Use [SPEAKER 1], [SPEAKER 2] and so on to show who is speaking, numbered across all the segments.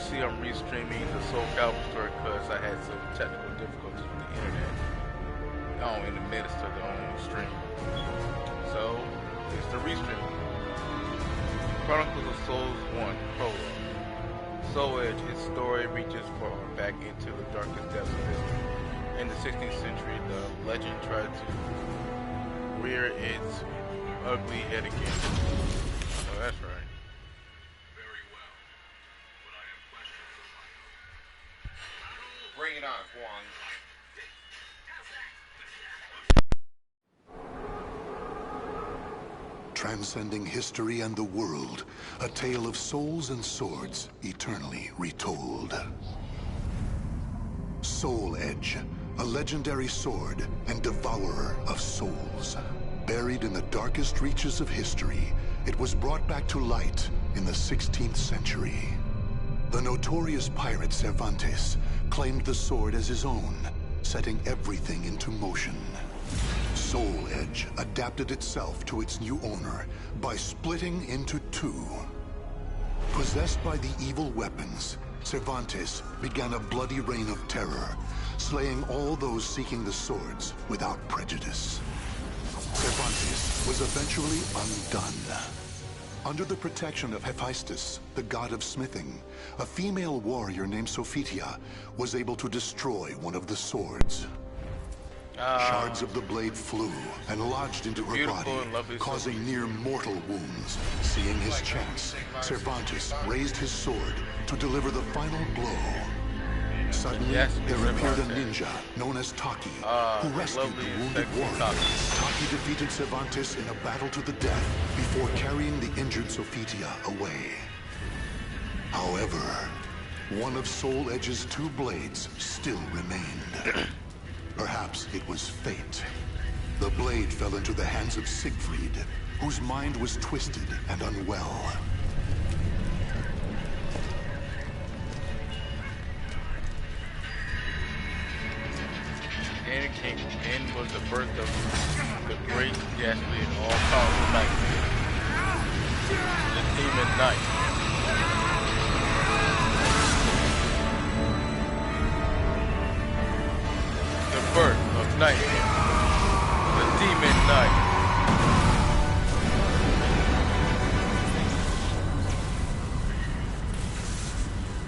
[SPEAKER 1] see I'm restreaming the Soul Calibur story because I had some technical difficulties with the internet. In the midst of the own stream. So, it's the restream. Chronicles of Souls 1, Prologue. Soul Edge, its story reaches far back into the darkest depths of history. In the 16th century, the legend tried to rear its ugly head again. Oh, that's right.
[SPEAKER 2] Very well, but I have questions.
[SPEAKER 3] Bring it on, Juan.
[SPEAKER 4] Transcending history and the world, a tale of souls and swords eternally retold. Soul Edge, a legendary sword and devourer of souls. Buried in the darkest reaches of history, it was brought back to light in the 16th century. The notorious pirate Cervantes claimed the sword as his own, setting everything into motion. Soul Edge adapted itself to its new owner by splitting into two. Possessed by the evil weapons, Cervantes began a bloody reign of terror, slaying all those seeking the swords without prejudice. Cervantes was eventually undone. Under the protection of Hephaestus, the god of smithing, a female warrior named Sophitia was able to destroy one of the swords. Shards of the blade flew and lodged into her body, causing near mortal wounds. Seeing his chance, Cervantes raised his sword to deliver the final blow. Suddenly, there appeared a ninja known as Taki, who rescued the wounded warrior. Taki defeated Cervantes in a battle to the death before carrying the injured Sophitia away. However, one of Soul Edge's two blades still remained. Perhaps it was fate. The blade fell into the hands of Siegfried, whose mind was twisted and unwell.
[SPEAKER 1] And was the birth of the great, ghastly, and all-powerful nightmare, the Demon Knight. The birth of Nightmare, the Demon Knight.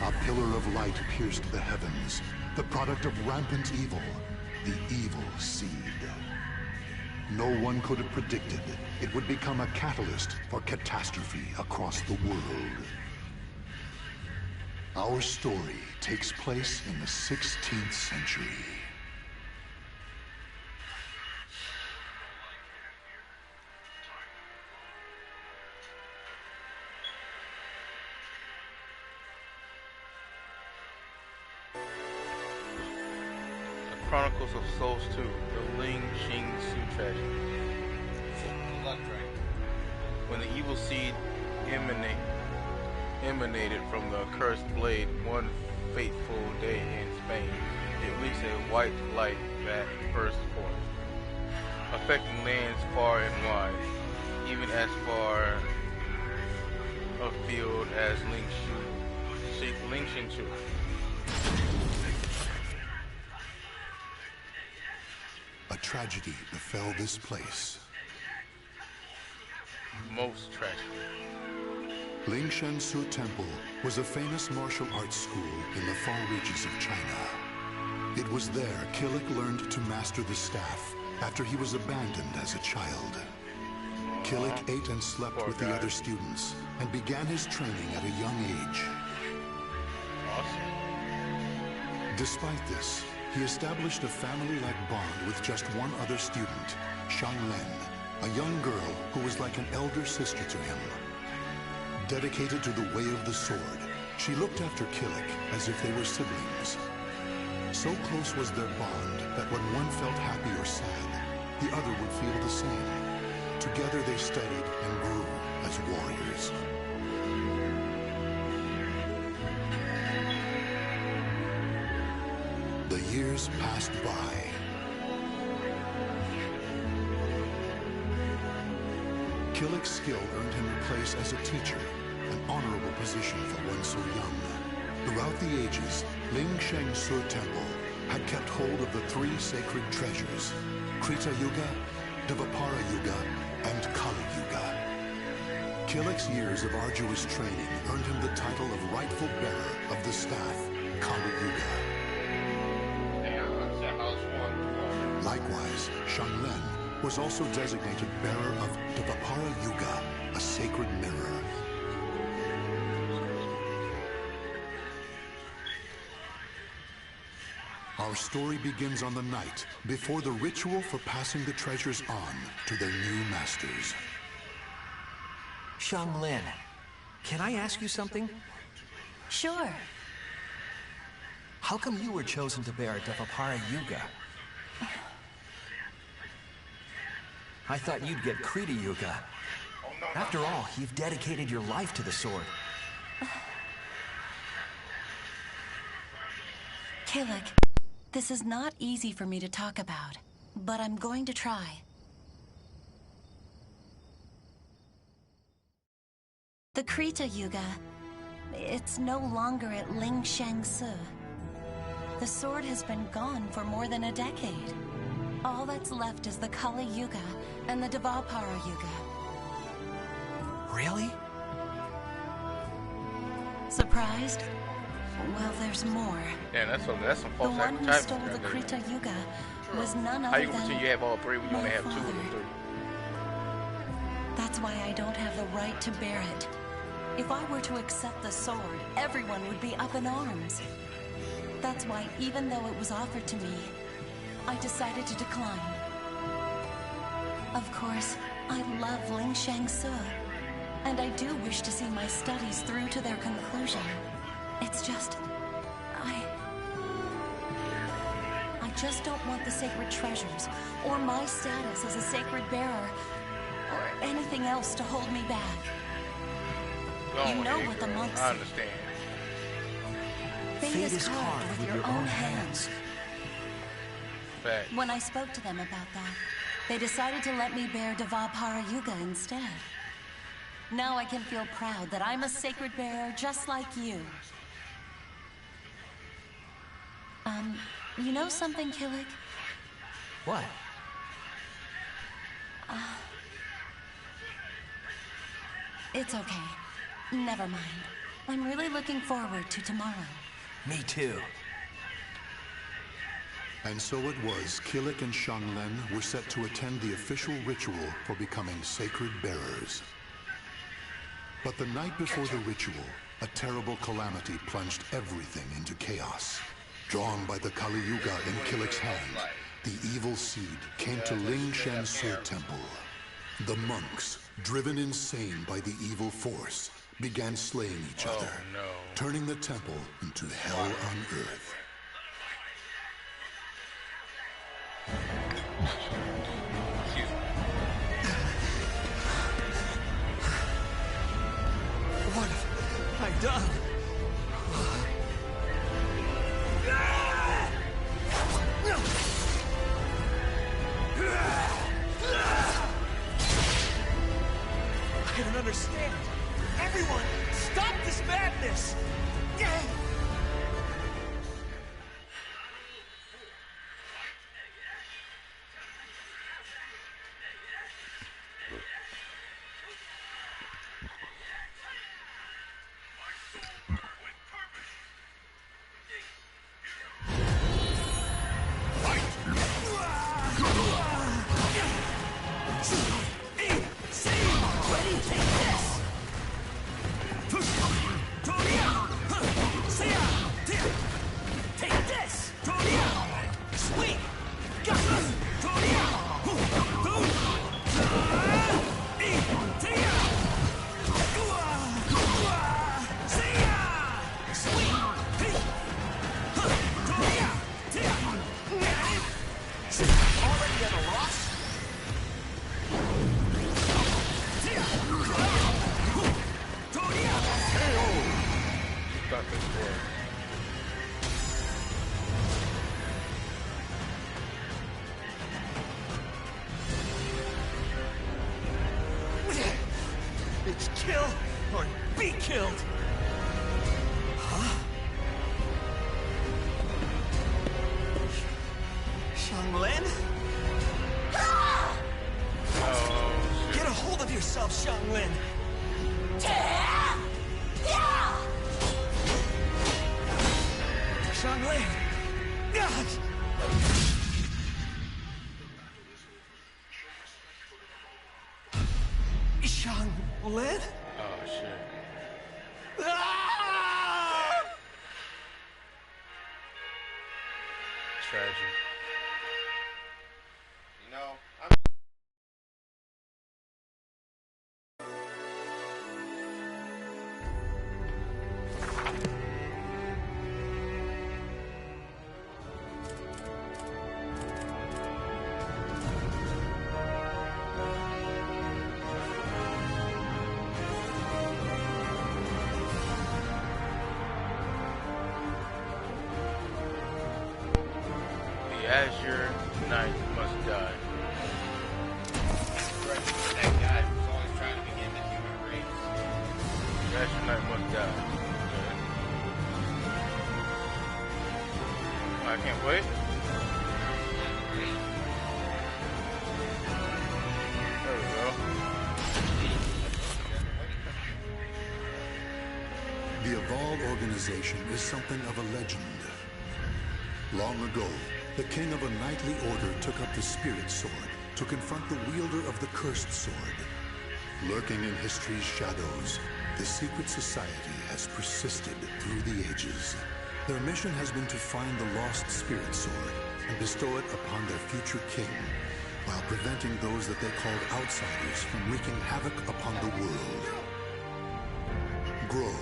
[SPEAKER 4] A pillar of light pierced the heavens, the product of rampant evil, the evil seed. No one could have predicted it would become a catalyst for catastrophe across the world. Our story takes place in the 16th century.
[SPEAKER 1] Chronicles of Souls 2, the Ling Xing Su tragedy. When the evil seed emanated from the accursed blade one fateful day in Spain, it released a white light that burst forth, affecting lands far and wide, even as far afield as Ling Xing.
[SPEAKER 4] A tragedy befell this place.
[SPEAKER 1] Most tragic.
[SPEAKER 4] Lingshan Su Temple was a famous martial arts school in the far reaches of China. It was there Killick learned to master the staff after he was abandoned as a child. Killick ate and slept with the other students and began his training at a young age.
[SPEAKER 1] Awesome.
[SPEAKER 4] Despite this, he established a family-like bond with just one other student, Shang Len, a young girl who was like an elder sister to him. Dedicated to the way of the sword, she looked after Killick as if they were siblings. So close was their bond that when one felt happy or sad, the other would feel the same. Together they studied and grew as warriors. The years passed by. Killick's skill earned him a place as a teacher, an honorable position for one so young. The Throughout the ages, Ling Sheng Su Temple had kept hold of the three sacred treasures, Krita Yuga, Dvapara Yuga, and Kali Yuga. Killick's years of arduous training earned him the title of rightful bearer of the staff, Kali Yuga. Likewise, Shanglen was also designated bearer of Dvapara Yuga, a sacred mirror. Our story begins on the night before the ritual for passing the treasures on to their new masters.
[SPEAKER 3] Shanglen, can I ask you something?
[SPEAKER 5] Sure.
[SPEAKER 3] How come you were chosen to bear Dvapara Yuga? I thought you'd get Krita Yuga. After all, you've dedicated your life to the sword.
[SPEAKER 5] Killick, this is not easy for me to talk about, but I'm going to try. The Krita Yuga, it's no longer at Ling Sheng Su. The sword has been gone for more than a decade. All that's left is the Kali Yuga and the Dvapara Yuga.
[SPEAKER 3] Really?
[SPEAKER 5] Surprised? Well, there's more.
[SPEAKER 1] Yeah, that's some
[SPEAKER 5] The
[SPEAKER 1] false
[SPEAKER 5] one who stole
[SPEAKER 1] advertisement.
[SPEAKER 5] the Krita Yuga was none
[SPEAKER 1] How
[SPEAKER 5] other
[SPEAKER 1] you gonna
[SPEAKER 5] than
[SPEAKER 1] pretend you have all three when you only
[SPEAKER 5] my
[SPEAKER 1] have two of the
[SPEAKER 5] father.
[SPEAKER 1] three?
[SPEAKER 5] That's why I don't have the right to bear it. If I were to accept the sword, everyone would be up in arms. That's why, even though it was offered to me, I decided to decline. Of course, I love Ling Sheng Su, and I do wish to see my studies through to their conclusion. It's just, I just don't want the sacred treasures, or my status as a sacred bearer, or anything else to hold me back. You know what the monks
[SPEAKER 1] I
[SPEAKER 5] say.
[SPEAKER 1] understand.
[SPEAKER 5] Fate is carved with your own hands.
[SPEAKER 1] Fact.
[SPEAKER 5] When I spoke to them about that, they decided to let me bear Dvapara Yuga instead. Now I can feel proud that I'm a sacred bearer just like you. You know something, Killick?
[SPEAKER 3] What?
[SPEAKER 5] It's okay. Never mind. I'm really looking forward to tomorrow.
[SPEAKER 3] Me too.
[SPEAKER 4] And so it was, Killick and Shanglen were set to attend the official ritual for becoming sacred bearers. But the night before the ritual, a terrible calamity plunged everything into chaos. Drawn by the Kali Yuga in Killick's hand, the evil seed came to Ling Sheng Su Temple. The monks, driven insane by the evil force, began slaying each other, turning the temple into hell on earth.
[SPEAKER 3] What have I done? I don't understand. Everyone, stop this madness! It's kill or be killed. Huh? yourself, Xianglin! Xianglin! Xianglin?
[SPEAKER 1] Oh shit. Tragic.
[SPEAKER 6] You know,
[SPEAKER 1] The Azure Knight must die.
[SPEAKER 6] that guy who's always trying to begin the human race.
[SPEAKER 1] The Azure Knight must die. Okay. I can't wait. There we go.
[SPEAKER 4] The Evolve organization is something of a legend. Long ago, the king of a knightly order took up the Spirit Sword to confront the wielder of the Cursed Sword. Lurking in history's shadows, the secret society has persisted through the ages. Their mission has been to find the lost Spirit Sword and bestow it upon their future king, while preventing those that they called outsiders from wreaking havoc upon the world. Grow,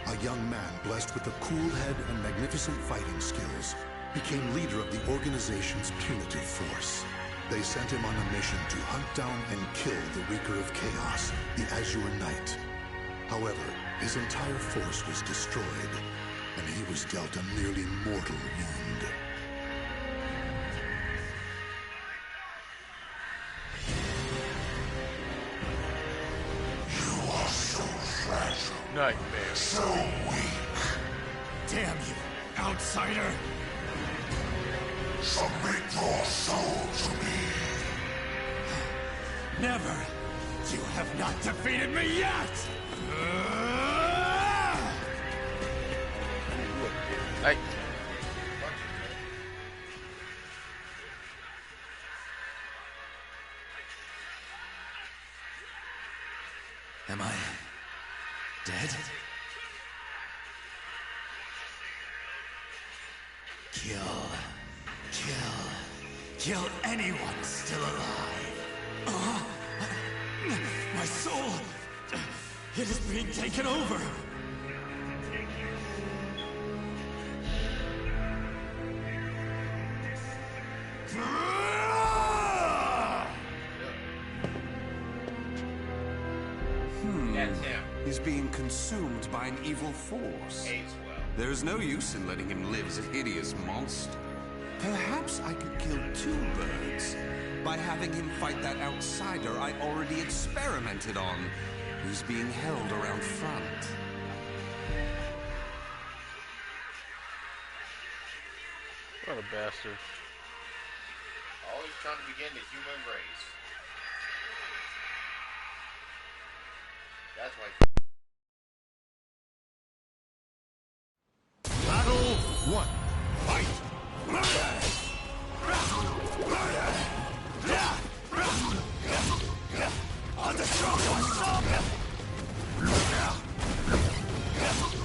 [SPEAKER 4] a young man blessed with a cool head and magnificent fighting skills, became leader of the organization's punitive force. They sent him on a mission to hunt down and kill the Wreaker of Chaos, the Azure Knight. However, his entire force was destroyed, and he was dealt a nearly mortal wound.
[SPEAKER 7] You are so fragile,
[SPEAKER 1] Nightmare.
[SPEAKER 7] so weak.
[SPEAKER 3] Damn you, outsider!
[SPEAKER 7] Submit your soul to me.
[SPEAKER 3] Never! You have not defeated me yet!
[SPEAKER 1] Hey.
[SPEAKER 3] Am I dead? Kill anyone still alive. My soul, it is being taken over.
[SPEAKER 6] That's him.
[SPEAKER 8] He's being consumed by an evil force.
[SPEAKER 6] Aids well.
[SPEAKER 8] There is no use in letting him live as a hideous monster. Perhaps I could kill two birds by having him fight that outsider I already experimented on, who's being held around front.
[SPEAKER 1] What a bastard.
[SPEAKER 6] Always trying to begin the human race. That's why.
[SPEAKER 7] Battle 1. Fight.
[SPEAKER 3] I'll destroy your soul!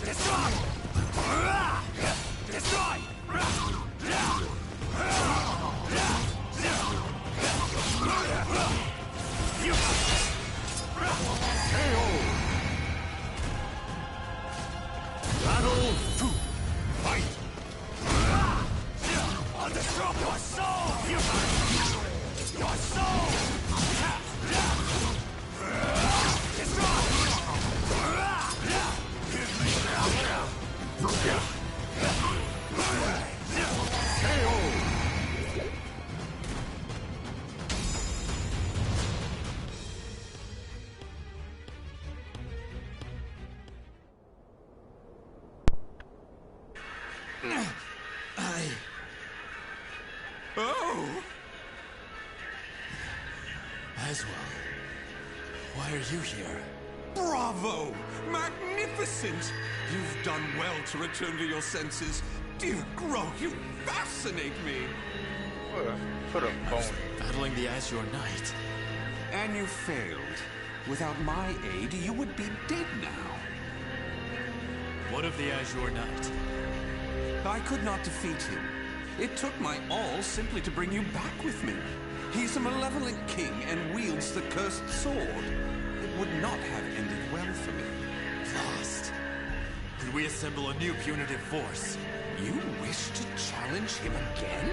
[SPEAKER 3] Destroy! Destroy!
[SPEAKER 7] Battle 2. Fight.
[SPEAKER 3] I'll destroy your soul! Your soul! Why are you here?
[SPEAKER 8] Bravo! Magnificent! You've done well to return to your senses. Dear Grow, you fascinate me!
[SPEAKER 1] Put a bone.
[SPEAKER 3] Battling the Azure Knight.
[SPEAKER 8] And you failed. Without my aid, you would be dead now.
[SPEAKER 3] What of the Azure Knight?
[SPEAKER 8] I could not defeat him. It took my all simply to bring you back with me. He's a malevolent king and wields the cursed sword. It would not have ended well for me.
[SPEAKER 3] Lost. Could we assemble a new punitive force?
[SPEAKER 8] You wish to challenge him again?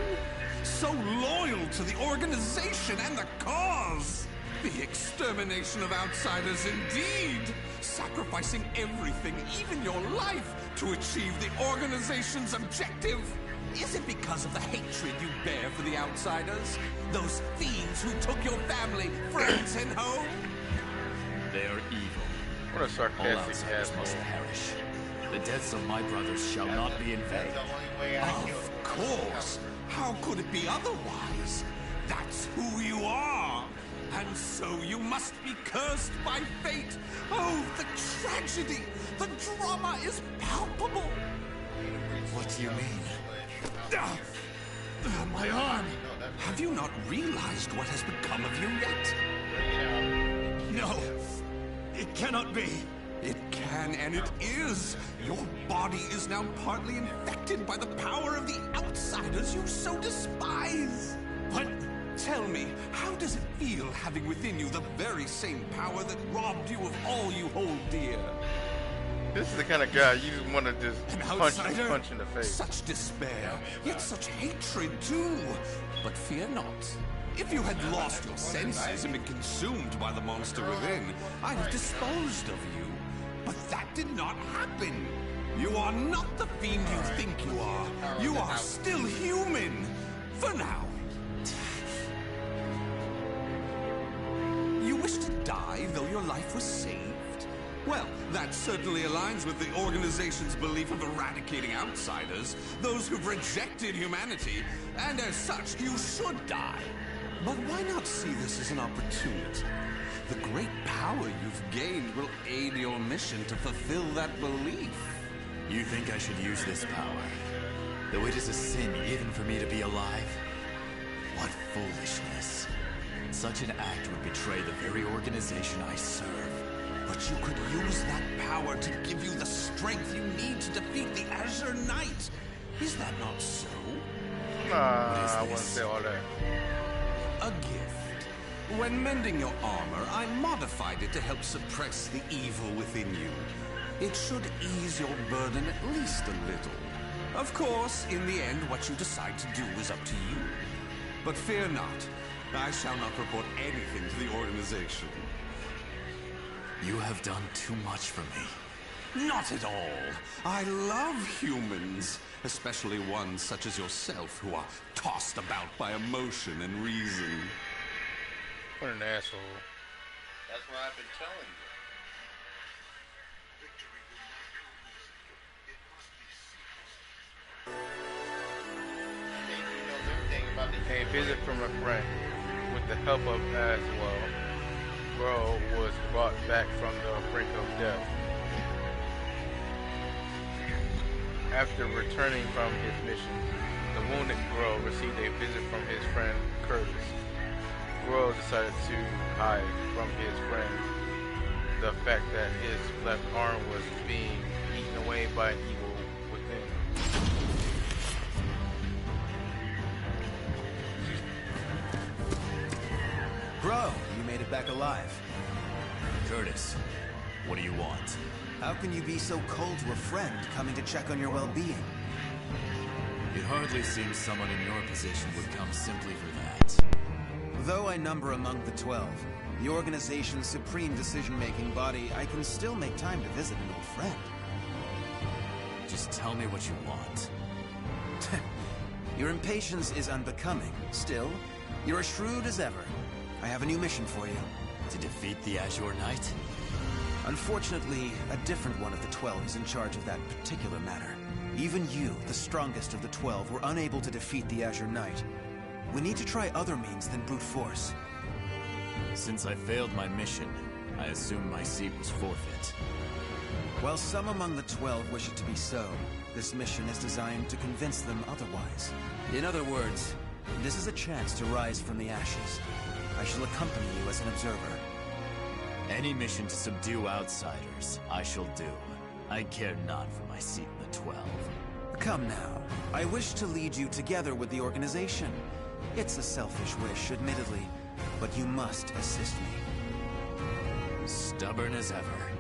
[SPEAKER 8] So loyal to the organization and the cause! The extermination of outsiders indeed! Sacrificing everything, even your life, to achieve the organization's objective! Is it because of the hatred you bear for the outsiders? Those fiends who took your family, friends, and home?
[SPEAKER 3] They are evil.
[SPEAKER 1] What a
[SPEAKER 3] All
[SPEAKER 1] sarcastic
[SPEAKER 3] outsiders must
[SPEAKER 1] asshole.
[SPEAKER 3] perish. The deaths of my brothers shall not be in vain.
[SPEAKER 8] Of course! How could it be otherwise? That's who you are! And so you must be cursed by fate! Oh, the tragedy! The drama is palpable!
[SPEAKER 3] What do you mean? My arm!
[SPEAKER 8] Have you not realized what has become of you yet?
[SPEAKER 3] No! It cannot be!
[SPEAKER 8] It can and it is! Your body is now partly infected by the power of the outsiders you so despise!
[SPEAKER 3] What?
[SPEAKER 8] Tell me, how does it feel having within you the very same power that robbed you of all you hold dear?
[SPEAKER 1] This is the kind of guy you just want to just
[SPEAKER 8] An
[SPEAKER 1] punch
[SPEAKER 8] outsider?
[SPEAKER 1] in the face.
[SPEAKER 8] Such despair, yet such hatred too. But fear not. If you had lost your senses and been consumed by the monster within, I'd have disposed of you. But that did not happen. You are not the fiend you think you are. You are still human. For now. You wish to die though your life was saved? Well, that certainly aligns with the organization's belief of eradicating outsiders, those who've rejected humanity, and as such, you should die. But why not see this as an opportunity? The great power you've gained will aid your mission to fulfill that belief.
[SPEAKER 3] You think I should use this power? Though it is a sin even for me to be alive? What foolishness. Such an act would betray the very organization I serve.
[SPEAKER 8] But you could use that power to give you the strength you need to defeat the Azure Knight. Is that not so?
[SPEAKER 1] Nah, I wouldn't say all that.
[SPEAKER 8] A gift. When mending your armor, I modified it to help suppress the evil within you. It should ease your burden at least a little. Of course, in the end, what you decide to do is up to you. But fear not. I shall not report anything to the organization.
[SPEAKER 3] You have done too much for me.
[SPEAKER 8] Not at all. I love humans, especially ones such as yourself who are tossed about by emotion and reason.
[SPEAKER 1] What an asshole.
[SPEAKER 6] That's what I've been telling you. He knows everything about the
[SPEAKER 1] A visit from a friend. With the help of Aswell, Grow was brought back from the brink of death. After returning from his mission, the wounded Grow received a visit from his friend Curtis. Grow decided to hide from his friend the fact that his left arm was being eaten away by an evil within.
[SPEAKER 9] Bro, you made it back alive.
[SPEAKER 3] Curtis, what do you want?
[SPEAKER 9] How can you be so cold to a friend coming to check on your well-being?
[SPEAKER 3] It hardly seems someone in your position would come simply for that.
[SPEAKER 9] Though I number among the 12, the organization's supreme decision-making body, I can still make time to visit an old friend.
[SPEAKER 3] Just tell me what you want.
[SPEAKER 9] Your impatience is unbecoming. Still, you're as shrewd as ever. I have a new mission for you.
[SPEAKER 3] To defeat the Azure Knight?
[SPEAKER 9] Unfortunately, a different one of the 12 is in charge of that particular matter. Even you, the strongest of the 12, were unable to defeat the Azure Knight. We need to try other means than brute force.
[SPEAKER 3] Since I failed my mission, I assume my seat was forfeit.
[SPEAKER 9] While some among the 12 wish it to be so, this mission is designed to convince them otherwise. In other words, this is a chance to rise from the ashes. I shall accompany you as an observer.
[SPEAKER 3] Any mission to subdue outsiders, I shall do. I care not for my seat in the 12.
[SPEAKER 9] Come now. I wish to lead you together with the organization. It's a selfish wish, admittedly, but you must assist me.
[SPEAKER 3] Stubborn as ever.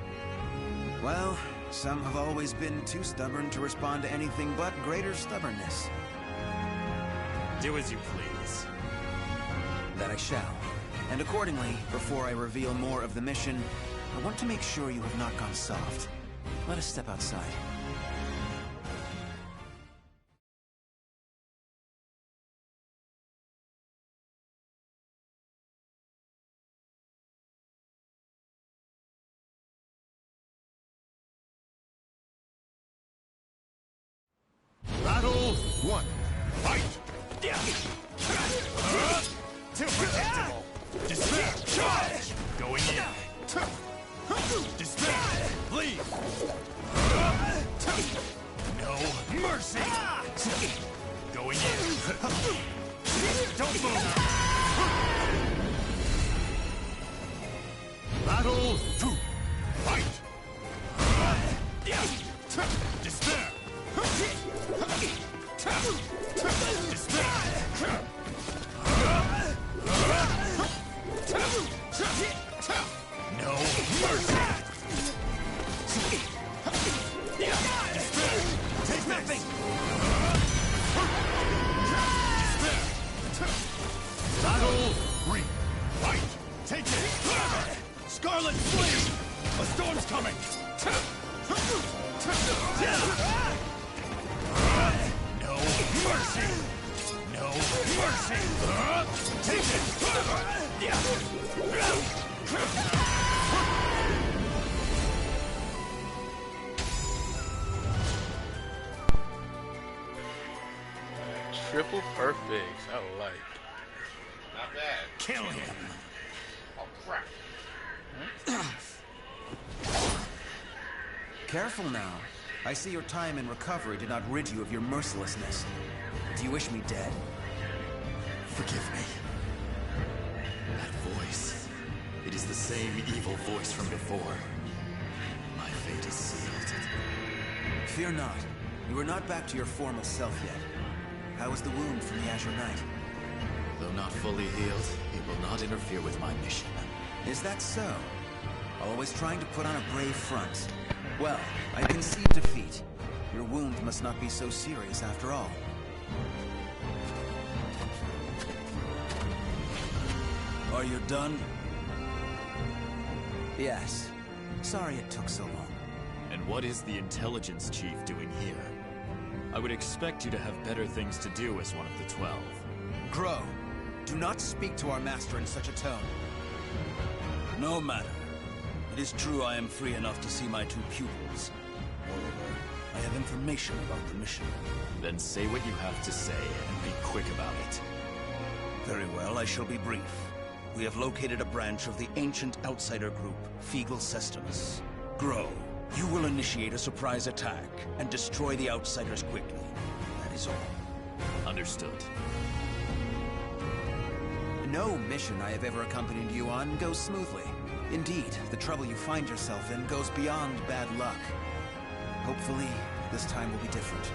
[SPEAKER 9] Well, some have always been too stubborn to respond to anything but greater stubbornness.
[SPEAKER 3] Do as you please.
[SPEAKER 9] That I shall. And accordingly, before I reveal more of the mission, I want to make sure you have not gone soft. Let us step outside.
[SPEAKER 7] Battle 1. Fight!
[SPEAKER 3] Too predictable. Despair. Charge. Going in. Despair. Leave. No mercy. Going in. Don't move.
[SPEAKER 7] Battle 2. Fight!
[SPEAKER 3] Despair. No mercy. Take nothing.
[SPEAKER 7] Battle 3. Fight!
[SPEAKER 3] Take it. Scarlet Flame. A storm's coming. No mercy. No mercy. Take it.
[SPEAKER 1] Triple perfects. I like.
[SPEAKER 6] Not bad.
[SPEAKER 3] Kill him.
[SPEAKER 6] Oh, crap.
[SPEAKER 9] Careful now. I see your time in recovery did not rid you of your mercilessness. Do you wish me dead?
[SPEAKER 3] Forgive me. That voice. It is the same evil voice from before. My fate is sealed.
[SPEAKER 9] Fear not. You are not back to your former self yet. How is the wound from the Azure Knight?
[SPEAKER 3] Though not fully healed, it will not interfere with my mission.
[SPEAKER 9] Is that so? Always trying to put on a brave front. Well, I concede defeat. Your wound must not be so serious after all. Are you done? Yes. Sorry it took so long.
[SPEAKER 3] And what is the intelligence chief doing here? I would expect you to have better things to do as one of the 12.
[SPEAKER 9] Crow, do not speak to our master in such a tone.
[SPEAKER 10] No matter. It is true I am free enough to see my two pupils. Moreover, I have information about the mission.
[SPEAKER 3] Then say what you have to say, and be quick about it.
[SPEAKER 10] Very well, I shall be brief. We have located a branch of the ancient outsider group, Feegle Sestimus. Grow, you will initiate a surprise attack and destroy the outsiders quickly. That is all.
[SPEAKER 3] Understood.
[SPEAKER 9] No mission I have ever accompanied you on goes smoothly. Indeed, the trouble you find yourself in goes beyond bad luck. Hopefully, this time will be different.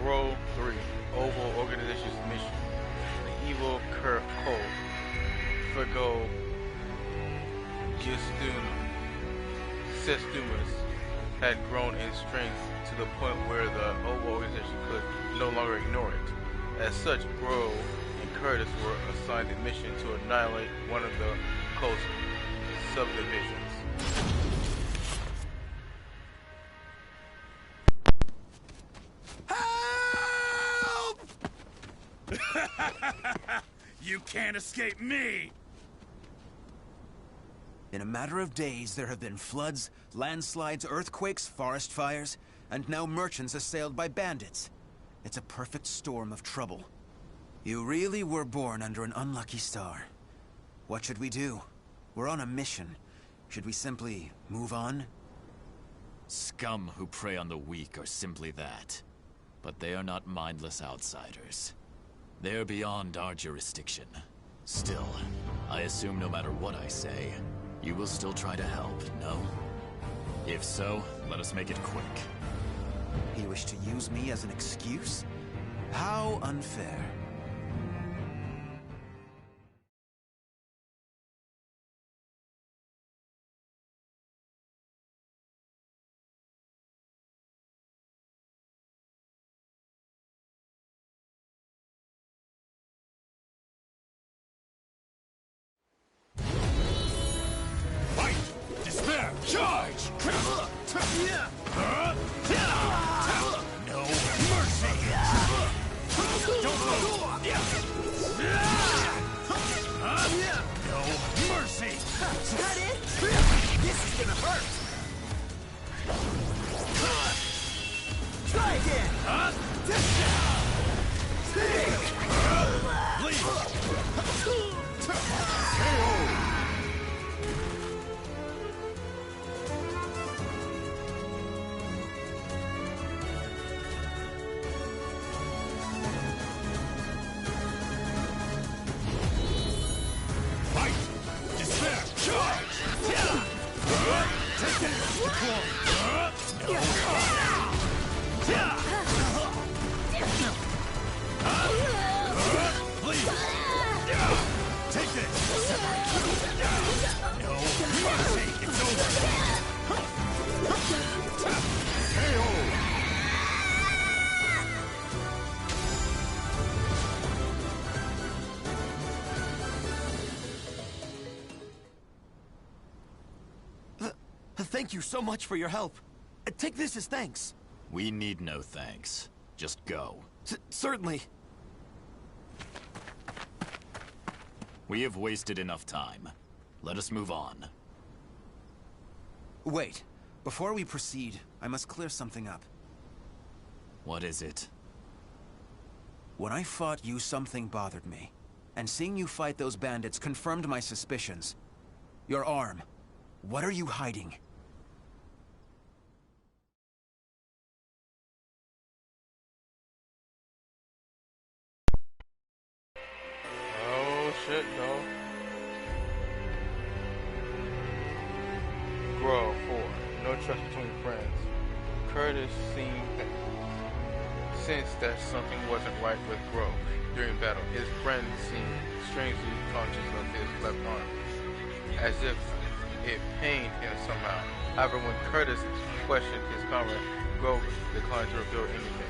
[SPEAKER 1] Grow 3. Oval Organization's mission. The evil Cult Fergo Sestumus had grown in strength to the point where the Oval Organization could no longer ignore it. As such, Grow and Curtis were assigned the mission to annihilate one of the cult's subdivisions.
[SPEAKER 3] You can't escape me!
[SPEAKER 9] In a matter of days, there have been floods, landslides, earthquakes, forest fires, and now merchants assailed by bandits. It's a perfect storm of trouble. You really were born under an unlucky star. What should we do? We're on a mission. Should we simply move on?
[SPEAKER 3] Scum who prey on the weak are simply that. But they are not mindless outsiders. They're beyond our jurisdiction. Still, I assume no matter what I say, you will still try to help, no? If so, let us make it quick.
[SPEAKER 9] He wished to use me as an excuse? How unfair.
[SPEAKER 7] Charge! No mercy! Don't move! No mercy!
[SPEAKER 11] Is that it? This is gonna hurt! Try again!
[SPEAKER 12] Thank you so much for your help. Take this as thanks.
[SPEAKER 3] We need no thanks. Just go.
[SPEAKER 12] Certainly.
[SPEAKER 3] We have wasted enough time. Let us move on.
[SPEAKER 9] Wait. Before we proceed, I must clear something up.
[SPEAKER 3] What is it?
[SPEAKER 9] When I fought you, something bothered me. And seeing you fight those bandits confirmed my suspicions. Your arm. What are you hiding?
[SPEAKER 1] Oh shit, dog. Grow 4. No trust between friends. Curtis sensed that something wasn't right with Grow. During battle, his friend seemed strangely conscious of his left arm, as if it pained him somehow. However, when Curtis questioned his comrade, Grow declined to reveal anything.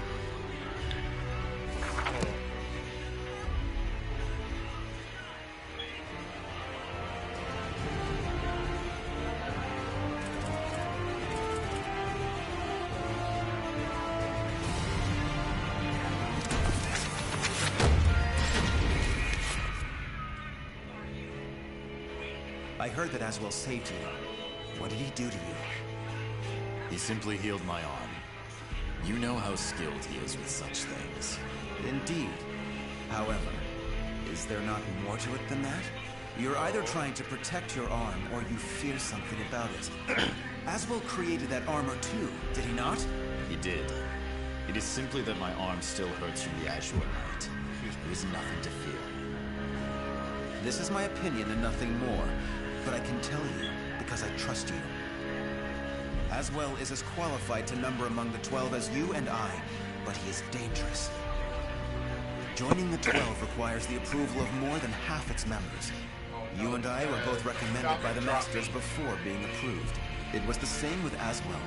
[SPEAKER 9] I heard that Aswell saved you. What did he do to you?
[SPEAKER 3] He simply healed my arm. You know how skilled he is with such things.
[SPEAKER 9] Indeed. However, is there not more to it than that? You're either trying to protect your arm, or you fear something about it. Aswell created that armor too, did he not?
[SPEAKER 3] He did. It is simply that my arm still hurts from the Azure Knight. There is nothing to fear.
[SPEAKER 9] This is my opinion and nothing more. But I can tell you, because I trust you. Aswell is as qualified to number among the 12 as you and I, but he is dangerous. Joining the 12 requires the approval of more than half its members. You and I were both recommended by the Masters before being approved. It was the same with Aswell,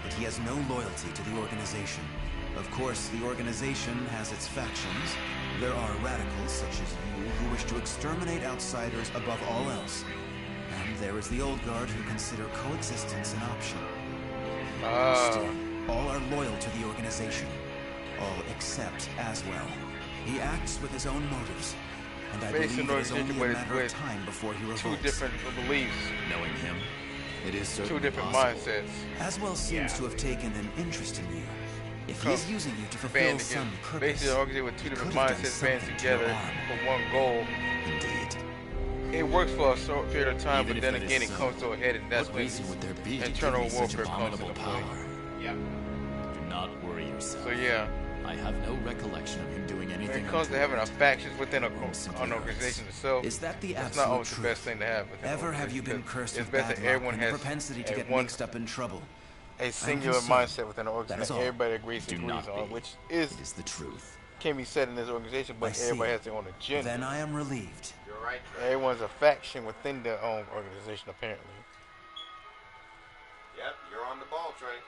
[SPEAKER 9] but he has no loyalty to the organization. Of course, the organization has its factions. There are radicals such as you who wish to exterminate outsiders above all else. And there is the old guard who consider coexistence an option. Still, all are loyal to the organization. All except Aswell. He acts with his own motives. and I
[SPEAKER 1] facing
[SPEAKER 9] believe it is
[SPEAKER 1] organization
[SPEAKER 9] only a matter of
[SPEAKER 1] with
[SPEAKER 9] time before he revolts.
[SPEAKER 1] two different beliefs,
[SPEAKER 3] Knowing him, it is
[SPEAKER 1] two
[SPEAKER 3] certainly
[SPEAKER 1] different
[SPEAKER 3] possible.
[SPEAKER 1] mindsets.
[SPEAKER 9] Aswell seems to have taken an interest in you. If
[SPEAKER 1] Come
[SPEAKER 9] he's using you to fulfill
[SPEAKER 1] band
[SPEAKER 9] some
[SPEAKER 1] together.
[SPEAKER 9] purpose,
[SPEAKER 1] Basically, an organization with two
[SPEAKER 9] he
[SPEAKER 1] different
[SPEAKER 9] could have done
[SPEAKER 1] mindsets band
[SPEAKER 9] something to your
[SPEAKER 1] together
[SPEAKER 9] arm.
[SPEAKER 1] for one goal.
[SPEAKER 3] Indeed.
[SPEAKER 1] It works for a short period of time,
[SPEAKER 3] Even
[SPEAKER 1] but
[SPEAKER 3] if
[SPEAKER 1] then
[SPEAKER 3] that
[SPEAKER 1] again,
[SPEAKER 3] is
[SPEAKER 1] it
[SPEAKER 3] so,
[SPEAKER 1] comes to a head, and that's
[SPEAKER 3] what
[SPEAKER 1] when
[SPEAKER 3] reason would there be to
[SPEAKER 1] internal
[SPEAKER 3] give me such
[SPEAKER 1] warfare comes
[SPEAKER 3] abominable
[SPEAKER 1] into play.
[SPEAKER 3] power?
[SPEAKER 6] Yep.
[SPEAKER 3] Do not worry yourself.
[SPEAKER 1] So yeah,
[SPEAKER 3] I have no recollection of him doing
[SPEAKER 1] when
[SPEAKER 3] anything
[SPEAKER 1] it comes to
[SPEAKER 3] untoward.
[SPEAKER 1] having a factions within an
[SPEAKER 3] Simply
[SPEAKER 1] organization itself,
[SPEAKER 9] Is that the
[SPEAKER 1] it's not
[SPEAKER 9] absolute
[SPEAKER 1] always the
[SPEAKER 9] truth?
[SPEAKER 1] best thing to have. within an
[SPEAKER 9] Ever have you been
[SPEAKER 1] organization,
[SPEAKER 9] cursed
[SPEAKER 1] because
[SPEAKER 9] with
[SPEAKER 1] it's best
[SPEAKER 9] bad
[SPEAKER 1] that
[SPEAKER 9] luck
[SPEAKER 1] everyone
[SPEAKER 9] and the
[SPEAKER 1] has
[SPEAKER 9] propensity to
[SPEAKER 1] a
[SPEAKER 9] get
[SPEAKER 1] one
[SPEAKER 9] mixed up in trouble?
[SPEAKER 1] a singular
[SPEAKER 9] concerned.
[SPEAKER 1] mindset within an
[SPEAKER 9] That
[SPEAKER 1] organization
[SPEAKER 9] is
[SPEAKER 1] that
[SPEAKER 9] all.
[SPEAKER 1] everybody agrees
[SPEAKER 3] Do
[SPEAKER 1] on,
[SPEAKER 3] not be.
[SPEAKER 1] which is
[SPEAKER 3] It is the truth.
[SPEAKER 1] can be said in this organization,
[SPEAKER 9] I
[SPEAKER 1] but
[SPEAKER 9] see.
[SPEAKER 1] everybody has their own agenda.
[SPEAKER 9] Then I am relieved.
[SPEAKER 6] You're right, Trey.
[SPEAKER 1] Everyone's a faction within their own organization, apparently.
[SPEAKER 6] Yep, you're on the ball, Trey.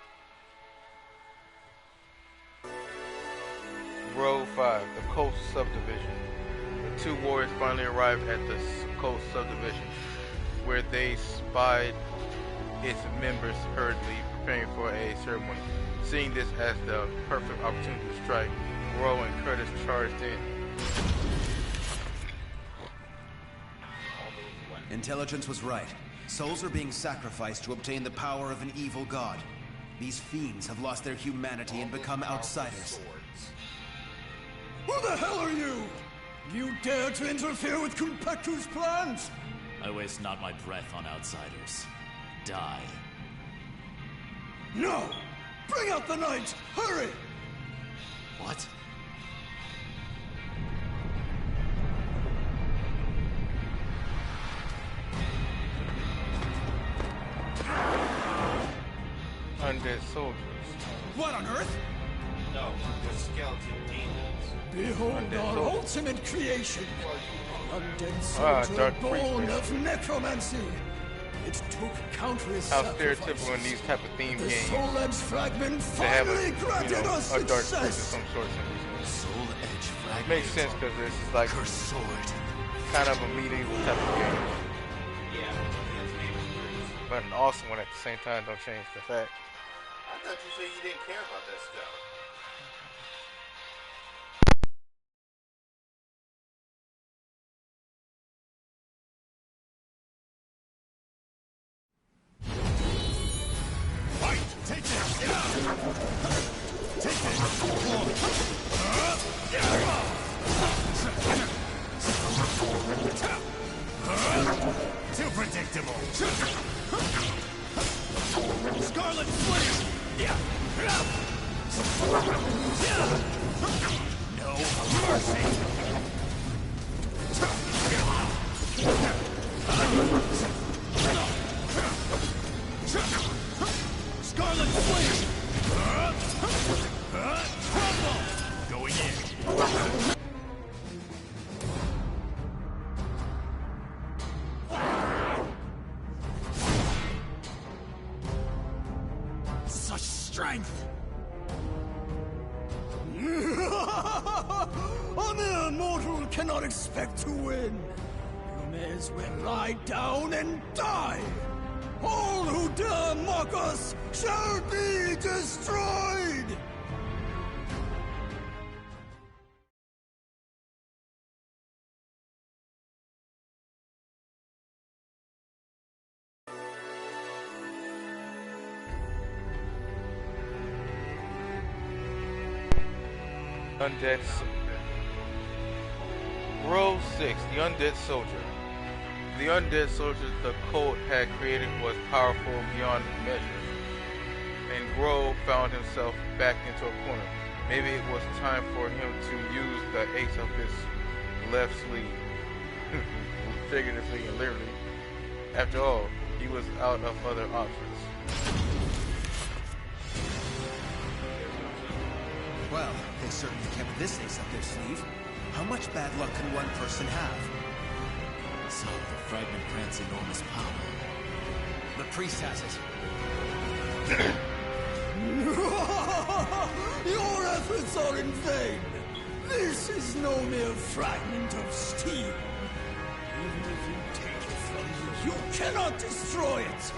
[SPEAKER 1] Row 5, the Coast Subdivision. The two warriors finally arrived at the Coast Subdivision, where they spied its members hurriedly preparing for a ceremony. Seeing this as the perfect opportunity to strike, Row and Curtis charged in.
[SPEAKER 9] Intelligence was right. Souls are being sacrificed to obtain the power of an evil god. These fiends have lost their humanity and become outsiders.
[SPEAKER 7] Who the hell are you? You dare to interfere with Kunpeku's plans?
[SPEAKER 3] I waste not my breath on outsiders. Die.
[SPEAKER 7] No! Bring out the knight! Hurry!
[SPEAKER 3] What?
[SPEAKER 1] Undead soldiers.
[SPEAKER 7] What on earth?
[SPEAKER 6] No, they're skeleton demons.
[SPEAKER 7] Behold
[SPEAKER 1] Undead
[SPEAKER 7] our
[SPEAKER 1] soldiers.
[SPEAKER 7] ultimate creation. Undead
[SPEAKER 1] Ah,
[SPEAKER 7] soldier
[SPEAKER 1] dark
[SPEAKER 7] born
[SPEAKER 1] priest.
[SPEAKER 7] of necromancy. It took countless
[SPEAKER 1] How
[SPEAKER 7] sacrifices.
[SPEAKER 1] stereotypical in these type of theme
[SPEAKER 7] The
[SPEAKER 1] games
[SPEAKER 7] Soul Edge fragment
[SPEAKER 1] to have
[SPEAKER 7] finally granted us
[SPEAKER 1] a dark priest of
[SPEAKER 7] success.
[SPEAKER 1] some sort.
[SPEAKER 3] Soul Edge
[SPEAKER 1] It
[SPEAKER 3] fragment.
[SPEAKER 1] makes sense because this is like
[SPEAKER 3] Cursed sword.
[SPEAKER 1] kind of a medieval type of game,
[SPEAKER 6] Yeah, that's Game of Thrones.
[SPEAKER 1] but an awesome one at the same time. Don't change the fact.
[SPEAKER 6] I thought you said you didn't care about that stuff.
[SPEAKER 7] Fight! Take this! Take this! Too predictable! Scarlet Flame! No mercy! Scarlet Flame! Crumble! Going in. Such strength! A mere mortal cannot expect to win. You may as well lie down and die. All who dare mock us shall be destroyed!
[SPEAKER 1] Undead. Row 6, the Undead Soldier. The Undead Soldier the cult had created was powerful beyond measure, and Grove found himself backed into a corner. Maybe it was time for him to use the ace of his left sleeve, figuratively and literally. After all, he was out of other options.
[SPEAKER 9] Well, they certainly kept this ace up their sleeve. How much bad luck can one person have?
[SPEAKER 3] So the fragment grants enormous power.
[SPEAKER 9] The priest has it.
[SPEAKER 7] Your efforts are in vain. This is no mere fragment of steel. Even if you take it from me, you cannot destroy it.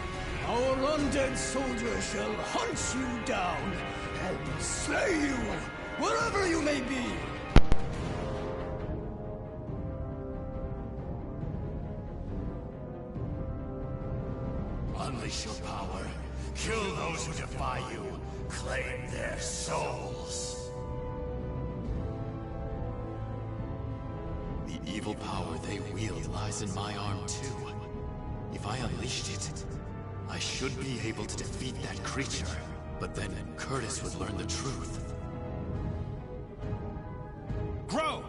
[SPEAKER 7] Our undead soldier shall hunt you down and slay you, wherever you may be.
[SPEAKER 3] unleash your power. Kill those who defy you. Claim their souls. The evil power they wield lies in my arm too. If I unleashed it, I should be able to defeat that creature. But then Curtis would learn the truth.
[SPEAKER 10] Grow!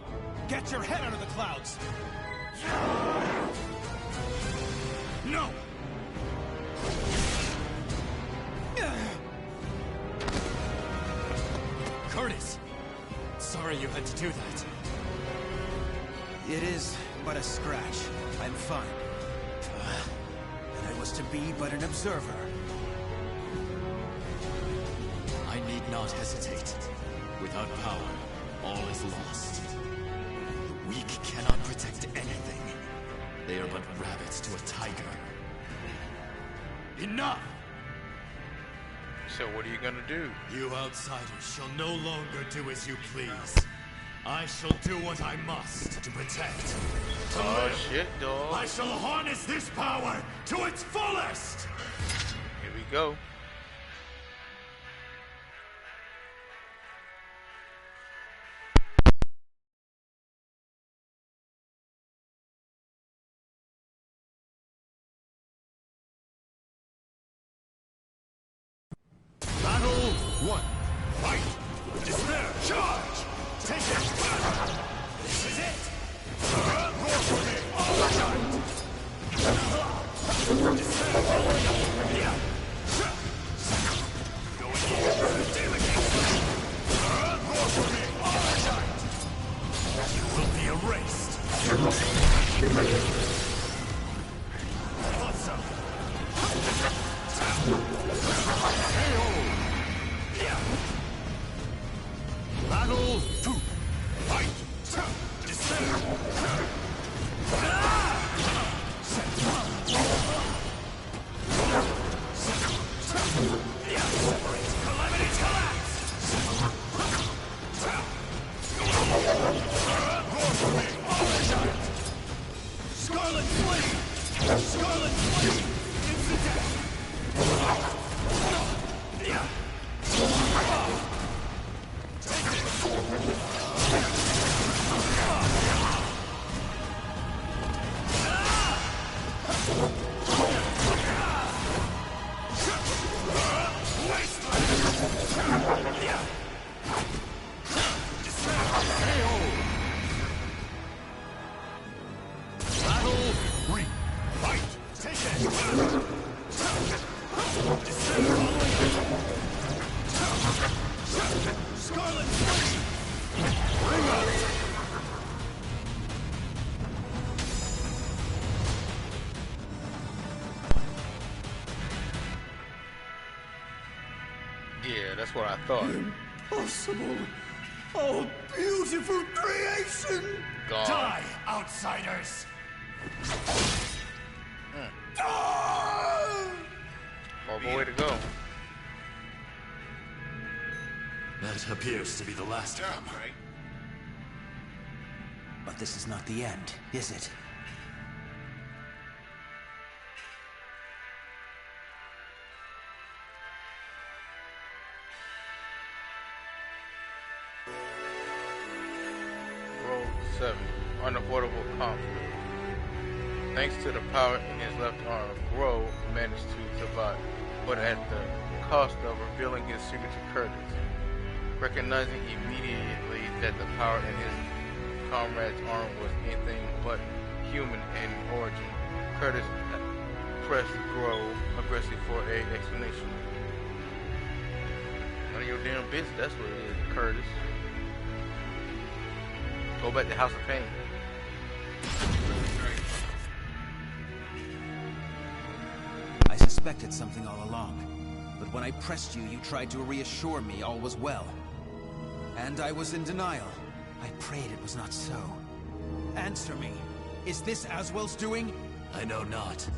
[SPEAKER 10] Get your head out of the clouds! No!
[SPEAKER 3] Curtis! Sorry you had to do that.
[SPEAKER 9] It is but a scratch. I'm fine. And I was to be but an observer.
[SPEAKER 3] I need not hesitate. Without power, all is lost. The weak cannot protect anything. They are but rabbits to a tiger. Enough!
[SPEAKER 1] So what are you gonna do?
[SPEAKER 3] You outsiders shall no longer do as you please. I shall do what I must to protect.
[SPEAKER 1] Oh shit, dog.
[SPEAKER 3] I shall harness this power to its fullest!
[SPEAKER 1] Here we go.
[SPEAKER 3] Battle 1. Fight! Despair! Charge! Take it! This is it! Roar for me! All right! Despair! Yeah! Go in here! Deal against me! Roar for me! All right! You will be erased! Thought so! Battle 2. Fight! Despair! Separate! Calamity collapse! Roar for me! Scarlet Flame! Scarlet Flame! Incident!
[SPEAKER 1] Yeah, that's what I thought.
[SPEAKER 7] Impossible! Oh, beautiful creation!
[SPEAKER 1] Gone.
[SPEAKER 3] Die, outsiders!
[SPEAKER 1] Horrible way to go.
[SPEAKER 3] That appears to be the last of them.
[SPEAKER 9] But this is not the end, is it?
[SPEAKER 1] Roll 7. Unavoidable conflict. Thanks to the power in his left arm, Gro managed to survive, but at the cost of revealing his secret to Curtis. Recognizing immediately that the power in his comrade's arm was anything but human in origin, Curtis pressed Gro aggressively for an explanation. None of your damn business, that's what it is, Curtis. Go back to House of Pain.
[SPEAKER 9] I suspected something all along. But when I pressed you, you tried to reassure me all was well. And I was in denial. I prayed it was not so. Answer me. Is this Aswell's doing?
[SPEAKER 3] I know not.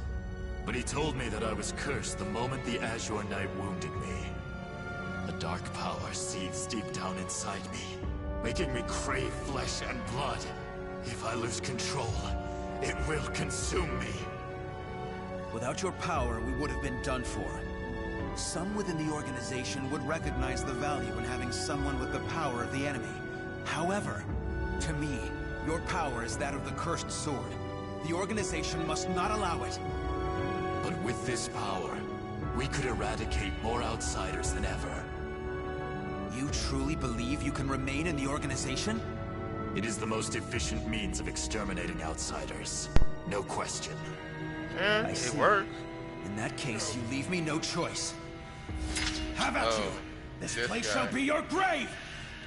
[SPEAKER 3] But he told me that I was cursed the moment the Azure Knight wounded me. A dark power seethes deep down inside me, making me crave flesh and blood. If I lose control, it will consume me.
[SPEAKER 9] Without your power, we would have been done for. Some within the organization would recognize the value in having someone with the power of the enemy. However, to me, your power is that of the cursed sword. The organization must not allow it.
[SPEAKER 3] But with this power, we could eradicate more outsiders than ever.
[SPEAKER 9] You truly believe you can remain in the organization?
[SPEAKER 3] It is the most efficient means of exterminating outsiders. No question.
[SPEAKER 1] Yeah, it works.
[SPEAKER 9] In that case, you leave me no choice.
[SPEAKER 7] How about you? This place shall be your grave!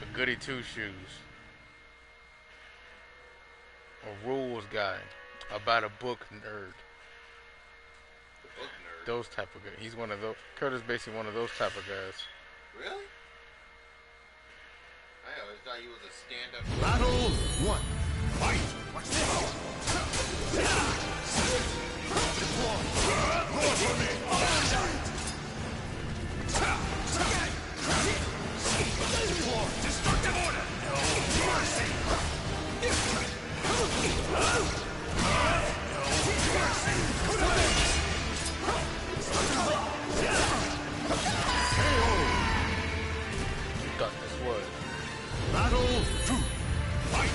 [SPEAKER 1] The goody two-shoes. A rules guy. About a book nerd.
[SPEAKER 6] The book nerd?
[SPEAKER 1] Those type of guys. He's one of those. Curtis basically one of those type of guys.
[SPEAKER 6] Really? I always thought you was a stand-up.
[SPEAKER 4] Battle 1. Fight!
[SPEAKER 7] Watch this!
[SPEAKER 11] Destructive order! No mercy!
[SPEAKER 1] You thought this was.
[SPEAKER 4] Battle 2. Fight!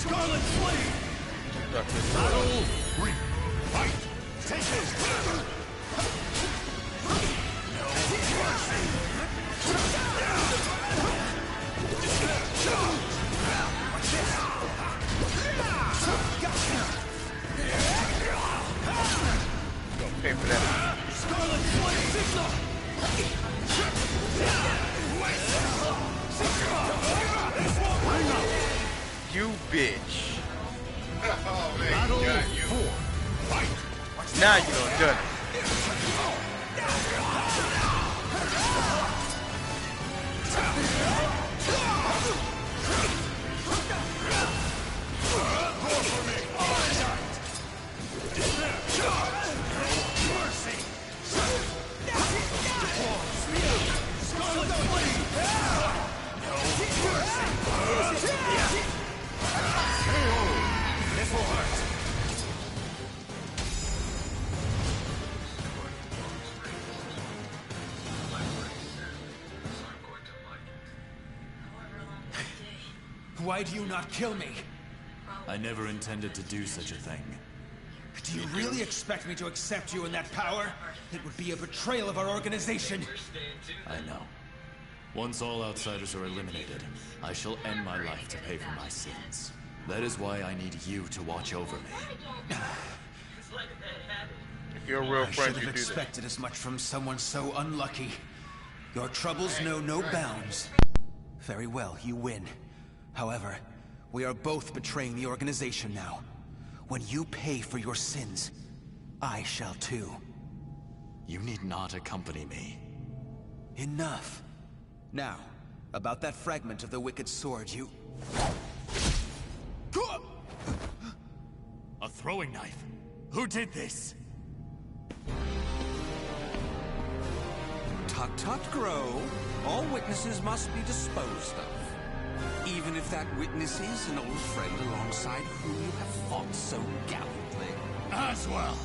[SPEAKER 11] Scarlet Flame!
[SPEAKER 4] Battle 3. Fight! Take this!
[SPEAKER 1] Don't pay for that.
[SPEAKER 11] Scarlet Flame Signal!
[SPEAKER 1] You bitch.
[SPEAKER 6] Oh, man.
[SPEAKER 4] Battle
[SPEAKER 6] Got you.
[SPEAKER 4] 4. Fight!
[SPEAKER 1] Now you done done it.
[SPEAKER 9] Why do you not kill me?
[SPEAKER 3] I never intended to do such a thing.
[SPEAKER 9] Do you really expect me to accept you in that power? It would be a betrayal of our organization.
[SPEAKER 3] I know. Once all outsiders are eliminated, I shall end my life to pay for my sins. That is why I need you to watch over me.
[SPEAKER 1] If you're a real
[SPEAKER 9] I
[SPEAKER 1] friend,
[SPEAKER 9] should
[SPEAKER 1] you
[SPEAKER 9] have
[SPEAKER 1] do that.
[SPEAKER 9] expected as much from someone so unlucky. Your troubles know no bounds. Very well, you win. However, we are both betraying the organization now. When you pay for your sins, I shall too.
[SPEAKER 3] You need not accompany me.
[SPEAKER 9] Enough. Now, about that fragment of the Wicked Sword, you...
[SPEAKER 3] A throwing knife? Who did this?
[SPEAKER 8] Tut tut, Grow. All witnesses must be disposed of. Even if that witness is an old friend alongside whom you have fought so gallantly.
[SPEAKER 11] As well.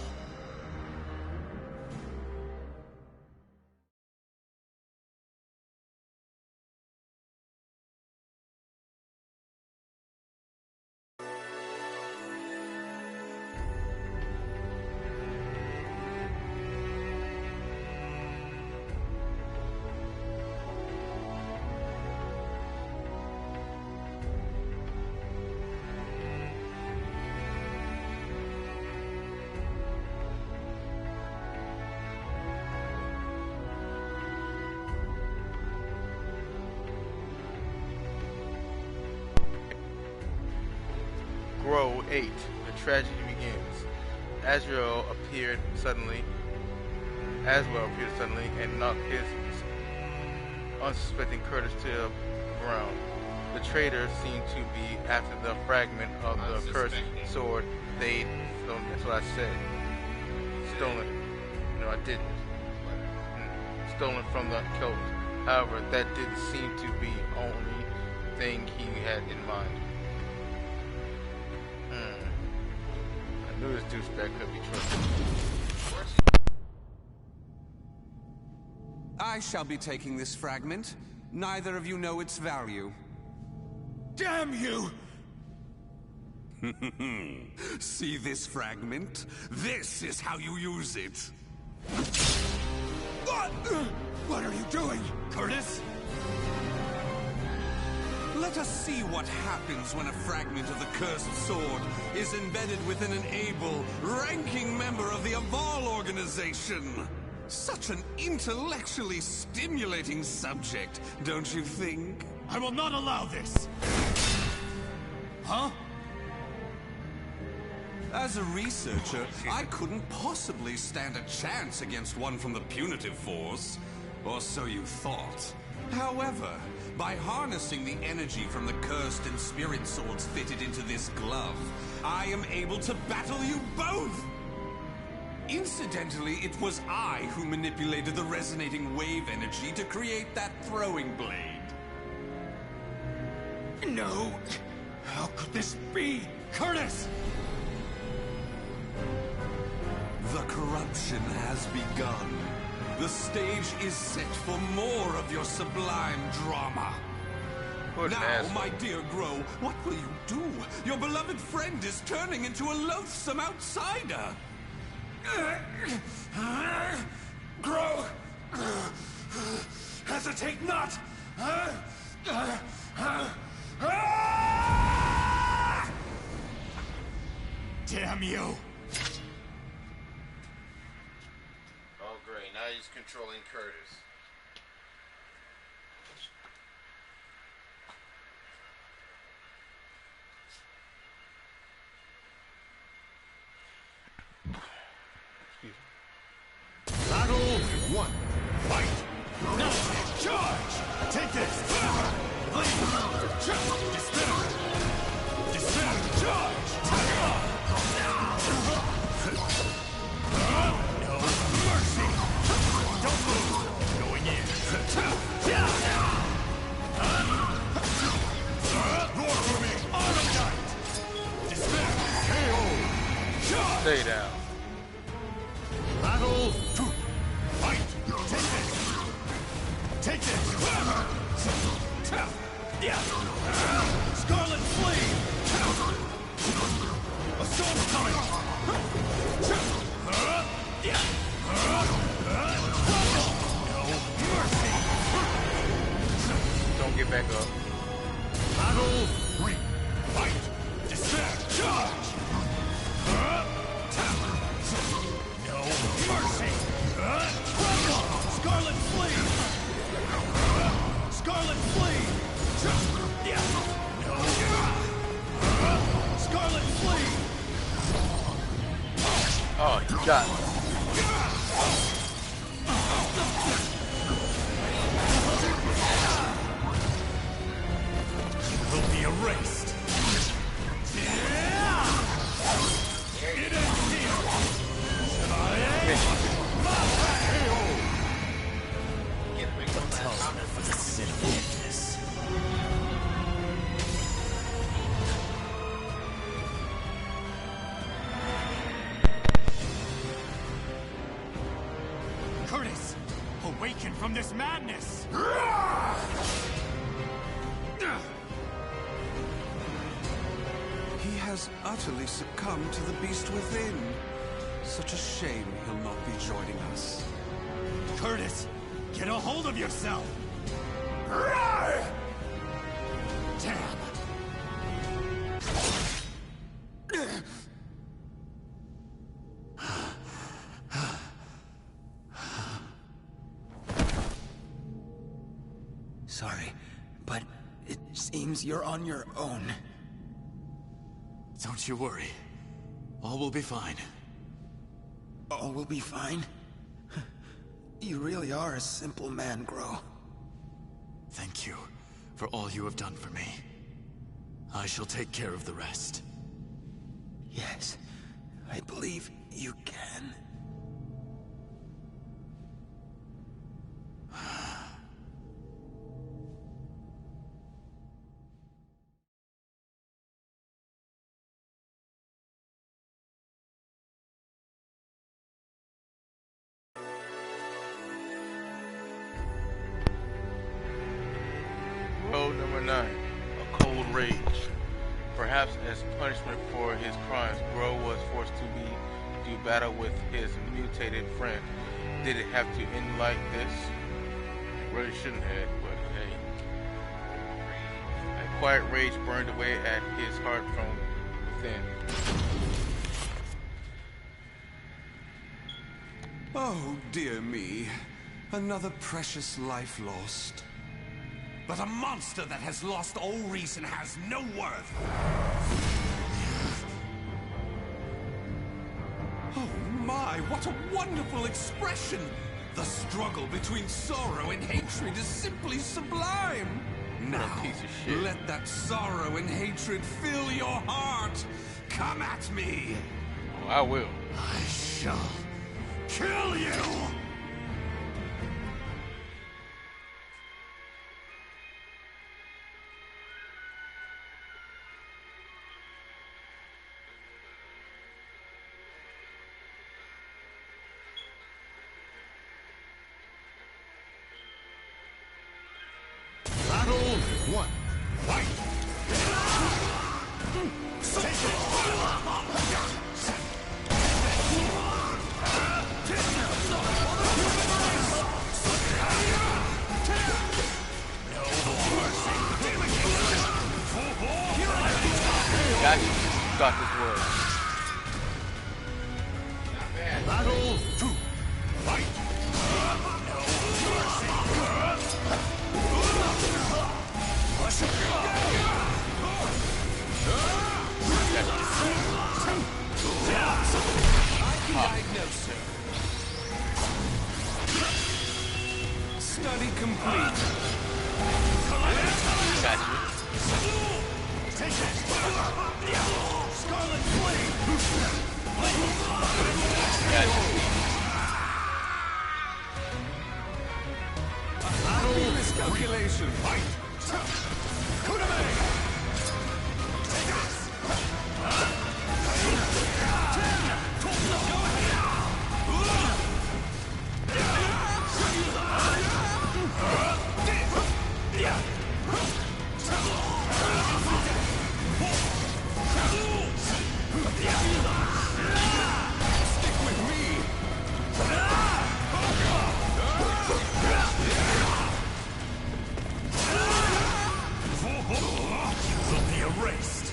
[SPEAKER 1] Grow 8. The tragedy begins. Aswell appeared suddenly and knocked his unsuspecting Curtis to the ground. The traitors seem to be after the fragment of the cursed sword they stolen. That's what I said. Stolen. No, I didn't. Stolen from the cult. However, that didn't seem to be the only thing he had in mind. I knew this douchebag could be trusted.
[SPEAKER 8] I shall be taking this fragment. Neither of you know its value.
[SPEAKER 11] Damn you!
[SPEAKER 8] See this fragment? This is how you use it.
[SPEAKER 11] What are you doing, Curtis?
[SPEAKER 8] Let us see what happens when a fragment of the cursed sword is embedded within an able, ranking member of the Aval organization. Such an intellectually stimulating subject, don't you think?
[SPEAKER 11] I will not allow this! Huh?
[SPEAKER 8] As a researcher, I couldn't possibly stand a chance against one from the punitive force. Or so you thought. However, by harnessing the energy from the cursed and spirit swords fitted into this glove, I am able to battle you both! Incidentally, it was I who manipulated the resonating wave energy to create that throwing blade.
[SPEAKER 11] No! How could this be? Curtis!
[SPEAKER 8] The corruption has begun. The stage is set for more of your sublime drama. Now, my dear Grow, what will you do? Your beloved friend is turning into a loathsome outsider.
[SPEAKER 11] Grow! Hesitate not! Damn you!
[SPEAKER 6] Oh, great. Now he's controlling Curtis.
[SPEAKER 11] Battle 1. Fight! Now, charge! Take this! Despair! Despair! Charge! No mercy! Don't move! Going in! Roar for me! Armagite! Despair! KO! Charge!
[SPEAKER 1] Stay down.
[SPEAKER 11] Battle 2. Fight! Take this! Take this! Scarlet Flame! Assault coming! No mercy!
[SPEAKER 1] Don't get back up.
[SPEAKER 11] Battle 3. Fight! Despair! Charge! No mercy! Scarlet Flame! Scarlet Flame! No! Scarlet Flame!
[SPEAKER 1] Oh, you got it.
[SPEAKER 11] Will be erased. It ends here.
[SPEAKER 3] Tells me for the sin of weakness.
[SPEAKER 11] Curtis, awaken from this madness!
[SPEAKER 8] He has utterly succumbed to the beast within. Such a shame he'll not be joining us.
[SPEAKER 11] Curtis, get a hold of yourself! Damn!
[SPEAKER 9] Sorry, but it seems you're on your own.
[SPEAKER 3] Don't you worry. All will be fine.
[SPEAKER 9] All will be fine? You really are a simple man, Grow.
[SPEAKER 3] Thank you for all you have done for me. I shall take care of the rest.
[SPEAKER 9] Yes, I believe you can.
[SPEAKER 1] Road number 9, a cold rage. Perhaps as punishment for his crimes, Gro was forced to do battle with his mutated friend. Did it have to end like this? It really shouldn't have, but hey. A quiet rage burned away at his heart from within.
[SPEAKER 8] Oh, dear me. Another precious life lost. But a monster that has lost all reason has no worth. Oh my, what a wonderful expression! The struggle between sorrow and hatred is simply sublime. Now,
[SPEAKER 1] piece of shit.
[SPEAKER 8] Let that sorrow and hatred fill your heart. Come at me.
[SPEAKER 1] Oh, I will.
[SPEAKER 11] I shall kill you! Battle 1. Fight!
[SPEAKER 1] Got you. Got this word.
[SPEAKER 11] Battle 2. Fight!
[SPEAKER 8] Diagnose, sir. Study complete.
[SPEAKER 1] Got you.
[SPEAKER 11] Take it! Scarlet Flame!
[SPEAKER 1] Got you.
[SPEAKER 8] Battle miscalculation.
[SPEAKER 11] Fight! Kuname!
[SPEAKER 8] Stick with me.
[SPEAKER 11] Will be erased.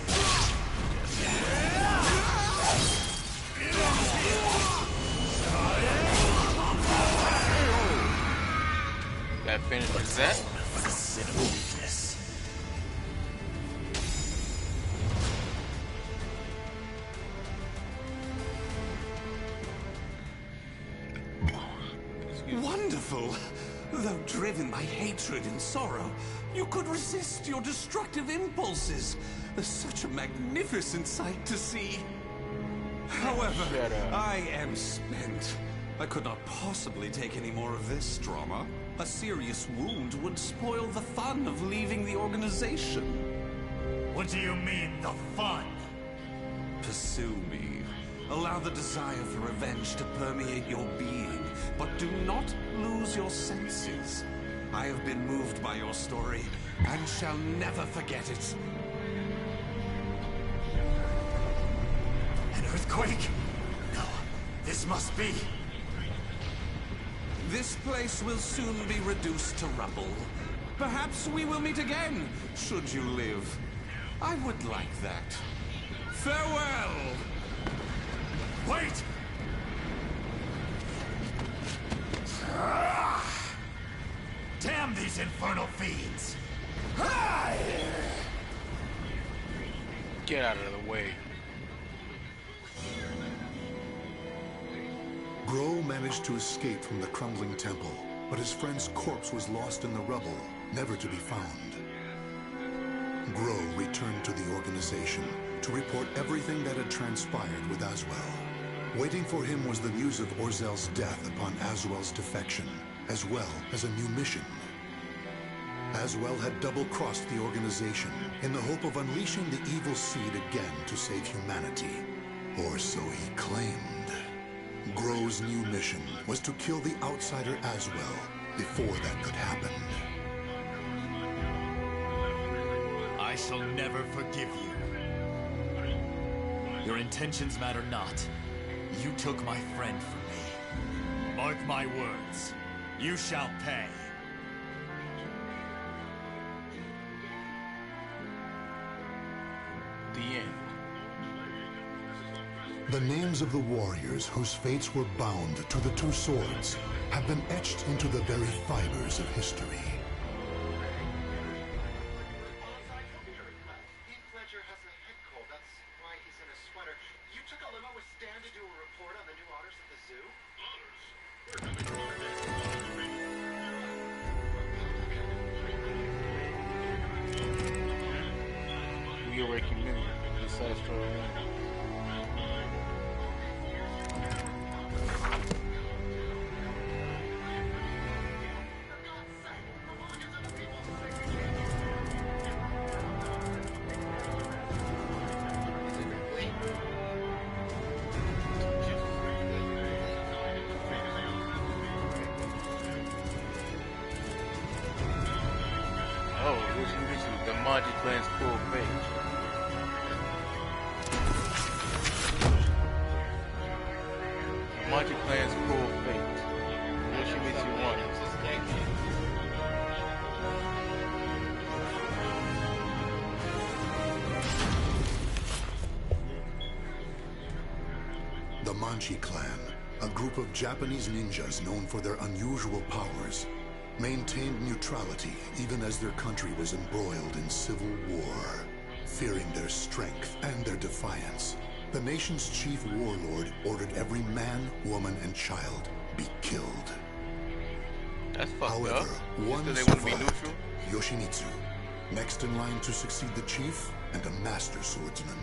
[SPEAKER 1] That finishes that.
[SPEAKER 11] For the sin of weakness.
[SPEAKER 8] Wonderful. Though driven by hatred and sorrow, you could resist your destructive impulses. Such a magnificent sight to see. However,
[SPEAKER 1] Shut up.
[SPEAKER 8] I am spent. I could not possibly take any more of this drama. A serious wound would spoil the fun of leaving the organization.
[SPEAKER 11] What do you mean, the fun?
[SPEAKER 8] Pursue me. Allow the desire for revenge to permeate your being, but do not lose your senses. I have been moved by your story, and shall never forget it.
[SPEAKER 11] An earthquake? No, this must be.
[SPEAKER 8] This place will soon be reduced to rubble. Perhaps we will meet again, should you live. I would like that. Farewell!
[SPEAKER 11] Wait! Damn these infernal fiends!
[SPEAKER 1] Get out of the way.
[SPEAKER 4] Gro managed to escape from the crumbling temple, but his friend's corpse was lost in the rubble, never to be found. Grow returned to the organization to report everything that had transpired with Aswell. Waiting for him was the news of Orzel's death upon Aswell's defection, as well as a new mission. Aswell had double-crossed the organization in the hope of unleashing the evil seed again to save humanity. Or so he claimed. Grow's new mission was to kill the outsider Aswell before that could happen.
[SPEAKER 3] I shall never forgive you. Your intentions matter not. You took my friend from me. Mark my words. You shall pay.
[SPEAKER 1] The end.
[SPEAKER 4] The names of the warriors whose fates were bound to the two swords have been etched into the very fibers of history.
[SPEAKER 1] We are community. Besides the Magic Clan's full page. Magic Clan's full fate. Yoshimitsu won.
[SPEAKER 4] The Manchi clan, a group of Japanese ninjas known for their unusual powers, maintained neutrality even as their country was embroiled in civil war. Fearing their strength and their defiance, the nation's chief warlord ordered every man, woman, and child be killed.
[SPEAKER 1] That's fucked
[SPEAKER 4] However,
[SPEAKER 1] up.
[SPEAKER 4] one
[SPEAKER 1] They want to be
[SPEAKER 4] survived,
[SPEAKER 1] neutral.
[SPEAKER 4] Yoshimitsu, next in line to succeed the chief and a master swordsman.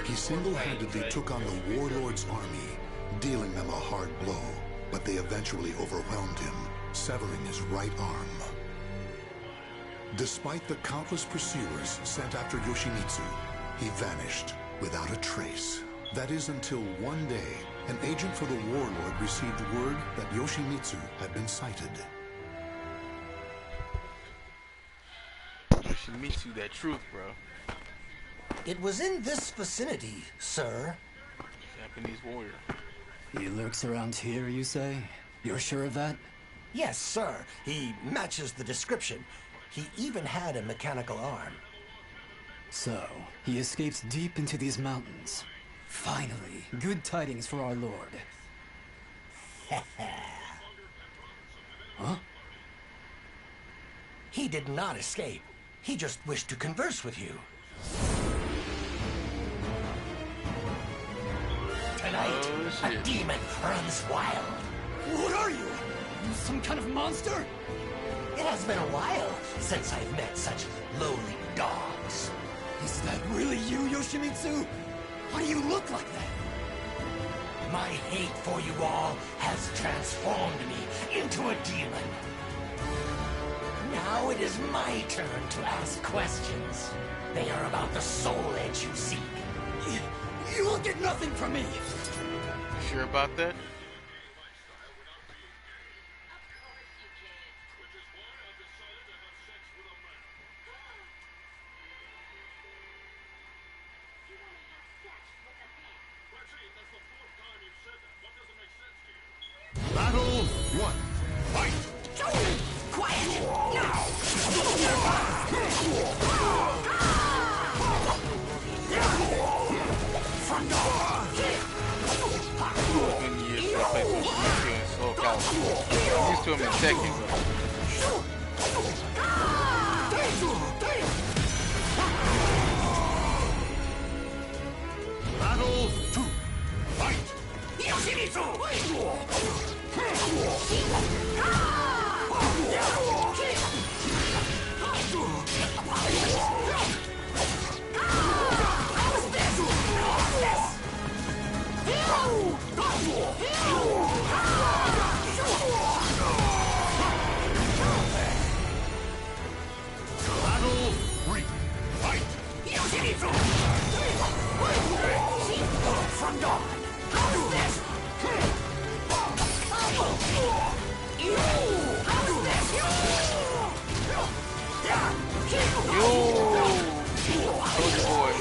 [SPEAKER 4] He single-handedly took on the warlord's army, dealing them a hard blow, but they eventually overwhelmed him, severing his right arm. Despite the countless pursuers sent after Yoshimitsu, he vanished without a trace. That is until one day, an agent for the warlord received word that Yoshimitsu had been sighted.
[SPEAKER 1] Yoshimitsu, that truth, bro.
[SPEAKER 13] It was in this vicinity, sir.
[SPEAKER 1] Japanese warrior.
[SPEAKER 9] He lurks around here, you say? You're sure of that?
[SPEAKER 13] Yes, sir. He matches the description. He even had a mechanical arm.
[SPEAKER 9] So, he escapes deep into these mountains. Finally, good tidings for our lord. Huh?
[SPEAKER 13] He did not escape. He just wished to converse with you. Tonight, a demon runs wild.
[SPEAKER 9] What are you? Some kind of monster?
[SPEAKER 13] It has been a while since I've met such lowly dogs.
[SPEAKER 9] Is that really you, Yoshimitsu? Why do you look like that?
[SPEAKER 13] My hate for you all has transformed me into a demon. Now it is my turn to ask questions. They are about the soul edge you seek.
[SPEAKER 9] You will get nothing from me.
[SPEAKER 1] You sure about that?
[SPEAKER 11] Battle 1. Fight!
[SPEAKER 13] Quiet! Now! From
[SPEAKER 1] Been years to play Yoshimitsu in Soul Calibur. I'm used to him in Tekken, but
[SPEAKER 11] Battle 2. Fight!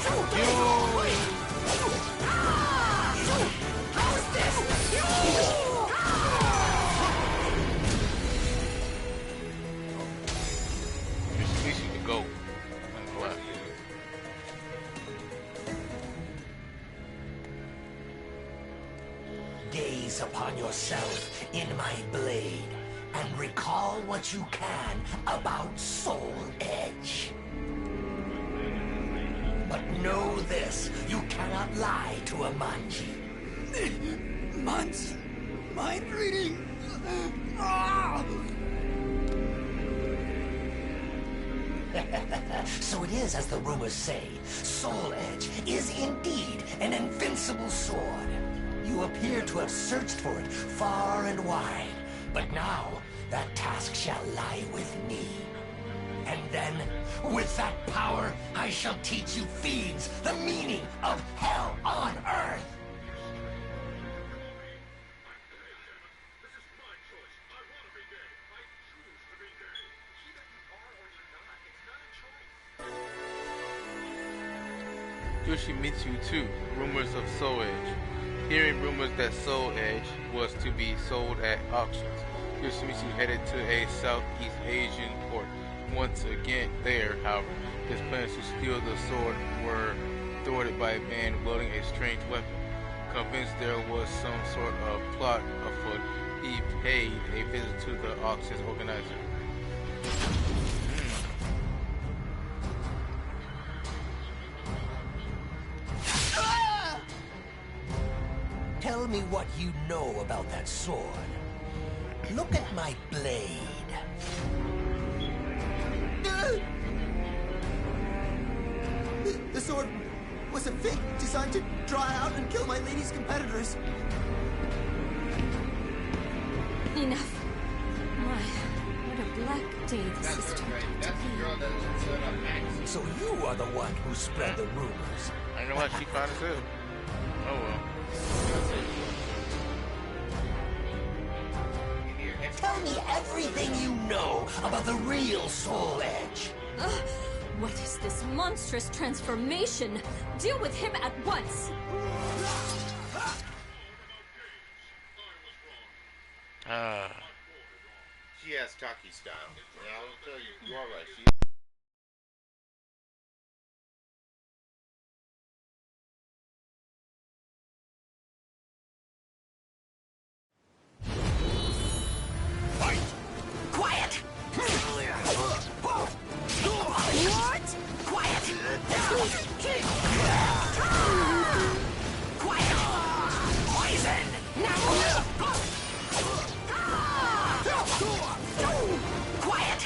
[SPEAKER 1] Soldier boy. Mitsubishi can go.
[SPEAKER 13] Gaze upon yourself in my blade and recall what you can about Soul Edge. But know this, you cannot lie to a Manji.
[SPEAKER 7] Mind reading.
[SPEAKER 13] So it is as the rumors say. Soul Edge is indeed an invincible sword. You appear to have searched for it far and wide. But now, that task shall lie with me. And then, with that power, I shall teach you fiends the meaning of hell on earth.
[SPEAKER 1] Yoshimitsu 2, rumors of Soul Edge. Hearing rumors that Soul Edge was to be sold at auctions, Yoshimitsu headed to a Southeast Asian port. Once again there, however, his plans to steal the sword were thwarted by a man wielding a strange weapon. Convinced there was some sort of plot afoot, he paid a visit to the auction's organizer.
[SPEAKER 13] Tell me what you know about that sword. Look at my blade.
[SPEAKER 12] The sword was a fake designed to draw out and kill my lady's competitors.
[SPEAKER 14] Enough. My, what a black day this has turned out to be.
[SPEAKER 13] So you are the one who spread the rumors.
[SPEAKER 1] I know what she found herself. Oh well.
[SPEAKER 13] Tell me everything you know about the real Soul Edge.
[SPEAKER 14] What is this monstrous transformation? Deal with him at once.
[SPEAKER 6] She has Taki style. Yeah, I'll tell you, you are right. She
[SPEAKER 13] Quiet! What? Quiet! Quiet! Poison! Now! Quiet!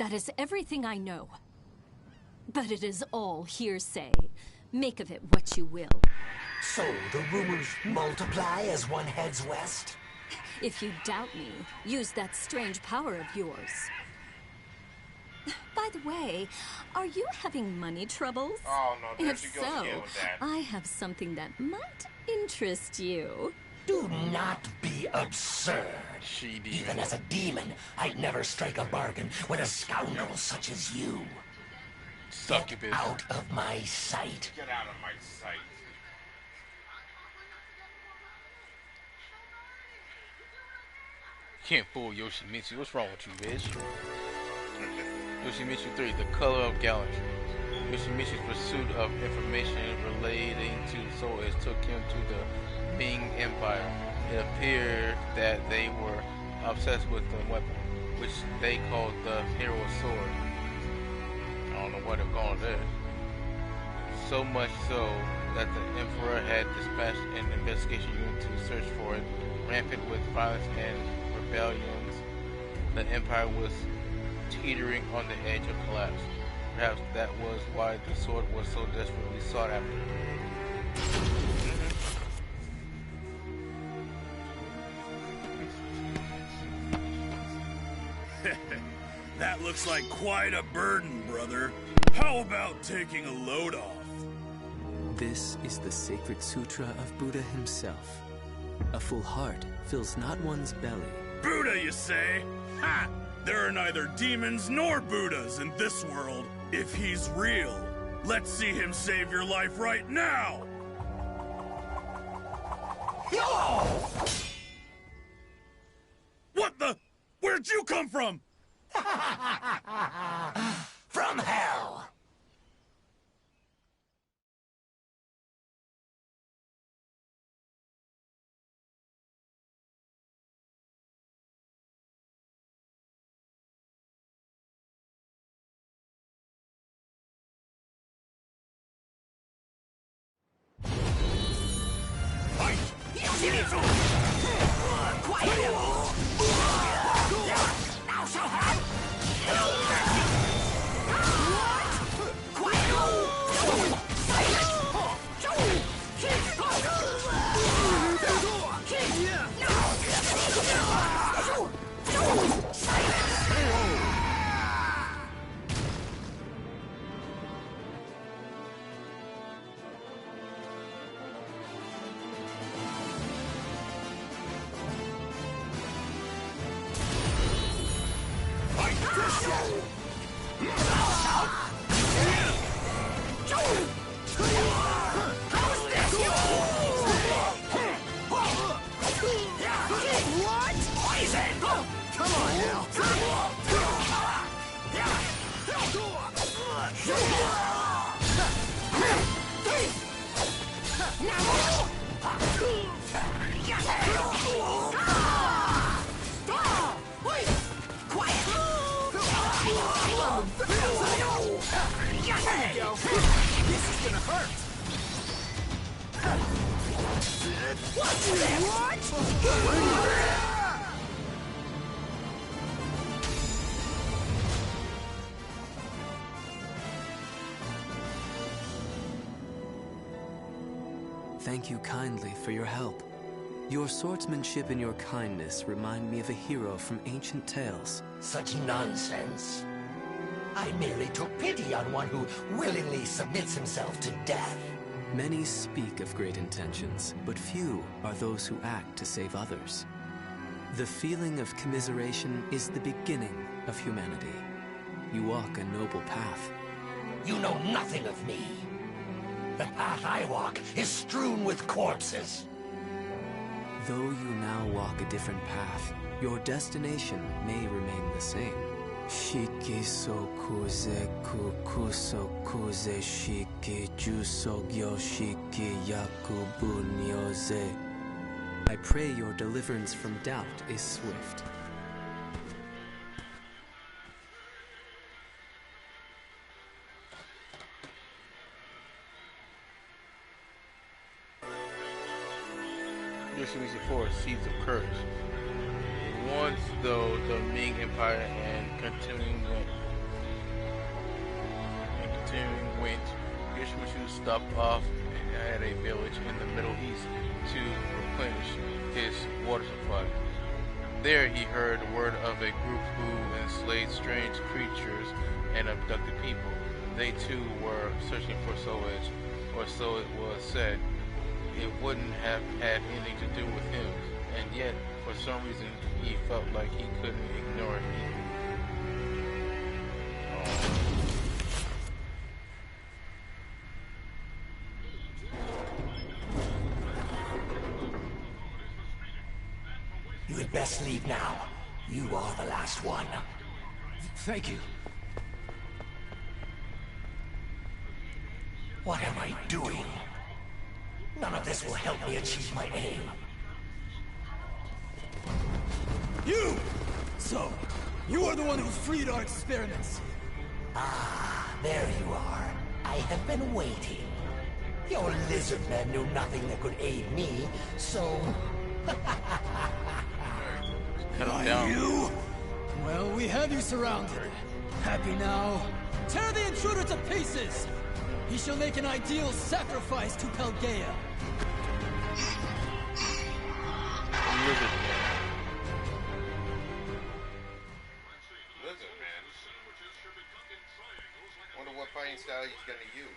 [SPEAKER 14] That is everything I know. But it is all hearsay. Make of it what you will.
[SPEAKER 13] So, the rumors multiply as one heads west?
[SPEAKER 14] If you doubt me, use that strange power of yours. By the way, are you having money troubles?
[SPEAKER 6] Oh no, there
[SPEAKER 14] If
[SPEAKER 6] she goes
[SPEAKER 14] so,
[SPEAKER 6] again with that.
[SPEAKER 14] I have something that might interest you.
[SPEAKER 13] Do not be absurd. Even as a demon, I'd never strike a bargain with a scoundrel such as you.
[SPEAKER 1] Succubus.
[SPEAKER 13] Get out of my sight.
[SPEAKER 6] Get out of my sight.
[SPEAKER 1] Can't fool Yoshimitsu. What's wrong with you, bitch? Yoshimitsu 3, the color of gallantry. Yoshimitsu's pursuit of information relating to Soul Edge took him to the Ming Empire. It appeared that they were obsessed with the weapon, which they called the Hero Sword. I don't know where they're going there. So much so that the Emperor had dispatched an investigation unit to search for it. Rampant with violence and rebellions, the Empire was teetering on the edge of collapse. Perhaps that was why the sword was so desperately sought after.
[SPEAKER 11] That looks like quite a burden, brother. How about taking a load off?
[SPEAKER 15] This is the sacred sutra of Buddha himself. A full heart fills not one's belly.
[SPEAKER 11] Buddha, you say? Ha! There are neither demons nor Buddhas in this world. If he's real, let's see him save your life right now!
[SPEAKER 13] No!
[SPEAKER 11] What the? Where'd you come from?
[SPEAKER 13] From hell!
[SPEAKER 15] Thank you kindly for your help. Your swordsmanship and your kindness remind me of a hero from ancient tales.
[SPEAKER 13] Such nonsense. I merely took pity on one who willingly submits himself to death.
[SPEAKER 15] Many speak of great intentions, but few are those who act to save others. The feeling of commiseration is the beginning of humanity. You walk a noble path.
[SPEAKER 13] You know nothing of me. The path I walk is strewn with corpses.
[SPEAKER 15] Though you now walk a different path, your destination may remain the same. Shiki sokuze kukuso kuze shiki jusogyo shiki yakubu nyoze. I pray your deliverance from doubt is swift.
[SPEAKER 1] Yoshimitsu 4, Seeds of Courage. Once, though, the Ming Empire and continuing went, Yoshimitsu stopped off at a village in the Middle East to replenish his water supply. There he heard word of a group who enslaved strange creatures and abducted people. They too were searching for Soul Edge, or so it was said. It wouldn't have had anything to do with him, and yet, for some reason, he felt like he couldn't ignore it either.
[SPEAKER 13] You had best leave now. You are the last one.
[SPEAKER 9] Thank you.
[SPEAKER 13] What am I doing? None of this will help me achieve my aim.
[SPEAKER 7] You! So, you are the one who freed our experiments.
[SPEAKER 13] Ah, there you are. I have been waiting. Your lizard man knew nothing that could aid me, so...
[SPEAKER 7] Are you? Well, we have you surrounded. Happy now? Tear the intruder to pieces! He shall make an ideal sacrifice to Pelgaea.
[SPEAKER 1] Lizard Man.
[SPEAKER 6] Lizard Man. Wonder what fighting style he's gonna use.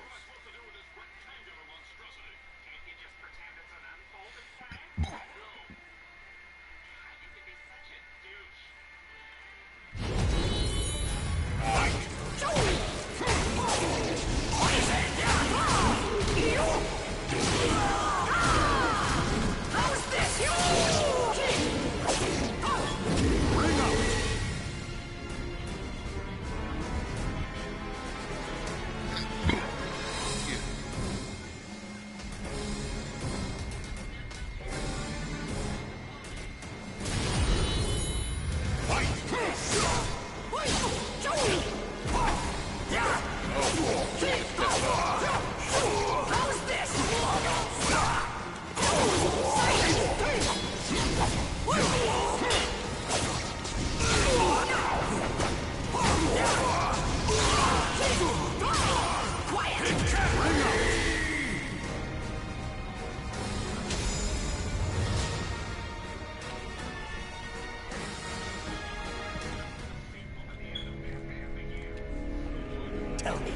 [SPEAKER 13] Tell me,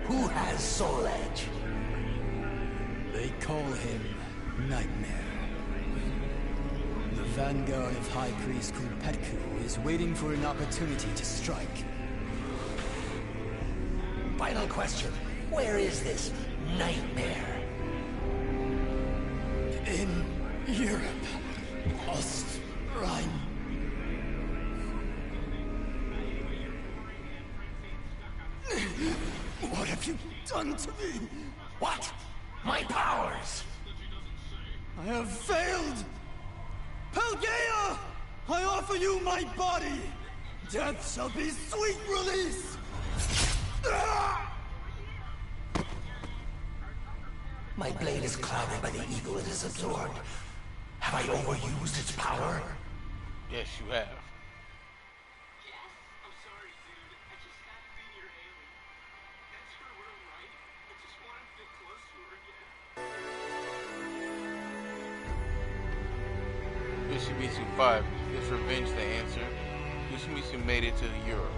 [SPEAKER 13] who has Soul Edge?
[SPEAKER 7] They call him Nightmare. The vanguard of High Priest Kumpetku is waiting for an opportunity to strike.
[SPEAKER 13] Final question. Where is this Nightmare?
[SPEAKER 7] In Europe. Ost-Rhine. What have you done to me?
[SPEAKER 13] What? My powers!
[SPEAKER 7] I have failed! Pelgaea! I offer you my body! Death shall be sweet release!
[SPEAKER 13] My blade is clouded by the evil it has absorbed. Have I overused its power?
[SPEAKER 1] Yes, you have. Yoshimitsu 5, is revenge the answer? Yoshimitsu made it to Europe,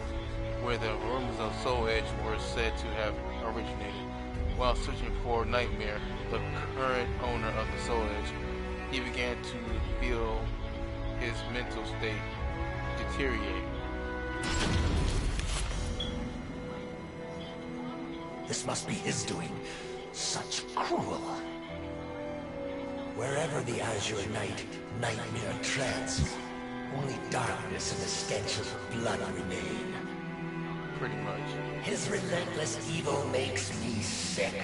[SPEAKER 1] where the rumors of Soul Edge were said to have originated. While searching for Nightmare, the current owner of the Soul Edge, he began to feel his mental state deteriorate.
[SPEAKER 13] This must be his doing. Such cruel. Wherever the Azure Knight, Nightmare treads, only darkness and the stench of blood remain.
[SPEAKER 1] Pretty much.
[SPEAKER 13] His relentless evil makes me sick.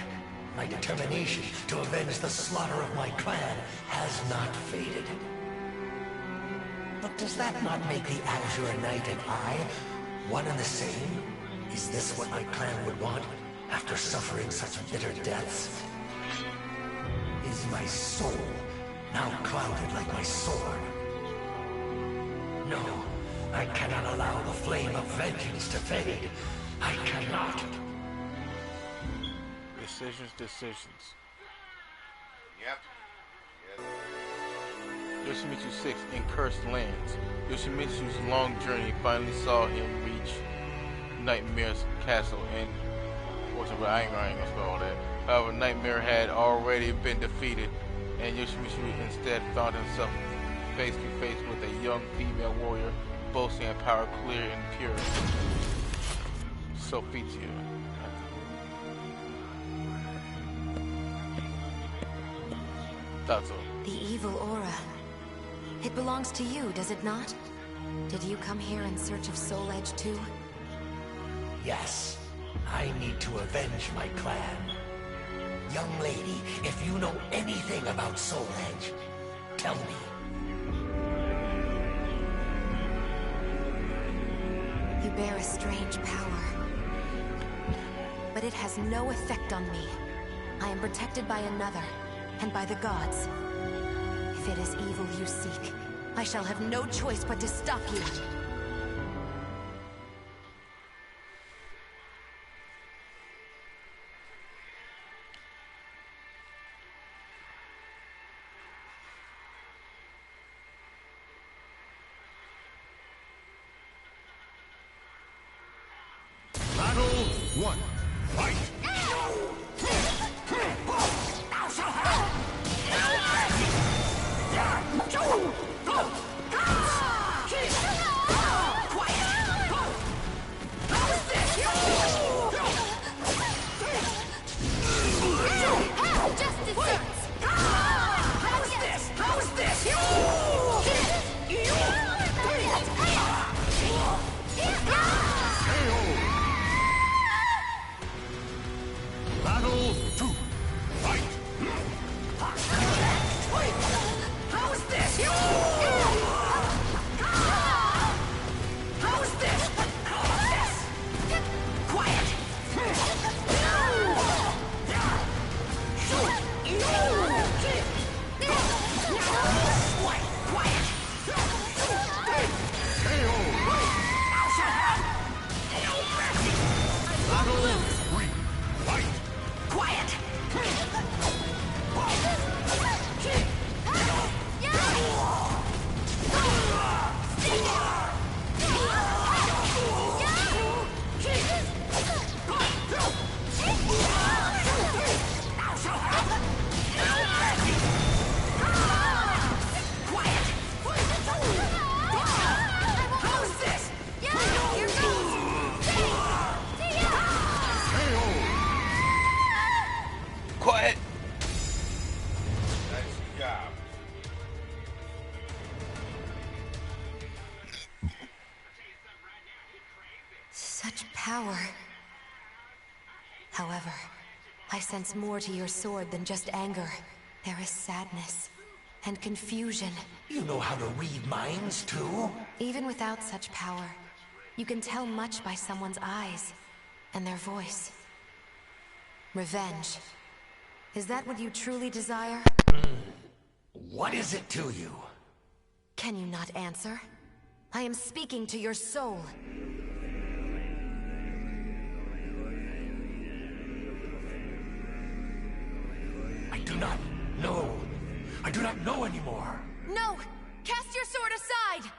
[SPEAKER 13] My determination to avenge the slaughter of my clan has not faded. But does that not make the Azure Knight and I one and the same? Is this what my clan would want after suffering such bitter deaths? Is my soul now clouded like my sword? No, I cannot allow the flame of vengeance to fade. I cannot.
[SPEAKER 1] decisions.
[SPEAKER 6] Yep.
[SPEAKER 1] Yoshimitsu 6 in Cursed Lands. Yoshimitsu's long journey finally saw him reach Nightmare's castle, and I ain't gonna spell all that. However, Nightmare had already been defeated, and Yoshimitsu instead found himself face to face with a young female warrior boasting a power clear and pure. Sophitia. Thought so.
[SPEAKER 16] The evil aura. It belongs to you, does it not? Did you come here in search of Soul Edge too?
[SPEAKER 13] Yes. I need to avenge my clan. Young lady, if you know anything about Soul Edge, tell me.
[SPEAKER 16] You bear a strange power. But it has no effect on me. I am protected by another, and by the gods. If it is evil you seek, I shall have no choice but to stop you.
[SPEAKER 4] Battle 1. Fight! Battle 2. Fight!
[SPEAKER 1] Quiet!
[SPEAKER 6] Nice job.
[SPEAKER 16] Such power. However, I sense more to your sword than just anger. There is sadness and confusion.
[SPEAKER 13] You know how to read minds, too?
[SPEAKER 16] Even without such power, you can tell much by someone's eyes and their voice. Revenge. Is that what you truly desire?
[SPEAKER 13] What is it to you?
[SPEAKER 16] Can you not answer? I am speaking to your soul.
[SPEAKER 13] I do not know. I do not know anymore.
[SPEAKER 16] No! Cast your sword aside!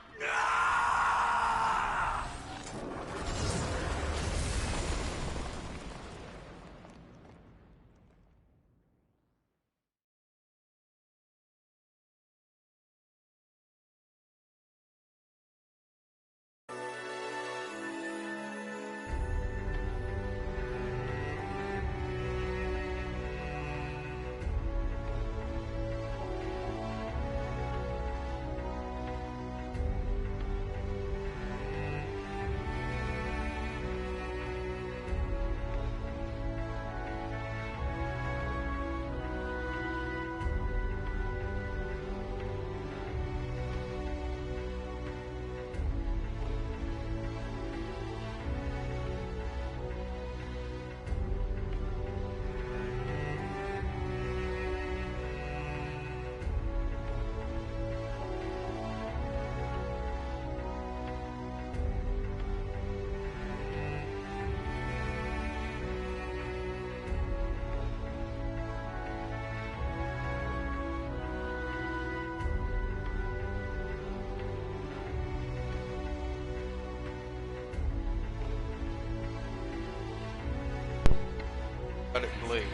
[SPEAKER 1] Clouded Blade.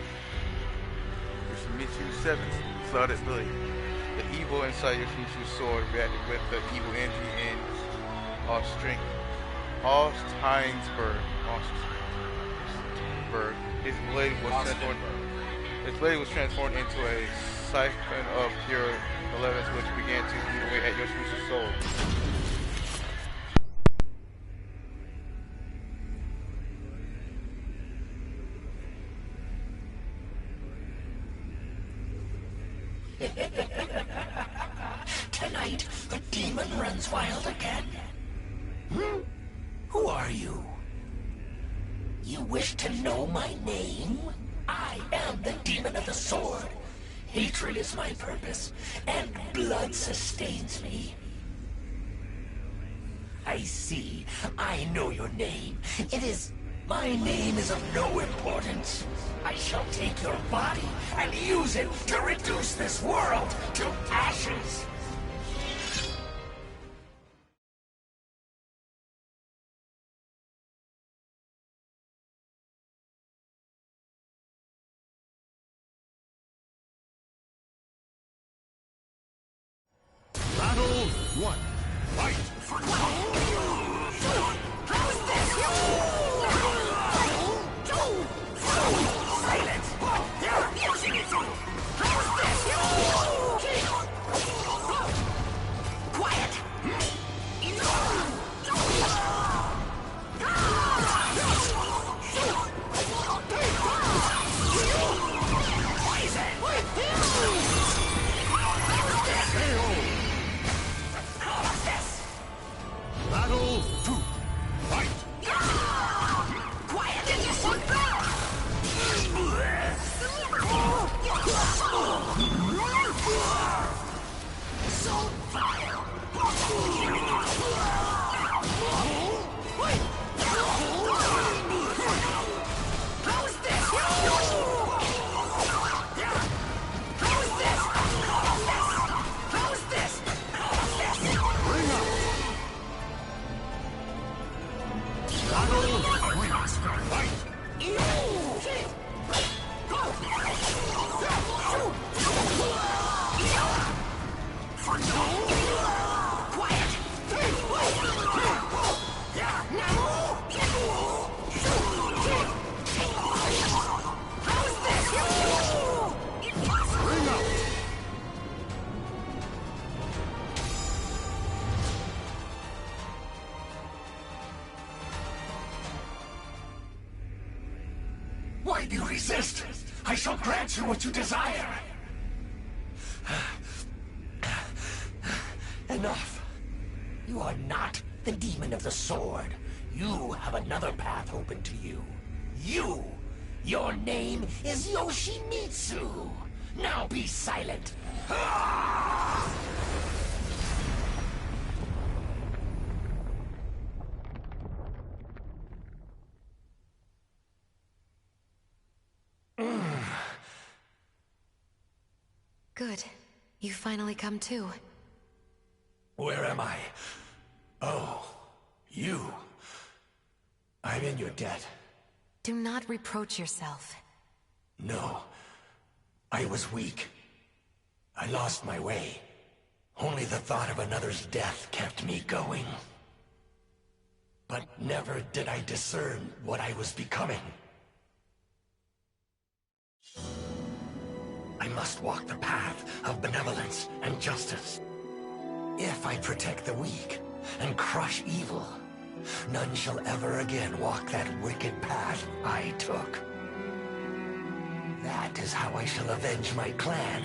[SPEAKER 1] Yoshimitsu's seventh Clouded Blade. The evil inside Yoshimitsu's sword reacted with the evil energy in Osteinsberg. His blade was transformed into a siphon of pure malevolence which began to eat away at Yoshimitsu's soul.
[SPEAKER 13] Tonight, the demon runs wild again. Who are you? You wish to know my name? I am the demon of the sword. Hatred is my purpose, and blood sustains me. I see. I know your name. My name is of no importance. I shall take your body and use it to reduce this world to ashes.
[SPEAKER 7] Battle 1. Fight! Battle 2. Fight!
[SPEAKER 13] So vile! Why do you resist? I shall grant you what you desire. Enough. You are not the demon of the sword. You have another path open to you. Your name is Yoshimitsu. Now be silent.
[SPEAKER 16] Good. You finally come to.
[SPEAKER 13] Where am I? Oh, you. I'm in your debt.
[SPEAKER 16] Do not reproach yourself.
[SPEAKER 13] No. I was weak. I lost my way. Only the thought of another's death kept me going. But never did I discern what I was becoming. I must walk the path of benevolence and justice. If I protect the weak and crush evil, none shall ever again walk that wicked path I took. That is how I shall avenge my clan.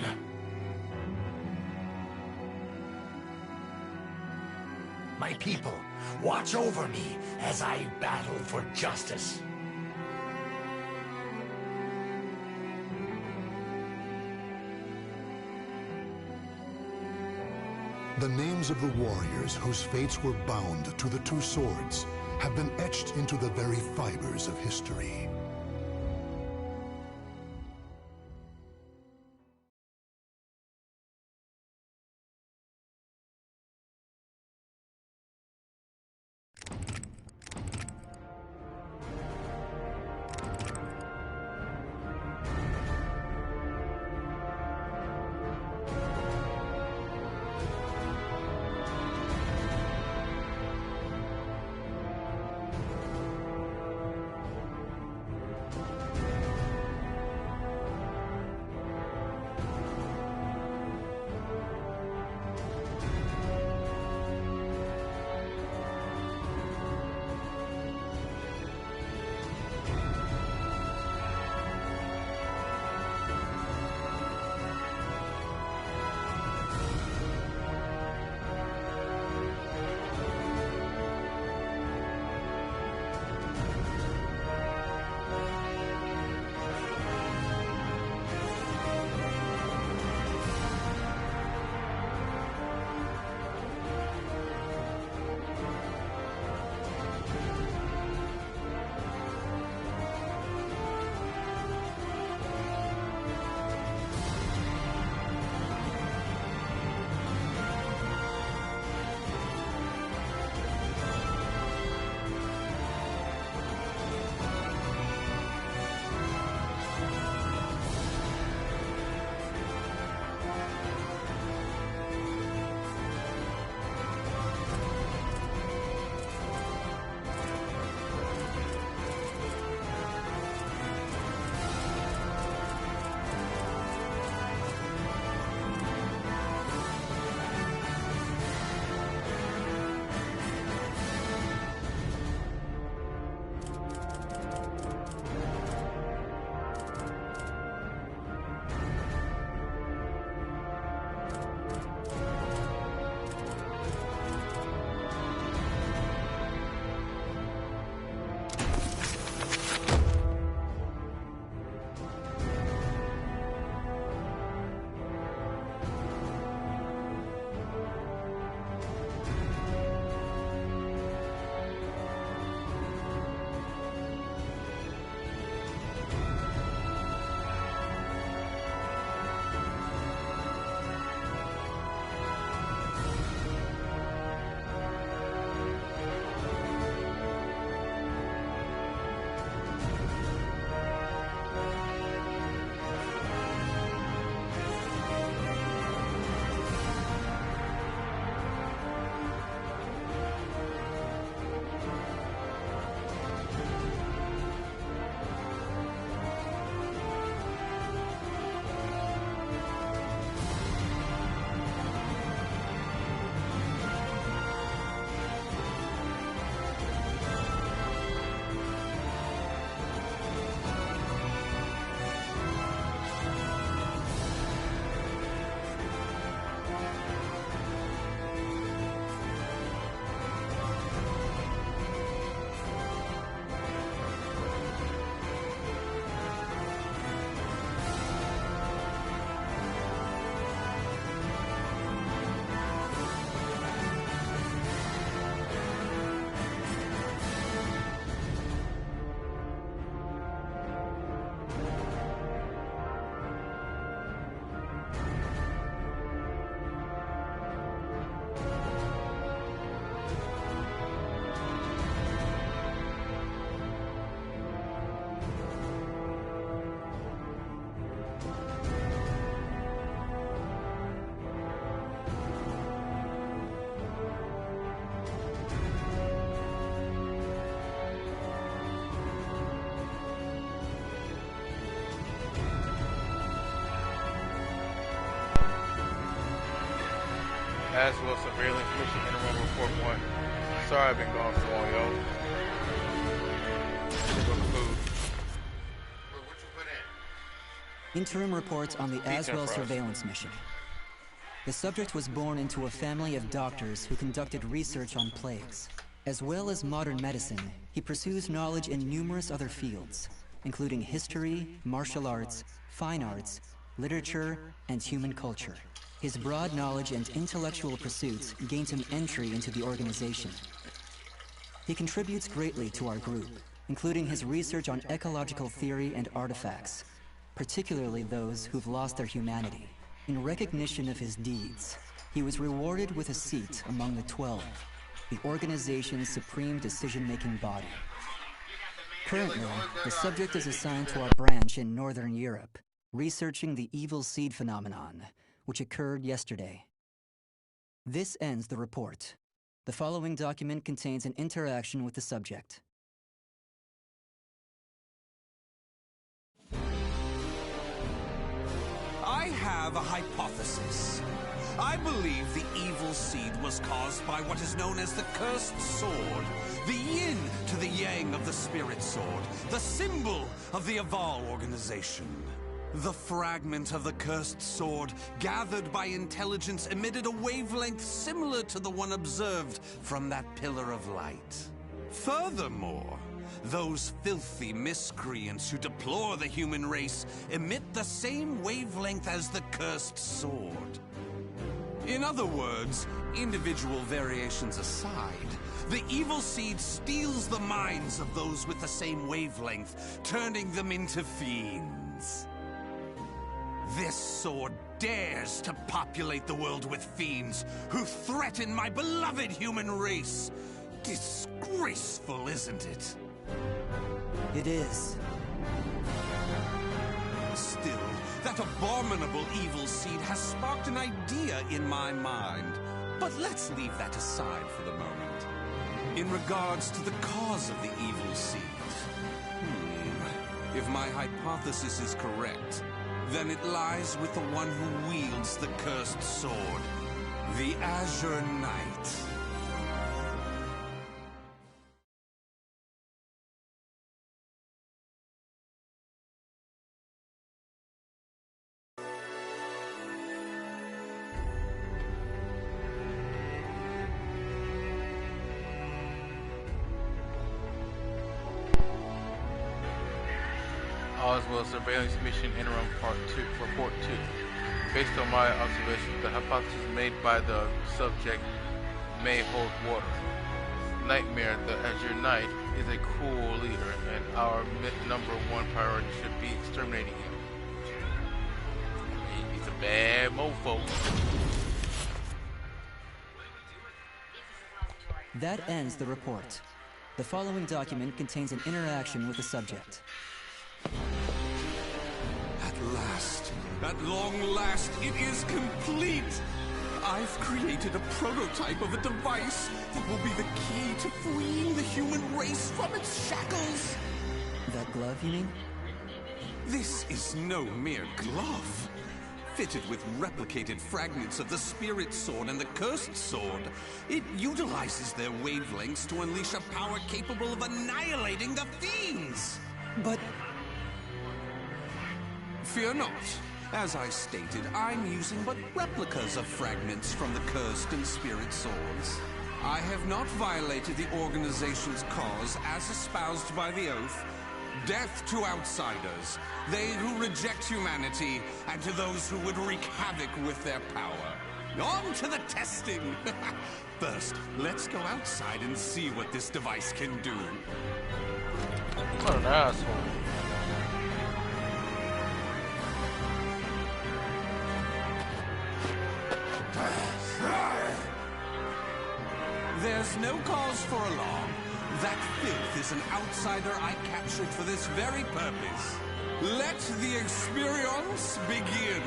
[SPEAKER 13] My people, watch over me as I battle for justice.
[SPEAKER 4] The names of the warriors whose fates were bound to the two swords have been etched into the very fibers of history.
[SPEAKER 1] As well, surveillance mission interim report 1. Sorry I've been gone so long, yo. Food.
[SPEAKER 6] What you put in?
[SPEAKER 17] Interim report on the Aswell surveillance mission. The subject was born into a family of doctors who conducted research on plagues. As well as modern medicine, he pursues knowledge in numerous other fields, including history, martial arts, fine arts, literature, and human culture. His broad knowledge and intellectual pursuits gained him entry into the organization. He contributes greatly to our group, including his research on ecological theory and artifacts, particularly those who've lost their humanity. In recognition of his deeds, he was rewarded with a seat among the 12, the organization's supreme decision-making body. Currently, the subject is assigned to our branch in Northern Europe, researching the evil seed phenomenon, which occurred yesterday. This ends the report. The following document contains an interaction with the subject.
[SPEAKER 8] I have a hypothesis. I believe the evil seed was caused by what is known as the Cursed Sword, the yin to the yang of the Spirit Sword, the symbol of the Aval organization. The fragment of the Cursed Sword, gathered by intelligence, emitted a wavelength similar to the one observed from that pillar of light. Furthermore, those filthy miscreants who deplore the human race emit the same wavelength as the Cursed Sword. In other words, individual variations aside, the evil seed steals the minds of those with the same wavelength, turning them into fiends. This sword dares to populate the world with fiends who threaten my beloved human race. Disgraceful, isn't it?
[SPEAKER 17] It is.
[SPEAKER 8] Still, that abominable evil seed has sparked an idea in my mind. But let's leave that aside for the moment. In regards to the cause of the evil seed, if my hypothesis is correct, then it lies with the one who wields the Cursed Sword, the Azure Knight.
[SPEAKER 1] Oswald Surveillance Mission Interim Report 2. Based on my observations, the hypothesis made by the subject may hold water. Nightmare, the Azure Knight, is a cruel leader, and our number one priority should be exterminating him. He's a bad mofo.
[SPEAKER 17] That ends the report. The following document contains an interaction with the subject.
[SPEAKER 8] At long last, it is complete! I've created a prototype of a device that will be the key to freeing the human race from its shackles!
[SPEAKER 17] That glove, you mean?
[SPEAKER 8] This is no mere glove. Fitted with replicated fragments of the Spirit Sword and the Cursed Sword, it utilizes their wavelengths to unleash a power capable of annihilating the fiends!
[SPEAKER 17] But...
[SPEAKER 8] Fear not. As I stated, I'm using but replicas of fragments from the Cursed and Spirit Swords. I have not violated the organization's cause as espoused by the oath. Death to outsiders, they who reject humanity, and to those who would wreak havoc with their power. On to the testing! First, let's go outside and see what this device can do.
[SPEAKER 1] What an asshole.
[SPEAKER 8] There's no cause for alarm. That filth is an outsider I captured for this very purpose. Let the experience begin.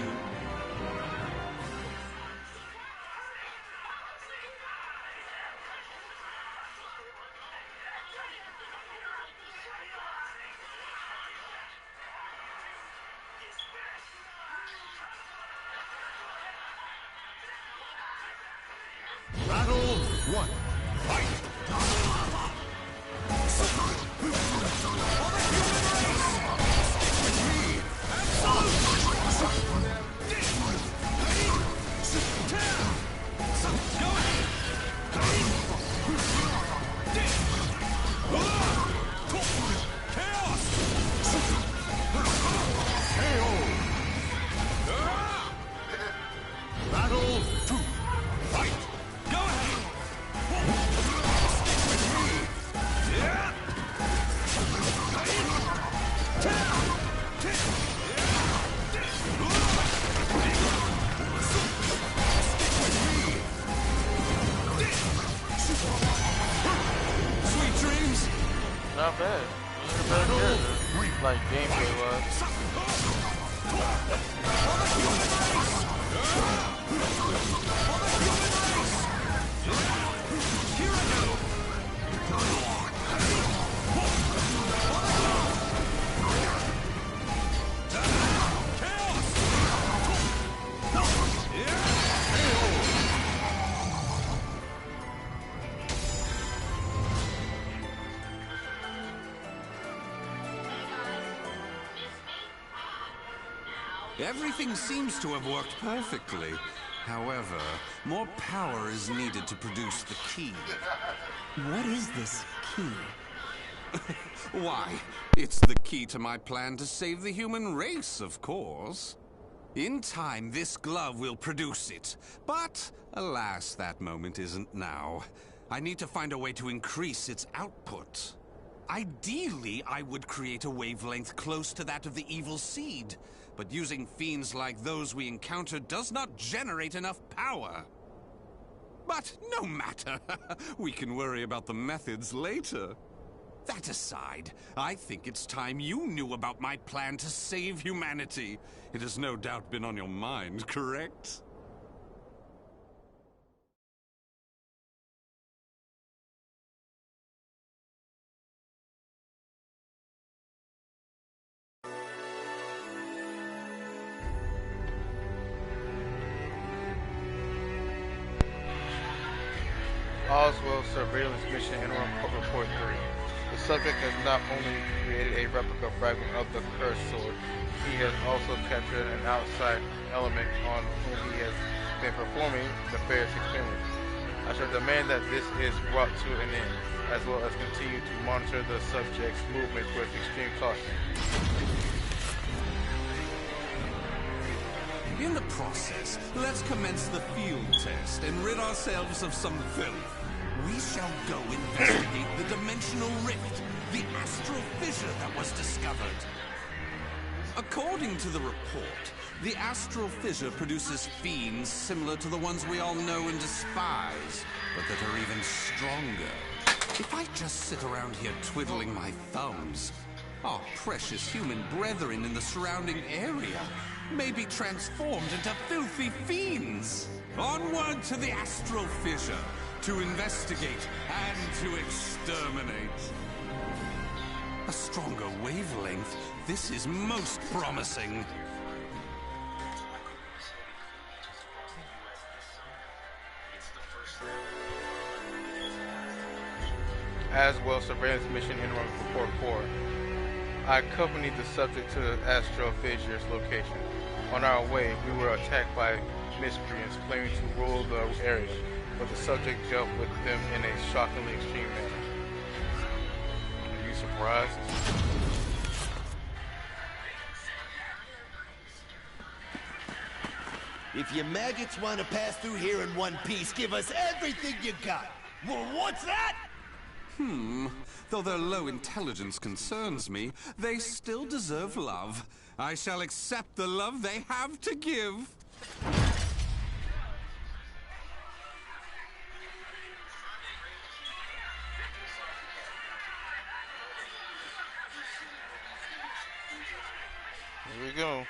[SPEAKER 7] one, fight! Battle 2. Fight! Go ahead! Stick with me! Yeah! Sweet dreams!
[SPEAKER 1] Not bad. Like gameplay wise.
[SPEAKER 8] Everything seems to have worked perfectly. However, more power is needed to produce the key.
[SPEAKER 17] What is this key?
[SPEAKER 8] Why, it's the key to my plan to save the human race, of course. In time, this glove will produce it. But, alas, that moment isn't now. I need to find a way to increase its output. Ideally, I would create a wavelength close to that of the evil seed. But using fiends like those we encountered does not generate enough power. But no matter. We can worry about the methods later. That aside, I think it's time you knew about my plan to save humanity. It has no doubt been on your mind, correct?
[SPEAKER 1] Oswald Surveillance Mission Interim Report 3. The subject has not only created a replica fragment of the cursed sword, he has also captured an outside element on whom he has been performing nefarious experiments. I shall demand that this is brought to an end, as well as continue to monitor the subject's movements with extreme caution.
[SPEAKER 8] In the process, let's commence the field test and rid ourselves of some filth. We shall go investigate the dimensional rift, the astral fissure that was discovered. According to the report, the astral fissure produces fiends similar to the ones we all know and despise, but that are even stronger. If I just sit around here twiddling my thumbs, our precious human brethren in the surrounding area may be transformed into filthy fiends. Onward to the astral fissure, to investigate and to exterminate. A stronger wavelength. This is most promising.
[SPEAKER 1] Aswell Surveillance Mission Interim Report 4. I accompanied the subject to the astral fissure's location. On our way, we were attacked by miscreants claiming to rule the area, but the subject dealt with them in a shockingly extreme manner. Are you surprised?
[SPEAKER 18] If you maggots want to pass through here in one piece, give us everything you got. Well, what's that?
[SPEAKER 8] Though their low intelligence concerns me, they still deserve love. I shall accept the love they have to give.
[SPEAKER 1] Here we go.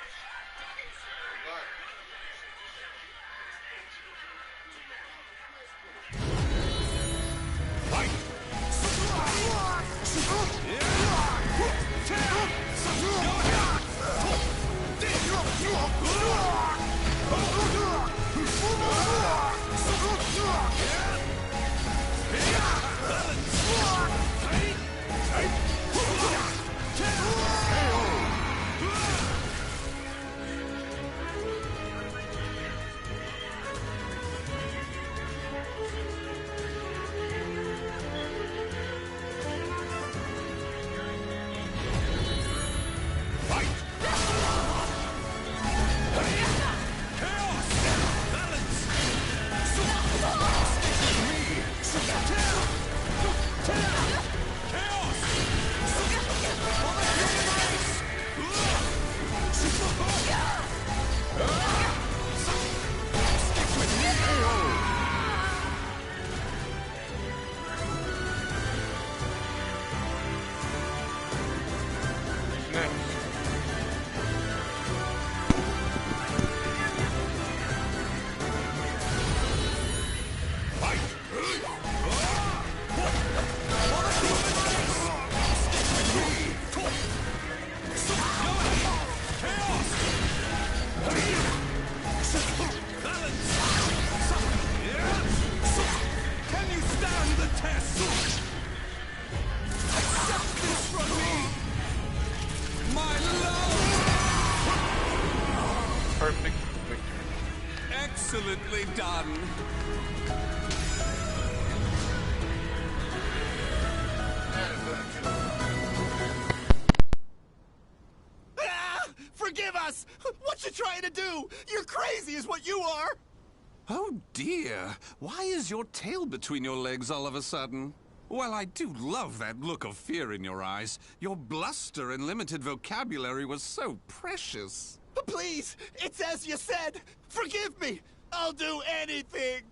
[SPEAKER 8] dear. Why is your tail between your legs all of a sudden? Well, I do love that look of fear in your eyes. Your bluster and limited vocabulary was so precious.
[SPEAKER 18] Please, it's as you said. Forgive me. I'll do anything.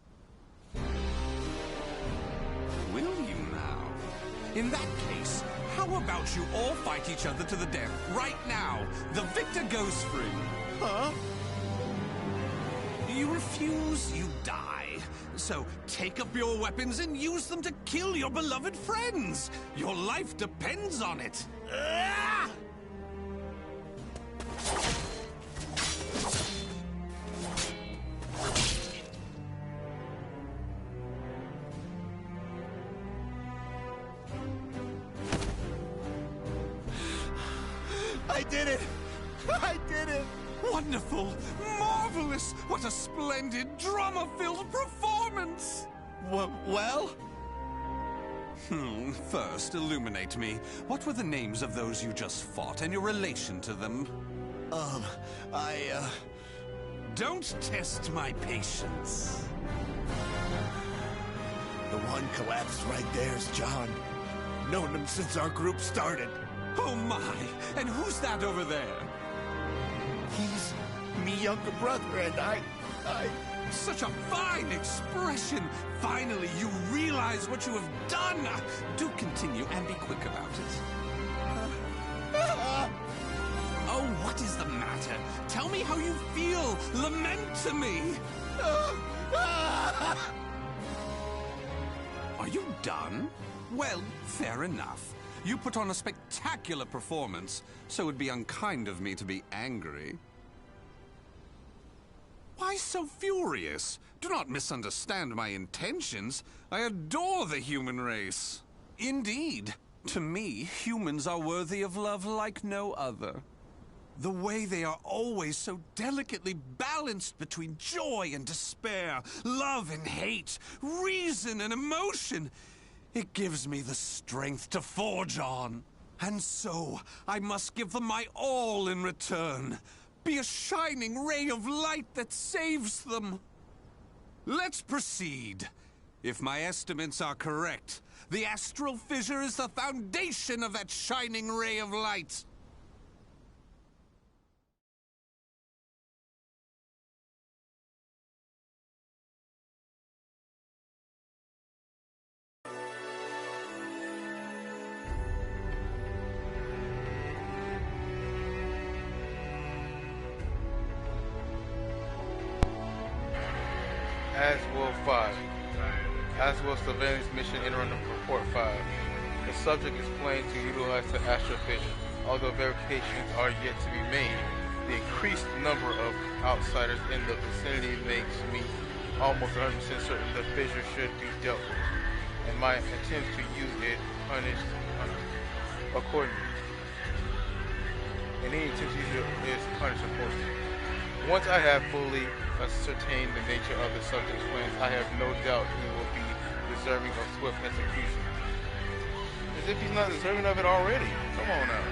[SPEAKER 8] Will you now? In that case, how about you all fight each other to the death right now? The victor goes free.
[SPEAKER 18] Huh?
[SPEAKER 8] You refuse, you die. So take up your weapons and use them to kill your beloved friends. Your life depends on it. Ah!
[SPEAKER 18] I did it! I did it!
[SPEAKER 8] Wonderful! Marvelous! What a splendid, drama-filled performance!
[SPEAKER 18] Well?
[SPEAKER 8] First, illuminate me. What were the names of those you just fought and your relation to them? Don't test my patience.
[SPEAKER 18] The one collapsed right there's John. Known him since our group started.
[SPEAKER 8] Oh my! And who's that over there?
[SPEAKER 18] He's me younger brother, and I...
[SPEAKER 8] Such a fine expression! Finally, you realize what you have done! Do continue and be quick about it. Oh, what is the matter? Tell me how you feel! Lament to me! Are you done? Well, fair enough. You put on a spectacular performance, so it would be unkind of me to be angry. Why so furious? Do not misunderstand my intentions. I adore the human race. Indeed, to me, humans are worthy of love like no other. The way they are always so delicately balanced between joy and despair, love and hate, reason and emotion. It gives me the strength to forge on. And so, I must give them my all in return. Be a shining ray of light that saves them. Let's proceed. If my estimates are correct, the astral fissure is the foundation of that shining ray of light.
[SPEAKER 1] Aswell 5. Aswell Surveillance Mission Interim Report 5. The subject is planning to utilize the astral fissure. Although verifications are yet to be made, the increased number of outsiders in the vicinity makes me almost 100% certain the fissure should be dealt with, and my attempts to use it punished accordingly. And any attempt to use it is punished accordingly. Once I have fully ascertained the nature of the subject's plans, I have no doubt he will be deserving of swift execution. As if he's not deserving of it already. Come on now.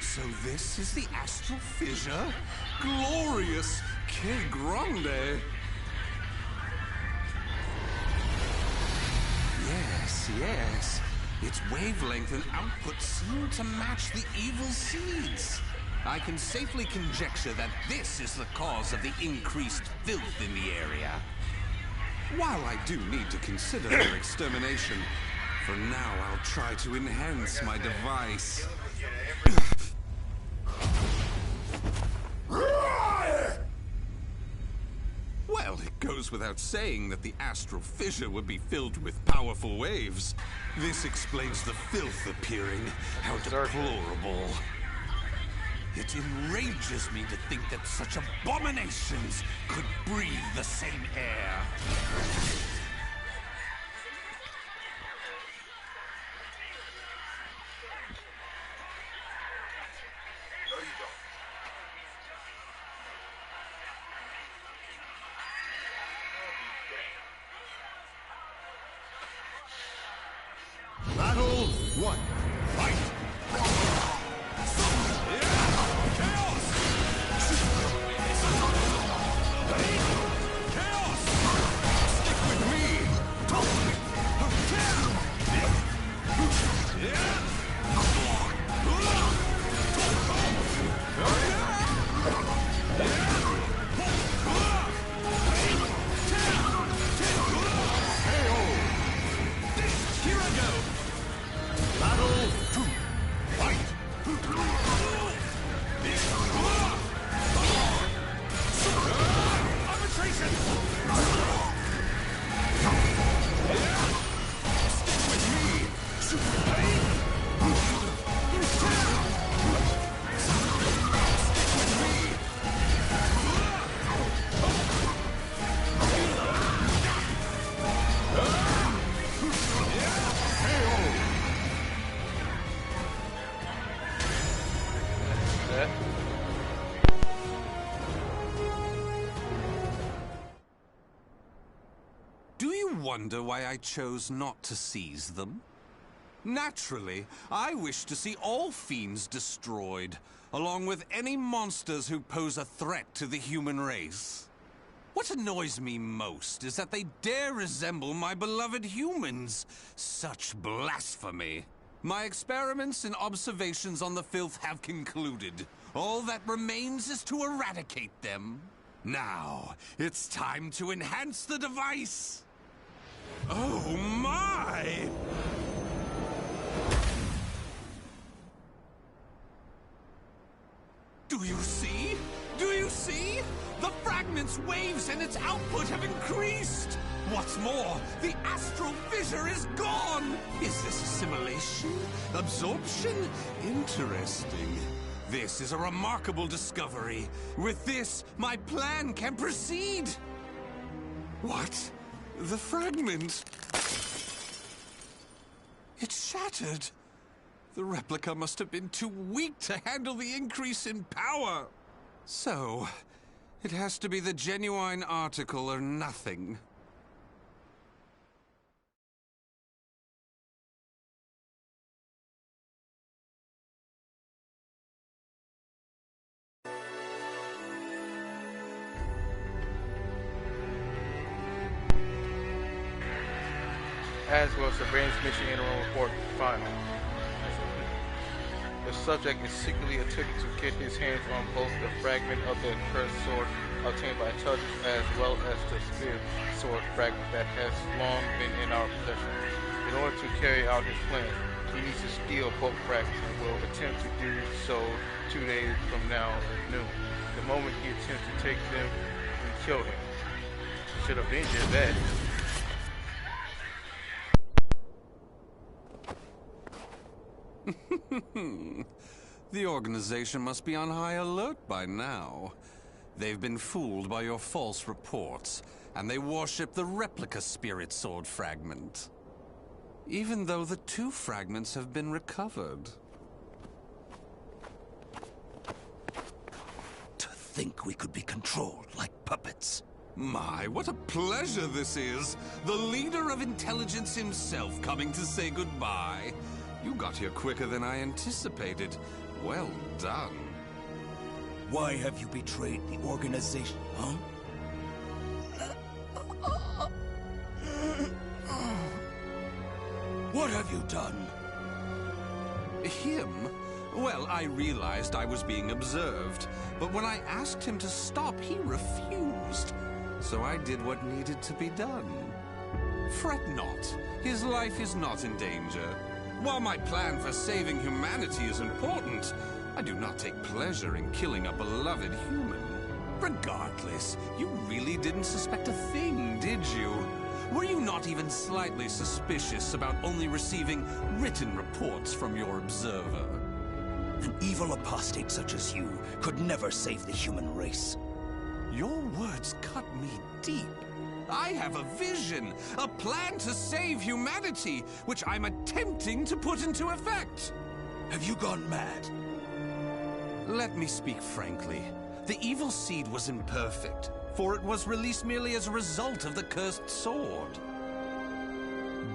[SPEAKER 8] So this is the astral fissure? Glorious! Que grande! Yes, yes. Its wavelength and output seem to match the evil seeds. I can safely conjecture that this is the cause of the increased filth in the area. While I do need to consider their extermination, for now I'll try to enhance my device. Well, it goes without saying that the astral fissure would be filled with powerful waves. This explains the filth appearing. How deplorable. It enrages me to think that such abominations could breathe the same air.
[SPEAKER 18] Battle 1. Fight!
[SPEAKER 8] wonder why I chose not to seize them? Naturally, I wish to see all fiends destroyed, along with any monsters who pose a threat to the human race. What annoys me most is that they dare resemble my beloved humans. Such blasphemy. My experiments and observations on the filth have concluded. All that remains is to eradicate them. Now, it's time to enhance the device. Oh my! Do you see? Do you see? The fragment's waves and its output have increased! What's more, the astral fissure is gone! Is this assimilation? Absorption? Interesting. This is a remarkable discovery. With this, my plan can proceed! What? The fragment? It shattered! The replica must have been too weak to handle the increase in power. So, it has to be the genuine article or nothing.
[SPEAKER 1] As well, surveillance mission interim report final. The subject is secretly attempting to get his hands on both the fragment of the cursed sword obtained by intelligence as well as the spirit sword fragment that has long been in our possession. In order to carry out his plan, he needs to steal both fragments and will attempt to do so 2 days from now at noon. The moment he attempts to take them, we kill him. Should have been just that.
[SPEAKER 8] The organization must be on high alert by now. They've been fooled by your false reports, and they worship the replica spirit sword fragment. Even though the 2 fragments have been recovered.
[SPEAKER 10] To think we could be controlled like puppets.
[SPEAKER 8] My, what a pleasure this is! The leader of intelligence himself coming to say goodbye. You got here quicker than I anticipated. Well done.
[SPEAKER 10] Why have you betrayed the organization, huh? What have you done?
[SPEAKER 8] Him? Well, I realized I was being observed, but when I asked him to stop, he refused. So I did what needed to be done. Fret not. His life is not in danger. While my plan for saving humanity is important, I do not take pleasure in killing a beloved human. Regardless, you really didn't suspect a thing, did you? Were you not even slightly suspicious about only receiving written reports from your observer?
[SPEAKER 10] An evil apostate such as you could never save the human race.
[SPEAKER 8] Your words cut me deep. I have a vision, a plan to save humanity, which I'm attempting to put into effect.
[SPEAKER 10] Have you gone mad?
[SPEAKER 8] Let me speak frankly. The evil seed was imperfect, for it was released merely as a result of the cursed sword.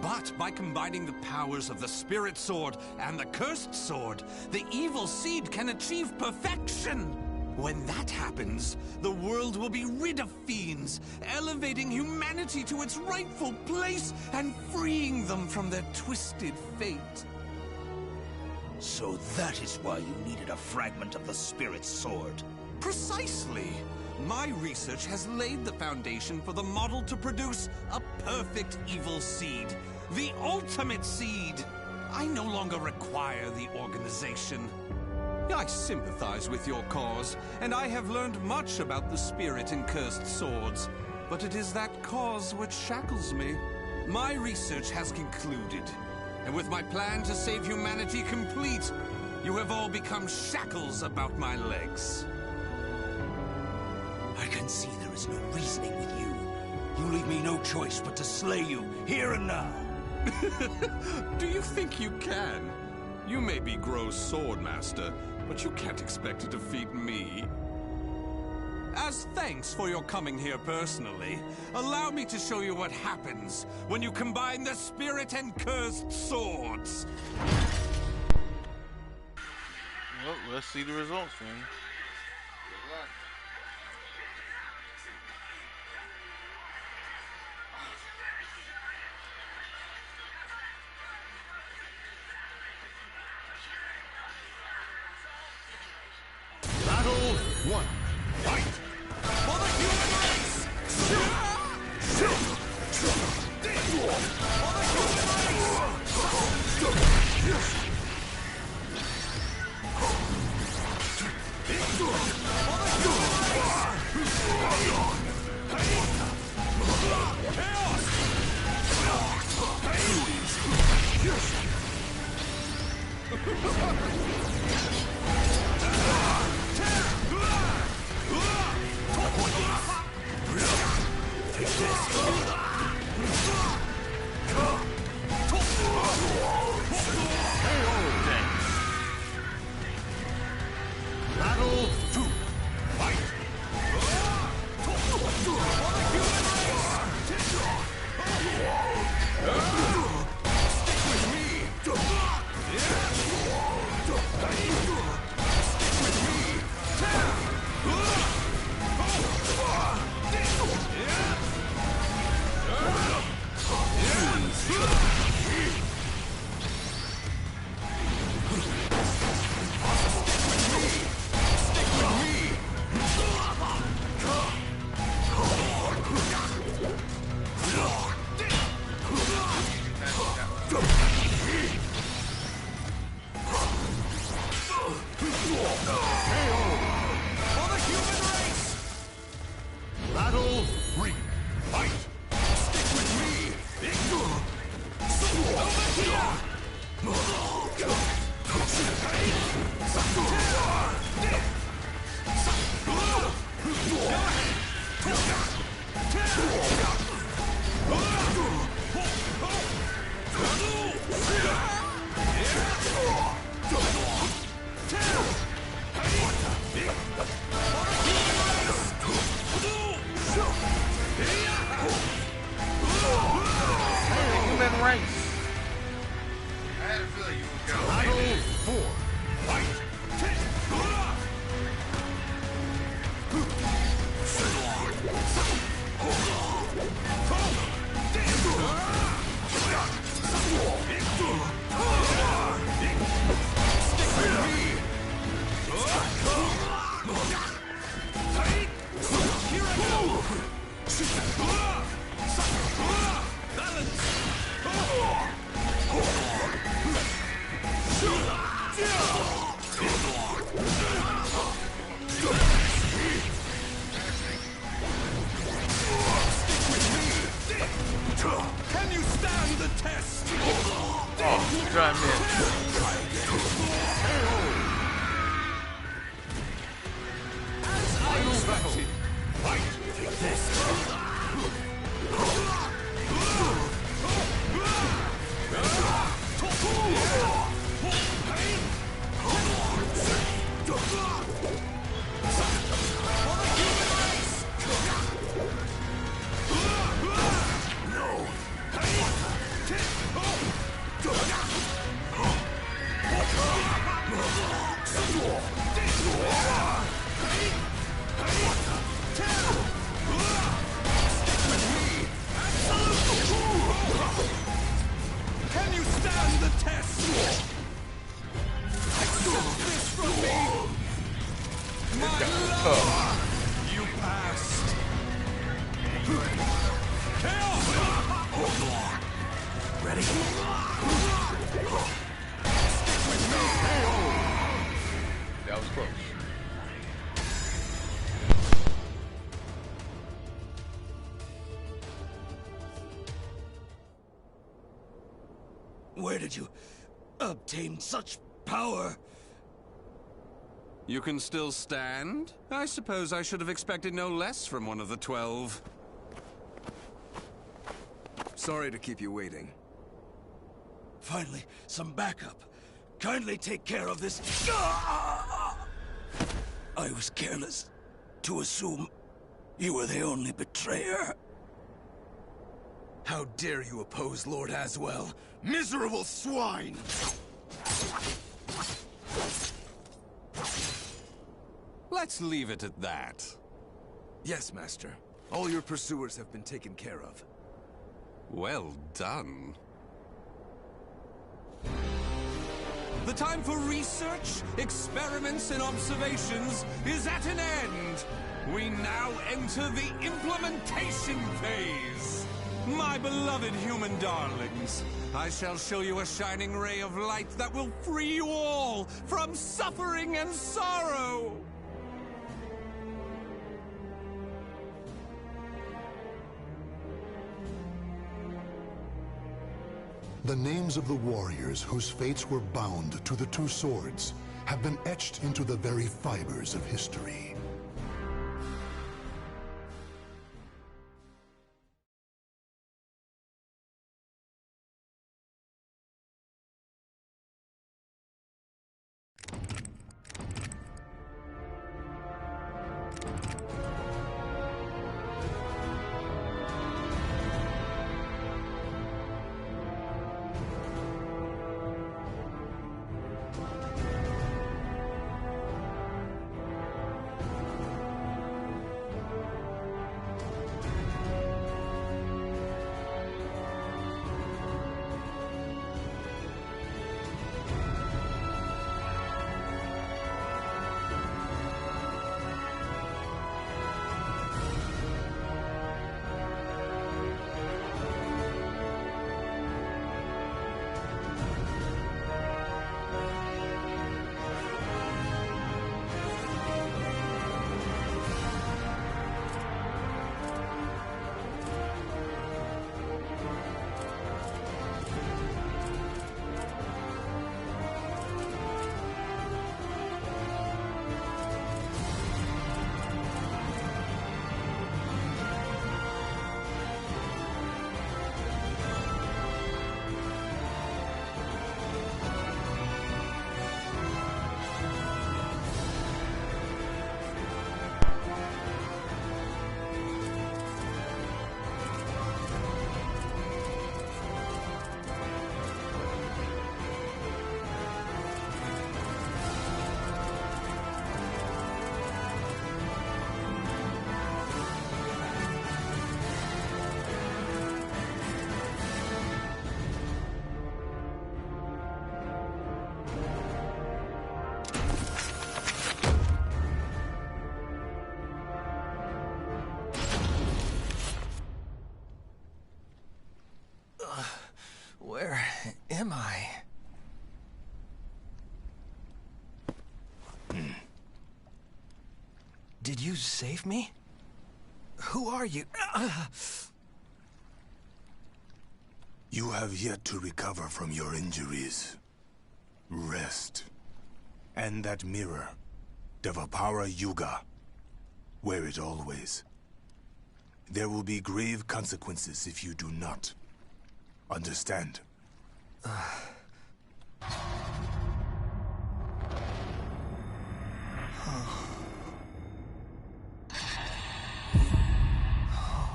[SPEAKER 8] But by combining the powers of the spirit sword and the cursed sword, the evil seed can achieve perfection. When that happens, the world will be rid of fiends, elevating humanity to its rightful place and freeing them from their twisted fate.
[SPEAKER 10] So that is why you needed a fragment of the spirit sword.
[SPEAKER 8] Precisely. My research has laid the foundation for the model to produce a perfect evil seed. The ultimate seed. I no longer require the organization. I sympathize with your cause, and I have learned much about the spirit in cursed swords. But it is that cause which shackles me. My research has concluded, and with my plan to save humanity complete, you have all become shackles about my legs.
[SPEAKER 10] I can see there is no reasoning with you. You leave me no choice but to slay you, here and now.
[SPEAKER 8] Do you think you can? You may be Gro's sword master, but you can't expect to defeat me. As thanks for your coming here personally, allow me to show you what happens when you combine the spirit and cursed swords.
[SPEAKER 1] Well, let's see the results then.
[SPEAKER 6] Good luck.
[SPEAKER 18] Battle 1. Fight!
[SPEAKER 8] For the human race! For the human race!
[SPEAKER 18] Battle 2. Fight! Battle 3. Fight! Stick with me!
[SPEAKER 1] Human race.
[SPEAKER 6] I had a feeling you would go.
[SPEAKER 18] Battle 4. Fight!
[SPEAKER 8] Can you stand the test?
[SPEAKER 1] Oh, God, man.
[SPEAKER 8] As I expected.
[SPEAKER 18] Fight! Take this!
[SPEAKER 8] Can you stand the test? Accept this from me. My love, you passed. Chaos!
[SPEAKER 18] Ready?
[SPEAKER 1] That was close.
[SPEAKER 10] Where did you obtain such power?
[SPEAKER 8] You can still stand? I suppose I should have expected no less from one of the 12.
[SPEAKER 9] Sorry to keep you waiting.
[SPEAKER 10] Finally, some backup. Kindly take care of this. I was careless.
[SPEAKER 7] to assume you were the only betrayer.
[SPEAKER 8] How dare you oppose Lord Aswell? Miserable swine! Let's leave it at that.
[SPEAKER 3] Yes, Master. All your pursuers have been taken care of.
[SPEAKER 8] Well done. The time for research, experiments, and observations is at an end. We now enter the implementation phase. My beloved human darlings, I shall show you a shining ray of light that will free you all from suffering and sorrow.
[SPEAKER 4] The names of the warriors whose fates were bound to the two swords have been etched into the very fibers of history.
[SPEAKER 7] Where am I? Did you save me? Who are you?
[SPEAKER 18] You have yet to recover from your injuries. Rest. And that mirror, Devapara Yuga. Wear it always. There will be grave consequences if you do not. Understand?
[SPEAKER 7] Oh,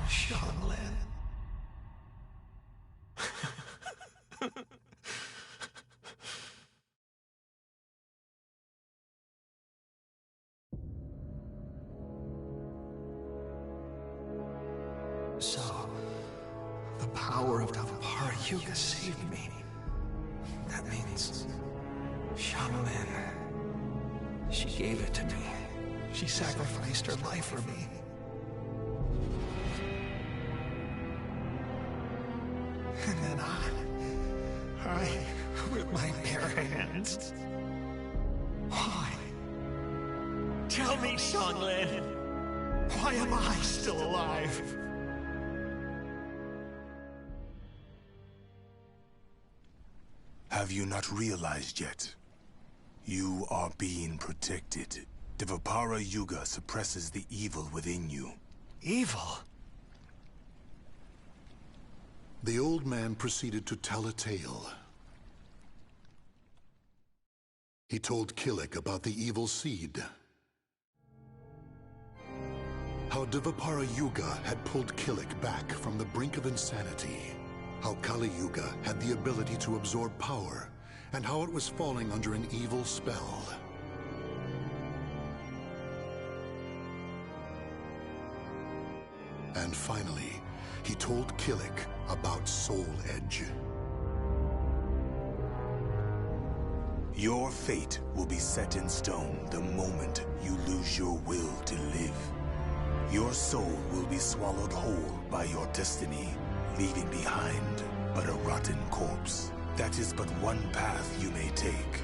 [SPEAKER 7] Xianglin. So, the power of Devapara Yuga saved me. That means Xianglin. She gave it to me. She sacrificed her life for me. And then I, with my bare hands. Why? Tell me, Xianglin. Why am I still alive?
[SPEAKER 18] Have you not realized yet? You are being protected. Devapara Yuga suppresses the evil within you.
[SPEAKER 7] Evil?
[SPEAKER 4] The old man proceeded to tell a tale. He told Killick about the evil seed. How Divapara Yuga had pulled Killik back from the brink of insanity. How Kali Yuga had the ability to absorb power, and how it was falling under an evil spell. And finally, he told Killik about Soul Edge.
[SPEAKER 18] Your fate will be set in stone the moment you lose your will to live. Your soul will be swallowed whole by your destiny, leaving behind but a rotten corpse. That is but one path you may take.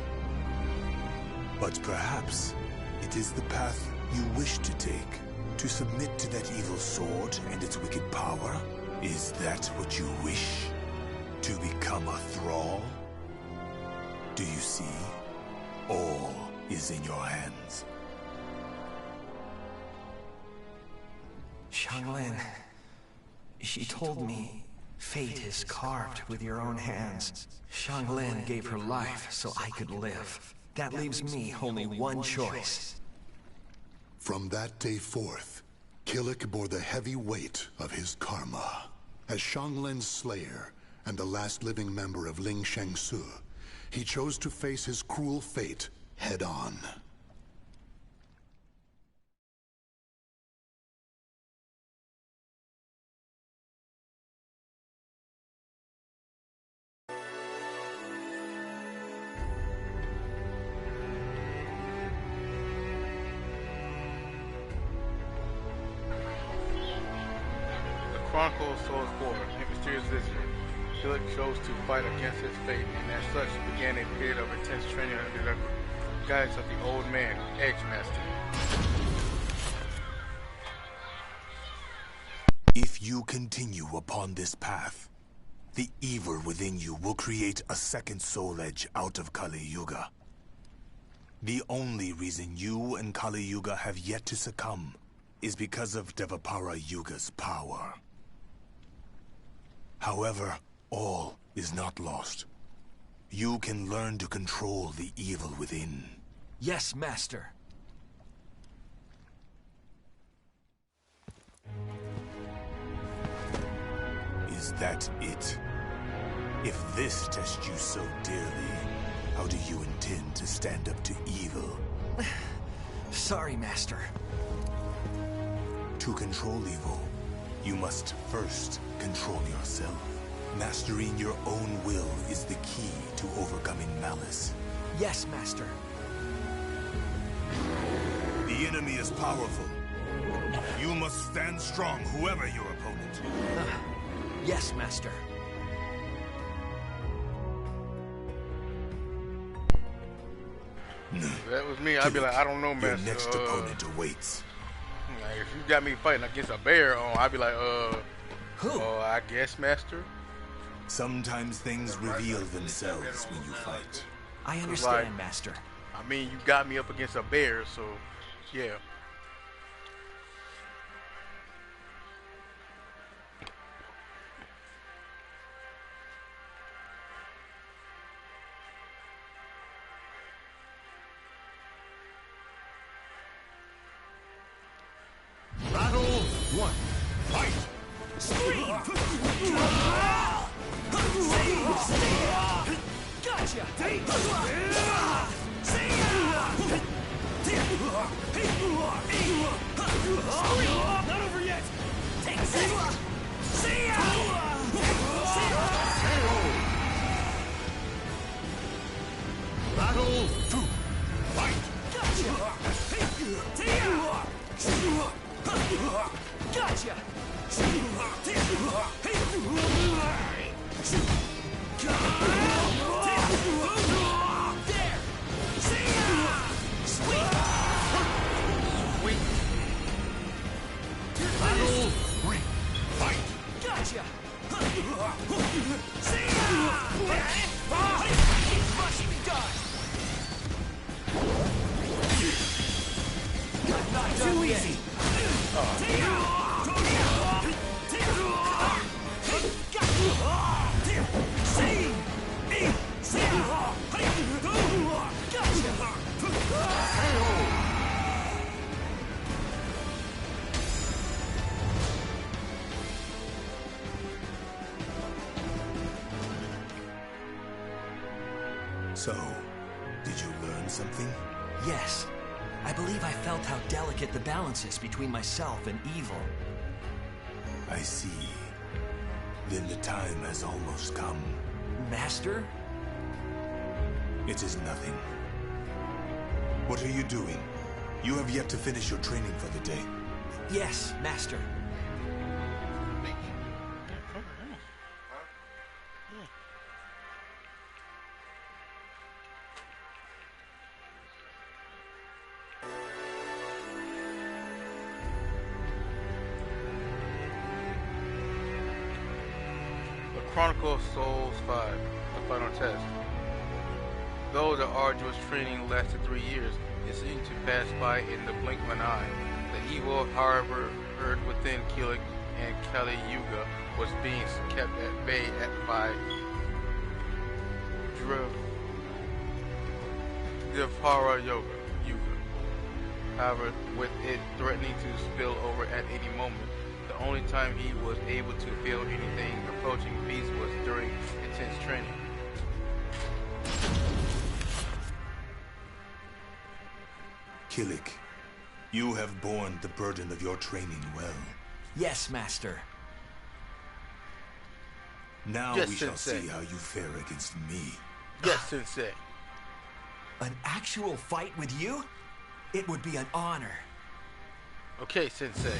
[SPEAKER 18] But perhaps it is the path you wish to take. To submit to that evil sword and its wicked power? Is that what you wish? To become a thrall? Do you see? All is in your hands.
[SPEAKER 19] Xianglin, she told me fate is carved with your own hands. Xianglin gave her life so I could live. That leaves me only one choice.
[SPEAKER 4] From that day forth, Killik bore the heavy weight of his karma. As Xianglin's slayer and the last living member of Ling Shengsu, he chose to face his cruel fate head-on.
[SPEAKER 1] Chronicle of Souls 4, a mysterious visitor. Killik chose to fight against his fate, and as such began a period of intense training under the guidance of the old man, Edge Master.
[SPEAKER 18] If you continue upon this path, the evil within you will create a second Soul Edge out of Kali Yuga. The only reason you and Kali Yuga have yet to succumb is because of Divapara Yuga's power. However, all is not lost. You can learn to control the evil within.
[SPEAKER 19] Yes, Master.
[SPEAKER 18] Is that it? If this tests you so dearly, how do you intend to stand up to evil?
[SPEAKER 19] Sorry, Master.
[SPEAKER 18] To control evil, you must first control yourself. Mastering your own will is the key to overcoming malice.
[SPEAKER 19] Yes, Master.
[SPEAKER 18] The enemy is powerful. You must stand strong, whoever your opponent.
[SPEAKER 19] Yes, Master.
[SPEAKER 1] If that was me, I'd be like, I don't know, Master.
[SPEAKER 18] Your next opponent awaits.
[SPEAKER 1] Like, if you got me fighting against a bear, I'd be like,
[SPEAKER 19] who?
[SPEAKER 1] I guess, Master.
[SPEAKER 18] Sometimes things reveal themselves when you fight.
[SPEAKER 19] I understand, Master.
[SPEAKER 1] I mean, you got me up against a bear, so yeah.
[SPEAKER 7] Battle 1. Fight!
[SPEAKER 19] Gotcha!
[SPEAKER 7] Not over yet!
[SPEAKER 19] Take that!
[SPEAKER 7] Battle 2. Fight!
[SPEAKER 19] Gotcha!
[SPEAKER 7] Battle 3. Fight!
[SPEAKER 19] Gotcha! It must be done! Not too easy!
[SPEAKER 18] So, did you learn something?
[SPEAKER 19] Yes. I believe I felt how delicate the balance is between myself and evil.
[SPEAKER 18] I see. Then the time has almost come.
[SPEAKER 19] Master?
[SPEAKER 18] It is nothing. What are you doing? You have yet to finish your training for the day.
[SPEAKER 19] Yes, Master.
[SPEAKER 1] Chronicle of Souls 5, the final test. Though the arduous training lasted 3 years, it seemed to pass by in the blink of an eye. The evil, however, heard within Kilik and Calibur was being kept at bay by Devara Yuga. However, with it threatening to spill over at any moment, the only time he was able to feel anything approaching peace was during intense training.
[SPEAKER 18] Kilik, you have borne the burden of your training well.
[SPEAKER 19] Yes, Master.
[SPEAKER 18] Now
[SPEAKER 1] yes,
[SPEAKER 18] we
[SPEAKER 1] Sensei.
[SPEAKER 18] shall see how you fare against me.
[SPEAKER 1] Yes, Sensei.
[SPEAKER 19] An actual fight with you? It would be an honor.
[SPEAKER 1] Okay, Sensei.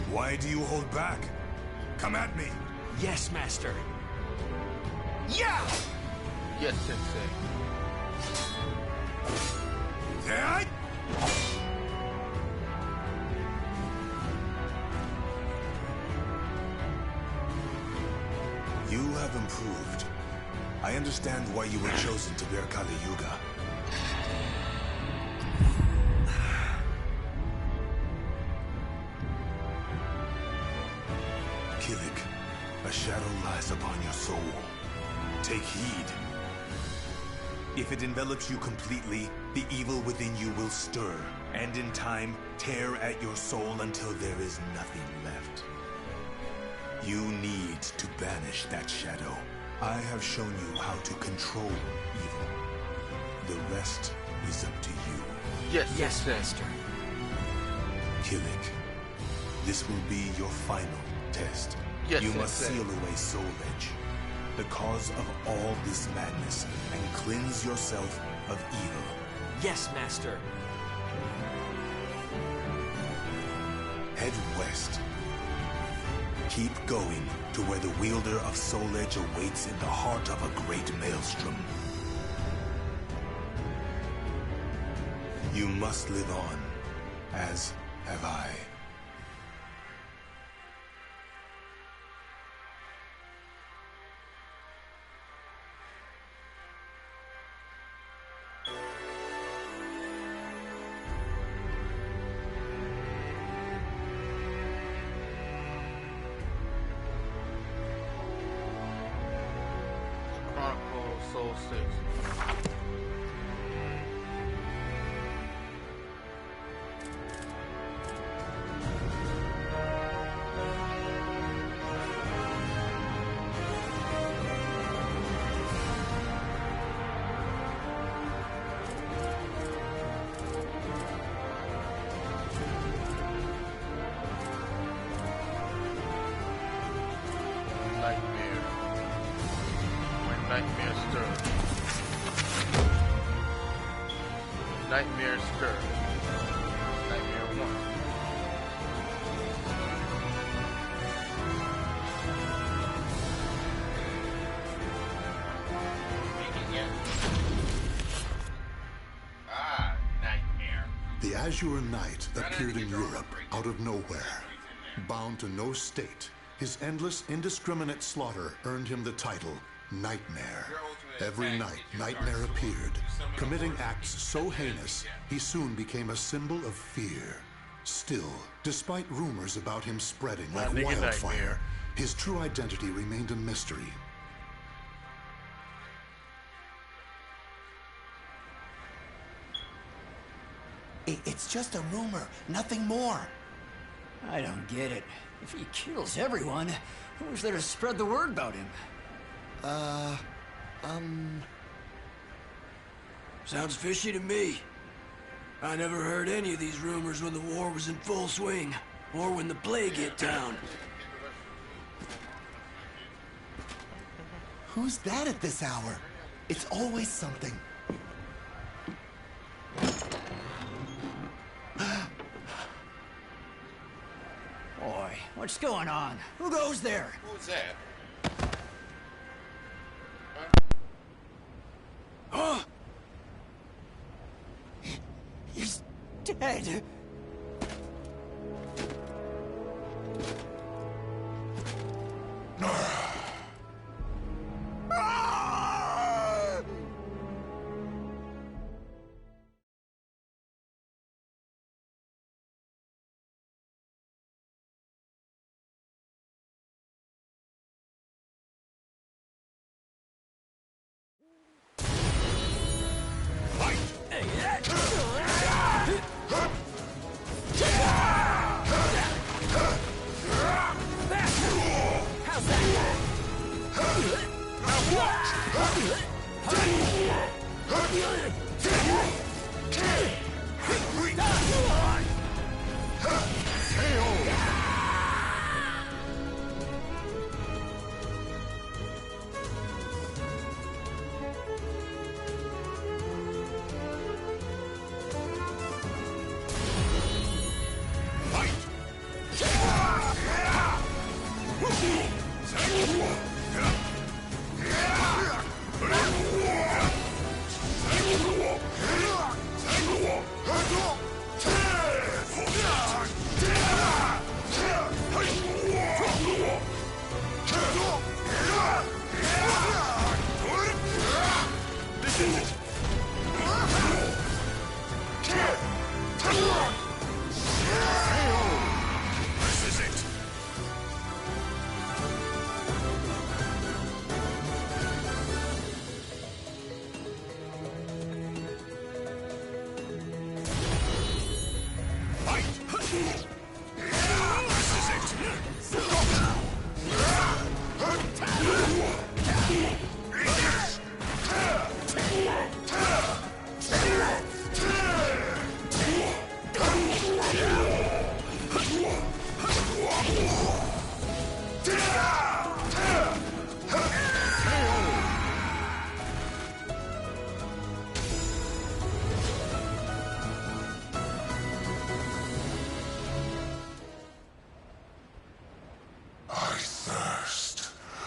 [SPEAKER 18] Why do you hold back? Come at me.
[SPEAKER 19] Yes, Master.
[SPEAKER 1] Yeah! Yes, Sensei.
[SPEAKER 18] Yeah! You have improved. I understand why you were chosen to bear Kali Yuga. Kilik, a shadow lies upon your soul. Take heed. If it envelops you completely, the evil within you will stir, and in time, tear at your soul until there is nothing left. You need to banish that shadow. I have shown you how to control evil. The rest is up to you.
[SPEAKER 19] Yes, Master.
[SPEAKER 18] Kilik, this will be your final test.
[SPEAKER 1] Yes,
[SPEAKER 18] you must
[SPEAKER 1] Sensei.
[SPEAKER 18] seal away Soul Edge, the cause of all this madness, and cleanse yourself of evil.
[SPEAKER 19] Yes, Master.
[SPEAKER 18] Head west. Keep going to where the wielder of Soul Edge awaits in the heart of a great maelstrom. You must live on, as have I.
[SPEAKER 1] Chronicle of Soul 6. Nightmare. When nightmares stir. Nightmare stir. Nightmare 1.
[SPEAKER 6] Nightmare.
[SPEAKER 4] The Azure Knight appeared in Europe out of nowhere. Bound to no state, his endless, indiscriminate slaughter earned him the title Nightmare. Every night, Nightmare appeared, committing acts so heinous, he soon became a symbol of fear. Still, despite rumors about him spreading like
[SPEAKER 1] nigga
[SPEAKER 4] wildfire,
[SPEAKER 1] Nightmare.
[SPEAKER 4] his true identity remained a mystery.
[SPEAKER 13] It's just a rumor, nothing more.
[SPEAKER 17] I don't get it. If he kills everyone, who's there to spread the word about him?
[SPEAKER 7] Sounds fishy to me. I never heard any of these rumors when the war was in full swing, or when the plague hit town.
[SPEAKER 12] Who's that at this hour? It's always something.
[SPEAKER 17] Boy, what's going on? Who goes there?
[SPEAKER 6] Who's that?
[SPEAKER 7] Huh?
[SPEAKER 17] He's dead.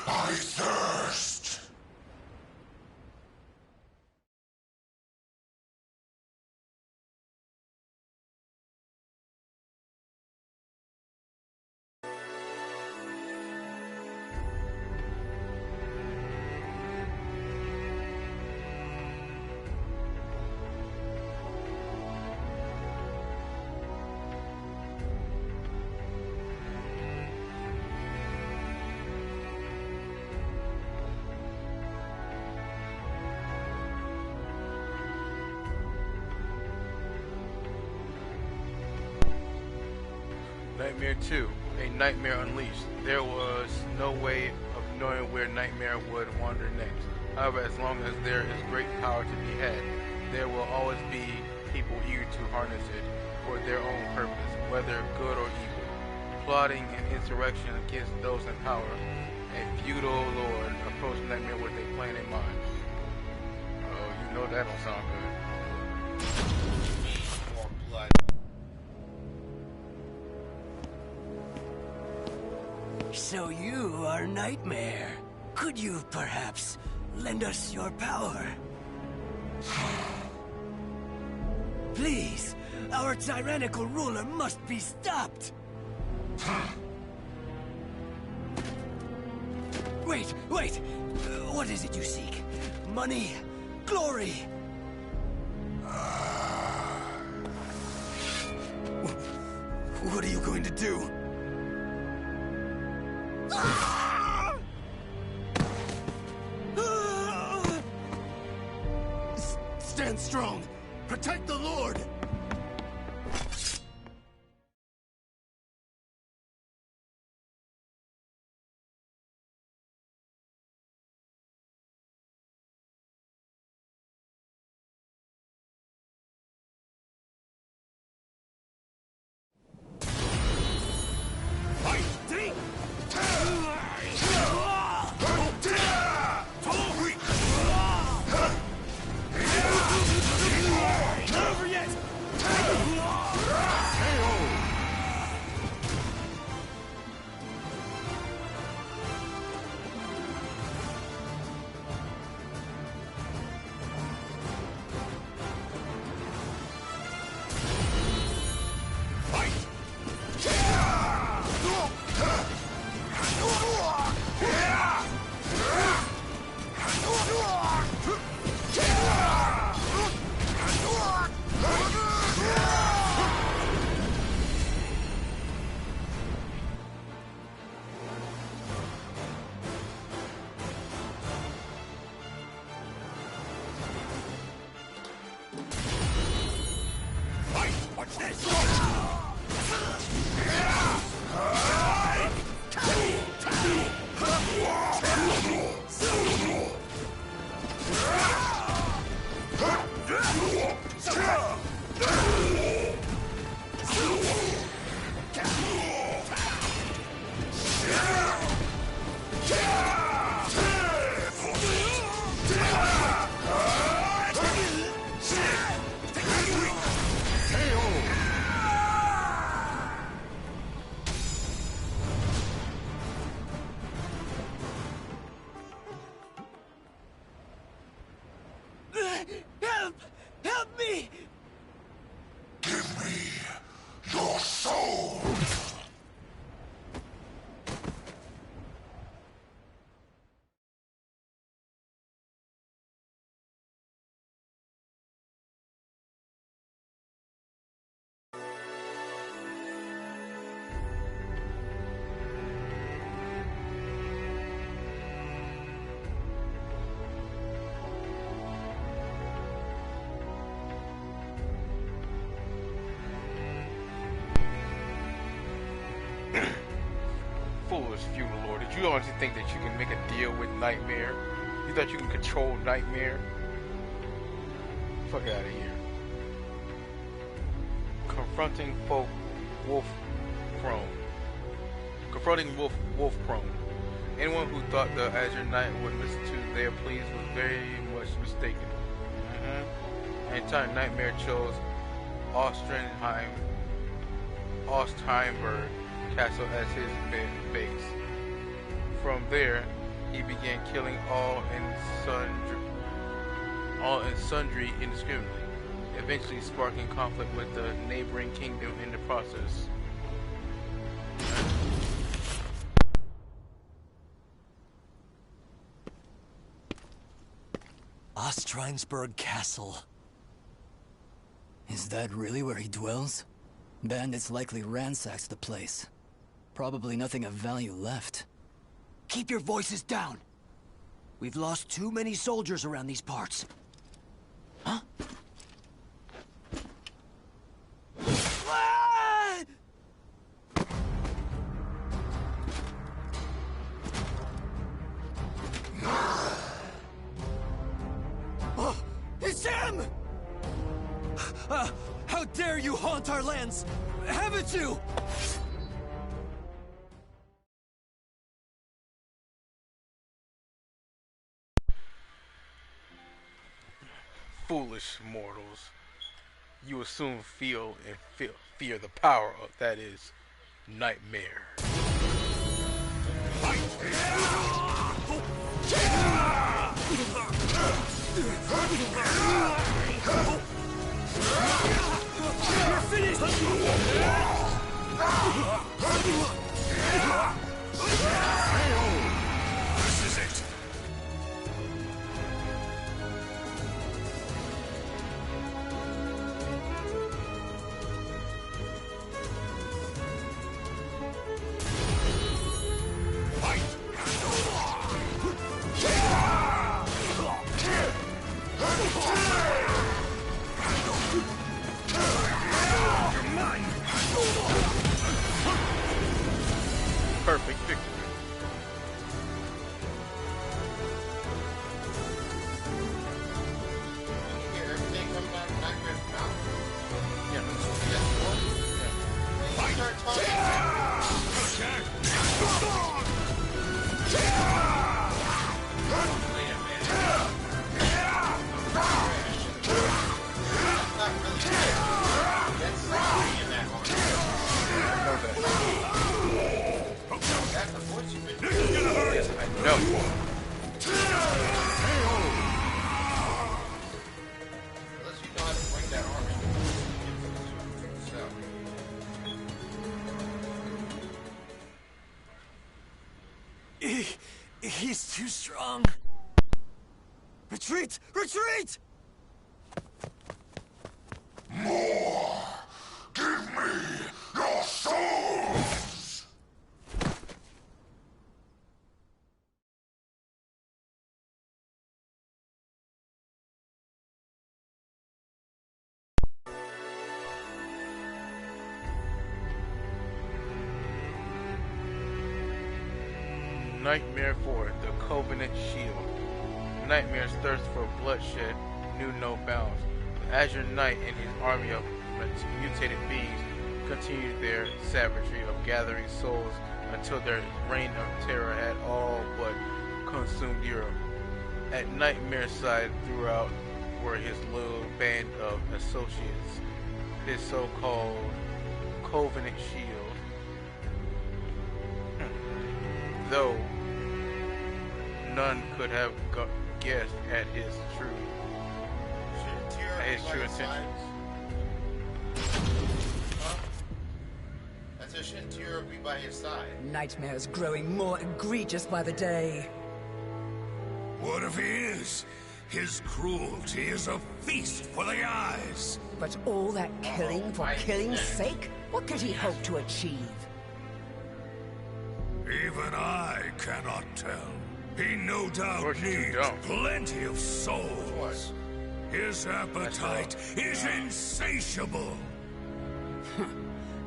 [SPEAKER 4] I thirst.
[SPEAKER 1] Nightmare 2, A Nightmare Unleashed. There was no way of knowing where Nightmare would wander next. However, as long as there is great power to be had, there will always be people eager to harness it for their own purpose, whether good or evil. Plotting an insurrection against those in power, a feudal lord approached Nightmare with a plan in mind. Oh, you know that don't sound good.
[SPEAKER 6] More blood.
[SPEAKER 7] So you are Nightmare. Could you perhaps lend us your power? Please, our tyrannical ruler must be stopped. Wait. What is it you seek? Money? Glory? What are you going to do?
[SPEAKER 4] Stand strong. Protect the Lord.
[SPEAKER 1] Foolish feudal lord. Did you honestly think that you can make a deal with Nightmare? You thought you can control Nightmare? Fuck out of here. Confronting Wolfcrone. Anyone who thought the Azure Knight would listen to their pleas was very much mistaken. Entire Nightmare chose Ostheimberg Castle as his base. From there, he began killing all and sundry indiscriminately, eventually sparking conflict with the neighboring kingdom in the process.
[SPEAKER 17] Ostreinsburg Castle. Is that really where he dwells? Bandits likely ransacked the place. Probably nothing of value left.
[SPEAKER 20] Keep your voices down. We've lost too many soldiers around these parts. Huh?
[SPEAKER 17] Oh, it's him! How dare you haunt our lands? Haven't you?
[SPEAKER 1] Foolish mortals, you will soon feel and fear the power of that is Nightmare.
[SPEAKER 7] You're finished!
[SPEAKER 18] This is it.
[SPEAKER 1] Perfect victory.
[SPEAKER 6] You hear everything coming out of Nightmare's mouth?
[SPEAKER 1] Yeah.
[SPEAKER 6] When you start talking, wait a minute. That's not really good. That's something in that one.
[SPEAKER 1] I know that.
[SPEAKER 6] That's the voice you've been
[SPEAKER 1] This is gonna hurt. Yes, I know.
[SPEAKER 6] Unless you know how to break that arm in.
[SPEAKER 17] He's too strong. Retreat! Retreat!
[SPEAKER 18] More! Give me your souls!
[SPEAKER 1] Nightmare 4, the Covenant Shield. Nightmare's thirst for bloodshed knew no bounds. The Azure Knight and his army of mutated beings continued their savagery of gathering souls until their reign of terror had all but consumed Europe. At Nightmare's side throughout were his little band of associates, his so-called Covenant Shield. Though none could have guessed at his true intentions.
[SPEAKER 6] Huh? That's So shouldn't Tiro be by his side?
[SPEAKER 21] Nightmares growing more egregious by the day.
[SPEAKER 11] What if he is? His cruelty is a feast for the eyes.
[SPEAKER 21] But all that killing for killing's sake? What could he hope to achieve?
[SPEAKER 11] Even I cannot tell. He no doubt needs plenty of souls. His appetite is insatiable.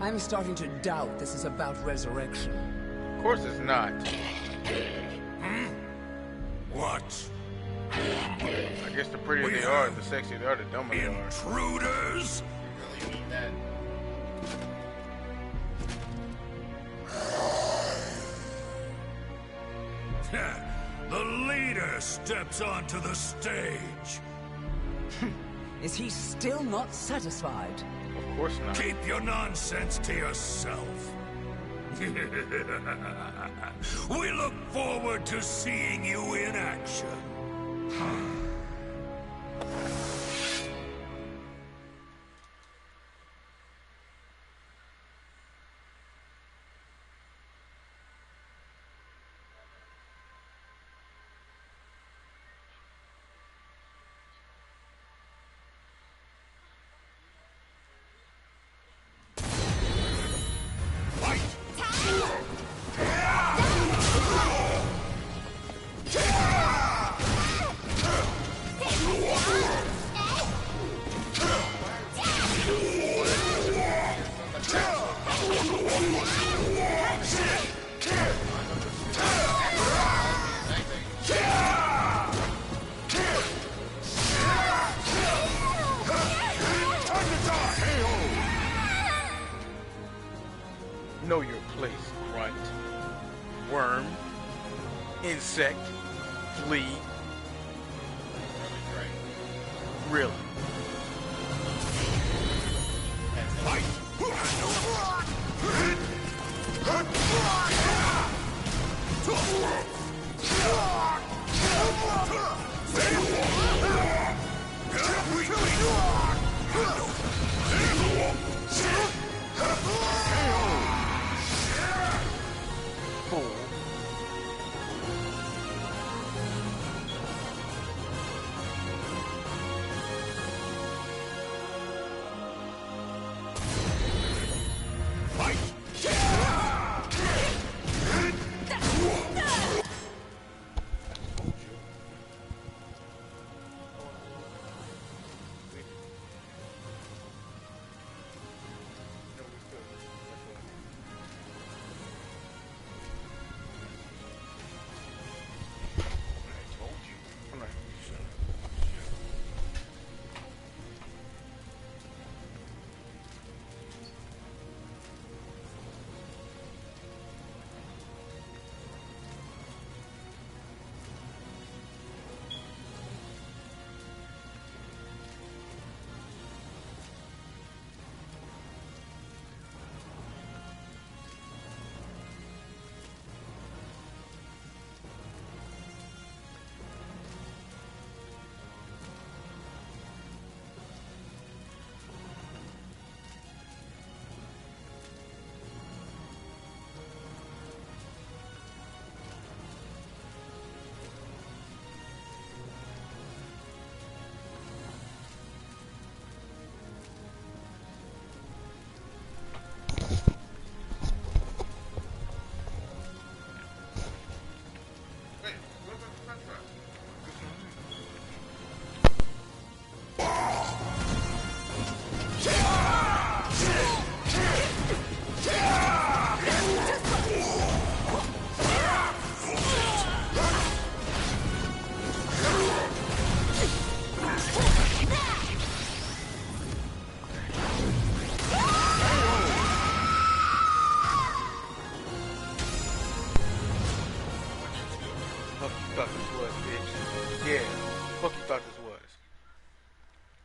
[SPEAKER 21] I'm starting to doubt this is about resurrection.
[SPEAKER 1] Of course it's not.
[SPEAKER 11] What?
[SPEAKER 1] I guess the prettier they are, the sexier they are, the dumber they are.
[SPEAKER 11] Intruders?
[SPEAKER 6] You really mean that?
[SPEAKER 11] The leader steps onto the stage.
[SPEAKER 21] Is he still not satisfied?
[SPEAKER 1] Of course not.
[SPEAKER 11] Keep your nonsense to yourself. We look forward to seeing you in action.
[SPEAKER 1] Know your place, grunt. Worm. Insect. Flea. Really?
[SPEAKER 11] Fight!
[SPEAKER 1] Fool.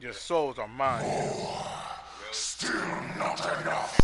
[SPEAKER 1] Your souls are mine.
[SPEAKER 4] Still not enough.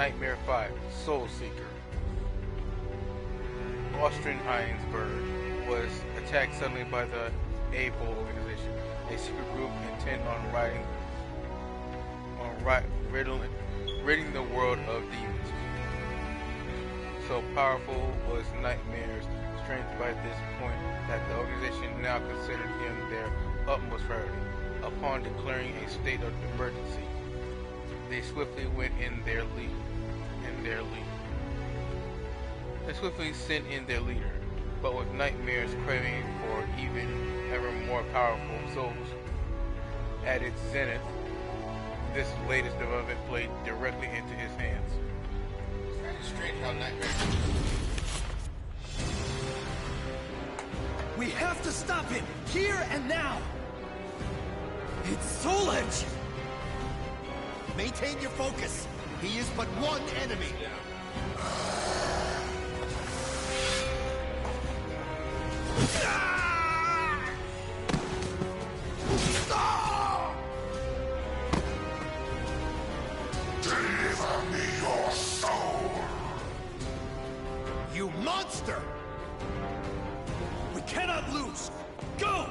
[SPEAKER 1] Nightmare 5, Soul Seeker. Austrian-Heinsberg was attacked suddenly by the APOL organization, a secret group intent on ridding the world of demons. So powerful was Nightmare's strength by this point that the organization now considered him their utmost priority. Upon declaring a state of emergency, they swiftly went in their lead. They swiftly sent in their leader, but with Nightmare's craving for even ever more powerful souls at its zenith, this latest development played directly into his hands.
[SPEAKER 6] It's kind of strange how Nightmare.
[SPEAKER 7] We have to stop him, here and now! It's Soul Edge!
[SPEAKER 2] Maintain your focus. He is but one enemy.
[SPEAKER 4] Deliver me your soul!
[SPEAKER 2] You monster!
[SPEAKER 7] We cannot lose! Go!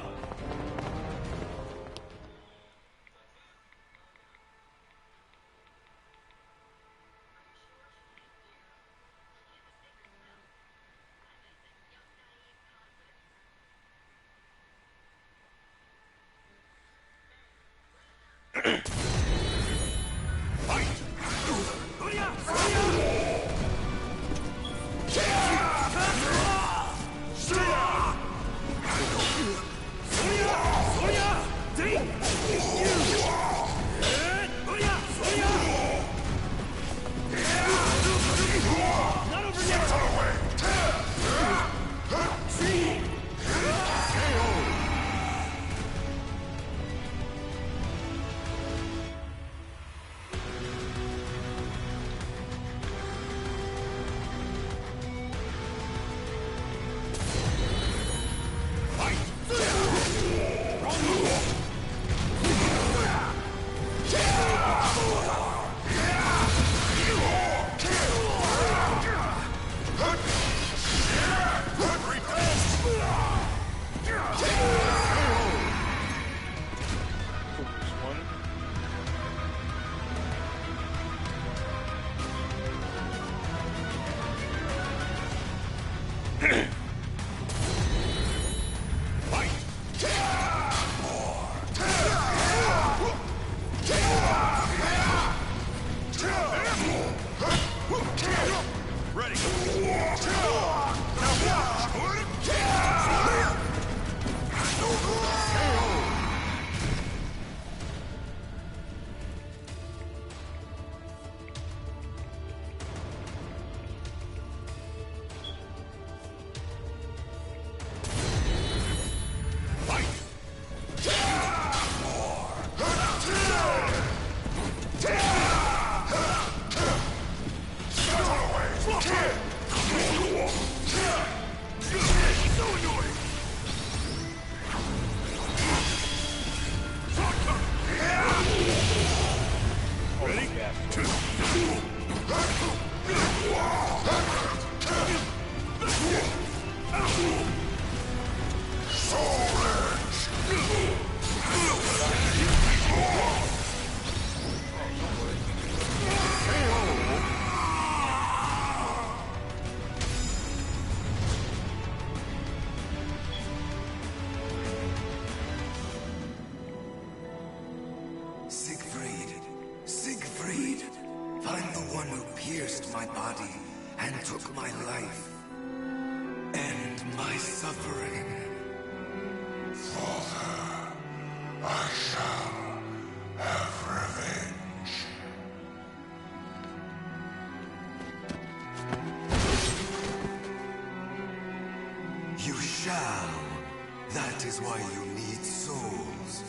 [SPEAKER 22] That is why you need souls.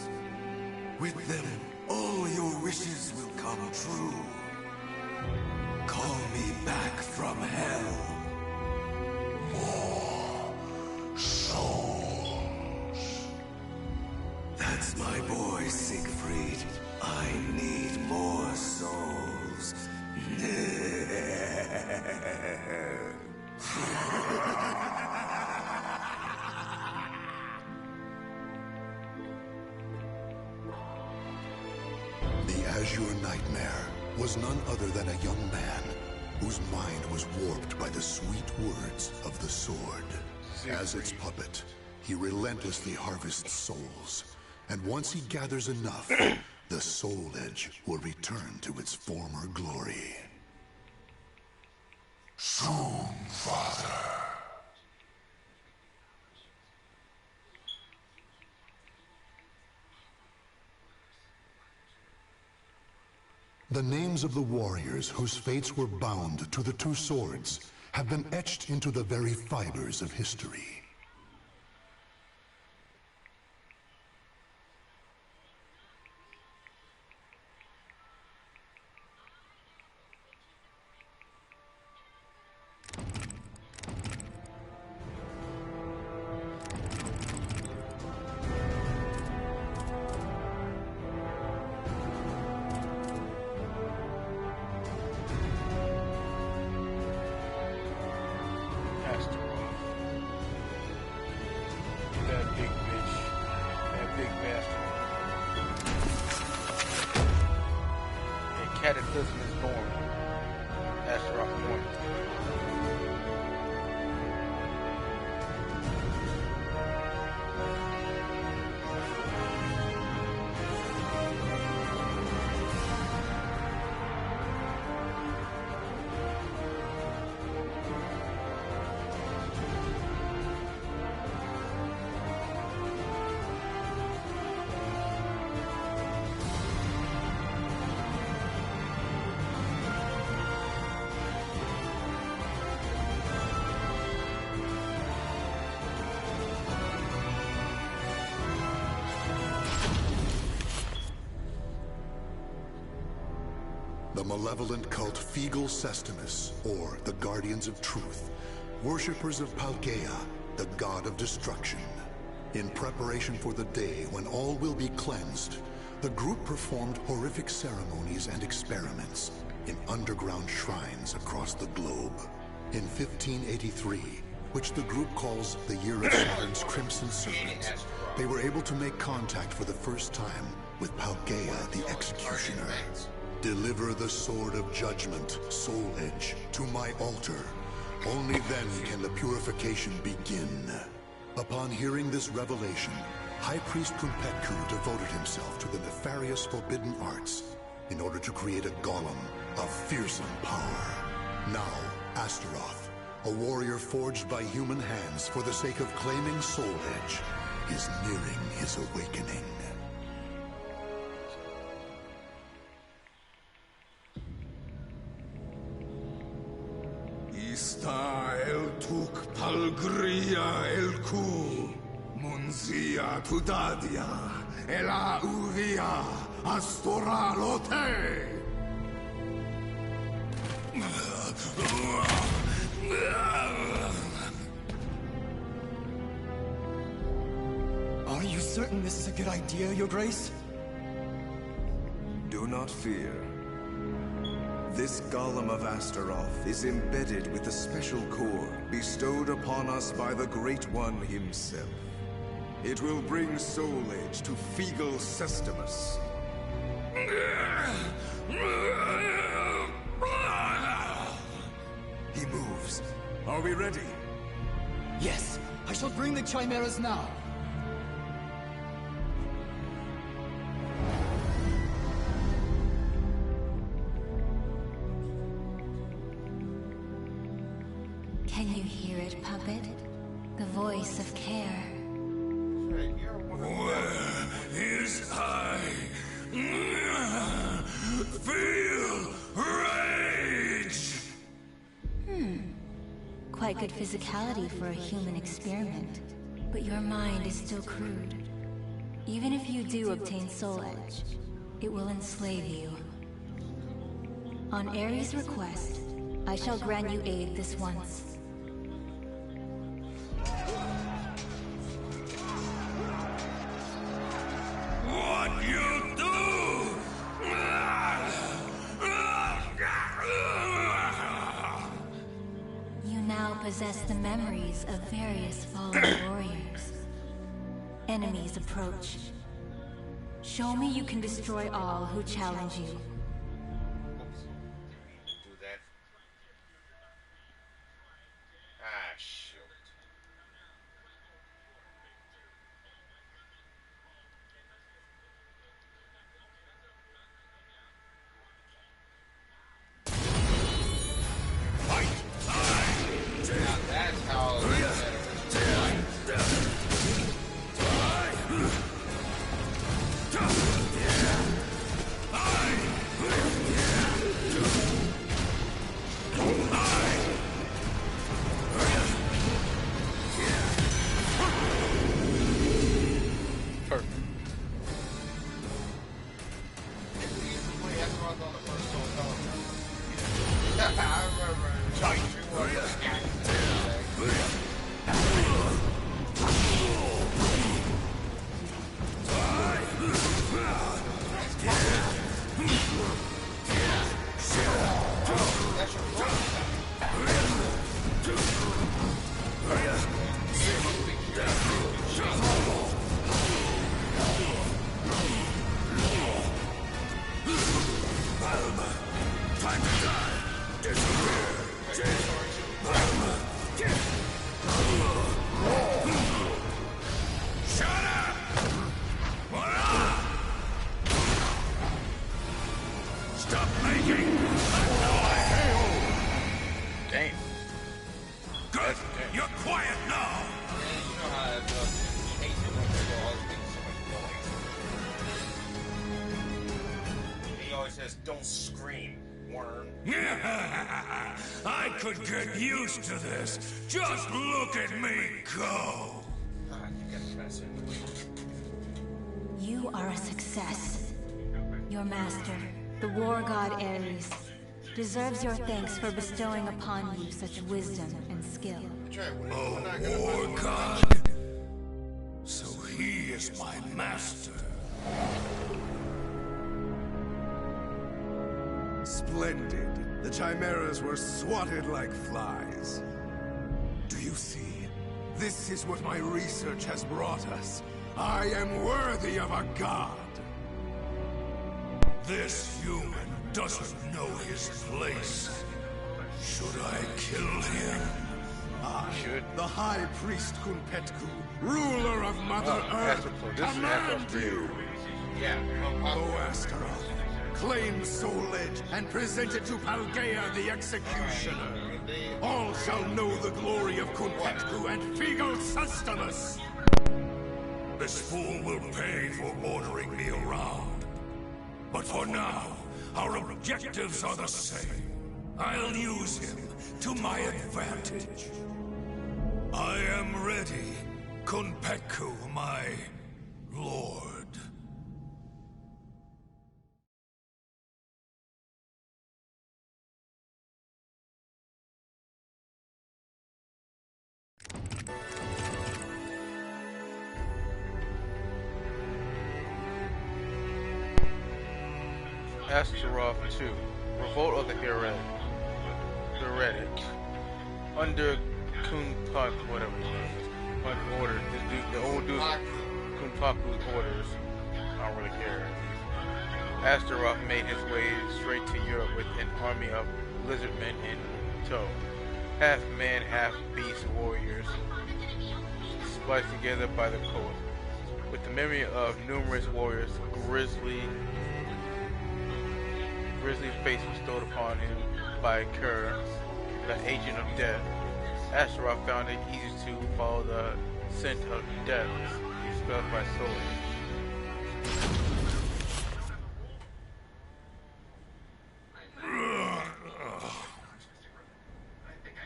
[SPEAKER 22] With them, all your wishes will come true. Call me back from hell.
[SPEAKER 4] More souls.
[SPEAKER 22] That's my boy, Siegfried. I need more souls.
[SPEAKER 4] The Azure Nightmare was none other than a young man whose mind was warped by the sweet words of the sword. As its puppet, he relentlessly harvests souls, and once he gathers enough, the Soul Edge will return to its former glory.
[SPEAKER 22] Soon, Father.
[SPEAKER 4] The names of the warriors whose fates were bound to the two swords have been etched into the very fibers of history.
[SPEAKER 1] Cataclysm is born. Astaroth 1.
[SPEAKER 4] The malevolent cult Fegal Sestimus, or the Guardians of Truth, worshippers of Paldea, the god of destruction. In preparation for the day when all will be cleansed, the group performed horrific ceremonies and experiments in underground shrines across the globe. In 1583, which the group calls the Year of Saturn's Crimson Serpent, they were able to make contact for the first time with Paldea the Executioner. Deliver the Sword of Judgment, Soul Edge, to my altar. Only then can the purification begin. Upon hearing this revelation, High Priest Kumpetku devoted himself to the nefarious forbidden arts in order to create a golem of fearsome power. Now, Astaroth, a warrior forged by human hands for the sake of claiming Soul Edge, is nearing his awakening.
[SPEAKER 22] Ista el tuk palgria el ku, munzia tudadia, ela uvia, astoralote.
[SPEAKER 9] Are you certain this is a good idea, Your Grace?
[SPEAKER 5] Do not fear. This Golem of Astaroth is embedded with the special core bestowed upon us by the Great One himself. It will bring Soul Edge to Fegal Sestimus. He moves. Are we ready?
[SPEAKER 21] Yes, I shall bring the chimeras now.
[SPEAKER 16] Can you hear it, puppet? The voice of care.
[SPEAKER 22] Where is I? Feel rage!
[SPEAKER 16] Quite good physicality for a human experiment. But your mind is still crude. Even if you do obtain Soul Edge, it will enslave you. On Ares' request, I shall grant you aid this once.
[SPEAKER 22] What you do?
[SPEAKER 16] memories of various fallen warriors. Enemies approach. Show me you can destroy all who challenge you.
[SPEAKER 6] Do that. Ah, shoot. Now that's how don't scream, worm.
[SPEAKER 11] I could get used to this. Just look at me go.
[SPEAKER 16] You are a success. Your master, the war god Ares, deserves your thanks for bestowing upon you such wisdom and skill.
[SPEAKER 11] A war god? So he is my master.
[SPEAKER 5] Splendid. The chimeras were swatted like flies. Do you see? This is what my research has brought us. I am worthy of a god.
[SPEAKER 11] This human doesn't know his place. Should I kill him?
[SPEAKER 5] I, the High Priest Kunpetku, ruler of Mother Earth, command you! O Astaroth, claim Soul Edge and present it to Paldea the Executioner. All shall know the glory of Kunpetku and Fegal Sustamus!
[SPEAKER 11] This fool will pay for ordering me around. But for now, our objectives are the same. I'll use him to my advantage. I am ready, Kunpetku, my lord.
[SPEAKER 1] Astaroth 2, Revolt of the Heretic. Under Kunpak, whatever his name is, under order, the old dude, Kunpaku's orders, I don't really care. Astaroth made his way straight to Europe with an army of lizardmen in tow. Half man, half beast warriors, spliced together by the coast. With the memory of numerous warriors, grisly face bestowed upon him by Kerr, the agent of death, Astaroth found it easy to follow the scent of death expelled by Soul Edge.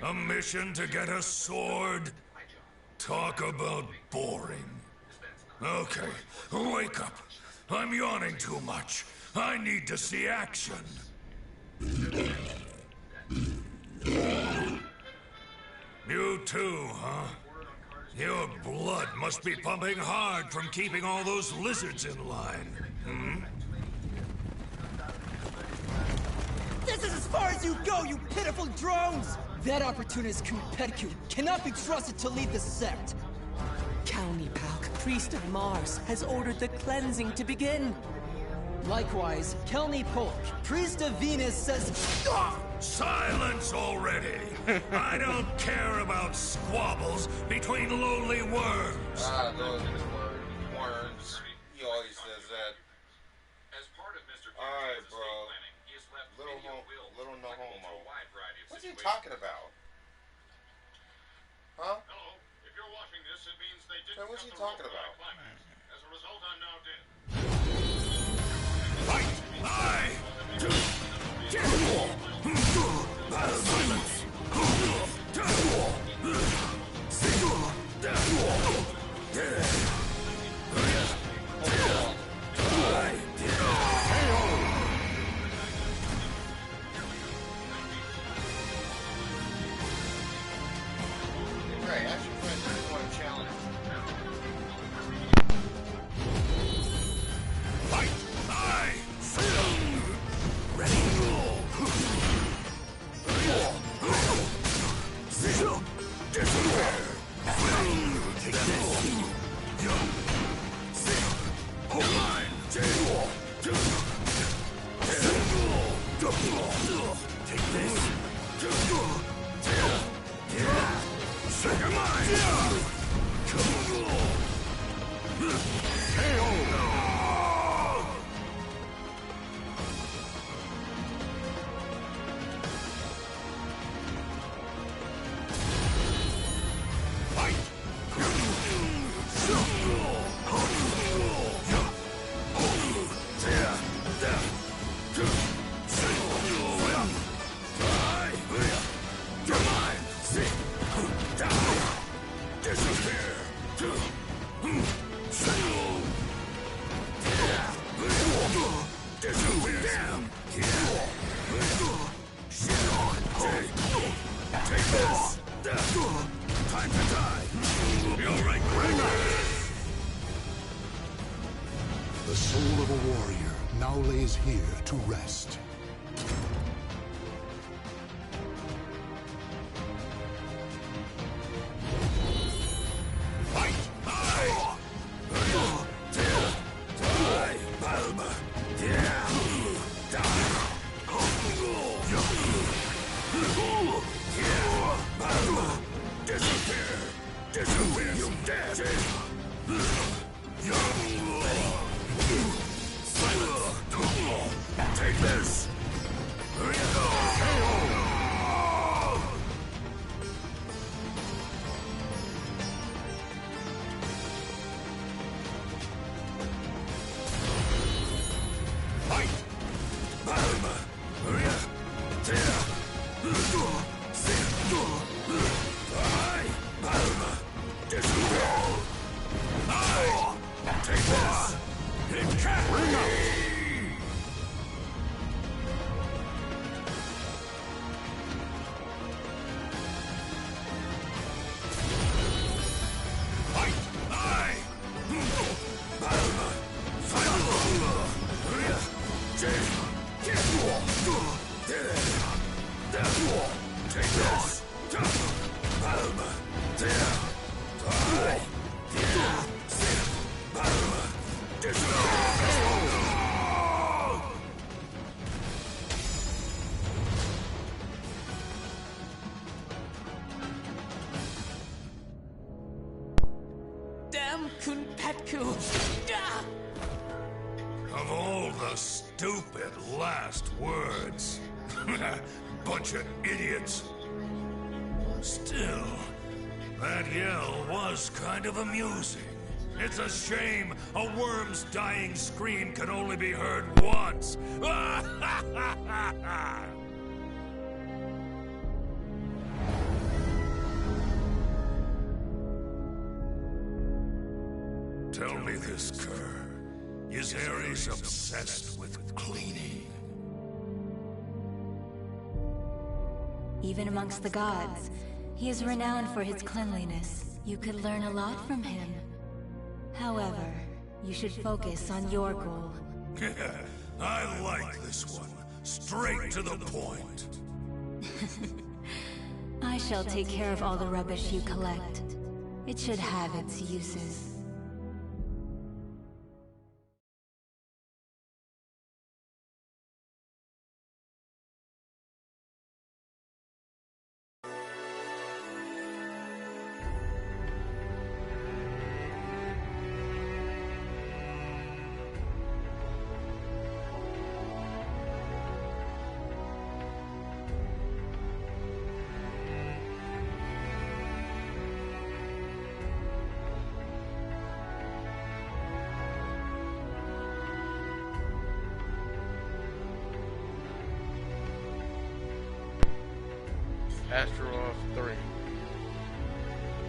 [SPEAKER 11] A mission to get a sword? Talk about boring. Okay, wake up. I'm yawning too much. I need to see action. You too, huh? Your blood must be pumping hard from keeping all those lizards in line. Hmm?
[SPEAKER 14] This is as far as you go, you pitiful drones!
[SPEAKER 21] That opportunist Kupetku cannot be trusted to lead the sect.
[SPEAKER 14] Kalnipalk, priest of Mars, has ordered the cleansing to begin.
[SPEAKER 21] Likewise, Kelny Polk, priest of Venus, says...
[SPEAKER 11] Silence already! I don't care about squabbles between lowly worms.
[SPEAKER 6] Those worms. He always says that. Alright, bro. Little no homo. What's he talking about? Huh?
[SPEAKER 15] Hello. If you're watching this, it means they didn't.
[SPEAKER 6] So what's he talking about?
[SPEAKER 15] As a result, I'm now dead.
[SPEAKER 11] Fight! I do. Silence.
[SPEAKER 6] Right, ask your friends if you want a challenge.
[SPEAKER 11] Fight! I ready. Take this.
[SPEAKER 4] The soul of a warrior now lays here to rest.
[SPEAKER 11] Take this!
[SPEAKER 14] Damn Kunpetku!
[SPEAKER 11] Of all the stupid last words. Bunch of idiots. Still, that yell was kind of amusing. It's a shame a worm's dying scream can only be heard once. Tell me this, Kerr. Is Ares obsessed with cleaning?
[SPEAKER 16] Even amongst the gods, he is renowned for his cleanliness. You could learn a lot from him. However, you should focus on your goal.
[SPEAKER 11] I like this one. Straight to the point.
[SPEAKER 16] I shall take care of all the rubbish you collect. It should have its uses.
[SPEAKER 1] Astaroth 3.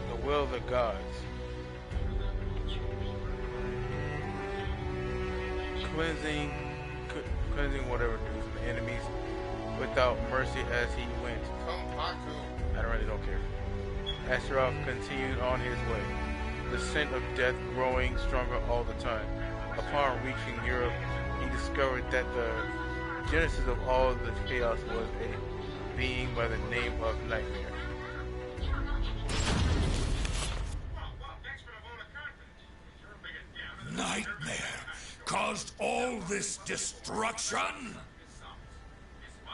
[SPEAKER 1] The Will of the Gods. Cleansing whatever dudes from the enemies without mercy as he went. I don't care. Astaroth continued on his way, the scent of death growing stronger all the time. Upon reaching Europe, he discovered that the genesis of all the chaos was a being by the name of Nightmare.
[SPEAKER 11] Nightmare caused all this destruction?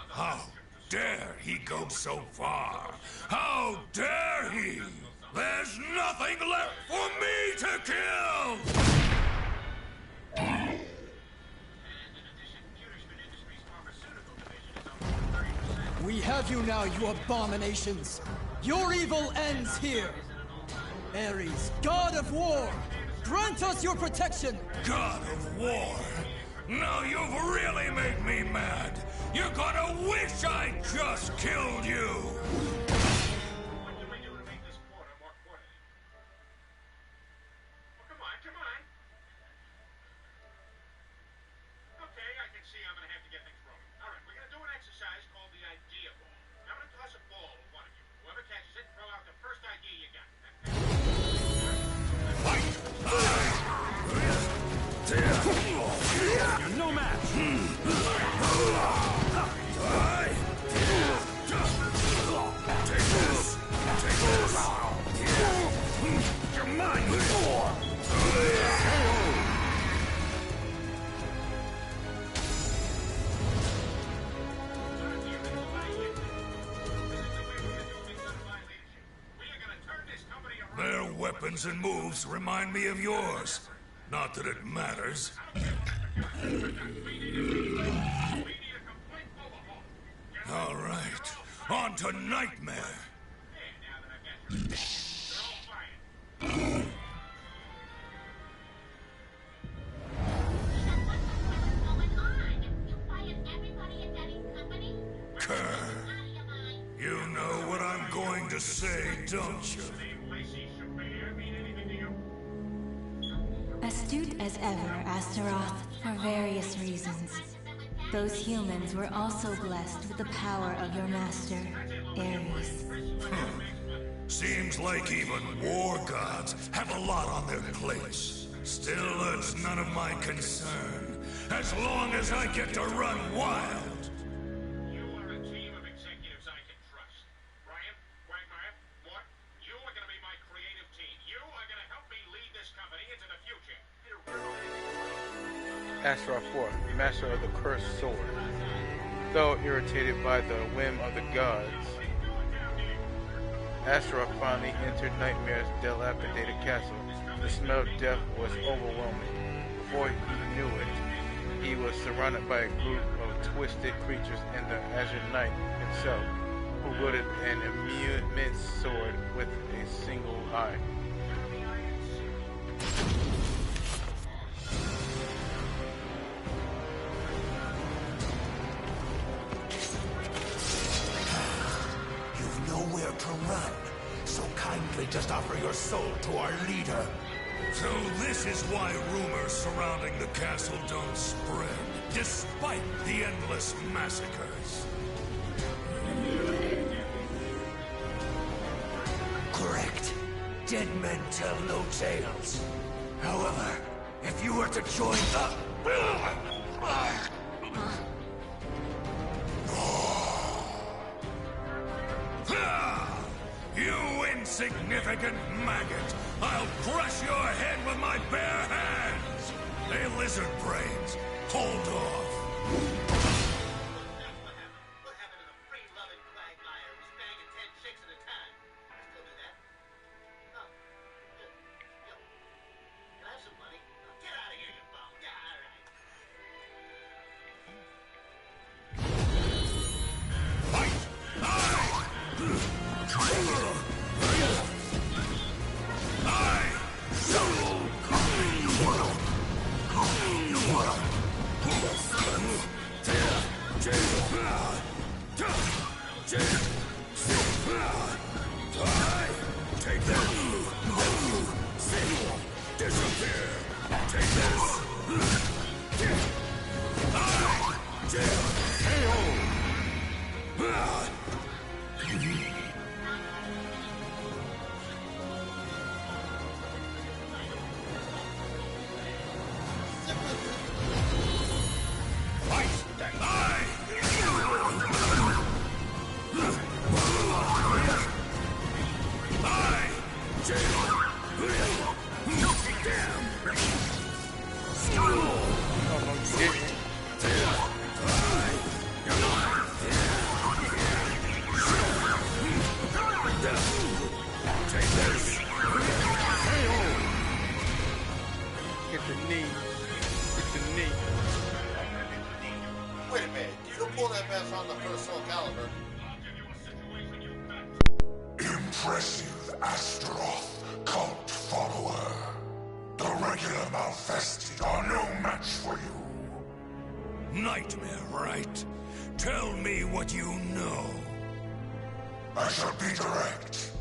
[SPEAKER 11] How dare he go so far? How dare he? There's nothing left for me to kill!
[SPEAKER 7] We have you now, you abominations! Your evil ends here! Ares, god of war, grant us your protection!
[SPEAKER 11] God of war? Now you've really made me mad! You're gonna wish I just killed you!
[SPEAKER 7] You're no match!
[SPEAKER 11] You're mine! Their weapons and moves remind me of yours. Not that it matters. All right, on to Nightmare. Kerr, you know what I'm going to say, don't you?
[SPEAKER 16] Astute as ever, Astaroth, for various reasons. Those humans were also blessed with the power of your master, Ares.
[SPEAKER 11] Seems like even war gods have a lot on their plates. Still, it's none of my concern, as long as I get to run wild.
[SPEAKER 15] You are a team of executives I can trust. Brian, Quagmire, Mort, you are going to be my creative team. You are going to help me lead this company into the future.
[SPEAKER 1] Astaroth 4, Master of the Cursed Sword. Though irritated by the whim of the gods, Astaroth finally entered Nightmare's dilapidated castle. The smell of death was overwhelming. Before he knew it, he was surrounded by a group of twisted creatures and the Azure Knight himself, who wielded an immense sword with a single eye.
[SPEAKER 11] You've nowhere to run, so kindly just offer your soul to our leader. So this is why rumors surrounding the castle don't spread, despite the endless massacres. Correct. Dead men tell no tales. However, if you were to join up... insignificant maggot! I'll crush your head with my bare hands! Hey, lizard brains, hold off!
[SPEAKER 3] Wait a minute, you pull that mess on the first Soul Calibur.
[SPEAKER 22] Impressive, Astaroth, cult follower. The regular Malfested are no match for you.
[SPEAKER 11] Nightmare, right? Tell me what you know.
[SPEAKER 22] I shall be direct.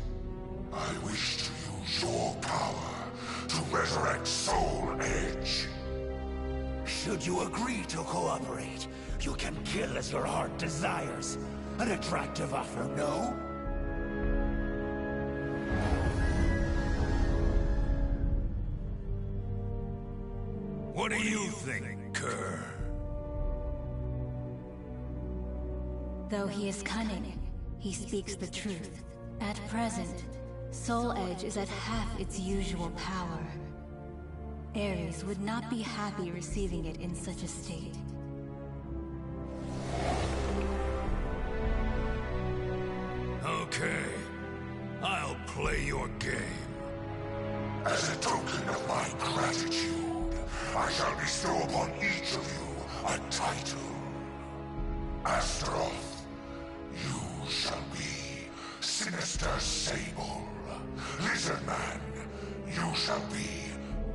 [SPEAKER 22] I wish to use your power to resurrect Soul Edge.
[SPEAKER 13] Should you agree to cooperate, you can kill as your heart desires. An attractive offer, no?
[SPEAKER 11] What do you think, Kerr?
[SPEAKER 16] Though he is cunning, he speaks the truth. At present, Soul Edge is at half its usual power. Ares would not be happy receiving it in such a state.
[SPEAKER 11] Okay. I'll play your game.
[SPEAKER 22] As a token of my gratitude, I shall bestow upon each of you a title. Astaroth, you shall be Sinister Sable. Lizardman, you shall be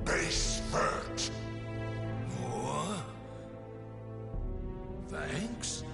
[SPEAKER 22] Base Vert.
[SPEAKER 11] What? Thanks?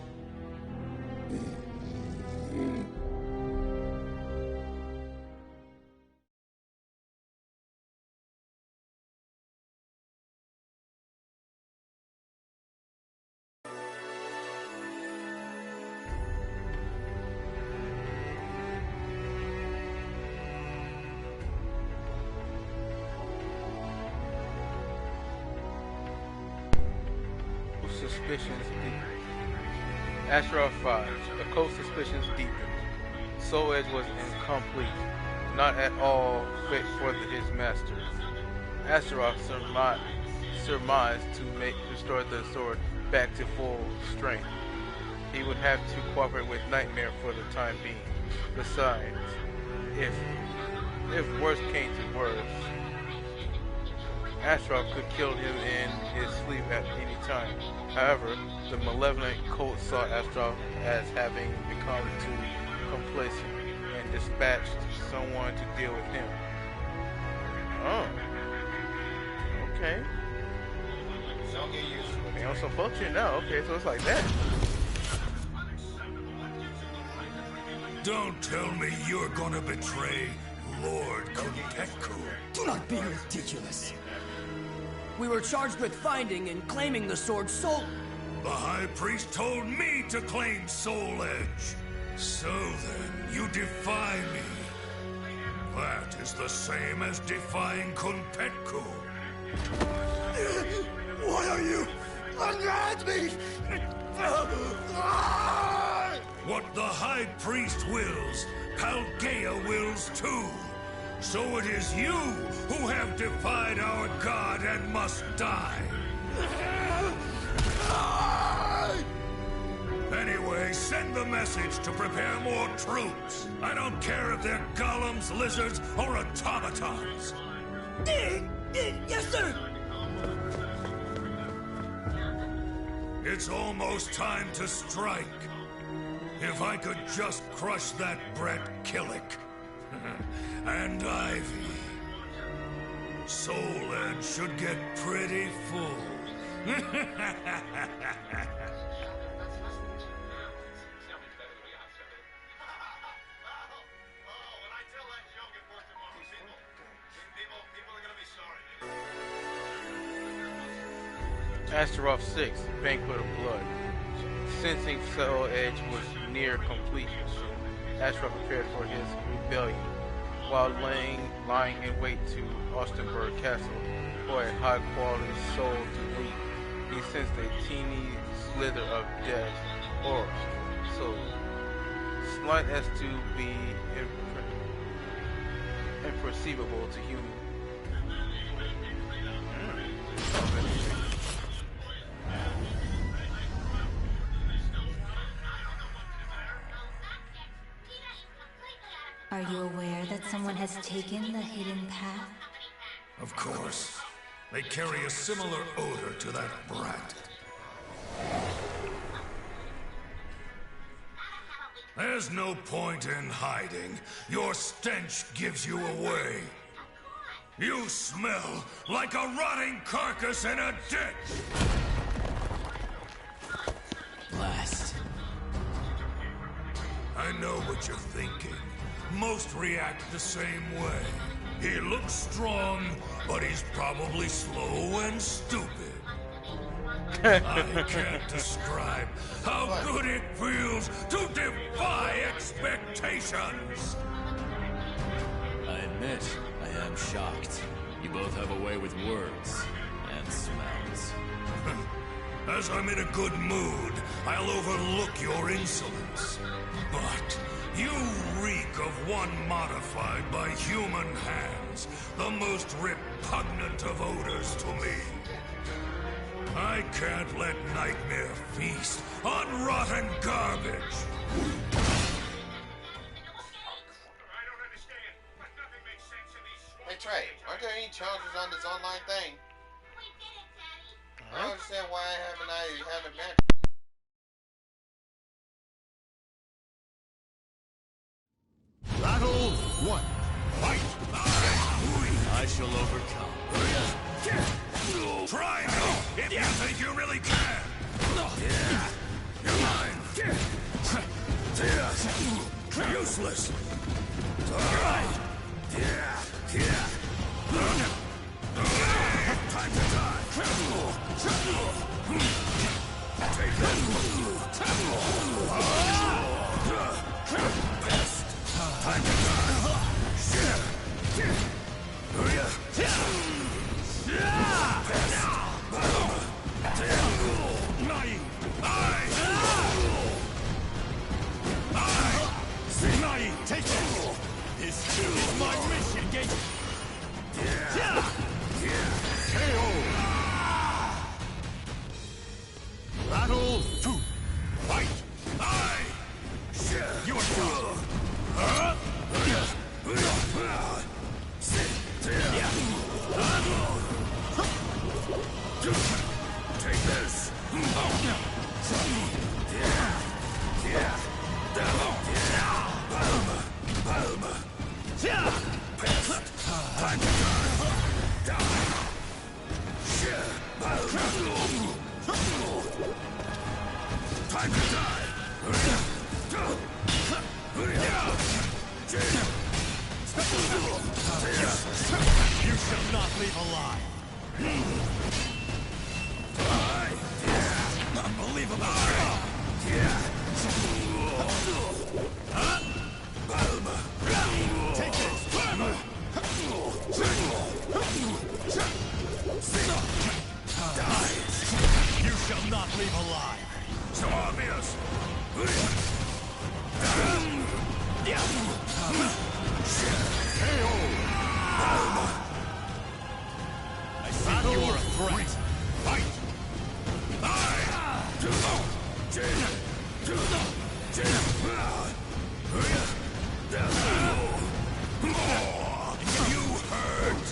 [SPEAKER 1] Suspicions deepened. Astaroth 5. Occult suspicions deepened. Soul Edge was incomplete, not at all fit for his master. Astaroth surmised to restore the sword back to full strength. He would have to cooperate with Nightmare for the time being. Besides, if worse came to worse, Astaroth could kill him in his sleep at any time. However, the malevolent cult saw Astaroth as having become too complacent and dispatched someone to deal with him. Oh. Okay. They also function now. Okay, so it's like that.
[SPEAKER 11] Don't tell me you're gonna betray Lord Konpetku.
[SPEAKER 21] Do not be ridiculous. We were charged with finding and claiming the sword Soul...
[SPEAKER 11] The High Priest told me to claim Soul Edge. So then, you defy me. That is the same as defying Konpetku.
[SPEAKER 22] Why are you? Ungrant me!
[SPEAKER 11] What the High Priest wills, Paldea wills too. So it is you who have defied our god and must die. Anyway, send the message to prepare more troops. I don't care if they're golems, lizards, or automatons.
[SPEAKER 21] Yes, sir!
[SPEAKER 11] It's almost time to strike. If I could just crush that Brett Killick. And Ivy. Soul Edge should get pretty full.
[SPEAKER 1] Astaroth 6, Banquet of Blood. Sensing Soul Edge was near completion, Astaroth prepared for his rebellion. While lying in wait to Austenburg Castle for a high-quality soul to lead, he sensed a teeny slither of death aura, so slight as to be imperceivable to human.
[SPEAKER 16] Are you aware that someone has taken the hidden path?
[SPEAKER 11] Of course. They carry a similar odor to that brat. There's no point in hiding. Your stench gives you away. You smell like a rotting carcass in a ditch!
[SPEAKER 21] Blast.
[SPEAKER 11] I know what you're thinking. Most react the same way. He looks strong, but he's probably slow and stupid. I can't describe how good it feels to defy expectations!
[SPEAKER 8] I admit, I am shocked. You both have a way with words and smells.
[SPEAKER 11] As I'm in a good mood, I'll overlook your insolence. But you reek of one modified by human hands, the most repugnant of odors to me. I can't let Nightmare feast on rotten garbage.
[SPEAKER 3] Hey Trey, aren't there any charges on this online thing? I don't understand why I haven't met.
[SPEAKER 2] Battle 1. Fight!
[SPEAKER 8] I shall overcome.
[SPEAKER 11] Try me if you think you really can! You're mine! Useless! Time to die! Take that! Best! Time to die!
[SPEAKER 2] Take this! This too is my mission, Gage! Battle 2! Fight! You are done!
[SPEAKER 11] Take this! Time to die! Time to die!
[SPEAKER 2] You shall not leave alive! Unbelievable! Take this! You shall not leave alive!
[SPEAKER 11] So obvious! I see you are a threat. Fight! You hurt!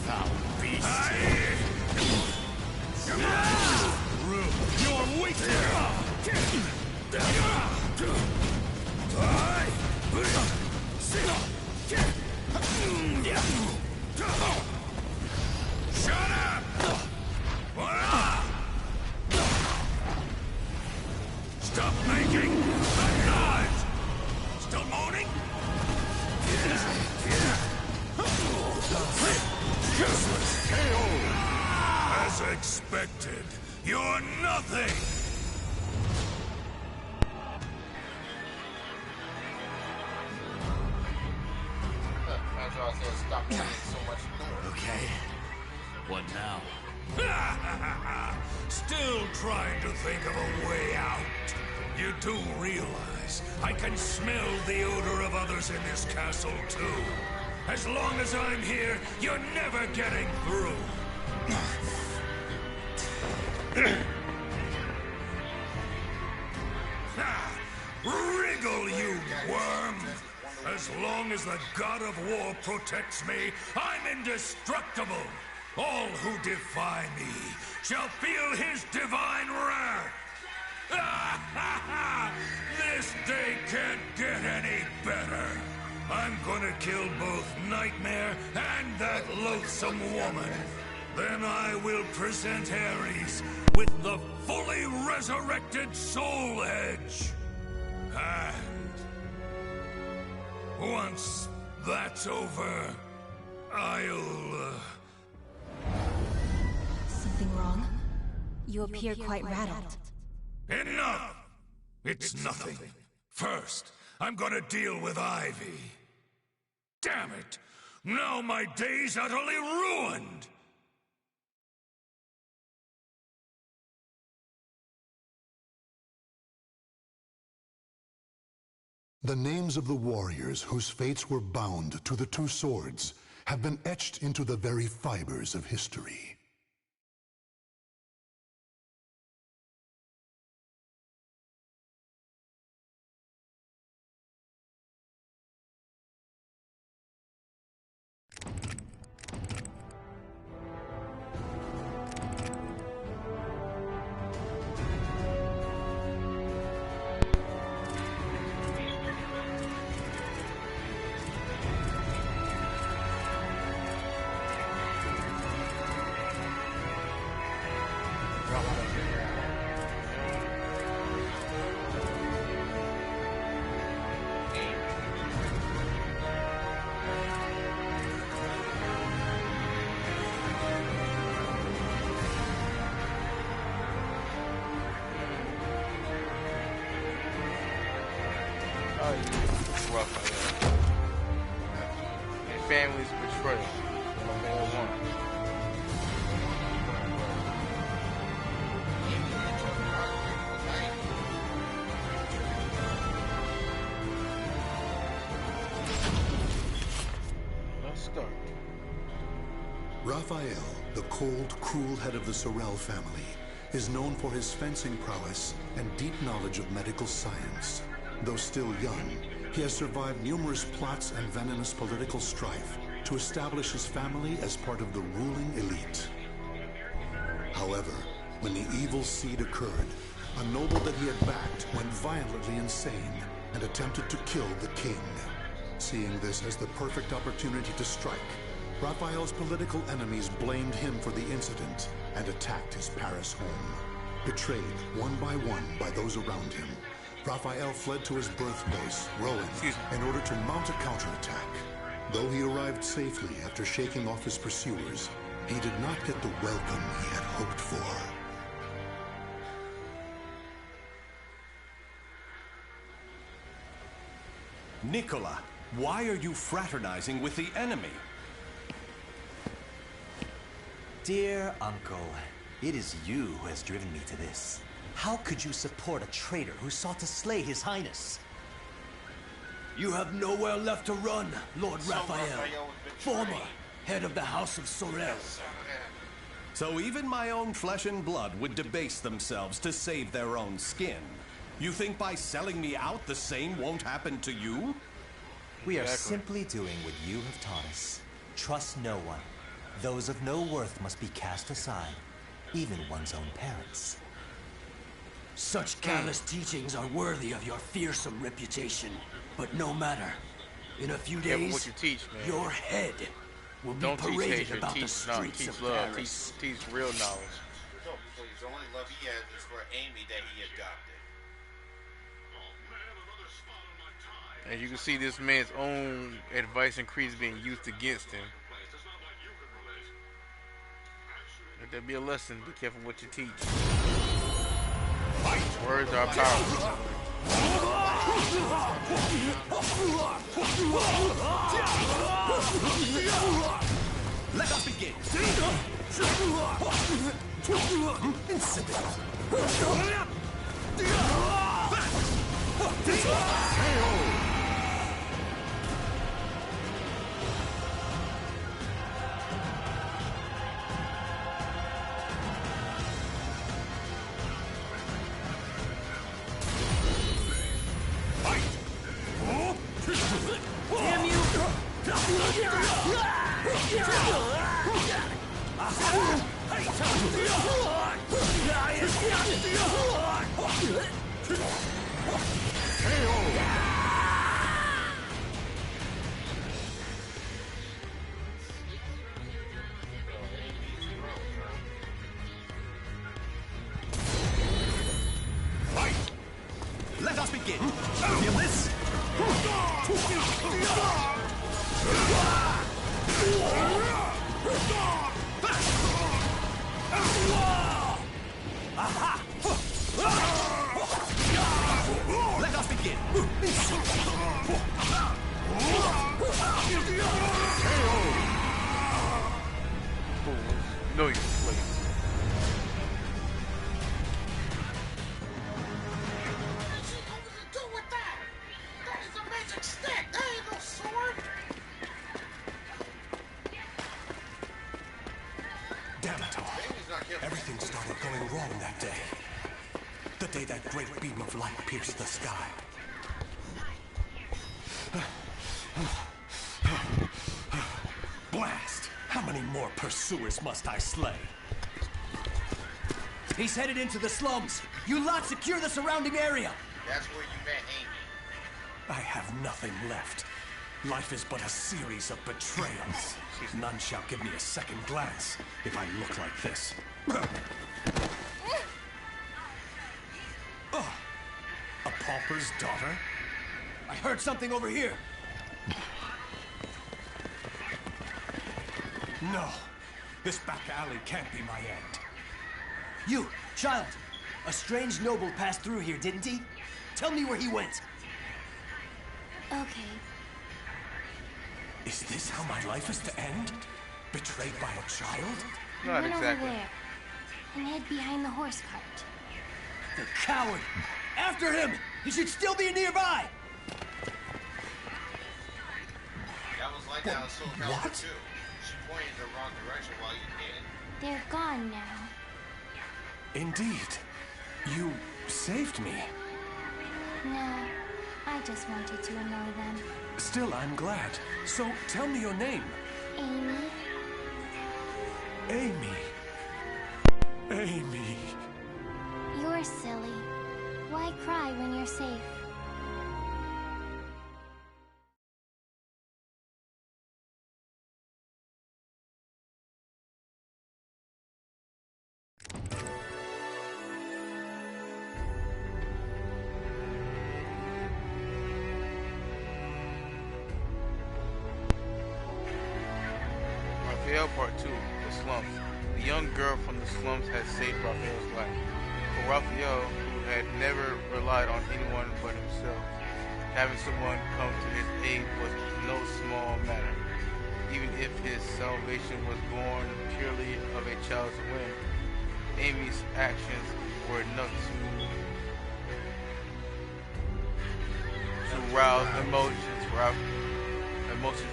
[SPEAKER 11] Foul beast! You're weak! Shut up! Stop making that noise! Still moaning? Useless KO! As expected, you're nothing!
[SPEAKER 3] Stop making so much noise.
[SPEAKER 8] Okay. What now?
[SPEAKER 11] Still trying to think of a way out. You do realize I can smell the odor of others in this castle, too. As long as I'm here, you're never getting through. Wriggle, you worm! As long as the god of war protects me, I'm indestructible! All who defy me shall feel his divine wrath! This day can't get any better! I'm gonna kill both Nightmare and that loathsome woman! Then I will present Ares with the fully resurrected Soul Edge! And once that's over, I'll...
[SPEAKER 16] Something wrong? You appear quite rattled.
[SPEAKER 11] Enough! It's nothing. First, I'm gonna deal with Ivy. Damn it! Now my day's utterly ruined!
[SPEAKER 4] The names of the warriors whose fates were bound to the two swords have been etched into the very fibers of history.
[SPEAKER 1] Family's betrayal. Number one. Let's start.
[SPEAKER 4] Raphael, the cold, cruel head of the Sorel family, is known for his fencing prowess and deep knowledge of medical science. Though still young, he has survived numerous plots and venomous political strife to establish his family as part of the ruling elite. However, when the evil seed occurred, a noble that he had backed went violently insane and attempted to kill the king. Seeing this as the perfect opportunity to strike, Raphael's political enemies blamed him for the incident and attacked his Paris home. Betrayed one by those around him, Raphael fled to his birthplace, Rowan, in order to mount a counterattack. Though he arrived safely after shaking off his pursuers, he did not get the welcome he had hoped for.
[SPEAKER 10] Nicola, why are you fraternizing with the enemy?
[SPEAKER 19] Dear Uncle, it is you who has driven me to this. How could you support a traitor who sought to slay His Highness?
[SPEAKER 21] You have nowhere left to run, Lord Raphael, former head of the House of Sorel.
[SPEAKER 10] So even my own flesh and blood would debase themselves to save their own skin. You think by selling me out, the same won't happen to you?
[SPEAKER 19] We are simply doing what you have taught us. Trust no one. Those of no worth must be cast aside, even one's own parents.
[SPEAKER 21] Such callous teachings are worthy of your fearsome reputation. But no matter. In a few days,
[SPEAKER 1] what you teach, man.
[SPEAKER 21] Your head will be paraded about the streets of Paris.
[SPEAKER 1] Teach real knowledge.
[SPEAKER 3] No, please. The only love he has is for Amy that he adopted.
[SPEAKER 1] And you can see this man's own advice and creeds being used against him. Let there be a lesson. Be careful what you teach. Words are powerful.
[SPEAKER 10] Let us begin.
[SPEAKER 21] Damn you!
[SPEAKER 10] Let us begin. Feel this? Aha! Let us begin.
[SPEAKER 1] No, you play.
[SPEAKER 10] Damn it all. Everything started going wrong that day. The day that great beam of light pierced the sky. Blast! How many more pursuers must I slay?
[SPEAKER 21] He's headed into the slums. You lot secure the surrounding area.
[SPEAKER 3] That's where you met Amy.
[SPEAKER 10] I have nothing left. Life is but a series of betrayals. None shall give me a second glance if I look like this. A pauper's daughter?
[SPEAKER 21] I heard something over here.
[SPEAKER 10] No. This back alley can't be my end.
[SPEAKER 21] You, child. A strange noble passed through here, didn't he? Tell me where he went.
[SPEAKER 16] Okay.
[SPEAKER 10] Is this how my life is to end? Betrayed by a child?
[SPEAKER 1] Not
[SPEAKER 16] Run
[SPEAKER 1] exactly.
[SPEAKER 16] over there and head behind the horse cart.
[SPEAKER 21] The coward! After him! He should still be nearby!
[SPEAKER 3] That was like that on Soul Calibur
[SPEAKER 10] What?
[SPEAKER 3] too. She pointed in the wrong direction while you did.
[SPEAKER 16] They're gone now.
[SPEAKER 10] Indeed. You saved me.
[SPEAKER 16] No, I just wanted to annoy them.
[SPEAKER 10] Still, I'm glad. So, tell me your name.
[SPEAKER 16] Amy?
[SPEAKER 10] Amy. Amy.
[SPEAKER 16] You're silly. Why cry when you're safe?
[SPEAKER 1] Raphael Part 2, The Slums. The young girl from the slums had saved Raphael's life. For Raphael, who had never relied on anyone but himself, having someone come to his aid was no small matter. Even if his salvation was born purely of a child's whim, Amy's actions were enough to aroused emotions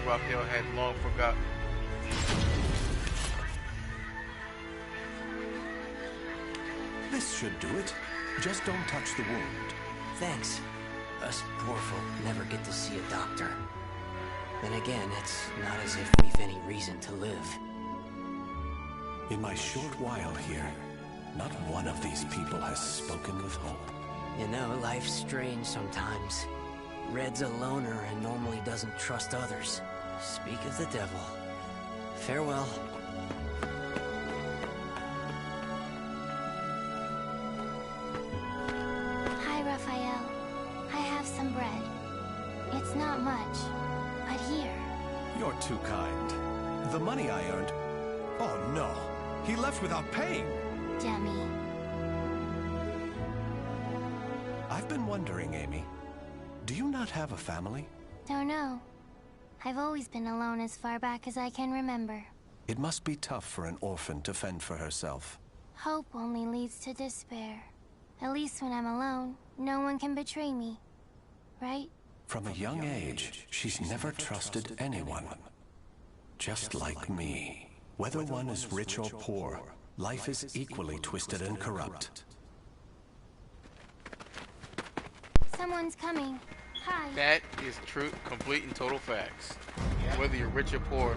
[SPEAKER 1] Raphael had long forgotten.
[SPEAKER 10] This should do it. Just don't touch the wound.
[SPEAKER 21] Thanks. Us poor folk never get to see a doctor. Then again, it's not as if we've any reason to live.
[SPEAKER 10] In my short while here, not one of these people has spoken with hope.
[SPEAKER 21] You know, life's strange sometimes. Red's a loner and normally doesn't trust others. Speak of the devil. Farewell.
[SPEAKER 16] Hi, Raphael. I have some bread. It's not much, but here.
[SPEAKER 10] You're too kind. The money I earned... Oh no! He left without paying!
[SPEAKER 16] Dummy.
[SPEAKER 10] I've been wondering, Amy. Do you not have a family?
[SPEAKER 16] Don't know. I've always been alone as far back as I can remember.
[SPEAKER 10] It must be tough for an orphan to fend for herself.
[SPEAKER 16] Hope only leads to despair. At least when I'm alone, no one can betray me. Right?
[SPEAKER 10] From a young age, she's never trusted anyone. Just like me. Whether one is rich or poor, life is equally twisted and corrupt.
[SPEAKER 16] Someone's coming. Hi.
[SPEAKER 1] That is true, complete and total facts. Whether you're rich or poor,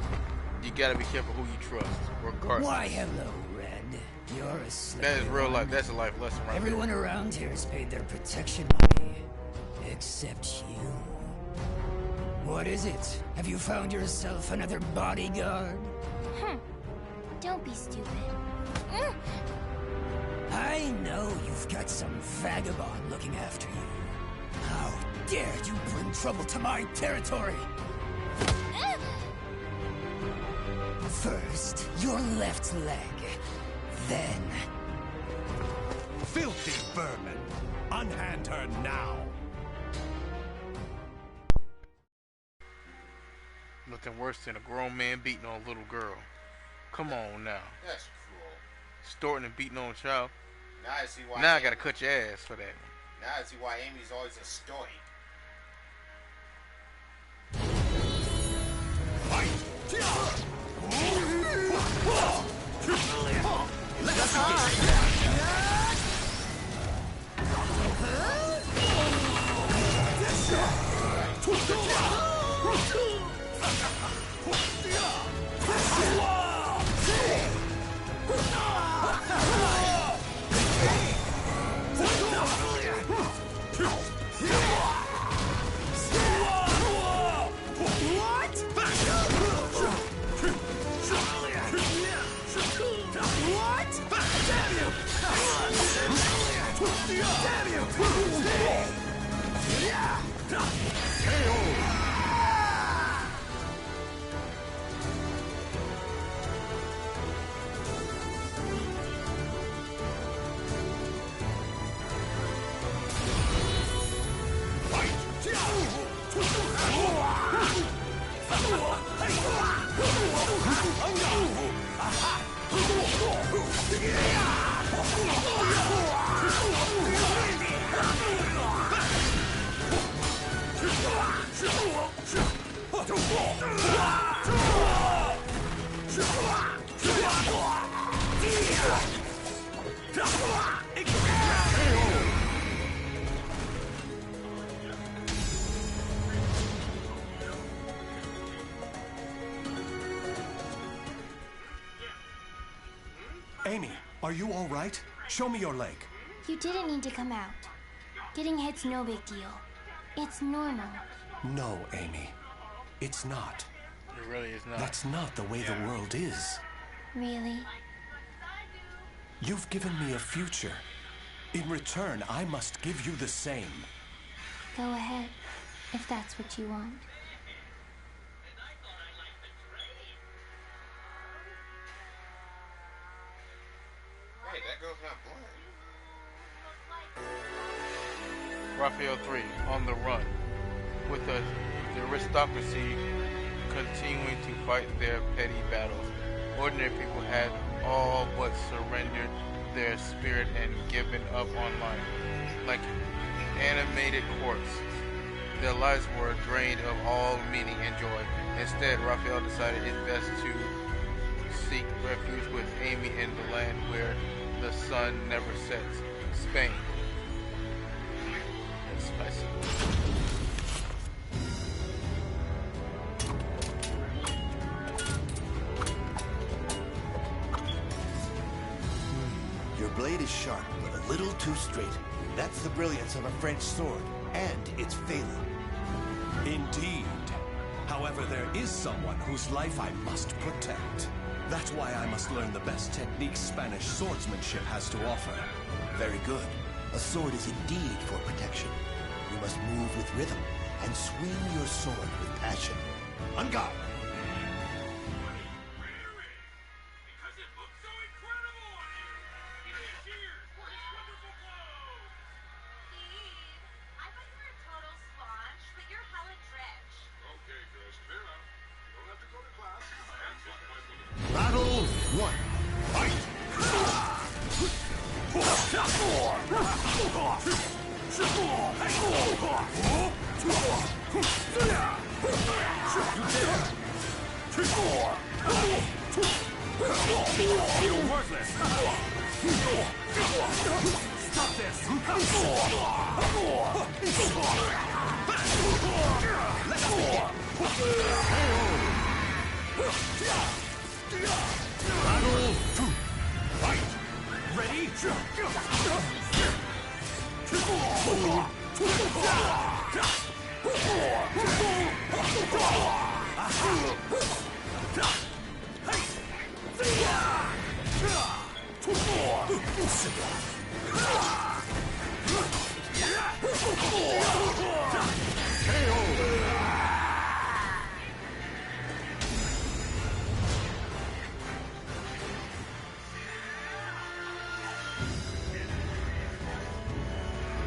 [SPEAKER 1] you gotta be careful who you trust, regardless.
[SPEAKER 7] Why, hello, Red. You're a slave.
[SPEAKER 1] That is real life. That's a life lesson right
[SPEAKER 7] Everyone
[SPEAKER 1] there.
[SPEAKER 7] around here has paid their protection money. Except you. What is it? Have you found yourself another bodyguard?
[SPEAKER 16] Don't be stupid.
[SPEAKER 7] I know you've got some vagabond looking after you. How dare you bring trouble to my territory? First, your left leg. Then...
[SPEAKER 10] Filthy vermin! Unhand her now!
[SPEAKER 1] Nothing worse than a grown man beating on a little girl. Come on now.
[SPEAKER 3] That's cruel.
[SPEAKER 1] Extorting and beating on a child.
[SPEAKER 3] Now I see why.
[SPEAKER 1] Now I gotta cut your ass for that.
[SPEAKER 3] Now I see why Amy's always a stoic.
[SPEAKER 10] Amy, are you all right? Show me your leg.
[SPEAKER 16] You didn't need to come out. Getting hit's no big deal. It's normal.
[SPEAKER 10] No, Amy. It's not.
[SPEAKER 1] It really is not.
[SPEAKER 10] That's not the way the world is.
[SPEAKER 16] Really?
[SPEAKER 10] You've given me a future. In return, I must give you the same.
[SPEAKER 16] Go ahead, if that's what you want.
[SPEAKER 3] Hey, that girl's not blind.
[SPEAKER 1] Raphael 3, On the Run. With the aristocracy continuing to fight their petty battles, ordinary people had all but surrendered their spirit and given up on life, like animated corpses. Their lives were drained of all meaning and joy. Instead, Raphael decided it best to seek refuge with Amy in the land where the sun never sets, Spain. That's spicy.
[SPEAKER 12] Your blade is sharp, but a little too straight. That's the brilliance of a French sword, and it's failing.
[SPEAKER 10] Indeed. However, there is someone whose life I must protect. That's why I must learn the best techniques Spanish swordsmanship has to offer.
[SPEAKER 12] Very good. A sword is indeed for protection. You must move with rhythm and swing your sword with passion. On guard! Battle 1. Fight!
[SPEAKER 11] You're worthless! Stop this! Let's
[SPEAKER 12] Battle 2. Fight!
[SPEAKER 11] Ready?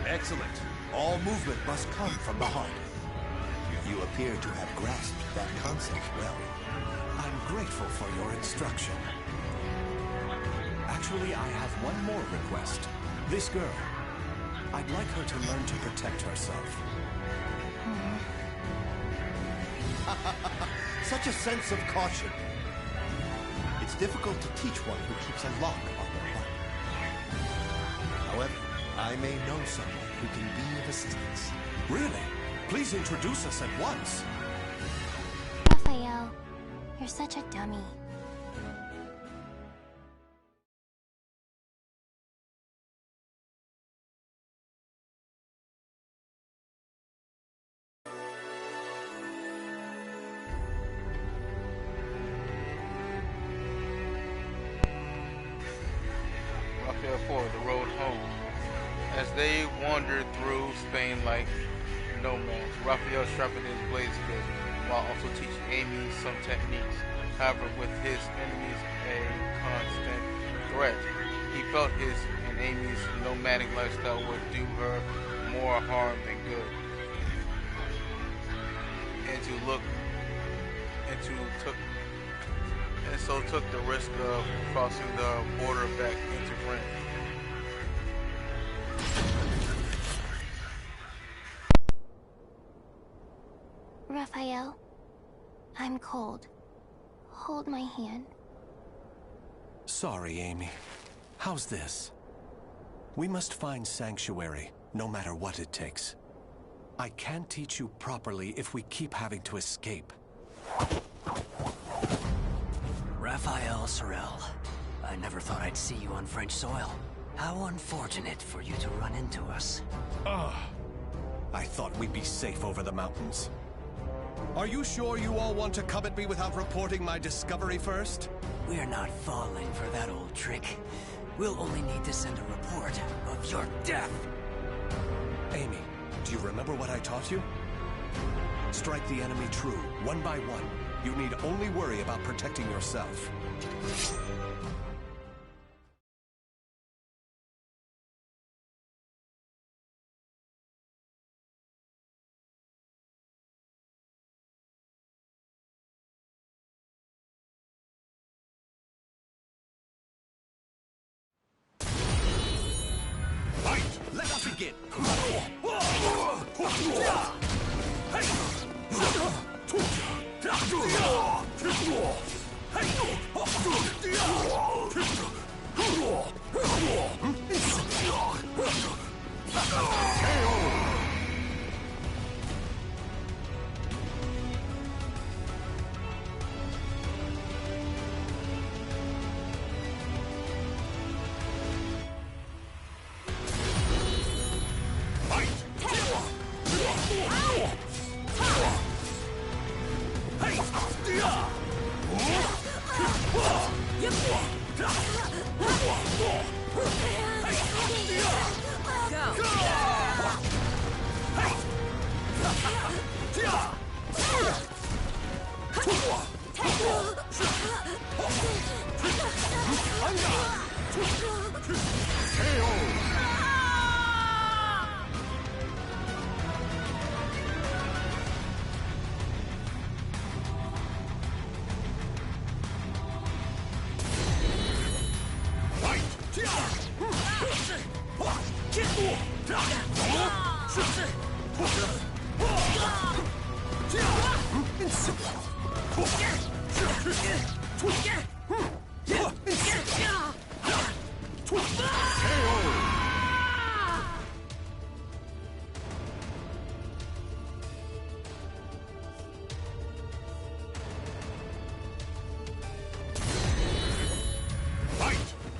[SPEAKER 12] Excellent. All movement must come from the heart. You appear to have grasped that concept well.
[SPEAKER 10] I'm grateful for your instruction. Actually, I have one more request. This girl. I'd like her to learn to protect herself.
[SPEAKER 12] Such a sense of caution. It's difficult to teach one who keeps a lock on their heart. However, I may know someone who can be of assistance.
[SPEAKER 10] Really? Please introduce us at once.
[SPEAKER 16] Raphael, you're such a dummy.
[SPEAKER 1] Raphael 4, The Road Home. As they wandered through Spain like nomads, Raphael sharpened his blade skills while also teaching Amy some techniques. However, with his enemies a constant threat, he felt his and Amy's nomadic lifestyle would do her more harm than good. And so took the risk of crossing the border back into France.
[SPEAKER 16] Raphael, I'm cold. Hold my hand.
[SPEAKER 10] Sorry, Amy. How's this? We must find sanctuary, no matter what it takes. I can't teach you properly if we keep having to escape.
[SPEAKER 21] Raphael Sorel, I never thought I'd see you on French soil. How unfortunate for you to run into us.
[SPEAKER 10] I thought we'd be safe over the mountains. Are you sure you all want to come at me without reporting my discovery first?
[SPEAKER 21] We're not falling for that old trick. We'll only need to send a report of your death.
[SPEAKER 10] Amy, do you remember what I taught you? Strike the enemy true, one by one. You need only worry about protecting yourself.
[SPEAKER 11] Fight! Let us begin!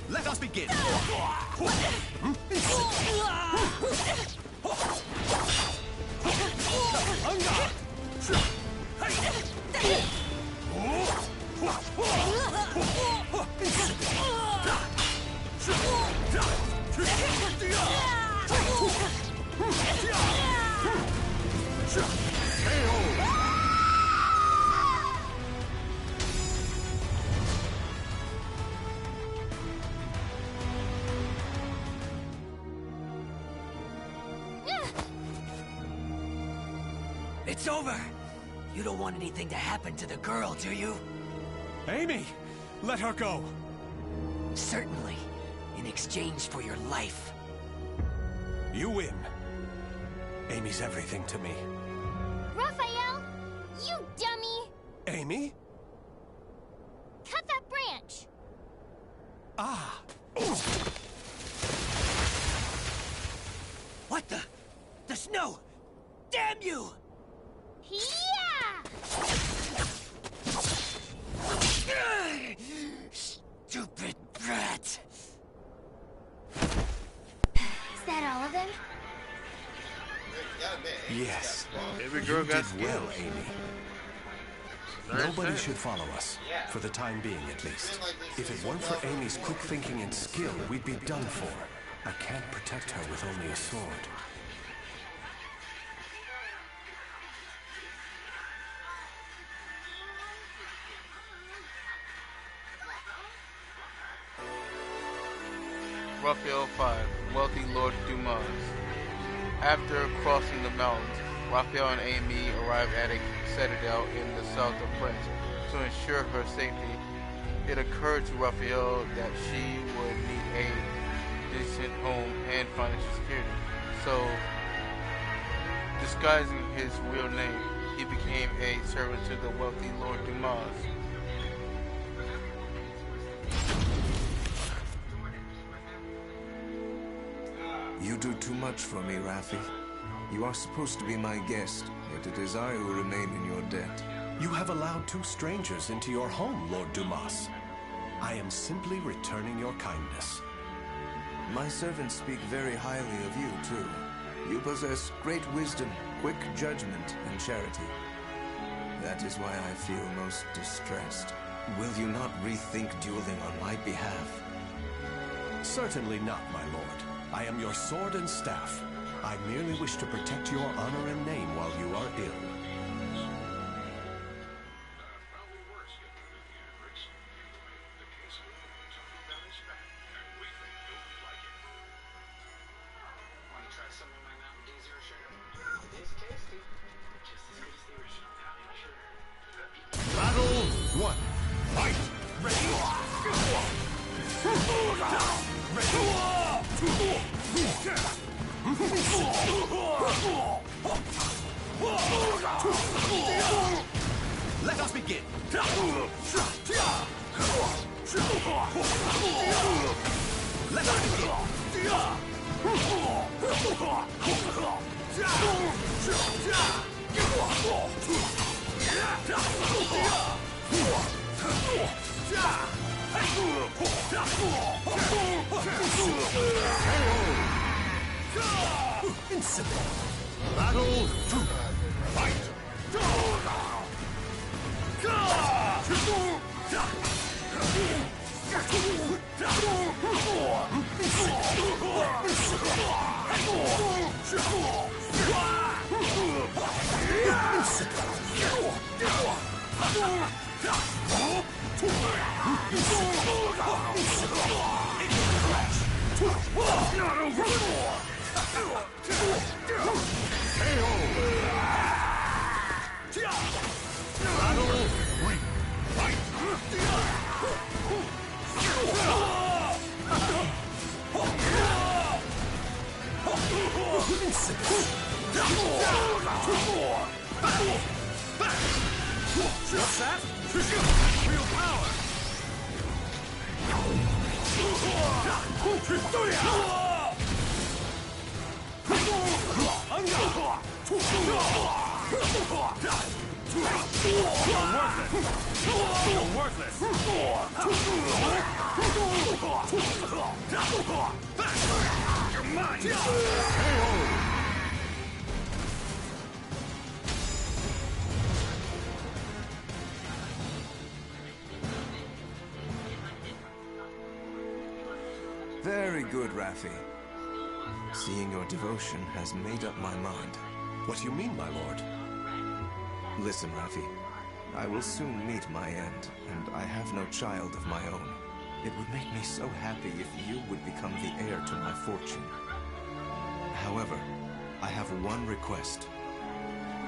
[SPEAKER 2] Let us begin!
[SPEAKER 21] It's over! You don't want anything to happen to the girl, do you?
[SPEAKER 2] Amy! Let her go!
[SPEAKER 21] Certainly. In exchange for your life.
[SPEAKER 10] You win. Amy's everything to me.
[SPEAKER 17] Raphael! You dummy!
[SPEAKER 10] Amy?
[SPEAKER 17] Cut that branch!
[SPEAKER 10] Ah!
[SPEAKER 21] What the? The snow! Damn you!
[SPEAKER 17] Yeah!
[SPEAKER 21] Stupid brat!
[SPEAKER 17] Is that all of them?
[SPEAKER 10] Yes.
[SPEAKER 1] Every girl
[SPEAKER 10] you
[SPEAKER 1] got
[SPEAKER 10] did well,
[SPEAKER 1] skills.
[SPEAKER 10] Amy. Nobody should follow us, for the time being at least. If it weren't for Amy's quick thinking and skill, we'd be done for. I can't protect her with only a sword.
[SPEAKER 1] Raphael 5, Wealthy Lord Dumas. After crossing the mountains, Raphael and Amy arrived at a citadel in the south of France. To ensure her safety, it occurred to Raphael that she would need a decent home and financial security. So, disguising his real name, he became a servant to the wealthy Lord Dumas.
[SPEAKER 5] You do too much for me, Raffi. You are supposed to be my guest, yet it is I who remain in your debt.
[SPEAKER 10] You have allowed two strangers into your home, Lord Dumas. I am simply returning your kindness.
[SPEAKER 5] My servants speak very highly of you, too. You possess great wisdom, quick judgment, and charity. That is why I feel most distressed. Will you not rethink dueling on my behalf?
[SPEAKER 10] Certainly not, my lord. I am your sword and staff. I merely wish to protect your honor and name while you are ill.
[SPEAKER 2] Battle 1. Fight!
[SPEAKER 7] Let us begin. Let us Incident. Battle 2. Fight. Not over. Battle 3. Fight. What's that? Real power. You're worthless. You're mine.
[SPEAKER 5] Very good, Raffi. Seeing your devotion has made up my mind.
[SPEAKER 10] What do you mean, my lord?
[SPEAKER 5] Listen, Raffi. I will soon meet my end, and I have no child of my own. It would make me so happy if you would become the heir to my fortune. However, I have one request.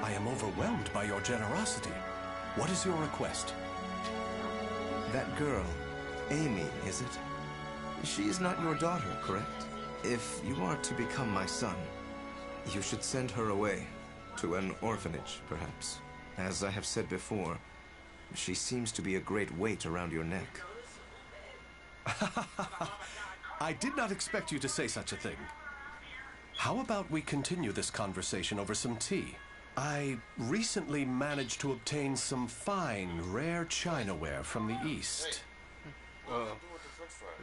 [SPEAKER 10] I am overwhelmed by your generosity. What is your request?
[SPEAKER 5] That girl, Amy, is it? She is not your daughter, correct? If you are to become my son, you should send her away. To an orphanage, perhaps. As I have said before, she seems to be a great weight around your neck.
[SPEAKER 10] I did not expect you to say such a thing. How about we continue this conversation over some tea? I recently managed to obtain some fine, rare chinaware from the East.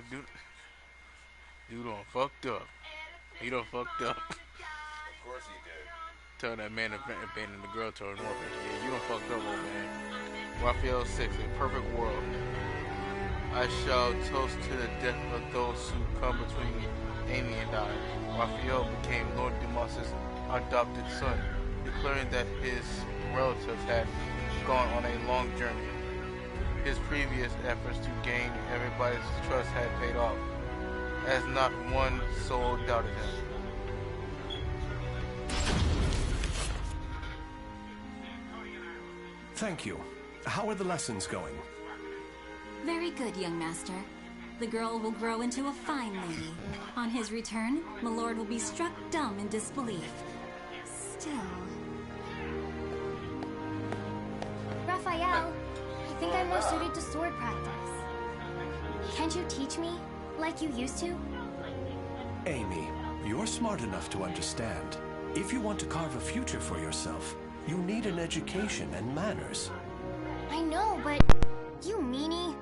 [SPEAKER 1] Dude done fucked up. He done fucked up.
[SPEAKER 3] Of course he did.
[SPEAKER 1] Tell that man to abandon the girl to her orphanage. Yeah, you done fucked up, old man. Raphael 6, a perfect world. I shall toast to the death of those who come between Amy and I. Raphael became Lord Dumas's adopted son, declaring that his relatives had gone on a long journey. His previous efforts to gain everybody's trust had paid off, as not one soul doubted him.
[SPEAKER 10] Thank you. How are the lessons going?
[SPEAKER 16] Very good, young master. The girl will grow into a fine lady. On his return, my lord will be struck dumb in disbelief. Still...
[SPEAKER 17] Raphael, I think I'm more suited to sword practice. Can't you teach me, like you used to?
[SPEAKER 10] Amy, you're smart enough to understand. If you want to carve a future for yourself, you need an education and manners.
[SPEAKER 17] I know, but... You meanie.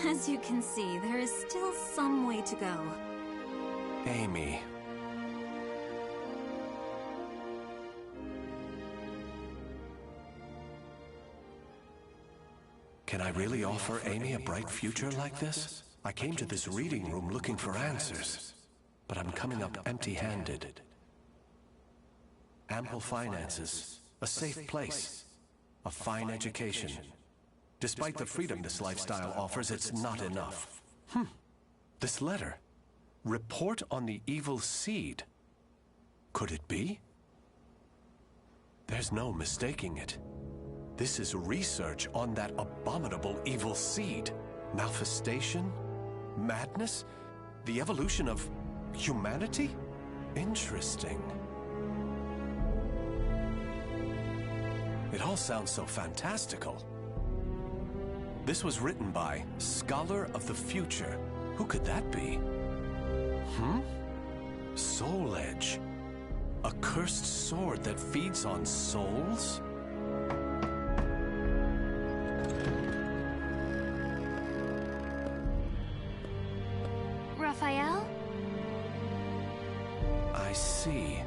[SPEAKER 16] As you can see, there is still some way to go.
[SPEAKER 10] Amy. Can I really offer Amy a bright future like this? I came to this reading room looking for answers, but I'm coming up empty-handed. Ample finances, a safe place, a fine education. Despite the freedom this lifestyle offers, it's not enough. This letter. Report on the evil seed. Could it be? There's no mistaking it. This is research on that abominable evil seed. Malfestation? Madness? The evolution of humanity? Interesting. It all sounds so fantastical. This was written by Scholar of the Future. Who could that be? Soul Edge. A cursed sword that feeds on souls?
[SPEAKER 17] Raphael?
[SPEAKER 10] I see.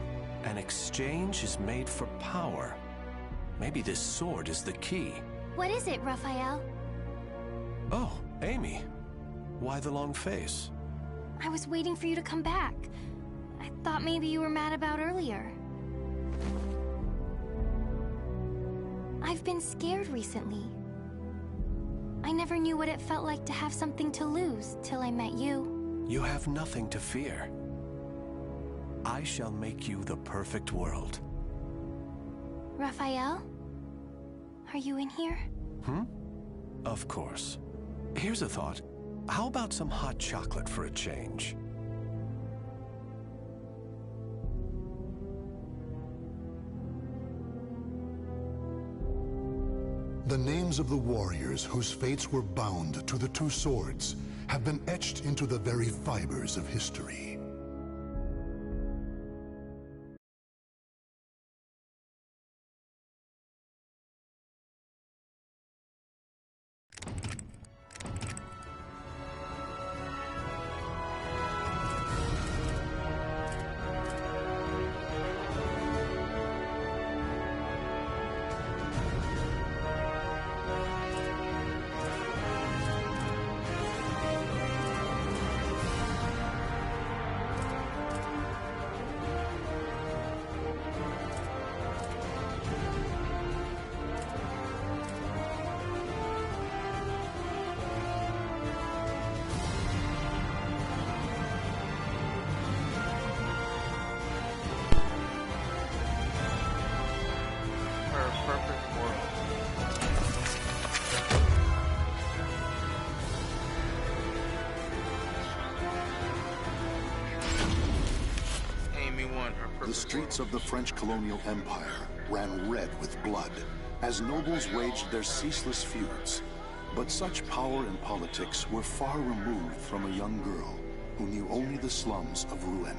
[SPEAKER 10] An exchange is made for power. Maybe this sword is the key.
[SPEAKER 17] What is it, Raphael?
[SPEAKER 10] Oh, Amy. Why the long face?
[SPEAKER 17] I was waiting for you to come back. I thought maybe you were mad about earlier. I've been scared recently. I never knew what it felt like to have something to lose till I met you.
[SPEAKER 10] You have nothing to fear. I shall make you the perfect world.
[SPEAKER 17] Raphael? Are you in here?
[SPEAKER 10] Of course. Here's a thought. How about some hot chocolate for a change?
[SPEAKER 4] The names of the warriors whose fates were bound to the two swords have been etched into the very fibers of history. The streets of the French colonial empire ran red with blood as nobles waged their ceaseless feuds. But such power and politics were far removed from a young girl who knew only the slums of Rouen.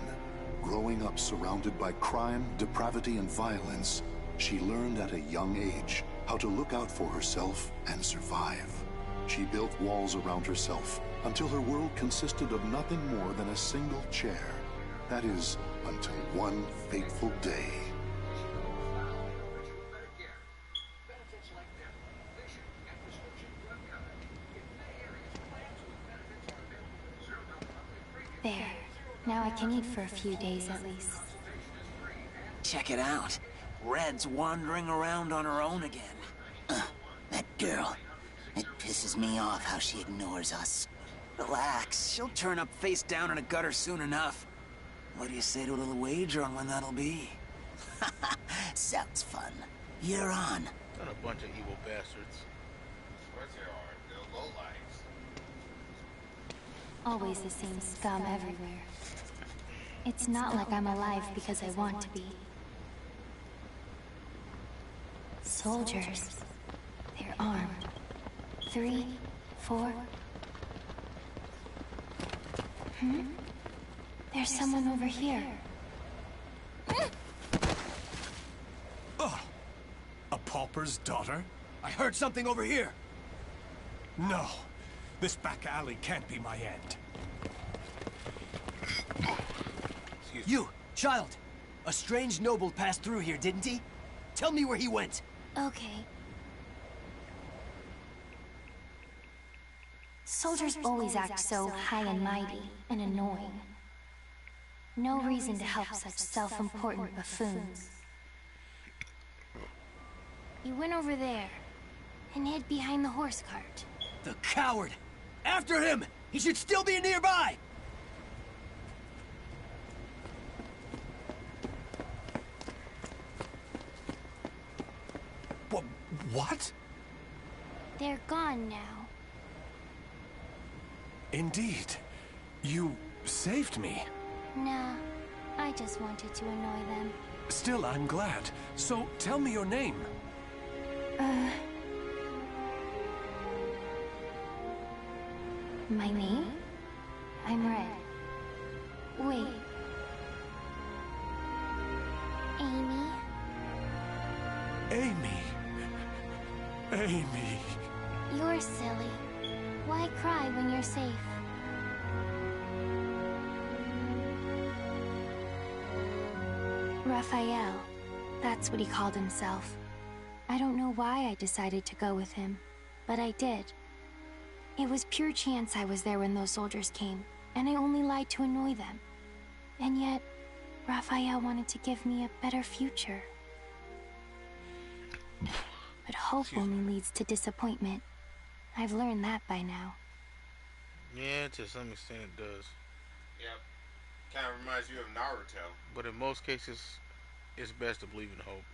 [SPEAKER 4] Growing up surrounded by crime, depravity, and violence, she learned at a young age how to look out for herself and survive. She built walls around herself until her world consisted of nothing more than a single chair. That is, until one fateful day.
[SPEAKER 17] There. Now I can eat for a few days at least.
[SPEAKER 21] Check it out. Red's wandering around on her own again.
[SPEAKER 18] That girl. It pisses me off how she ignores us.
[SPEAKER 21] Relax. She'll turn up face down in a gutter soon enough. What do you say to a little wager on when that'll be?
[SPEAKER 18] Sounds fun. You're on.
[SPEAKER 1] What a bunch of evil bastards.
[SPEAKER 3] Of course they are. They're lowlifes.
[SPEAKER 17] Always the same scum everywhere. It's not like I'm alive because I want to be. Soldiers. They're armed. 3, 4. There's someone over here.
[SPEAKER 10] A pauper's daughter?
[SPEAKER 7] I heard something over here.
[SPEAKER 10] No. This back alley can't be my end.
[SPEAKER 7] You, child. A strange noble passed through here, didn't he? Tell me where he went.
[SPEAKER 17] Okay. Soldiers always act so high and mighty and annoying. No reason to help such self-important buffoons. You went over there and hid behind the horse cart.
[SPEAKER 7] The coward! After him! He should still be nearby!
[SPEAKER 10] What?
[SPEAKER 17] They're gone now.
[SPEAKER 10] Indeed. You saved me.
[SPEAKER 17] Nah, I just wanted to annoy them.
[SPEAKER 10] Still, I'm glad. So, tell me your name.
[SPEAKER 17] My name? I'm Red. Wait. Amy?
[SPEAKER 10] Amy. Amy.
[SPEAKER 17] You're silly. Why cry when you're safe? Raphael. That's what he called himself. I don't know why I decided to go with him, but I did. It was pure chance I was there when those soldiers came, and I only lied to annoy them. And yet, Raphael wanted to give me a better future. But hope only leads to disappointment. I've learned that by now.
[SPEAKER 1] Yeah, to some extent it does.
[SPEAKER 3] Yep. Kind of reminds you of Naruto.
[SPEAKER 1] But in most cases, it's best to believe in hope.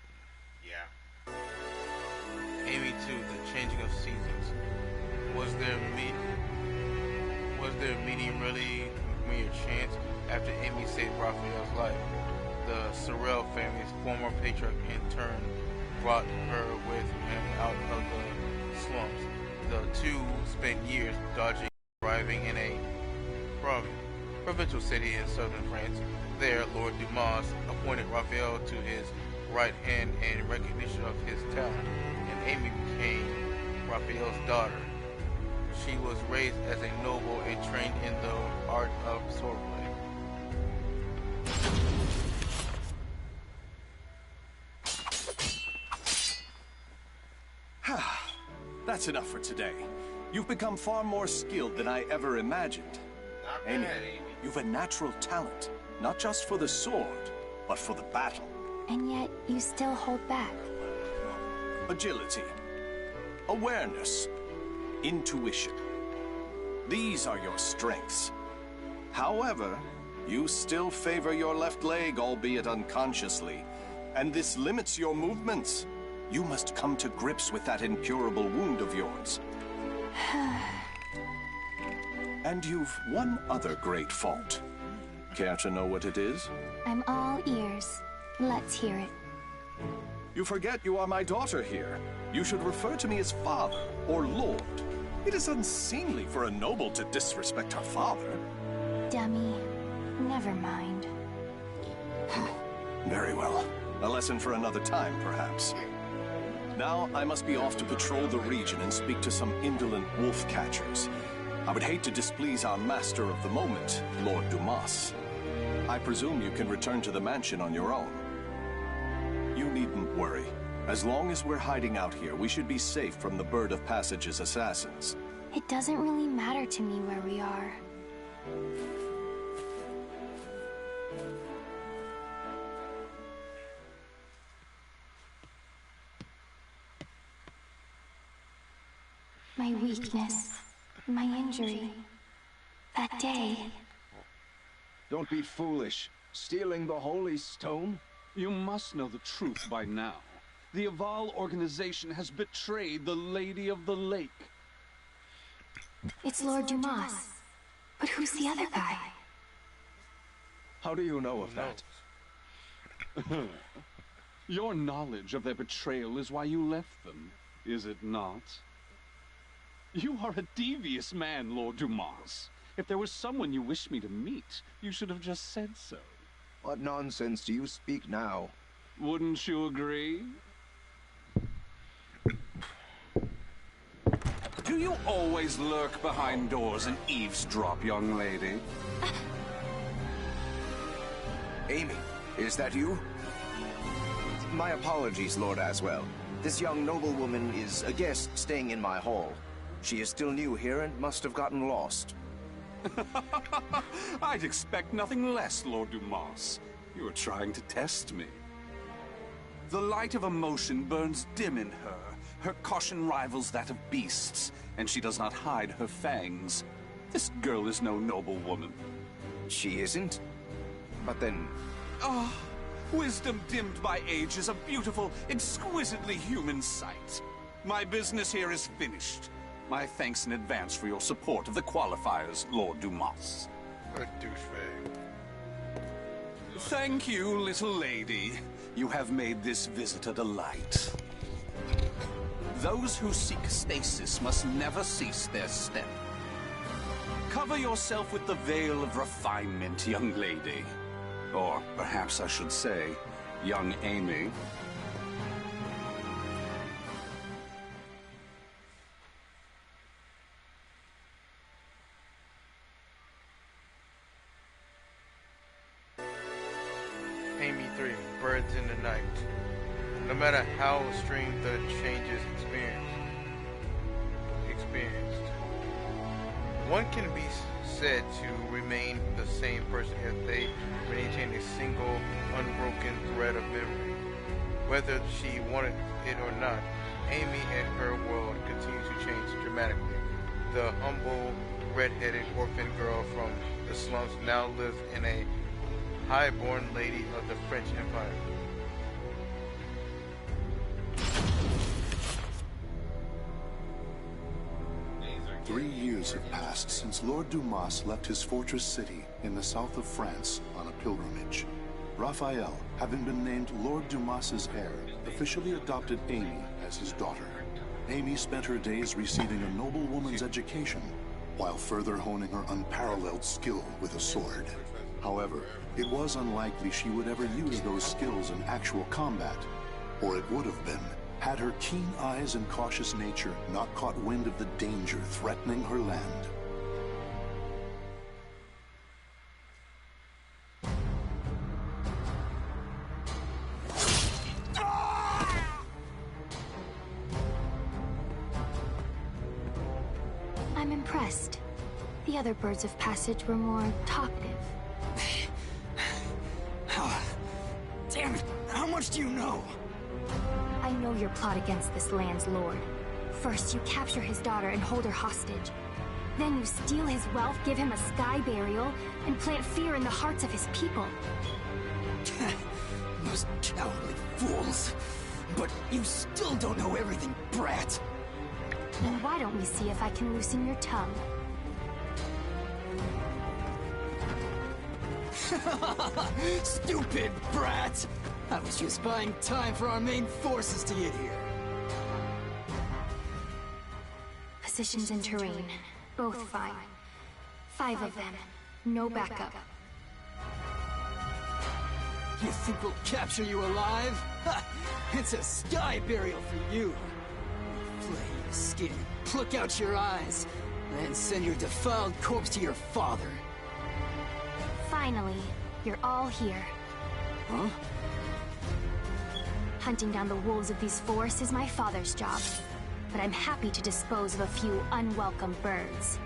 [SPEAKER 3] Yeah.
[SPEAKER 1] Amy 2, The Changing of Seasons. Was their meeting really mere chance? After Amy saved Raphael's life, the Sorrel family's former patriarch in turn brought her with him out of the slums. The two spent years dodging, arriving in a provincial city in southern France. There, Lord Dumas appointed Raphael to his right hand in recognition of his talent, and Amy became Raphael's daughter. She was raised as a noble and trained in the art of swordplay.
[SPEAKER 10] That's enough for today. You've become far more skilled than I ever imagined. Amy, you've a natural talent, not just for the sword, but for the battle.
[SPEAKER 17] And yet, you still hold back.
[SPEAKER 10] Agility, awareness, intuition. These are your strengths. However, you still favor your left leg, albeit unconsciously, and this limits your movements. You must come to grips with that incurable wound of yours. And you've one other great fault. Care to know what it is?
[SPEAKER 17] I'm all ears. Let's hear it.
[SPEAKER 10] You forget you are my daughter here. You should refer to me as father or lord. It is unseemly for a noble to disrespect her father.
[SPEAKER 17] Dummy. Never mind.
[SPEAKER 10] Very well. A lesson for another time, perhaps. Now, I must be off to patrol the region and speak to some indolent wolf catchers. I would hate to displease our master of the moment, Lord Dumas. I presume you can return to the mansion on your own. You needn't worry. As long as we're hiding out here, we should be safe from the Bird of Passage's assassins.
[SPEAKER 17] It doesn't really matter to me where we are. My weakness, my injury, that day.
[SPEAKER 9] Don't be foolish. Stealing the Holy Stone?
[SPEAKER 20] You must know the truth by now. The Aval organization has betrayed the Lady of the Lake.
[SPEAKER 17] It's Lord Dumas. But who's the other guy?
[SPEAKER 9] How do you know of that?
[SPEAKER 20] Your knowledge of their betrayal is why you left them, is it not? You are a devious man, Lord Dumas. If there was someone you wished me to meet, you should have just said so.
[SPEAKER 9] What nonsense do you speak now?
[SPEAKER 20] Wouldn't you agree? Do you always lurk behind doors and eavesdrop, young lady?
[SPEAKER 9] Amy, is that you? My apologies, Lord Aswell. This young noblewoman is a guest staying in my hall. She is still new here and must have gotten lost.
[SPEAKER 20] I'd expect nothing less, Lord Dumas. You are trying to test me. The light of emotion burns dim in her. Her caution rivals that of beasts, and she does not hide her fangs. This girl is no noble woman.
[SPEAKER 9] She isn't? But then...
[SPEAKER 20] Ah, wisdom dimmed by age is a beautiful, exquisitely human sight. My business here is finished. My thanks in advance for your support of the qualifiers, Lord Dumas.
[SPEAKER 1] What a douchebag.
[SPEAKER 20] Thank you, little lady. You have made this visit a delight. Those who seek stasis must never cease their step. Cover yourself with the veil of refinement, young lady. Or perhaps I should say, young Amy.
[SPEAKER 1] Amy 3, Birds in the Night. No matter how extreme the changes experienced, one can be said to remain the same person if they maintain a single, unbroken thread of memory. Whether she wanted it or not, Amy and her world continue to change dramatically. The humble, red-headed orphan girl from the slums now lives in a high-born lady of the French Empire.
[SPEAKER 4] Three years have passed since Lord Dumas left his fortress city in the south of France on a pilgrimage. Raphael, having been named Lord Dumas's heir, officially adopted Amy as his daughter. Amy spent her days receiving a noblewoman's education, while further honing her unparalleled skill with a sword. However, it was unlikely she would ever use those skills in actual combat, or it would have been had her keen eyes and cautious nature not caught wind of the danger threatening her land.
[SPEAKER 17] I'm impressed. The other birds of passage were more talkative.
[SPEAKER 7] Damn it! How much do you know?
[SPEAKER 17] I know your plot against this land's lord. First, you capture his daughter and hold her hostage. Then you steal his wealth, give him a sky burial, and plant fear in the hearts of his people.
[SPEAKER 7] Those cowardly fools. But you still don't know everything, brat.
[SPEAKER 17] Then why don't we see if I can loosen your tongue?
[SPEAKER 7] Stupid brat! I was just buying time for our main forces to get here.
[SPEAKER 17] Positions and terrain, both fine. 5 of them, no backup.
[SPEAKER 7] You think we'll capture you alive? Ha! It's a sky burial for you. We'll flay your skin, pluck out your eyes, then send your defiled corpse to your father.
[SPEAKER 17] Finally, you're all here.
[SPEAKER 7] Huh?
[SPEAKER 17] Hunting down the wolves of these forests is my father's job, but I'm happy to dispose of a few unwelcome birds.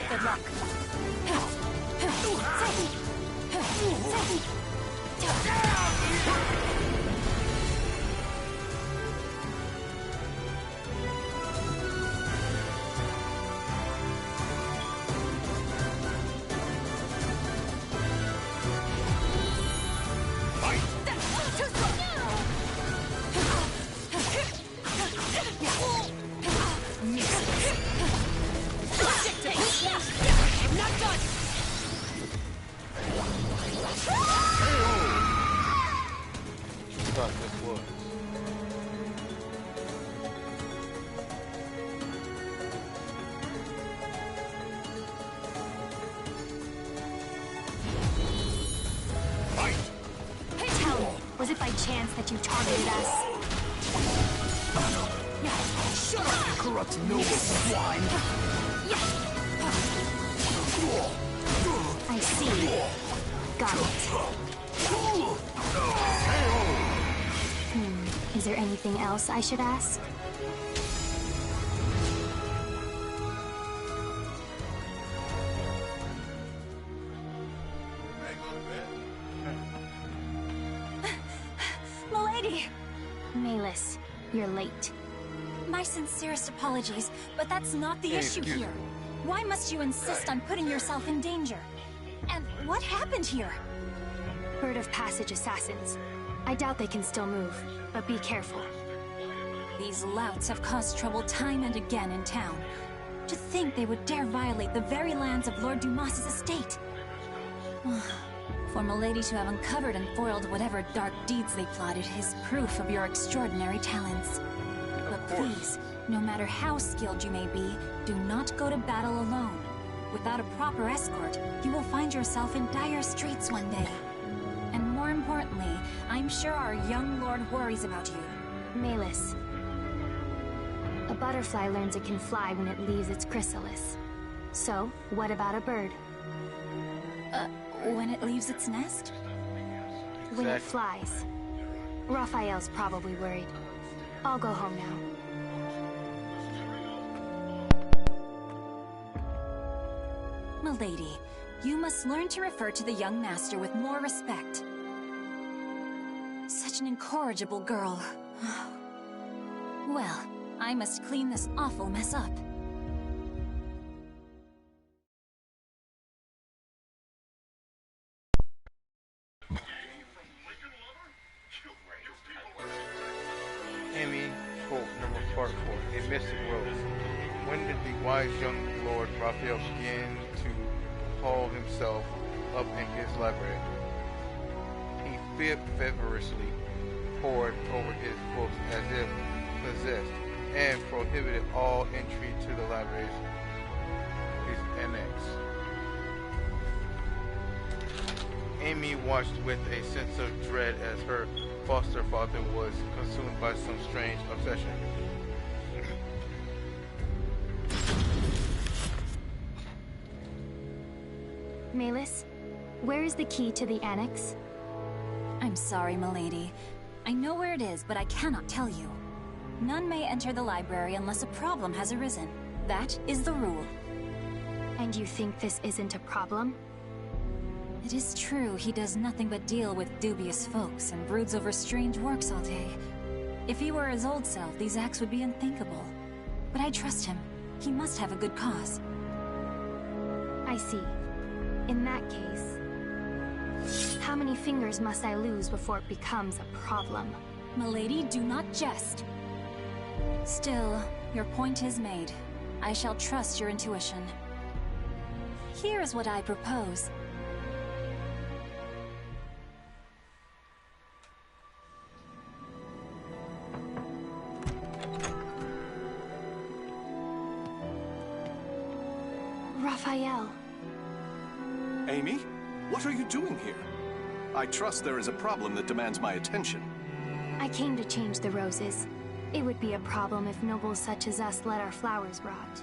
[SPEAKER 17] Good luck. Was it by chance that you targeted us?
[SPEAKER 7] Shut up, you corrupt noble swine!
[SPEAKER 17] I see. Got it. Is there anything else I should ask?
[SPEAKER 16] Milady!
[SPEAKER 17] Malis, you're late.
[SPEAKER 16] My sincerest apologies, but that's not the issue here. Why must you insist on putting yourself in danger? And what happened here?
[SPEAKER 17] Bird of Passage assassins. I doubt they can still move, but be careful.
[SPEAKER 16] These louts have caused trouble time and again in town. To think they would dare violate the very lands of Lord Dumas's estate. For Milady to have uncovered and foiled whatever dark deeds they plotted is proof of your extraordinary talents. But please, no matter how skilled you may be, do not go to battle alone. Without a proper escort, you will find yourself in dire straits one day. And more importantly, I'm sure our young lord worries about you.
[SPEAKER 17] Malis. A butterfly learns it can fly when it leaves its chrysalis. So, what about a bird?
[SPEAKER 16] When it leaves its nest?
[SPEAKER 17] When it flies. Raphael's probably worried. I'll go home now.
[SPEAKER 16] Milady, you must learn to refer to the young master with more respect. Such an incorrigible girl. Well, I must clean this awful mess up.
[SPEAKER 1] Amy, quote number part 4, A Mystic Rose. When did the wise young Lord Raphael begin to haul himself up in his library? He feverishly pored over his books as if possessed, and prohibited all entry to the library's annex. Amy watched with a sense of dread as her foster father was consumed by some strange obsession.
[SPEAKER 17] Malis, where is the key to the annex?
[SPEAKER 16] I'm sorry, milady. I know where it is, but I cannot tell you. None may enter the library unless a problem has arisen. That is the rule.
[SPEAKER 17] And you think this isn't a problem?
[SPEAKER 16] It is true he does nothing but deal with dubious folks and broods over strange works all day. If he were his old self, these acts would be unthinkable. But I trust him. He must have a good cause.
[SPEAKER 17] I see. In that case, how many fingers must I lose before it becomes a problem?
[SPEAKER 16] Milady, do not jest. Still, your point is made. I shall trust your intuition. Here is what I propose.
[SPEAKER 17] Raphael.
[SPEAKER 10] Amy, what are you doing here? I trust there is a problem that demands my attention.
[SPEAKER 17] I came to change the roses. It would be a problem if nobles such as us let our flowers rot.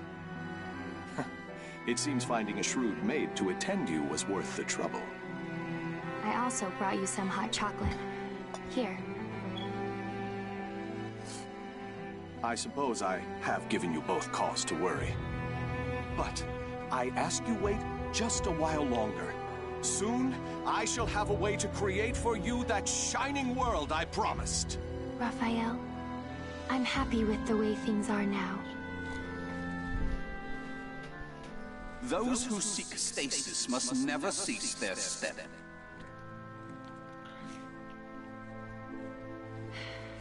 [SPEAKER 10] It seems finding a shrewd maid to attend you was worth the trouble.
[SPEAKER 17] I also brought you some hot chocolate. Here.
[SPEAKER 10] I suppose I have given you both cause to worry. But I ask you wait just a while longer. Soon, I shall have a way to create for you that shining world I promised.
[SPEAKER 17] Raphael, I'm happy with the way things are now.
[SPEAKER 20] Those who seek stasis must never cease their step.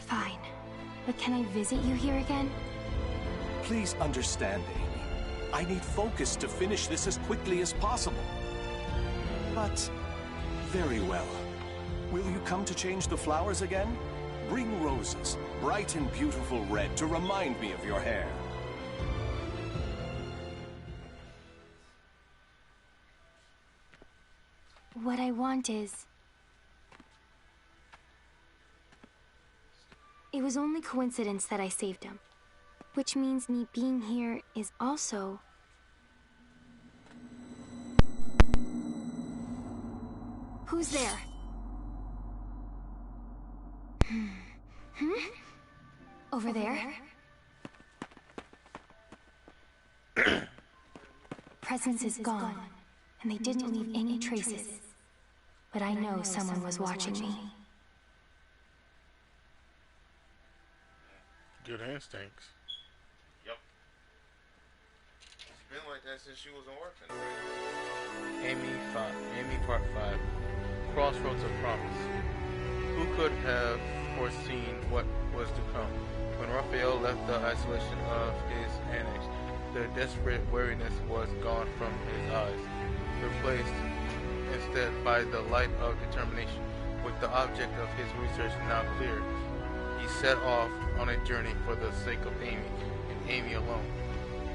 [SPEAKER 17] Fine. But can I visit you here again?
[SPEAKER 10] Please understand, Amy. I need focus to finish this as quickly as possible. But, very well. Will you come to change the flowers again? Bring roses, bright and beautiful red, to remind me of your hair.
[SPEAKER 17] What I want is... It was only coincidence that I saved him. Which means me being here is also... Who's there? Over there? Presence is gone, and they didn't leave any traces. But I know someone was watching me.
[SPEAKER 1] Good instincts.
[SPEAKER 3] Yep. It's been like that since she was an orphan.
[SPEAKER 1] Amy Part 5. Crossroads of Promise. Who could have foreseen what was to come? When Raphael left the isolation of his annex, the desperate weariness was gone from his eyes, replaced instead by the light of determination. With the object of his research now clear, he set off on a journey for the sake of Amy, and Amy alone.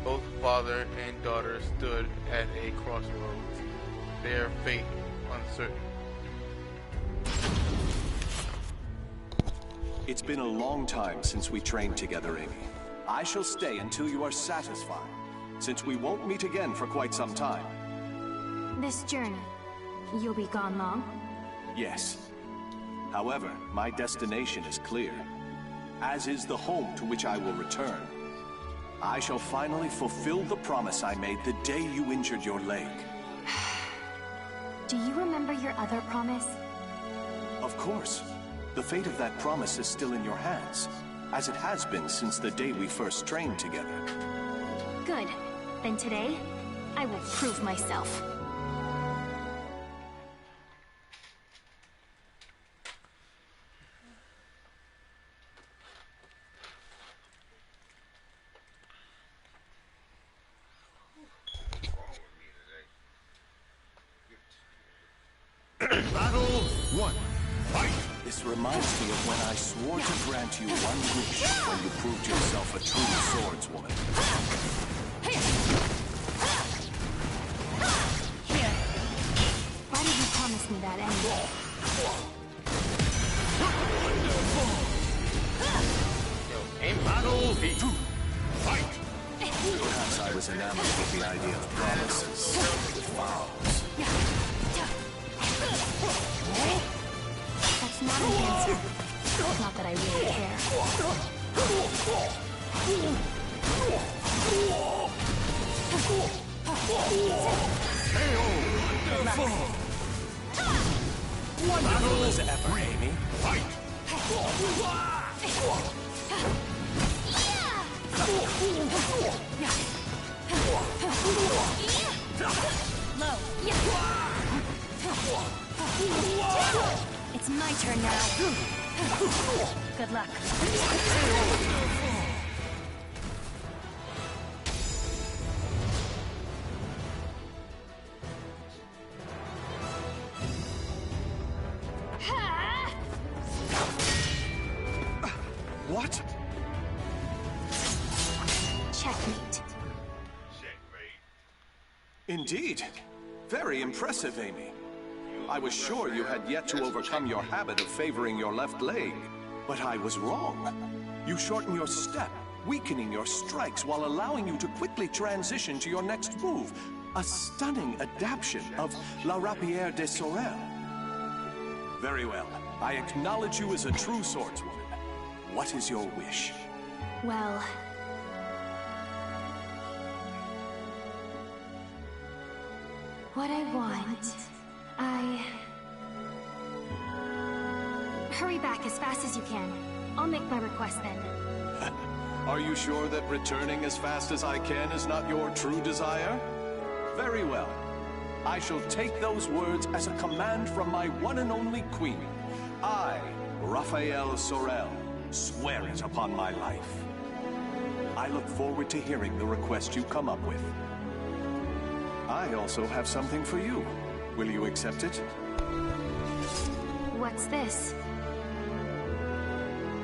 [SPEAKER 1] Both father and daughter stood at a crossroads, their fate uncertain.
[SPEAKER 10] It's been a long time since we trained together, Amy. I shall stay until you are satisfied, since we won't meet again for quite some time.
[SPEAKER 17] This journey, you'll be gone long?
[SPEAKER 10] Yes. However, my destination is clear, as is the home to which I will return. I shall finally fulfill the promise I made the day you injured your leg.
[SPEAKER 17] Do you remember your other promise?
[SPEAKER 10] Of course. The fate of that promise is still in your hands, as it has been since the day we first trained together.
[SPEAKER 17] Good. Then today, I will prove myself.
[SPEAKER 22] Battle 1. Fight!
[SPEAKER 10] This reminds me of when I swore to grant you one wish when you proved yourself a true swordswoman.
[SPEAKER 17] Here. Why did you promise me that anyway?
[SPEAKER 22] Battle 2. Fight!
[SPEAKER 10] Perhaps I was enamored with the idea of promises, with vows.
[SPEAKER 17] That's not an answer. Not that I really care.
[SPEAKER 10] Wonderful as ever, Amy.
[SPEAKER 22] Fight!
[SPEAKER 17] Low. It's my turn now. Good luck.
[SPEAKER 10] What?
[SPEAKER 17] Checkmate.
[SPEAKER 10] Indeed. Very impressive, Amy. I was sure you had yet to overcome your habit of favoring your left leg. But I was wrong. You shorten your step, weakening your strikes while allowing you to quickly transition to your next move. A stunning adaptation of La Rapière de Sorel. Very well. I acknowledge you as a true swordswoman. What is your wish?
[SPEAKER 17] Well... what I want... Hurry back as fast as you can. I'll make my request then.
[SPEAKER 10] Are you sure that returning as fast as I can is not your true desire? Very well. I shall take those words as a command from my one and only queen. I, Raphael Sorel, swear it upon my life. I look forward to hearing the request you come up with. I also have something for you. Will you accept it?
[SPEAKER 17] What's this?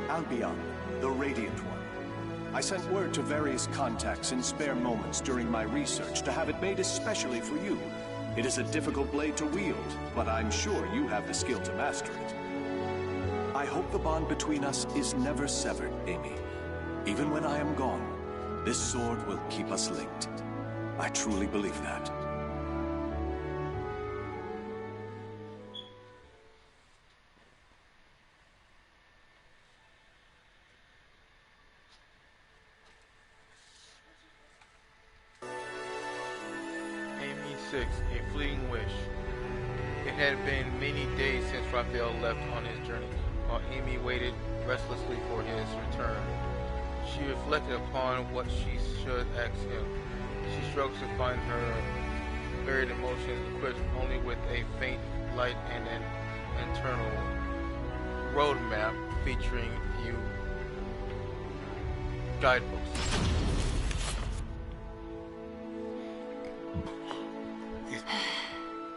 [SPEAKER 10] Albion, the Radiant One. I sent word to various contacts in spare moments during my research to have it made especially for you. It is a difficult blade to wield, but I'm sure you have the skill to master it. I hope the bond between us is never severed, Amy. Even when I am gone, this sword will keep us linked. I truly believe that.
[SPEAKER 1] Amy 6, A Fleeting Wish. It had been many days since Raphael left on his journey, while Amy waited restlessly for his return. She reflected upon what she should ask him. She struggles to find her buried emotions equipped only with a faint light and an internal roadmap featuring few guidebooks.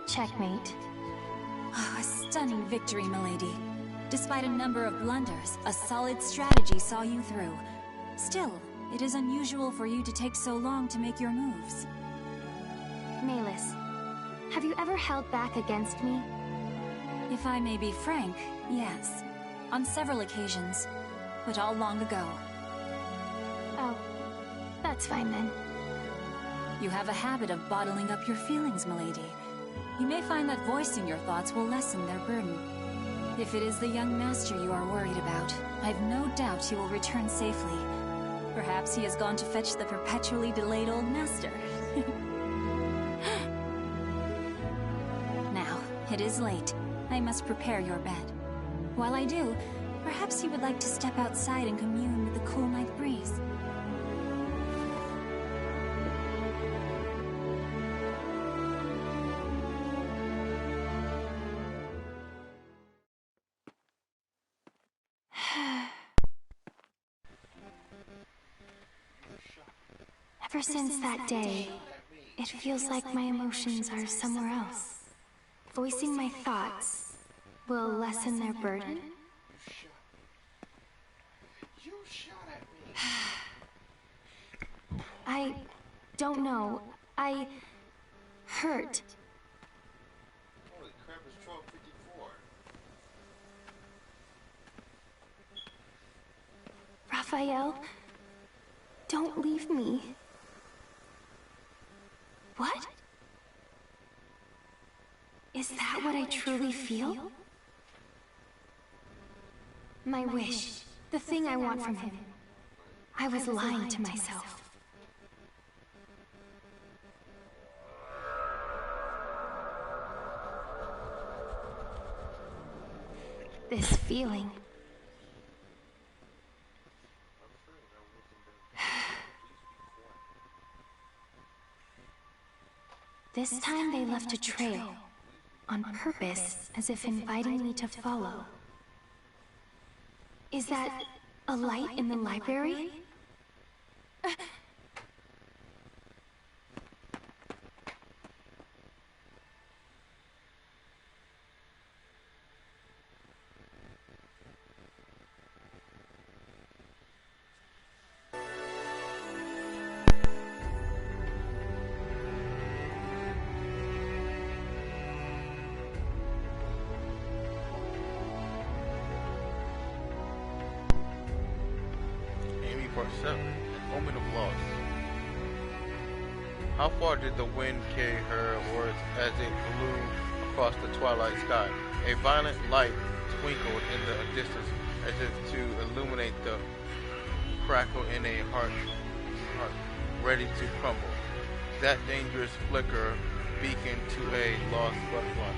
[SPEAKER 17] Checkmate.
[SPEAKER 6] Oh, a stunning victory, milady. Despite a number of blunders, a solid strategy saw you through. Still, it is unusual for you to take so long to make your moves.
[SPEAKER 17] Malus, have you ever held back against me?
[SPEAKER 6] If I may be frank, yes. On several occasions, but all long ago.
[SPEAKER 17] Oh, that's fine then.
[SPEAKER 6] You have a habit of bottling up your feelings, milady. You may find that voicing your thoughts will lessen their burden. If it is the young master you are worried about, I've no doubt he will return safely. Perhaps he has gone to fetch the perpetually delayed old master. Now, it is late. I must prepare your bed. While I do, perhaps you would like to step outside and commune with the cool night breeze.
[SPEAKER 17] Ever since that day, it feels like my emotions are somewhere else. Voicing my thoughts will lessen their burden. I don't know. I hurt.
[SPEAKER 3] Holy crap, it's 12:54.
[SPEAKER 17] Raphael, don't leave me. What? Is that what I truly feel? My wish, the thing I want from him. I was lying to myself. This feeling. This time they left a trail, on purpose, as if inviting me to follow. Is that a light in the library?
[SPEAKER 1] Part 7, Omen of Loss. How far did the wind carry her words as it blew across the twilight sky? A violent light twinkled in the distance as if to illuminate the crackle in a heart ready to crumble. That dangerous flicker beaconed to a lost butterfly.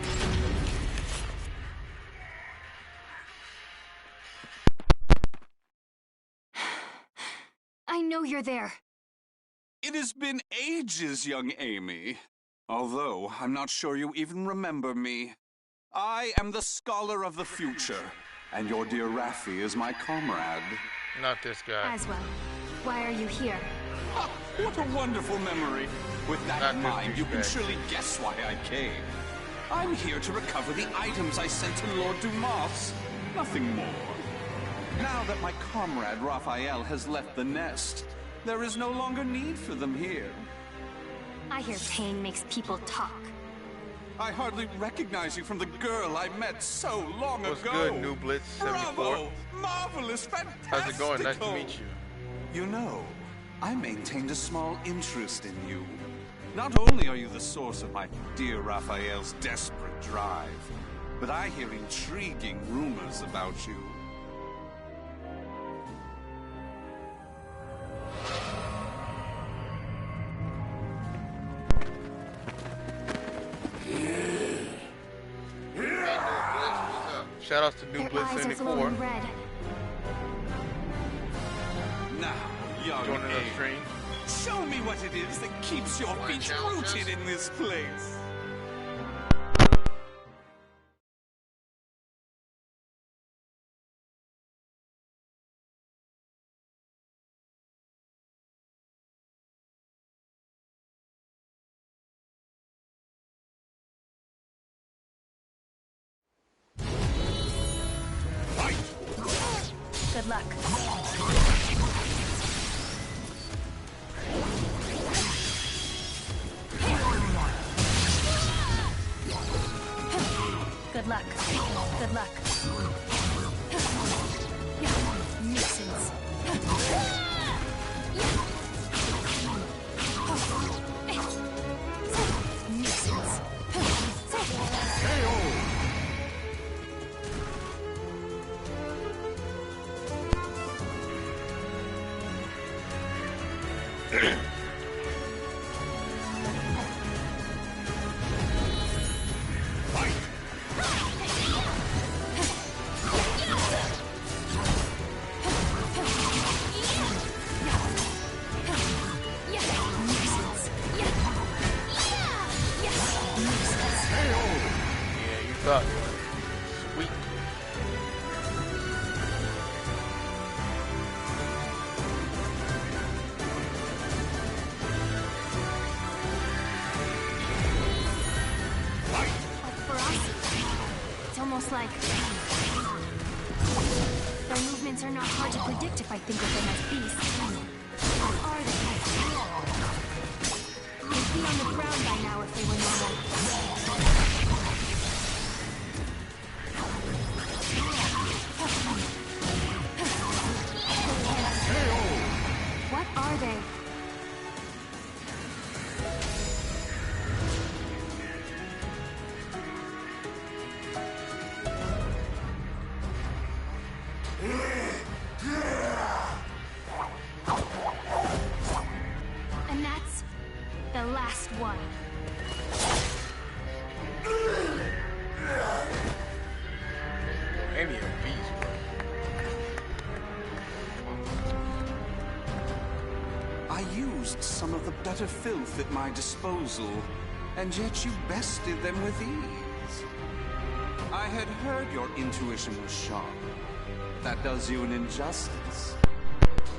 [SPEAKER 17] I know you're there.
[SPEAKER 20] It has been ages, young Amy. Although, I'm not sure you even remember me. I am the Scholar of the Future, and your dear Raffi is my comrade.
[SPEAKER 1] Not this guy.
[SPEAKER 17] As well. Why are you here?
[SPEAKER 20] Ah, what a wonderful memory. With that in mind, you can surely guess why I came. I'm here to recover the items I sent to Lord Dumas. Nothing more. Now that my comrade Raphael has left the nest, there is no longer need for them here.
[SPEAKER 17] I hear pain makes people talk.
[SPEAKER 20] I hardly recognize you from the girl I met so long
[SPEAKER 1] What's
[SPEAKER 20] ago.
[SPEAKER 1] good, New Blitz 74?
[SPEAKER 20] Bravo! Marvelous! Fantastical!
[SPEAKER 1] How's it going? Nice to meet you.
[SPEAKER 20] You know, I maintained a small interest in you. Not only are you the source of my dear Raphael's desperate drive, but I hear intriguing rumors about you.
[SPEAKER 1] Shout outs to New Blitz 74.
[SPEAKER 20] Now, young
[SPEAKER 1] Joining the stream.
[SPEAKER 20] Show me what it is that keeps your feet rooted in this place.
[SPEAKER 6] Good luck. Good luck. Good luck. Nuisance. Nuisance.
[SPEAKER 1] Sweet.
[SPEAKER 17] For us, it's almost like their movements are not hard to predict if I think of them as beasts. What are they? They'd be on the ground by now if they were normal. What are they? And that's the last one.
[SPEAKER 1] Maybe a beast, bro.
[SPEAKER 20] I used some of the better filth at my disposal, and yet you bested them with ease. I had heard your intuition was sharp. That does you an injustice.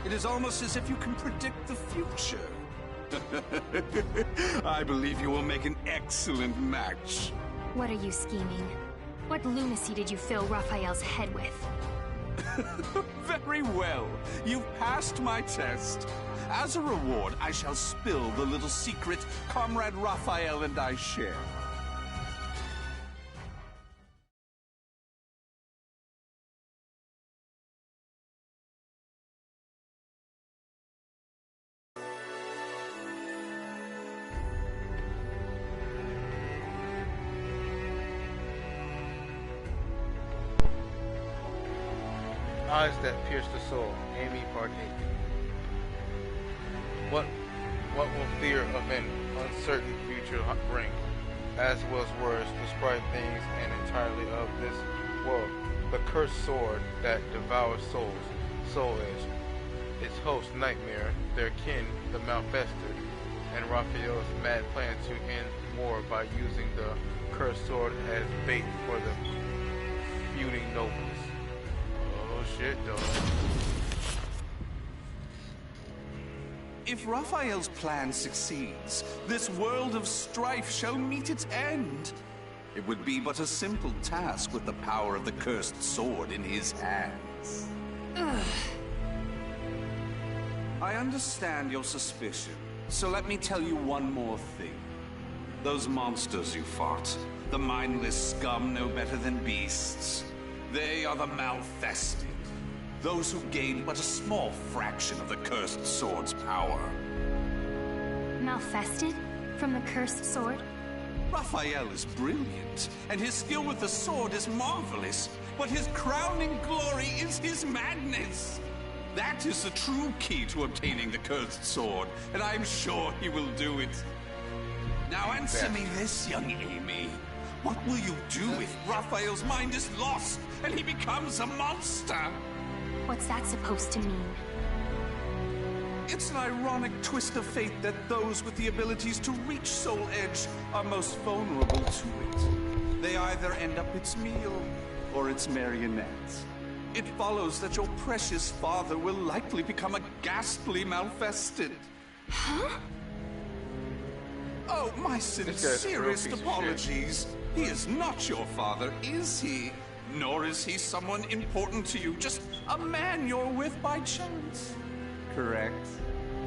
[SPEAKER 20] It is almost as if you can predict the future. I believe you will make an excellent match.
[SPEAKER 17] What are you scheming? What lunacy did you fill Raphael's head with?
[SPEAKER 20] Very well. You've passed my test. As a reward, I shall spill the little secret Comrade Raphael and I share.
[SPEAKER 1] Eyes that pierce the soul. Amy, Part 8. What will fear of an uncertain future bring? As was worse, describe things and entirely of this world. The cursed sword that devours souls. Soul Edge. Its host, Nightmare. Their kin, the Malfested. And Raphael's mad plan to end war by using the cursed sword as bait for the feuding nobles. Oh shit, dog.
[SPEAKER 20] If Raphael's plan succeeds, this world of strife shall meet its end. It would be but a simple task with the power of the cursed sword in his hands. I understand your suspicion, so let me tell you one more thing. Those monsters you fought, the mindless scum no better than beasts. They are the Malfested. Those who gained but a small fraction of the cursed sword's power.
[SPEAKER 17] Malfested? From the cursed sword?
[SPEAKER 20] Raphael is brilliant, and his skill with the sword is marvelous, but his crowning glory is his madness. That is the true key to obtaining the cursed sword, and I am sure he will do it. Now answer me this, young Amy. What will you do if Raphael's mind is lost and he becomes a monster?
[SPEAKER 17] What's that supposed to mean?
[SPEAKER 20] It's an ironic twist of fate that those with the abilities to reach Soul Edge are most vulnerable to it. They either end up its meal or its marionette. It follows that your precious father will likely become a ghastly Malfested.
[SPEAKER 17] Huh?
[SPEAKER 20] Oh, my sincerest apologies. He is not your father, is he? Nor is he someone important to you, just a man you're with by chance. Correct?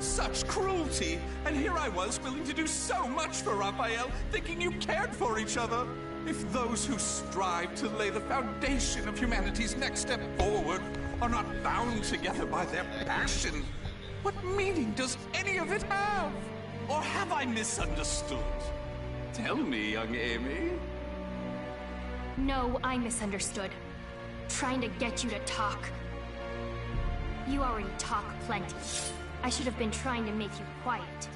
[SPEAKER 20] Such cruelty! And here I was willing to do so much for Raphael, thinking you cared for each other. If those who strive to lay the foundation of humanity's next step forward are not bound together by their passion, what meaning does any of it have? Or have I misunderstood? Tell me, young Amy.
[SPEAKER 17] No, I misunderstood. Trying to get you to talk. You already talk plenty. I should have been trying to make you quiet.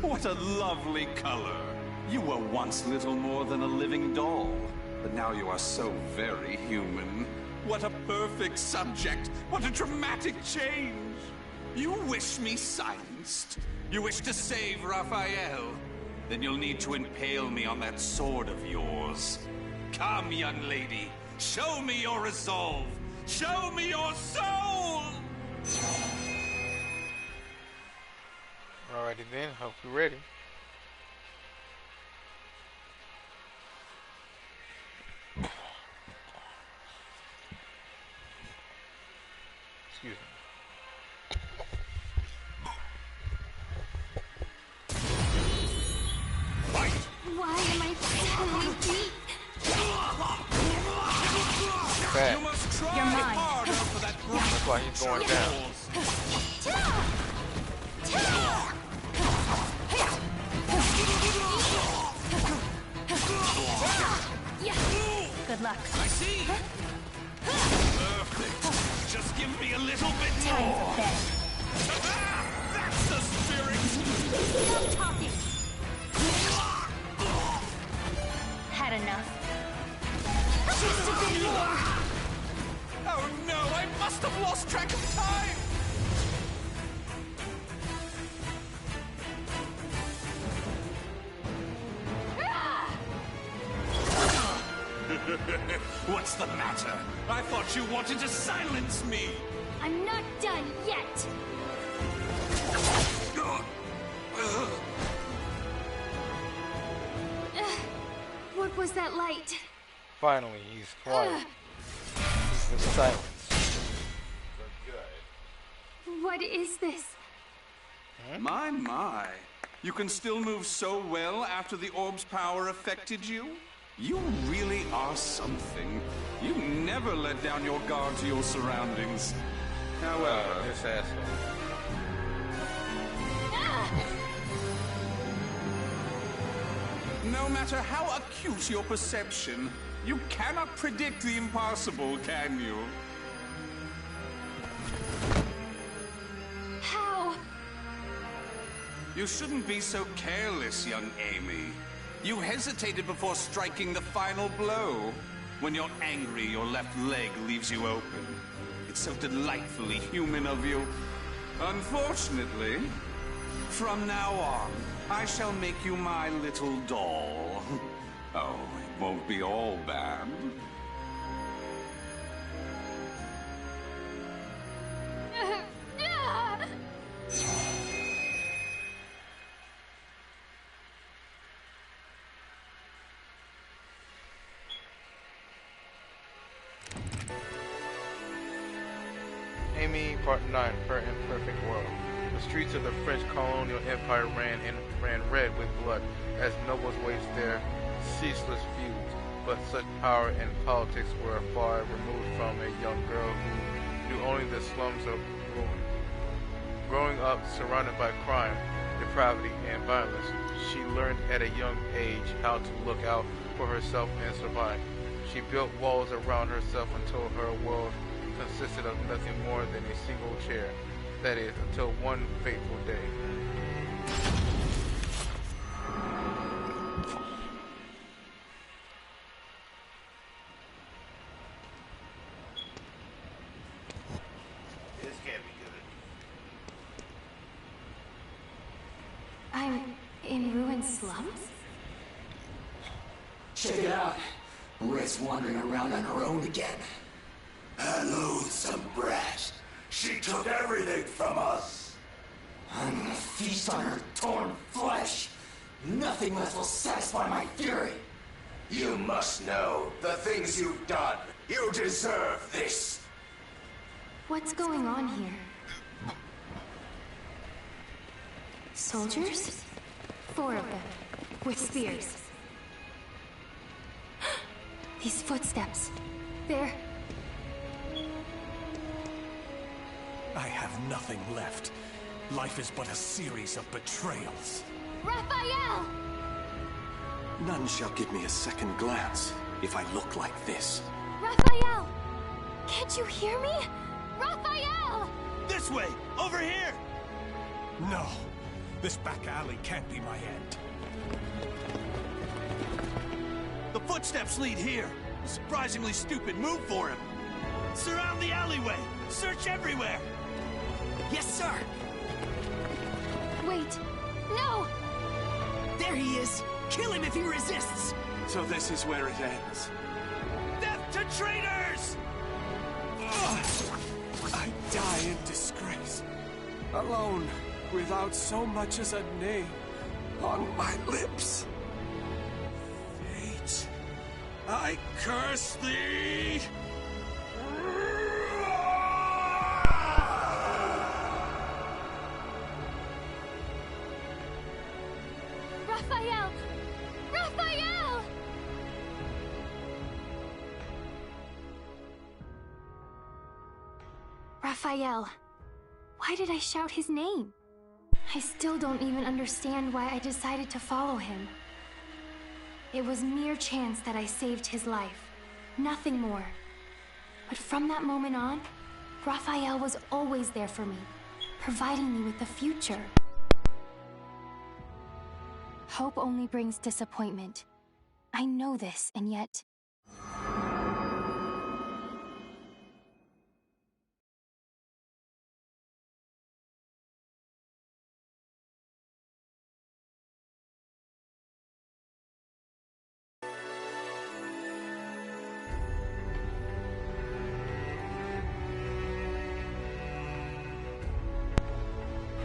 [SPEAKER 20] What a lovely color. You were once little more than a living doll, but now you are so very human. What a perfect subject! What a dramatic change! You wish me silenced? You wish to save Raphael? Then you'll need to impale me on that sword of yours. Come, young lady, show me your resolve! Show me your soul!
[SPEAKER 1] Alrighty then, hope you're ready. Excuse me.
[SPEAKER 17] Why am I so weak?
[SPEAKER 1] Fat.
[SPEAKER 20] You must try
[SPEAKER 17] You're mine.
[SPEAKER 20] harder for that
[SPEAKER 1] That's why he's going down.
[SPEAKER 17] Good luck.
[SPEAKER 20] I see! Perfect. Just give me a little bit
[SPEAKER 17] Time
[SPEAKER 20] more.
[SPEAKER 17] for bed.
[SPEAKER 20] That's the spirit!
[SPEAKER 17] Stop talking. Had enough. Just a bit more.
[SPEAKER 20] Oh no, I must have lost track of time! What's the matter? I thought you wanted to silence me!
[SPEAKER 17] I'm not done yet. What was that light?
[SPEAKER 1] Finally, he's quiet. He's in silence.
[SPEAKER 17] What is this?
[SPEAKER 20] My. You can still move so well after the orb's power affected you? You really are something. You never let down your guard to your surroundings. However...
[SPEAKER 1] This asshole.
[SPEAKER 20] No matter how acute your perception, you cannot predict the impossible, can you?
[SPEAKER 17] How?
[SPEAKER 20] You shouldn't be so careless, young Amy. You hesitated before striking the final blow. When you're angry, your left leg leaves you open. It's so delightfully human of you. Unfortunately, from now on, I shall make you my little doll. Oh, it won't be all bad.
[SPEAKER 1] Part 9, Her Imperfect World. The streets of the French colonial empire ran red with blood as nobles waged their ceaseless feuds, but such power and politics were far removed from a young girl who knew only the slums of ruin. Growing up surrounded by crime, depravity, and violence, she learned at a young age how to look out for herself and survive. She built walls around herself until her world consisted of nothing more than a single chair. That is, until one fateful day.
[SPEAKER 3] This can't be good.
[SPEAKER 17] I'm in ruined slums?
[SPEAKER 13] Check it out. Red's wandering around on her own again.
[SPEAKER 22] That loathsome brat. She took everything from us.
[SPEAKER 13] I'm gonna feast on her torn flesh. Nothing less will satisfy my fury.
[SPEAKER 22] You must know the things you've done. You deserve this.
[SPEAKER 17] What's going on here? Soldiers? 4 of them, with spears. These footsteps. They're...
[SPEAKER 10] I have nothing left. Life is but a series of betrayals.
[SPEAKER 17] Raphael!
[SPEAKER 10] None shall give me a second glance if I look like this.
[SPEAKER 17] Raphael! Can't you hear me? Raphael!
[SPEAKER 7] This way! Over here!
[SPEAKER 10] No. This back alley can't be my end.
[SPEAKER 7] The footsteps lead here. A surprisingly stupid move for him. Surround the alleyway! Search everywhere! Yes, sir!
[SPEAKER 17] Wait! No!
[SPEAKER 7] There he is! Kill him if he resists!
[SPEAKER 20] So this is where it ends.
[SPEAKER 7] Death to traitors!
[SPEAKER 10] I die in disgrace. Alone, without so much as a name on my lips.
[SPEAKER 11] Fate, I curse thee!
[SPEAKER 17] Raphael! Raphael! Raphael. Why did I shout his name? I still don't even understand why I decided to follow him. It was mere chance that I saved his life. Nothing more. But from that moment on, Raphael was always there for me, providing me with the future. Hope only brings disappointment. I know this, and yet...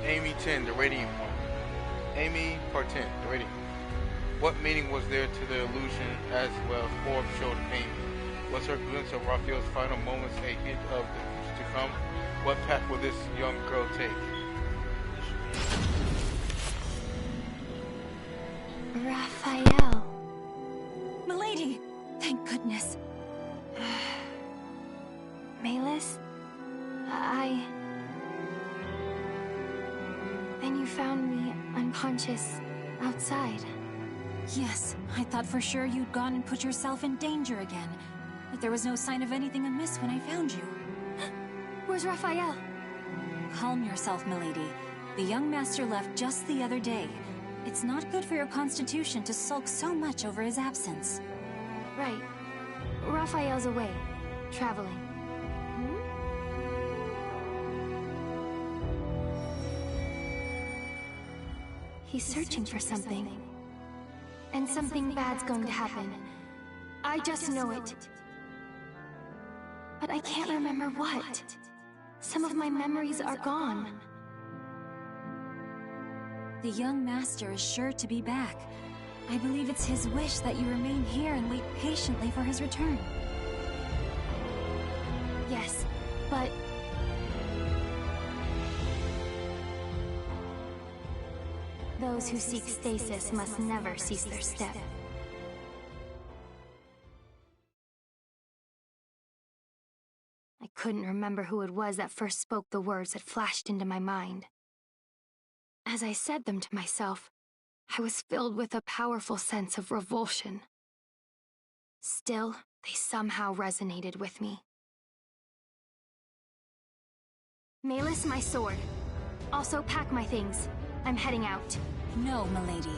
[SPEAKER 1] Amy 10, the radiant one. Amy, part 10, the radiant one. What meaning was there to the illusion as well Forbes showed Amy? Was her glimpse of Raphael's final moments a hint of the future to come? What path will this young girl take?
[SPEAKER 17] Raphael.
[SPEAKER 6] Milady! Thank goodness.
[SPEAKER 17] Malus? Then you found me unconscious outside.
[SPEAKER 6] Yes, I thought for sure you'd gone and put yourself in danger again. But there was no sign of anything amiss when I found you.
[SPEAKER 17] Where's Raphael?
[SPEAKER 6] Calm yourself, milady. The young master left just the other day. It's not good for your constitution to sulk so much over his absence.
[SPEAKER 17] Right. Raphael's away. Traveling. He's searching for something. And something bad's going to happen. I just know it. But I can't remember what. Some of my memories are gone.
[SPEAKER 6] The young master is sure to be back. I believe it's his wish that you remain here and wait patiently for his return.
[SPEAKER 17] Yes, but... Those who seek stasis must never cease their step. I couldn't remember who it was that first spoke the words that flashed into my mind. As I said them to myself, I was filled with a powerful sense of revulsion. Still, they somehow resonated with me. Malus, my sword. Also pack my things. I'm heading out.
[SPEAKER 6] No, milady.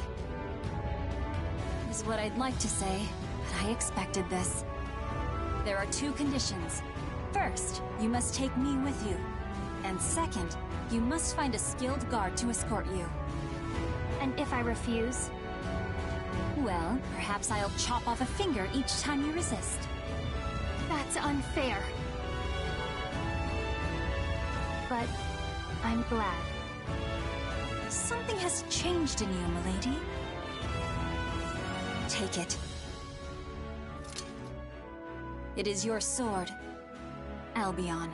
[SPEAKER 6] Is what I'd like to say, but I expected this. There are 2 conditions. First, you must take me with you. And second, you must find a skilled guard to escort you.
[SPEAKER 17] And if I refuse?
[SPEAKER 6] Well, perhaps I'll chop off a finger each time you resist.
[SPEAKER 17] That's unfair. But I'm glad.
[SPEAKER 6] Something has changed in you, milady. Take it. It is your sword, Albion.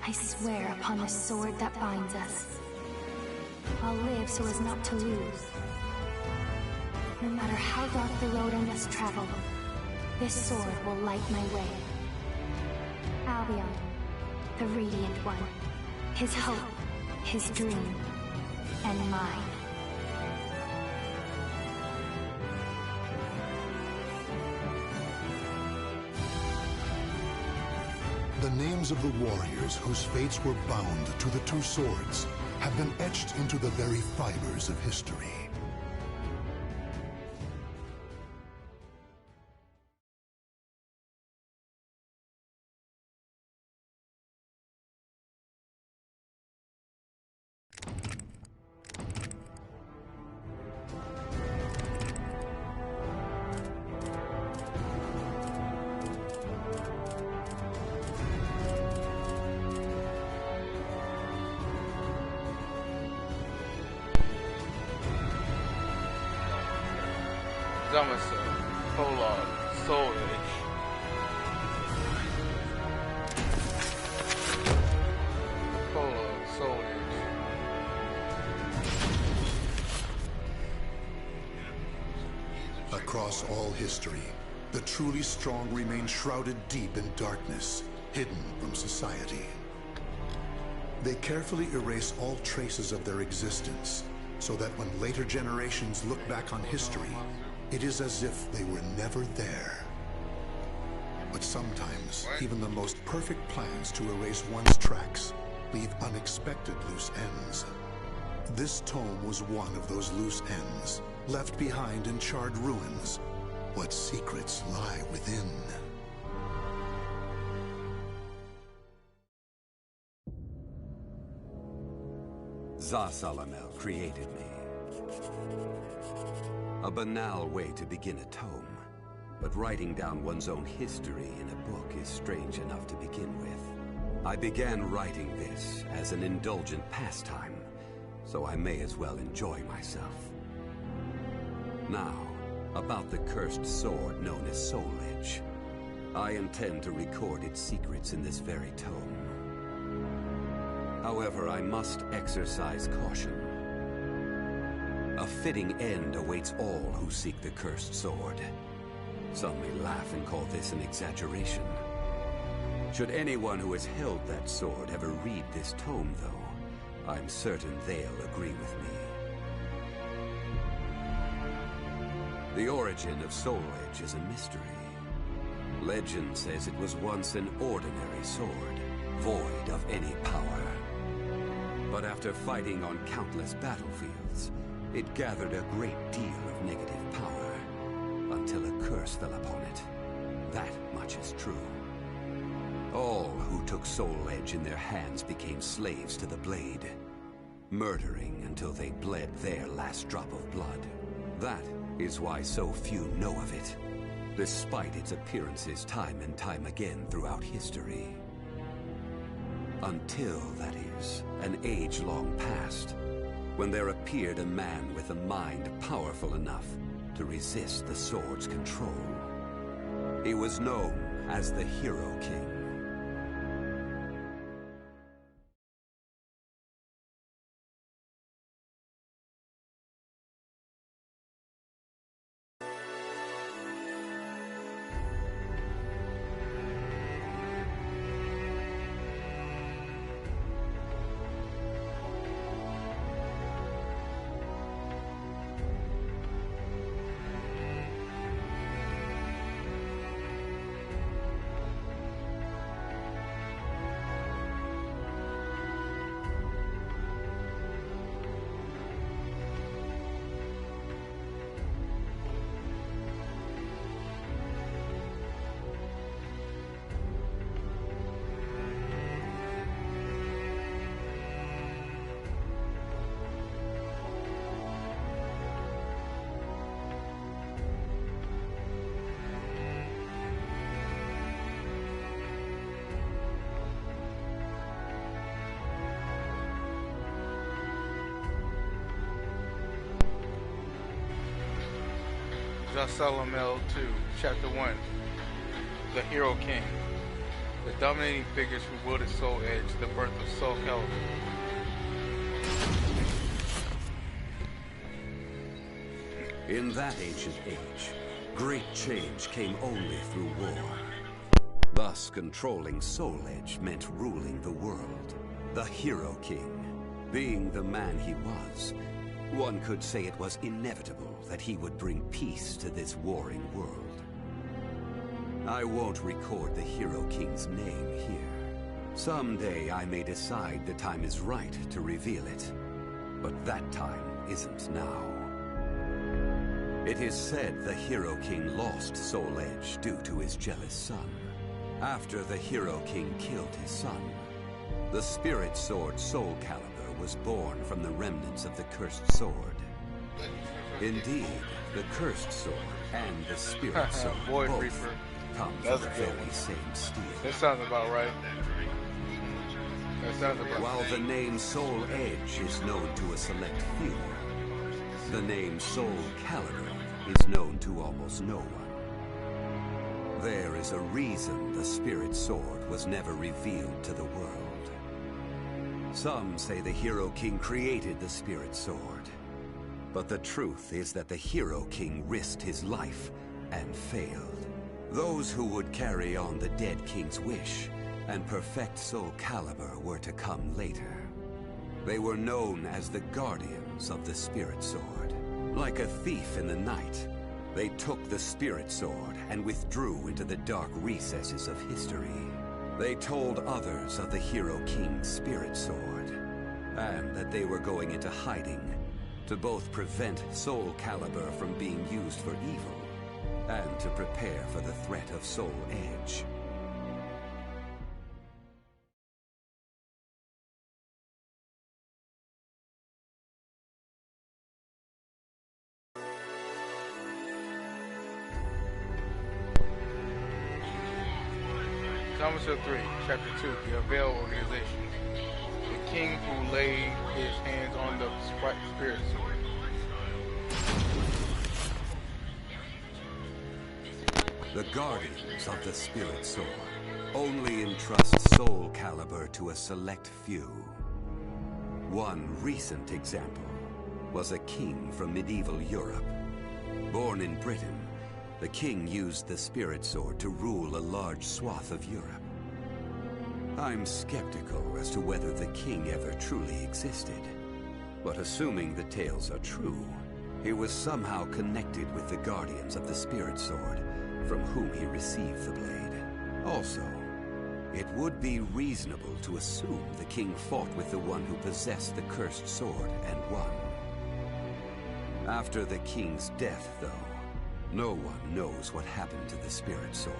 [SPEAKER 17] I swear upon the sword that binds us. I'll live so as not to lose. No matter how dark the road I must travel, this sword will light my way. Albion, the Radiant One, his hope, his dream, and mine.
[SPEAKER 4] The names of the warriors whose fates were bound to the 2 swords have been etched into the very fibers of history.
[SPEAKER 1] Prologue, Soul Edge. Prologue, Soul Edge.
[SPEAKER 4] Across all history, the truly strong remain shrouded deep in darkness, hidden from society. They carefully erase all traces of their existence, so that when later generations look back on history, it is as if they were never there. But sometimes, even the most perfect plans to erase one's tracks leave unexpected loose ends. This tome was one of those loose ends, left behind in charred ruins. What secrets lie within?
[SPEAKER 14] Zasalamel created me. A banal way to begin a tome, but writing down one's own history in a book is strange enough to begin with. I began writing this as an indulgent pastime, so I may as well enjoy myself. Now, about the cursed sword known as Soul Edge. I intend to record its secrets in this very tome. However, I must exercise caution. A fitting end awaits all who seek the cursed sword. Some may laugh and call this an exaggeration. Should anyone who has held that sword ever read this tome, though, I'm certain they'll agree with me. The origin of Soul Edge is a mystery. Legend says it was once an ordinary sword, void of any power. But after fighting on countless battlefields, it gathered a great deal of negative power, until a curse fell upon it. That much is true. All who took Soul Edge in their hands became slaves to the blade, murdering until they bled their last drop of blood. That is why so few know of it, despite its appearances time and time again throughout history. Until, that is, an age-long past, when there appeared a man with a mind powerful enough to resist the sword's control. He was known as the Hero King.
[SPEAKER 1] Jasalamel 2, Chapter 1, The Hero King. The dominating figures who wielded Soul Edge, the birth of Soul Calibur.
[SPEAKER 14] In that ancient age, great change came only through war. Thus, controlling Soul Edge meant ruling the world. The Hero King. Being the man he was, one could say it was inevitable that he would bring peace to this warring world. I won't record the Hero King's name here. Someday I may decide the time is right to reveal it, but that time isn't now. It is said the Hero King lost Soul Edge due to his jealous son. After the Hero King killed his son, the spirit sword Soul Calibur was born from the remnants of the cursed sword. Indeed, the cursed sword and the spirit sword both come from the very same steel.
[SPEAKER 1] That sounds about right. That sounds about
[SPEAKER 14] While the name Soul Edge is known to a select few, the name Soul Calibur is known to almost no one. There is a reason the spirit sword was never revealed to the world. Some say the Hero King created the spirit sword, but the truth is that the Hero King risked his life and failed. Those who would carry on the dead king's wish and perfect Soul Calibur were to come later. They were known as the Guardians of the Spirit Sword. Like a thief in the night, they took the Spirit Sword and withdrew into the dark recesses of history. They told others of the Hero King's Spirit Sword, and that they were going into hiding to both prevent Soul Calibur from being used for evil, and to prepare for the threat of Soul Edge.
[SPEAKER 1] Episode 3, Chapter 2, The Avail Organization. The king who laid his hands on the spirit sword.
[SPEAKER 14] The Guardians of the Spirit Sword only entrust Soul Calibur to a select few. One recent example was a king from medieval Europe. Born in Britain, the king used the Spirit Sword to rule a large swath of Europe. I'm skeptical as to whether the king ever truly existed, but assuming the tales are true, he was somehow connected with the Guardians of the Spirit Sword, from whom he received the blade. Also, it would be reasonable to assume the king fought with the one who possessed the cursed sword and won. After the king's death, though, no one knows what happened to the Spirit Sword.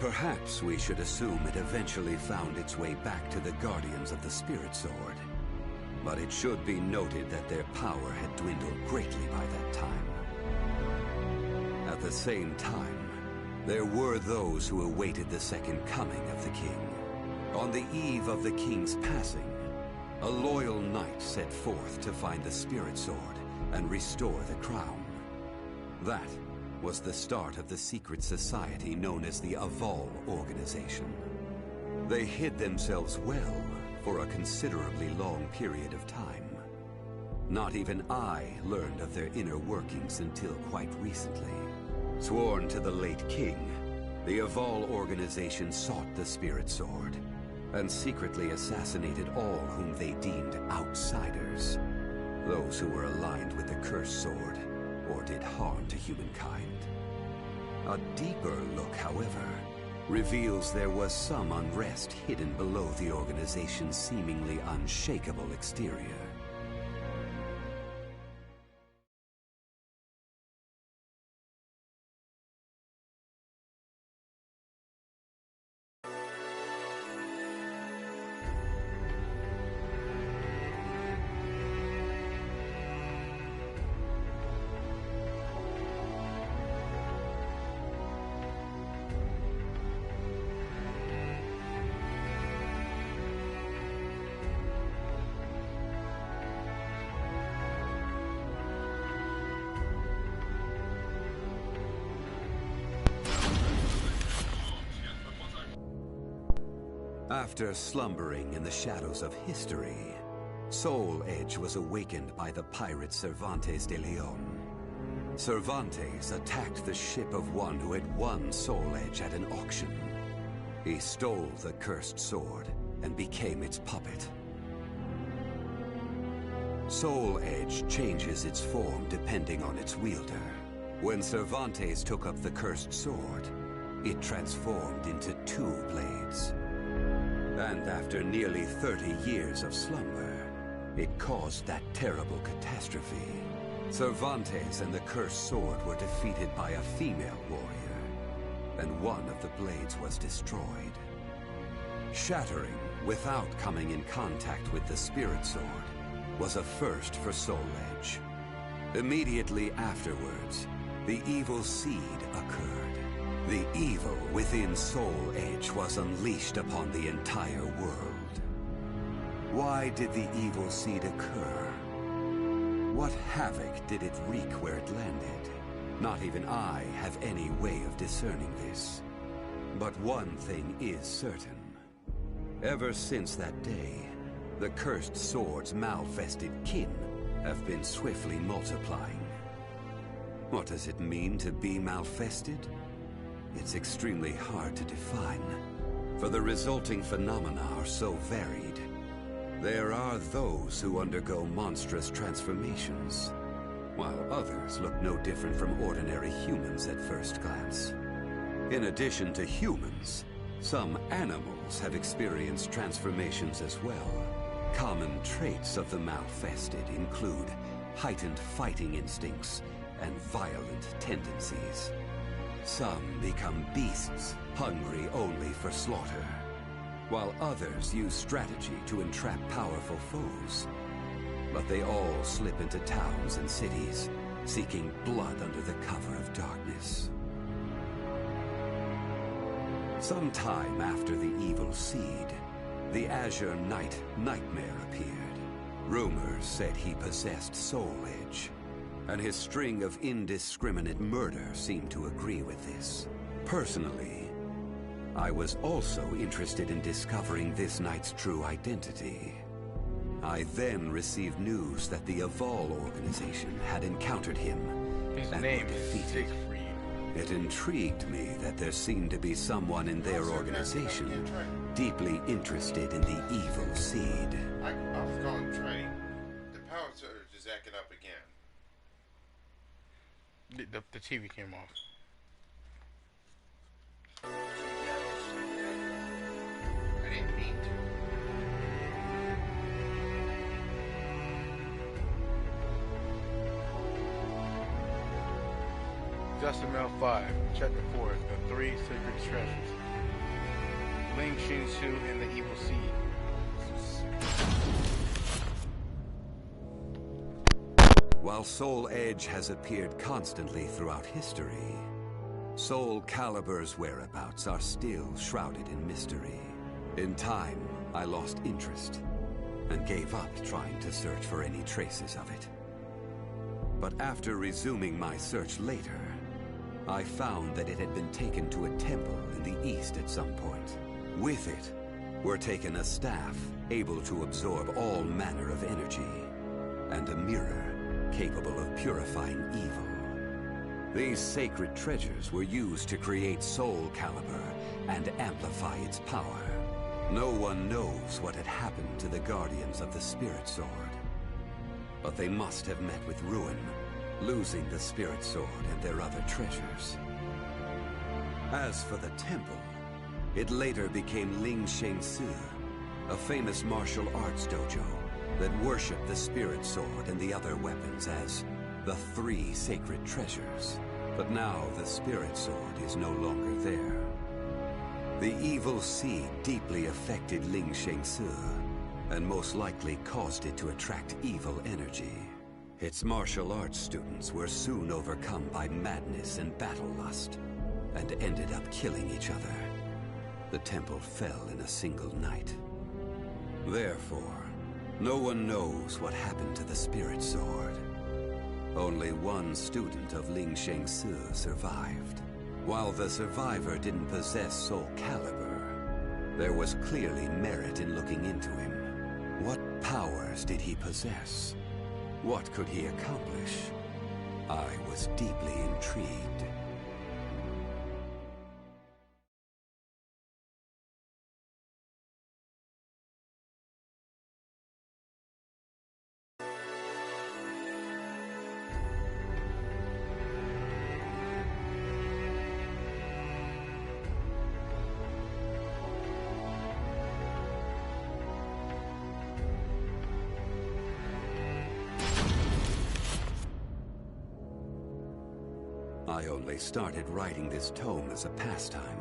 [SPEAKER 14] Perhaps we should assume it eventually found its way back to the Guardians of the Spirit Sword. But it should be noted that their power had dwindled greatly by that time. At the same time, there were those who awaited the second coming of the king. On the eve of the king's passing, a loyal knight set forth to find the Spirit Sword and restore the crown. That was the start of the secret society known as the Aval Organization. They hid themselves well for a considerably long period of time. Not even I learned of their inner workings until quite recently. Sworn to the late king, the Aval Organization sought the Spirit Sword and secretly assassinated all whom they deemed outsiders, those who were aligned with the Cursed Sword or did harm to humankind. A deeper look, however, reveals there was some unrest hidden below the organization's seemingly unshakable exterior. After slumbering in the shadows of history, Soul Edge was awakened by the pirate Cervantes de Leon. Cervantes attacked the ship of one who had won Soul Edge at an auction. He stole the cursed sword and became its puppet. Soul Edge changes its form depending on its wielder. When Cervantes took up the cursed sword, it transformed into 2 blades. And after nearly 30 years of slumber, it caused that terrible catastrophe. Cervantes and the cursed sword were defeated by a female warrior, and one of the blades was destroyed. Shattering without coming in contact with the spirit sword was a first for Soul Edge. Immediately afterwards, the evil seed occurred. The evil within Soul Edge was unleashed upon the entire world. Why did the evil seed occur? What havoc did it wreak where it landed? Not even I have any way of discerning this. But one thing is certain. Ever since that day, the cursed sword's malfested kin have been swiftly multiplying. What does it mean to be malfested? It's extremely hard to define, for the resulting phenomena are so varied. There are those who undergo monstrous transformations, while others look no different from ordinary humans at first glance. In addition to humans, some animals have experienced transformations as well. Common traits of the malfested include heightened fighting instincts and violent tendencies. Some become beasts, hungry only for slaughter, while others use strategy to entrap powerful foes. But they all slip into towns and cities, seeking blood under the cover of darkness. Sometime after the evil seed, the Azure Knight Nightmare appeared. Rumors said he possessed Soul Edge, and his string of indiscriminate murder seemed to agree with this. Personally, I was also interested in discovering this knight's true identity. I then received news that the Aval organization had encountered him and were defeated. It intrigued me that there seemed to be someone in their organization deeply interested in the evil seed.
[SPEAKER 3] I was calling Trey. The power surge is acting up again.
[SPEAKER 1] The TV came off.
[SPEAKER 3] I didn't mean to.
[SPEAKER 1] Justin Mail 5, Chapter 4, The 3 Sacred Treasures. Ling Shin-Su and the Evil Seed.
[SPEAKER 14] While Soul Edge has appeared constantly throughout history, Soul Calibur's whereabouts are still shrouded in mystery. In time, I lost interest and gave up trying to search for any traces of it. But after resuming my search later, I found that it had been taken to a temple in the east at some point. With it were taken a staff able to absorb all manner of energy, and a mirror capable of purifying evil. These sacred treasures were used to create Soul Calibur and amplify its power. No one knows what had happened to the Guardians of the Spirit Sword, but they must have met with ruin, losing the Spirit Sword and their other treasures. As for the temple, it later became Ling Sheng-Su, a famous martial arts dojo that worshipped the Spirit Sword and the other weapons as the 3 Sacred Treasures. But now the Spirit Sword is no longer there. The evil seed deeply affected Ling Sheng-Su, and most likely caused it to attract evil energy. Its martial arts students were soon overcome by madness and battle lust, and ended up killing each other. The temple fell in a single night. Therefore, no one knows what happened to the Spirit Sword. Only one student of Ling Sheng-Su survived. While the survivor didn't possess Soul Calibur, There was clearly merit in looking into him. What powers did he possess? What could he accomplish? I was deeply intrigued. I only started writing this tome as a pastime.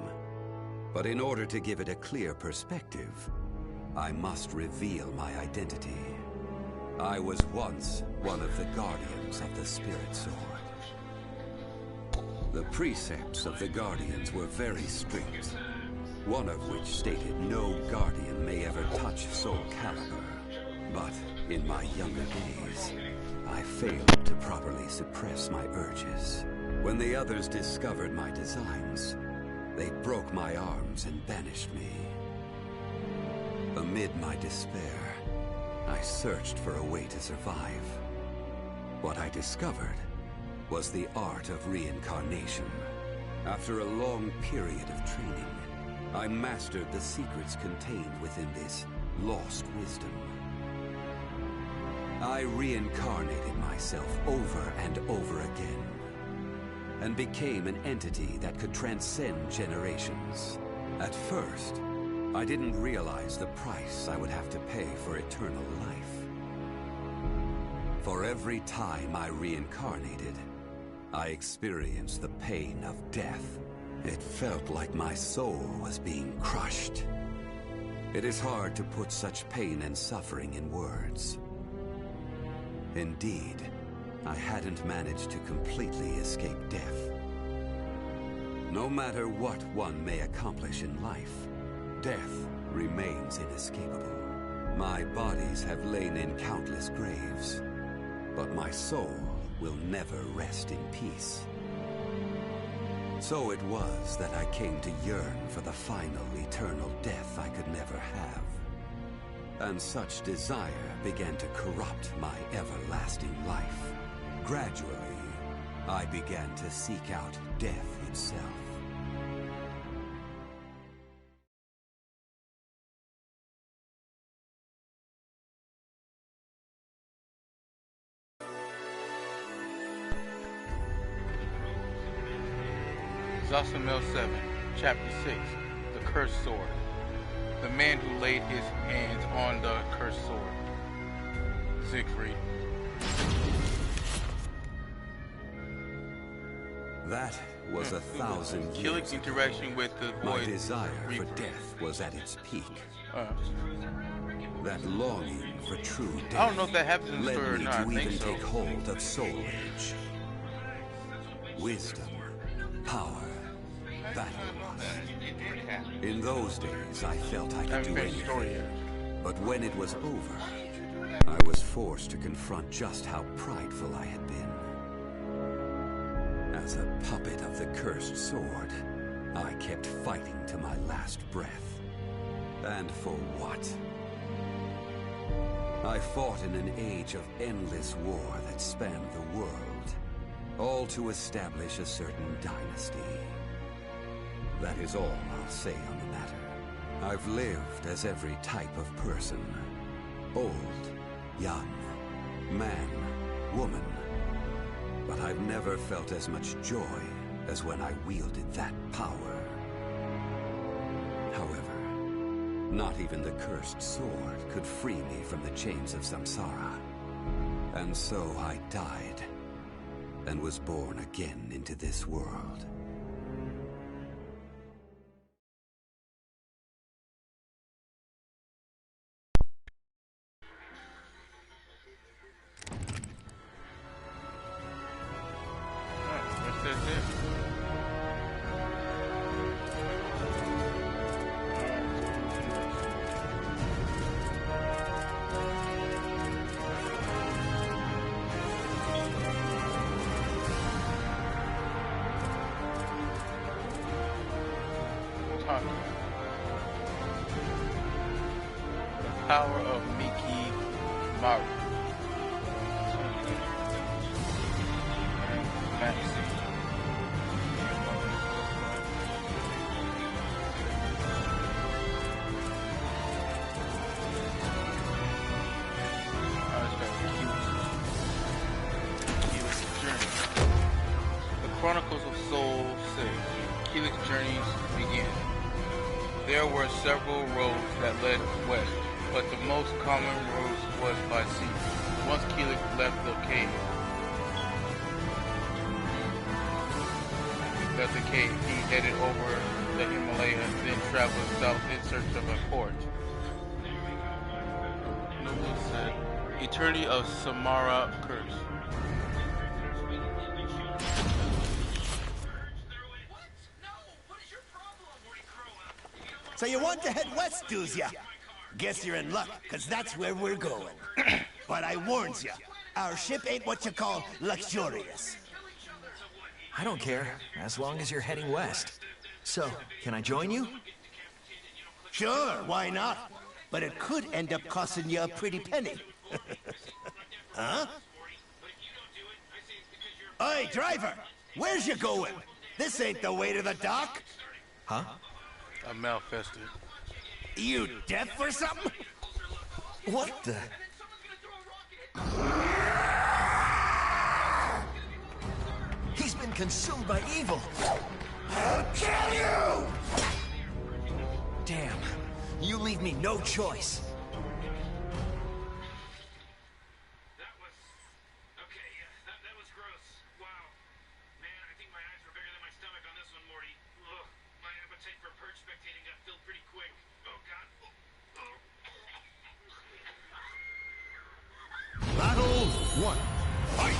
[SPEAKER 14] But in order to give it a clear perspective, I must reveal my identity. I was once one of the guardians of the Spirit Sword. The precepts of the Guardians were very strict, one of which stated no Guardian may ever touch Soul Calibur. But in my younger days, I failed to properly suppress my urges. When the others discovered my designs, they broke my arms and banished me. Amid my despair, I searched for a way to survive. What I discovered was the art of reincarnation. After a long period of training, I mastered the secrets contained within this lost wisdom. I reincarnated myself over and over again, and became an entity that could transcend generations. At first, I didn't realize the price I would have to pay for eternal life. For every time I reincarnated, I experienced the pain of death. It felt like my soul was being crushed. It is hard to put such pain and suffering in words. Indeed, I hadn't managed to completely escape death. No matter what one may accomplish in life, death remains inescapable. My bodies have lain in countless graves, but my soul will never rest in peace. So it was that I came to yearn for the final eternal death I could never have. And such desire began to corrupt my everlasting life. Gradually, I began to seek out death itself.
[SPEAKER 1] Zosamel 7, Chapter 6, The Cursed Sword. The man who laid his hands on the cursed sword. Siegfried.
[SPEAKER 14] That was 1,000
[SPEAKER 1] Killing
[SPEAKER 14] years
[SPEAKER 1] interaction with the
[SPEAKER 14] My
[SPEAKER 1] void
[SPEAKER 14] desire
[SPEAKER 1] reaper.
[SPEAKER 14] for death was at its peak. That longing for true death
[SPEAKER 1] I don't know if that happens in the
[SPEAKER 14] led
[SPEAKER 1] story or
[SPEAKER 14] me
[SPEAKER 1] not.
[SPEAKER 14] to
[SPEAKER 1] I think
[SPEAKER 14] even
[SPEAKER 1] so.
[SPEAKER 14] take hold of Soul Edge. Wisdom, power, battle lust. In those days, I felt I could do anything. But when it was over, I was forced to confront just how prideful I had been. As a puppet of the cursed sword, I kept fighting to my last breath. And for what? I fought in an age of endless war that spanned the world, all to establish a certain dynasty. That is all I'll say on the matter. I've lived as every type of person. Old, young, man, woman. But I've never felt as much joy as when I wielded that power. However, not even the cursed sword could free me from the chains of samsara. And so I died, and was born again into this world.
[SPEAKER 1] power of Miki Maru. Fantasy. Chronicles of Soul Sage. Keelik's journeys begin. There were several roads that led west, but the most common road was by sea. Once Keelik left the cave, he headed over the Himalayas, then traveled south in search of a port. Noble said, Eternity of Samara Curse.
[SPEAKER 12] So you want to head west, doos ya? Guess you're in luck, cause that's where we're going. But I warns ya, our ship ain't what you call luxurious.
[SPEAKER 8] I don't care, as long as you're heading west. So, can I join you?
[SPEAKER 12] Sure, why not? But it could end up costing you a pretty penny. Huh? Oi, driver! Where's you going? This ain't the way to the dock.
[SPEAKER 8] Huh?
[SPEAKER 1] I manifested.
[SPEAKER 12] You deaf or something?
[SPEAKER 8] What the? He's been consumed by evil.
[SPEAKER 12] I'll kill you!
[SPEAKER 8] Damn. You leave me no choice.
[SPEAKER 2] Battle 1. Fight!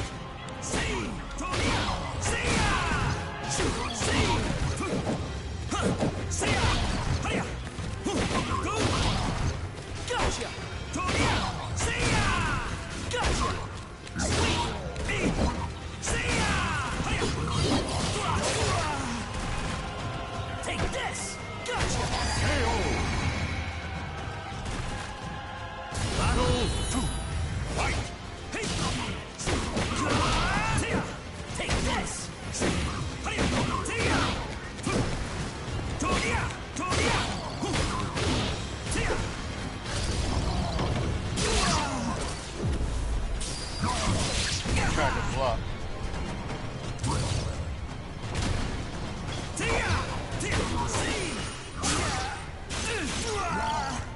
[SPEAKER 7] Take this!
[SPEAKER 2] Gotcha! Battle 2. Fight!
[SPEAKER 7] Take this!
[SPEAKER 1] Tried to block.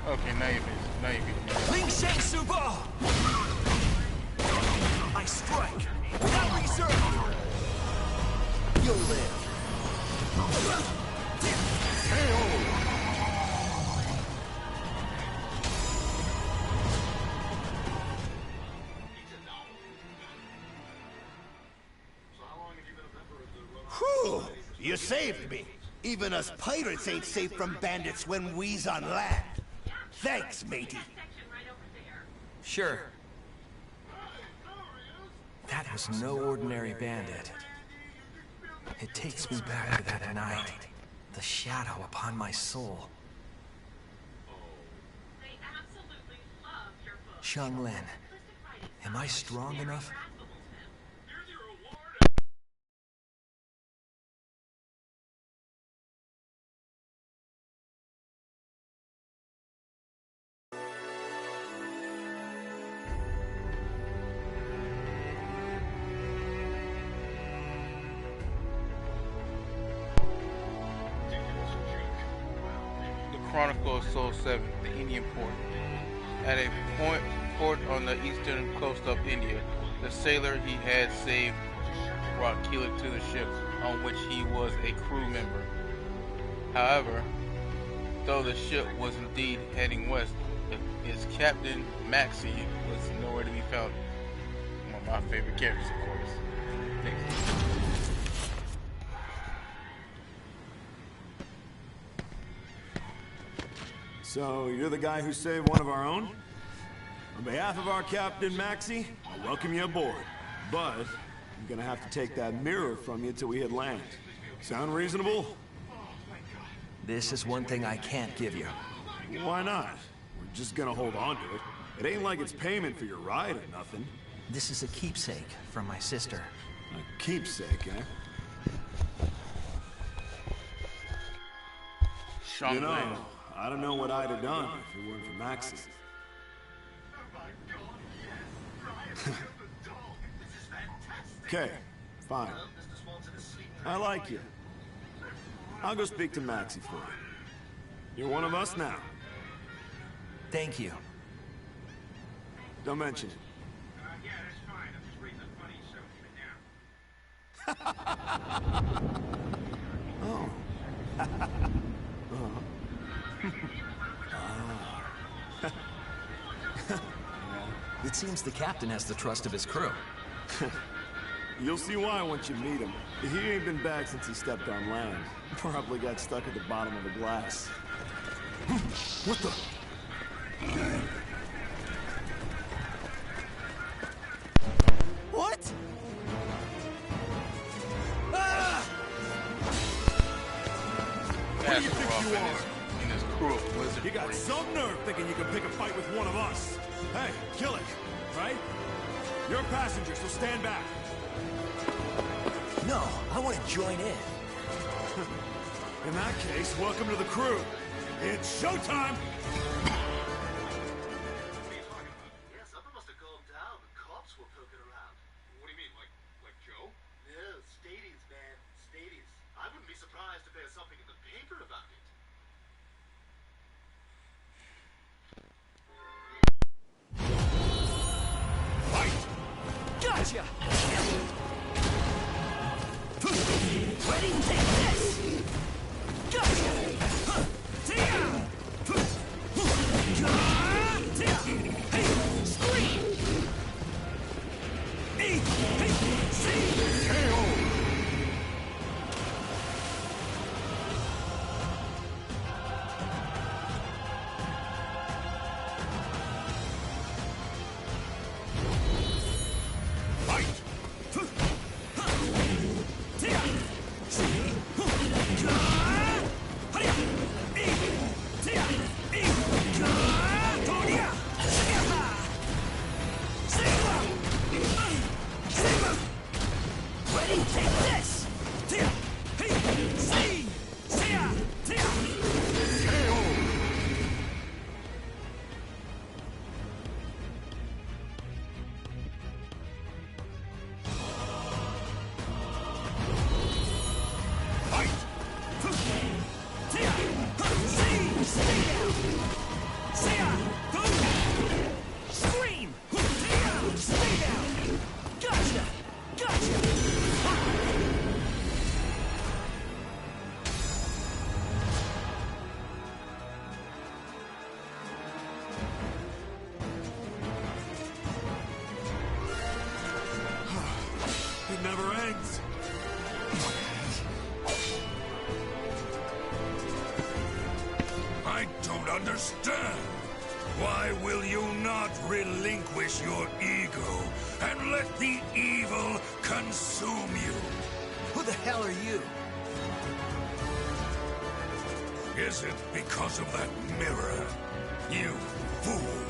[SPEAKER 1] Okay, now you beat me.
[SPEAKER 7] Ling Sheng Suba! I strike without reserve! You'll live.
[SPEAKER 12] Whew! You saved me. Even us pirates ain't safe from bandits when we's on land. Thanks, matey.
[SPEAKER 8] Sure. That was no ordinary bandit. It takes me back to that night. The shadow upon my soul. Xianglin, am I strong enough?
[SPEAKER 1] Chronicle of Soul 7, the Indian port. At a port on the eastern coast of India, the sailor he had saved brought Keelik to the ship on which he was a crew member. However, though the ship was indeed heading west, its captain, Maxie, was nowhere to be found. One of my favorite characters, of course. Thanks.
[SPEAKER 2] So, you're the guy who saved one of our own? On behalf of our captain, Maxie, I welcome you aboard. But, I'm gonna have to take that mirror from you till we hit land. Sound reasonable?
[SPEAKER 8] This is one thing I can't give you.
[SPEAKER 2] Why not? We're just gonna hold on to it. It ain't like it's payment for your ride or nothing.
[SPEAKER 8] This is a keepsake from my sister.
[SPEAKER 2] A keepsake, eh? You know, I don't know what I'd have done if it weren't for Maxie. Okay, fine. I like you. I'll go speak to Maxie for you. You're one of us now.
[SPEAKER 8] Thank you.
[SPEAKER 2] Don't mention it. Oh.
[SPEAKER 8] It seems the captain has the trust of his crew.
[SPEAKER 2] You'll see why once you meet him. He ain't been back since he stepped on land. Probably got stuck at the bottom of a glass. What the?
[SPEAKER 8] What?
[SPEAKER 2] Ah! What do you think you are?
[SPEAKER 1] In his crew of blizzard
[SPEAKER 2] You got
[SPEAKER 1] freaks.
[SPEAKER 2] some nerve thinking you can pick a fight with one of us. Hey, kill it, right? You're a passenger, so stand back.
[SPEAKER 8] No, I want to join in.
[SPEAKER 2] In that case, welcome to the crew. It's showtime!
[SPEAKER 8] Gotcha! Ready, take this! Gotcha! Scream!
[SPEAKER 2] It never ends.
[SPEAKER 11] I don't understand. Why will you not relinquish your ego and let the evil consume you?
[SPEAKER 8] Who the hell are you?
[SPEAKER 11] Is it because of that mirror? You fool!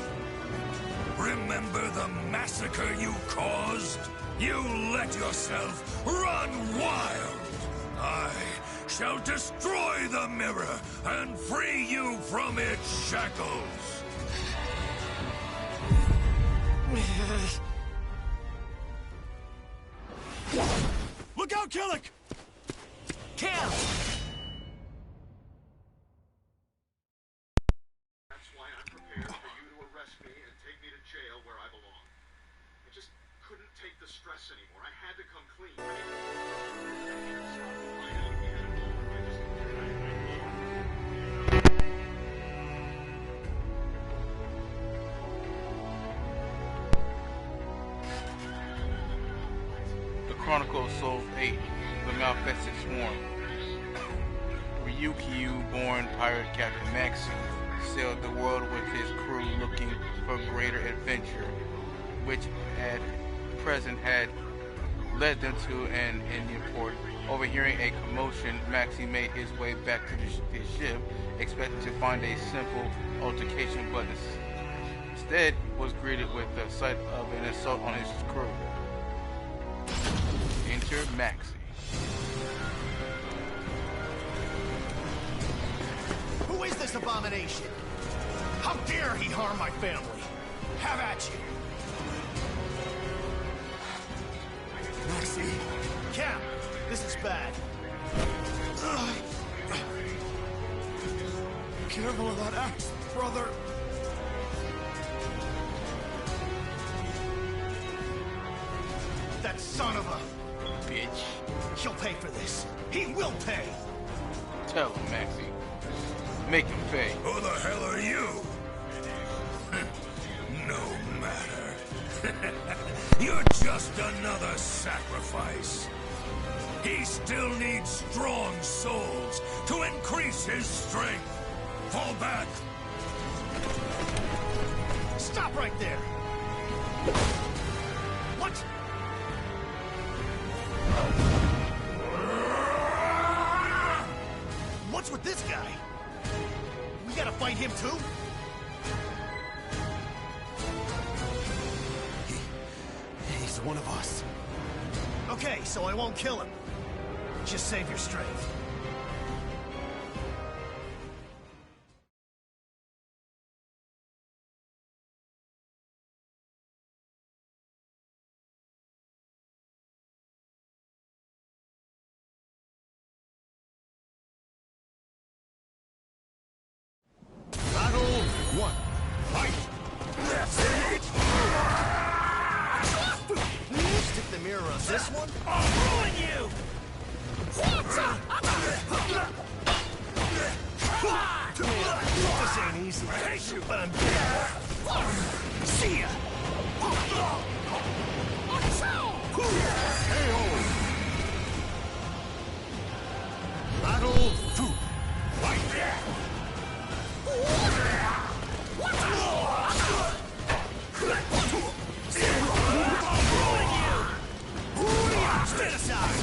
[SPEAKER 11] Remember the massacre you caused? You let yourself run wild! I shall destroy the mirror and free you from its shackles!
[SPEAKER 2] Look out, Killick!
[SPEAKER 8] Cam!
[SPEAKER 15] That's why I'm prepared for you to arrest me and take me to jail where I belong. I just couldn't take the stress anymore. I had to come clean.
[SPEAKER 1] The Chronicle of Souls 8, The Malfested Swarm. Ryukyu-born pirate Captain Maxie sailed the world with his crew looking for greater adventure, which at present had led them to an Indian port Overhearing a commotion, Maxie made his way back to his ship, expecting to find a simple altercation, but instead was greeted with the sight of an assault on his crew. Enter Maxie.
[SPEAKER 5] Who is this abomination? How dare he harm my family? Have at you! Maxie! Cap! This is bad. Careful of that axe, brother! That son of a...
[SPEAKER 1] bitch.
[SPEAKER 5] He'll pay for this. He will pay!
[SPEAKER 1] Tell him, Maxie. Make him pay.
[SPEAKER 11] Who the hell are you? No matter. You're just another sacrifice. He still needs strong souls to increase his strength. Fall back.
[SPEAKER 5] Stop right there! What? What's with this guy? We gotta fight him too? He's one of us. Okay, so I won't kill him. Just save your strength. Battle 1. Fight! Stick the mirror on this one? I'll ruin you! This ain't easy, but I'm dead. See ya! Battle 2. Fight! Stand aside!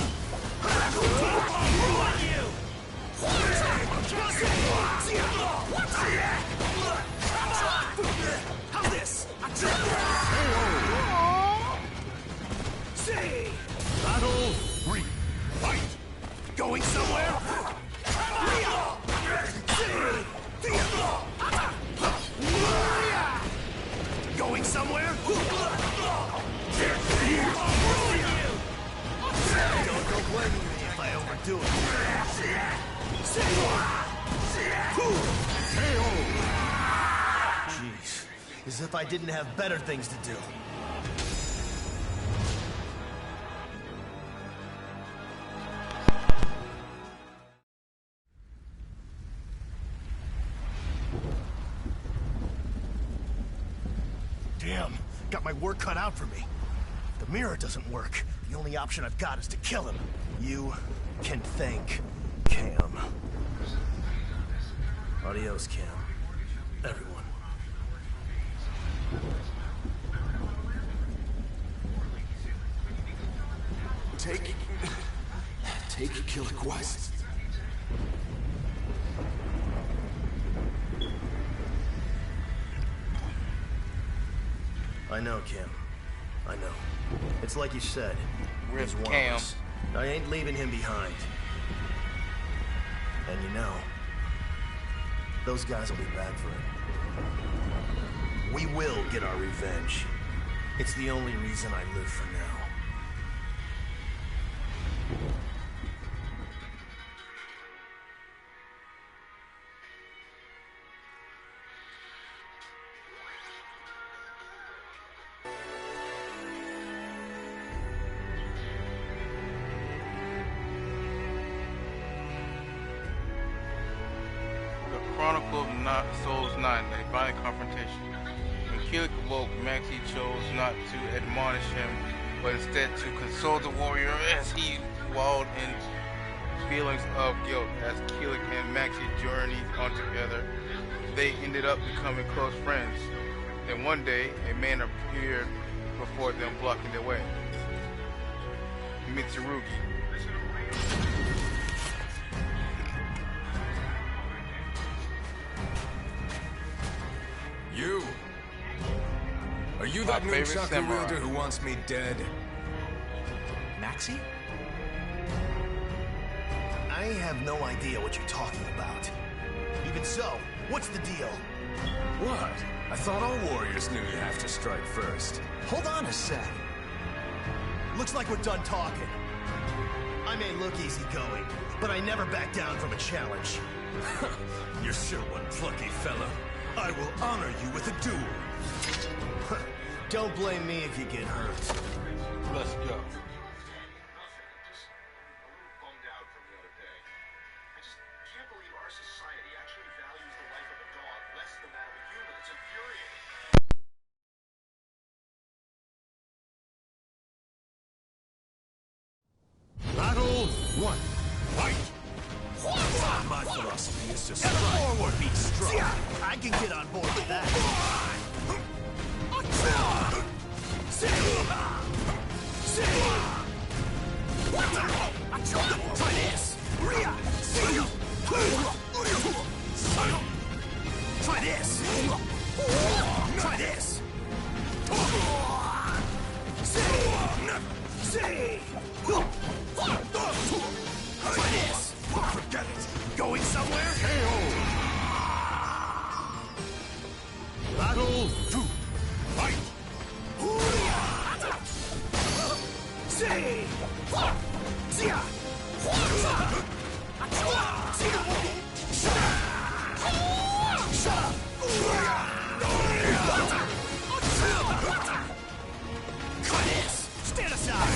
[SPEAKER 5] How's this? Battle 3. Fight! Going somewhere? Going somewhere? Don't blame me if I overdo it. Jeez, as if I didn't have better things to do. Damn, got my work cut out for me. If the mirror doesn't work, the only option I've got is to kill him. You can thank Cam. Adios, Cam. Everyone.
[SPEAKER 2] Take Killer Quest.
[SPEAKER 5] I know, Cam. I know. It's like you said.
[SPEAKER 1] He's one
[SPEAKER 5] of us. I ain't leaving him behind. And you know, those guys will be back for it. We will get our revenge. It's the only reason I live for now.
[SPEAKER 1] Chronicle of Souls 9, a violent confrontation. When Keelik awoke, Maxie chose not to admonish him, but instead to console the warrior as he wallowed in feelings of guilt. As Keelik and Maxie journeyed on together, they ended up becoming close friends. Then one day, a man appeared before them, blocking their way. Mitsurugi.
[SPEAKER 19] You? Are you that new chakra wielder who wants me dead?
[SPEAKER 8] Maxie?
[SPEAKER 5] I have no idea what you're talking about. Even so, what's the deal?
[SPEAKER 19] What? I thought all warriors knew you have to strike first.
[SPEAKER 5] Hold on a sec. Looks like we're done talking. I may look easygoing, but I never back down from a challenge.
[SPEAKER 19] You're sure one plucky fellow. I will honor you with a duel.
[SPEAKER 5] Don't blame me if you get hurt.
[SPEAKER 1] Let's go.
[SPEAKER 5] Battle 1. Fight!
[SPEAKER 19] My philosophy is to strike or be struck.
[SPEAKER 5] I can get on board with that.
[SPEAKER 19] Try this!
[SPEAKER 5] Try this! Try this! Try this! Forget it! Going somewhere? Battle 2. Fight! Try this! Stand aside!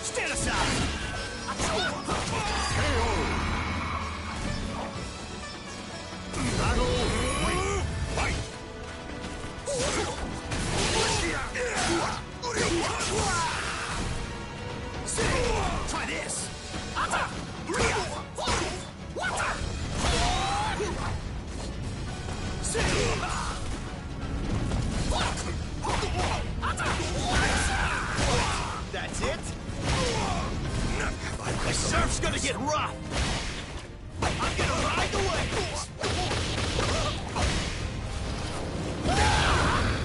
[SPEAKER 5] Stand aside! Stand aside! Battle 3. Fight! Try this! That's it? The surf's gonna get rough! I'm gonna ride the waves!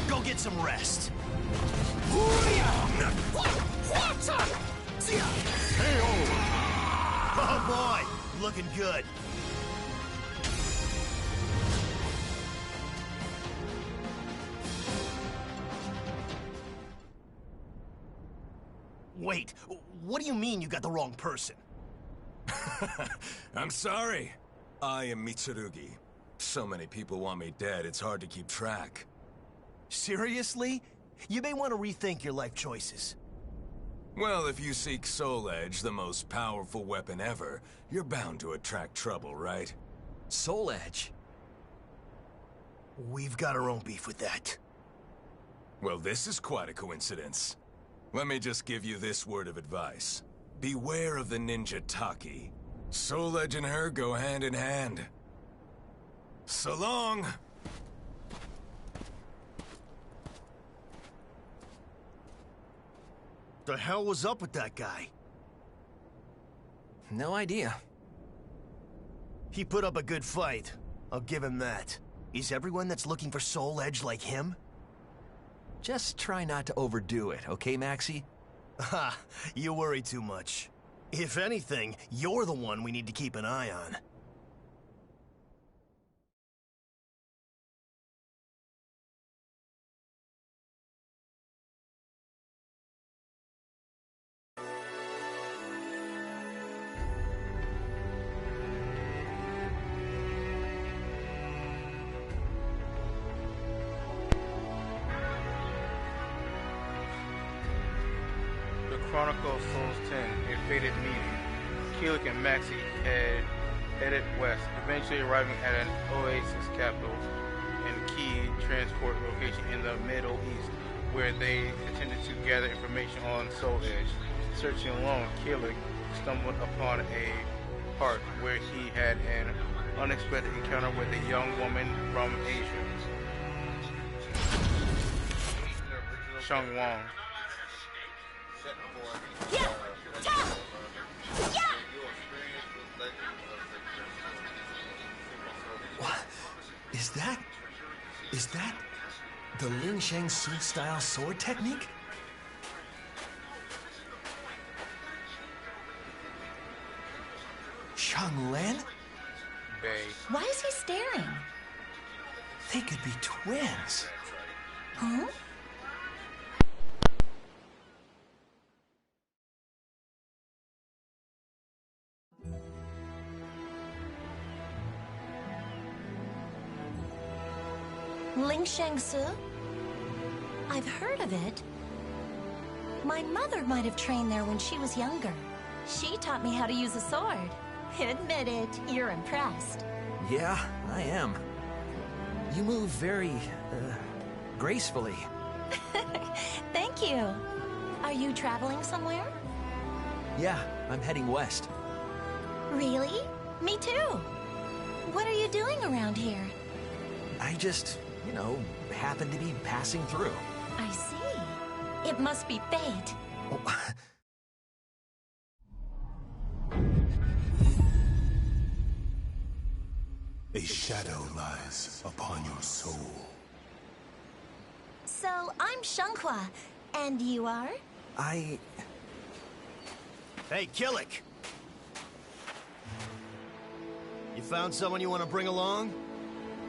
[SPEAKER 5] Go get some rest. Oh boy, looking good. Wait, what do you mean you got the wrong person?
[SPEAKER 19] I'm sorry. I am Mitsurugi. So many people want me dead, it's hard to keep track.
[SPEAKER 5] Seriously? You may want to rethink your life choices.
[SPEAKER 19] Well, if you seek Soul Edge, the most powerful weapon ever, you're bound to attract trouble, right?
[SPEAKER 8] Soul Edge?
[SPEAKER 5] We've got our own beef with that.
[SPEAKER 19] Well, this is quite a coincidence. Let me just give you this word of advice. Beware of the ninja Taki. Soul Edge and her go hand in hand. So long!
[SPEAKER 5] The hell was up with that guy?
[SPEAKER 8] No idea.
[SPEAKER 5] He put up a good fight. I'll give him that. Is everyone that's looking for Soul Edge like him?
[SPEAKER 8] Just try not to overdo it, okay, Maxie?
[SPEAKER 5] Ha! You worry too much. If anything, you're the one we need to keep an eye on.
[SPEAKER 1] Chronicle of Souls 10, A Fated Meeting. Keelik and Maxie had headed west, eventually arriving at an oasis capital and key transport location in the Middle East, where they intended to gather information on Soul Edge. Searching alone, Keelik stumbled upon a park where he had an unexpected encounter with a young woman from Asia. Shang Wong.
[SPEAKER 5] What? Is that the Ling Shang Su style sword technique? Shang Len?
[SPEAKER 1] Bay.
[SPEAKER 18] Why is he staring?
[SPEAKER 5] They could be twins.
[SPEAKER 18] Huh? Ling Shang Su? I've heard of it. My mother might have trained there when she was younger. She taught me how to use a sword. Admit it, you're impressed.
[SPEAKER 8] Yeah, I am. You move very, gracefully.
[SPEAKER 18] Thank you. Are you traveling somewhere?
[SPEAKER 8] Yeah, I'm heading west.
[SPEAKER 18] Really? Me too. What are you doing around here?
[SPEAKER 8] I just, happen to be passing through.
[SPEAKER 18] I see. It must be fate.
[SPEAKER 22] A shadow lies upon your soul.
[SPEAKER 18] So, I'm Shanghua, and you are?
[SPEAKER 5] Hey, Killick! You found someone you want to bring along?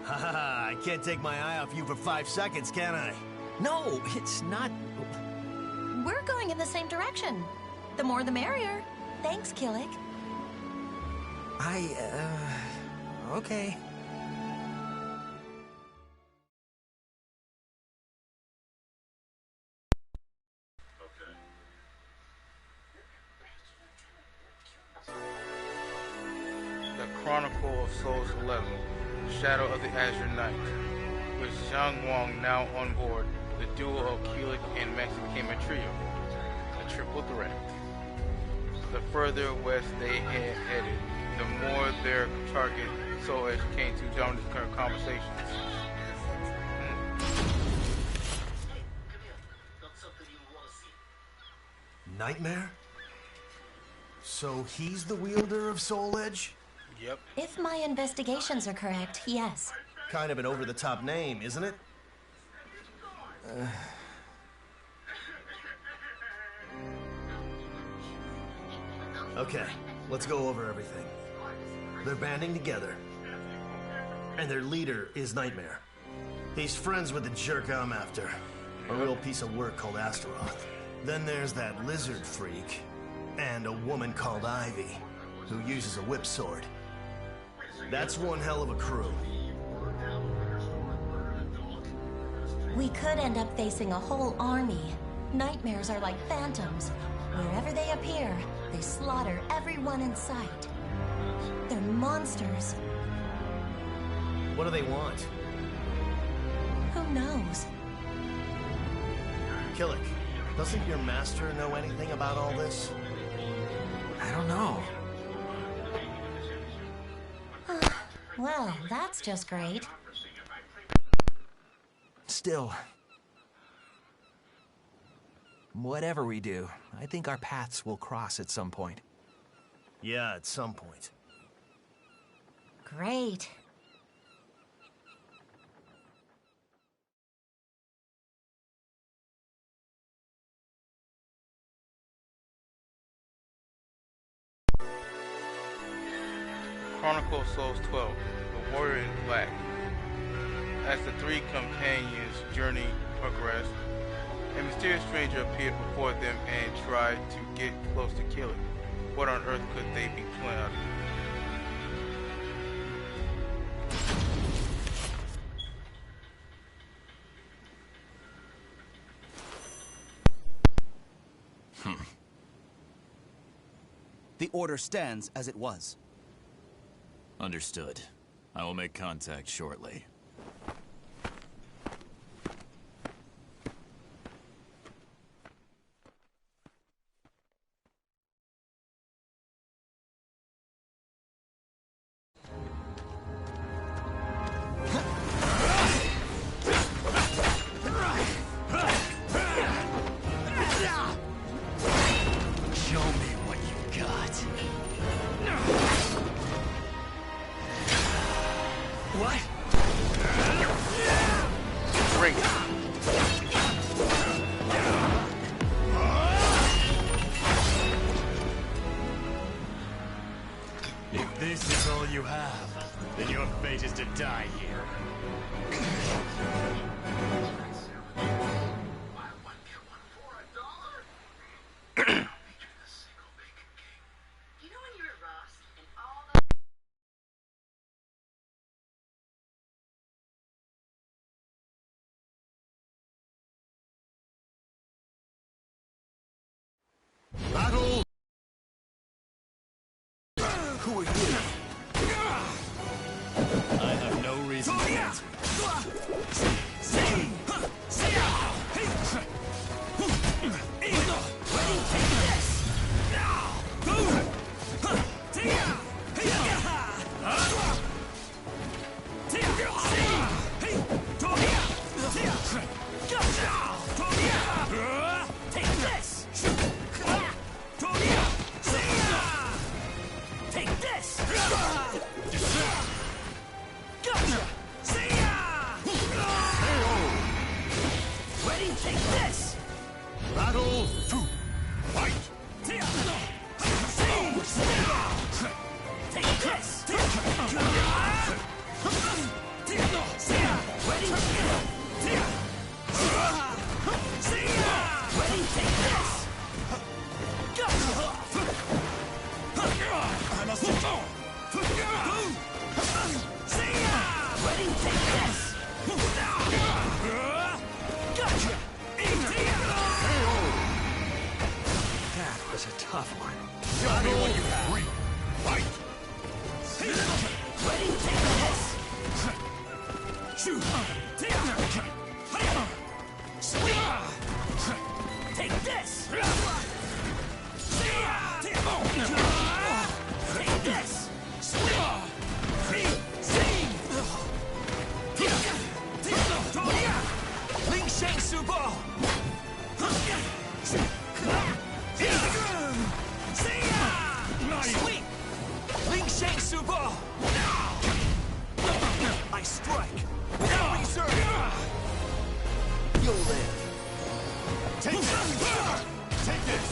[SPEAKER 5] Haha, I can't take my eye off you for 5 seconds, can I?
[SPEAKER 8] No, it's not...
[SPEAKER 18] We're going in the same direction. The more the merrier. Thanks, Killick.
[SPEAKER 8] Okay.
[SPEAKER 1] The Chronicle of Souls 11, Shadow of the Azure Knight. With Zhang Wang now on board, the duo of Kulik and Max became a trio, a triple threat. The further west they headed, the more their target Soul Edge came to dominate conversations.
[SPEAKER 5] Nightmare? So he's the wielder of Soul Edge?
[SPEAKER 1] Yep.
[SPEAKER 18] If my investigations are correct, yes.
[SPEAKER 5] Kind of an over-the-top name, isn't it? Okay, let's go over everything. They're banding together. And their leader is Nightmare. He's friends with the jerk I'm after. A real piece of work called Astaroth. Then there's that lizard freak. And a woman called Ivy, who uses a whip sword. That's one hell of a crew.
[SPEAKER 18] We could end up facing a whole army. Nightmares are like phantoms. Wherever they appear, they slaughter everyone in sight. They're monsters.
[SPEAKER 5] What do they want?
[SPEAKER 18] Who knows?
[SPEAKER 5] Killick, doesn't your master know anything about all this?
[SPEAKER 8] I don't know.
[SPEAKER 18] Well, that's just great.
[SPEAKER 8] Still, whatever we do, I think our paths will cross at some point.
[SPEAKER 5] Yeah, at some point.
[SPEAKER 18] Great.
[SPEAKER 1] Chronicle of Souls 12, The Warrior in Black. As the three companions' journey progressed, a mysterious stranger appeared before them and tried to get close to kill it. What on earth could they be planning?
[SPEAKER 21] The order stands as it was.
[SPEAKER 23] Understood. I will make contact shortly.
[SPEAKER 9] you have, then your fate is to die here.
[SPEAKER 22] Battle!
[SPEAKER 8] Who are you?
[SPEAKER 9] I have no reason to answer.
[SPEAKER 22] Battle 2. Fight!
[SPEAKER 9] Take this! I must go! Ready, take this! Gotcha!
[SPEAKER 8] That was a tough one.
[SPEAKER 22] Show me what you have. Fight!
[SPEAKER 9] Ready, take this! Shoot! Take this! Take this! Ling Shang Subo! Sweep! Ling Shang Subo! I strike without reserve! You'll live.
[SPEAKER 22] Take this! Take this!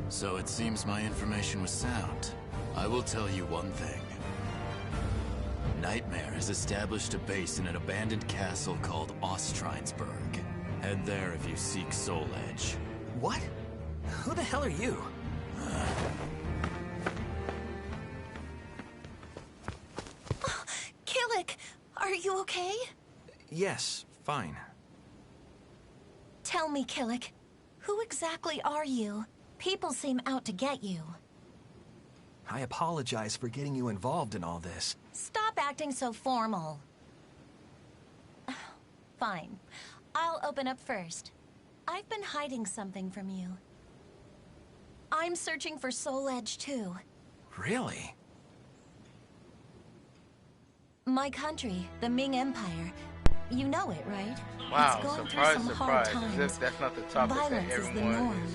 [SPEAKER 23] So it seems my information was sound. I will tell you one thing. Nightmare has established a base in an abandoned castle called Ostrinesburg. Head there if you seek Soul Edge.
[SPEAKER 8] What? Who the hell are you?
[SPEAKER 18] Killick, are you okay?
[SPEAKER 8] Yes, fine.
[SPEAKER 18] Tell me, Killick, who exactly are you? People seem out to get you.
[SPEAKER 8] I apologize for getting you involved in all this.
[SPEAKER 18] Stop acting so formal. Fine. I'll open up first. I've been hiding something from you. I'm searching for Soul Edge, too.
[SPEAKER 8] Really?
[SPEAKER 18] My country, the Ming Empire. You know it, right?
[SPEAKER 1] Wow,
[SPEAKER 18] it's going
[SPEAKER 1] surprise,
[SPEAKER 18] through some
[SPEAKER 1] surprise.
[SPEAKER 18] hard
[SPEAKER 1] As
[SPEAKER 18] times.
[SPEAKER 1] if that's not the topic that
[SPEAKER 18] Violence is the
[SPEAKER 1] everyone
[SPEAKER 18] norm.
[SPEAKER 1] is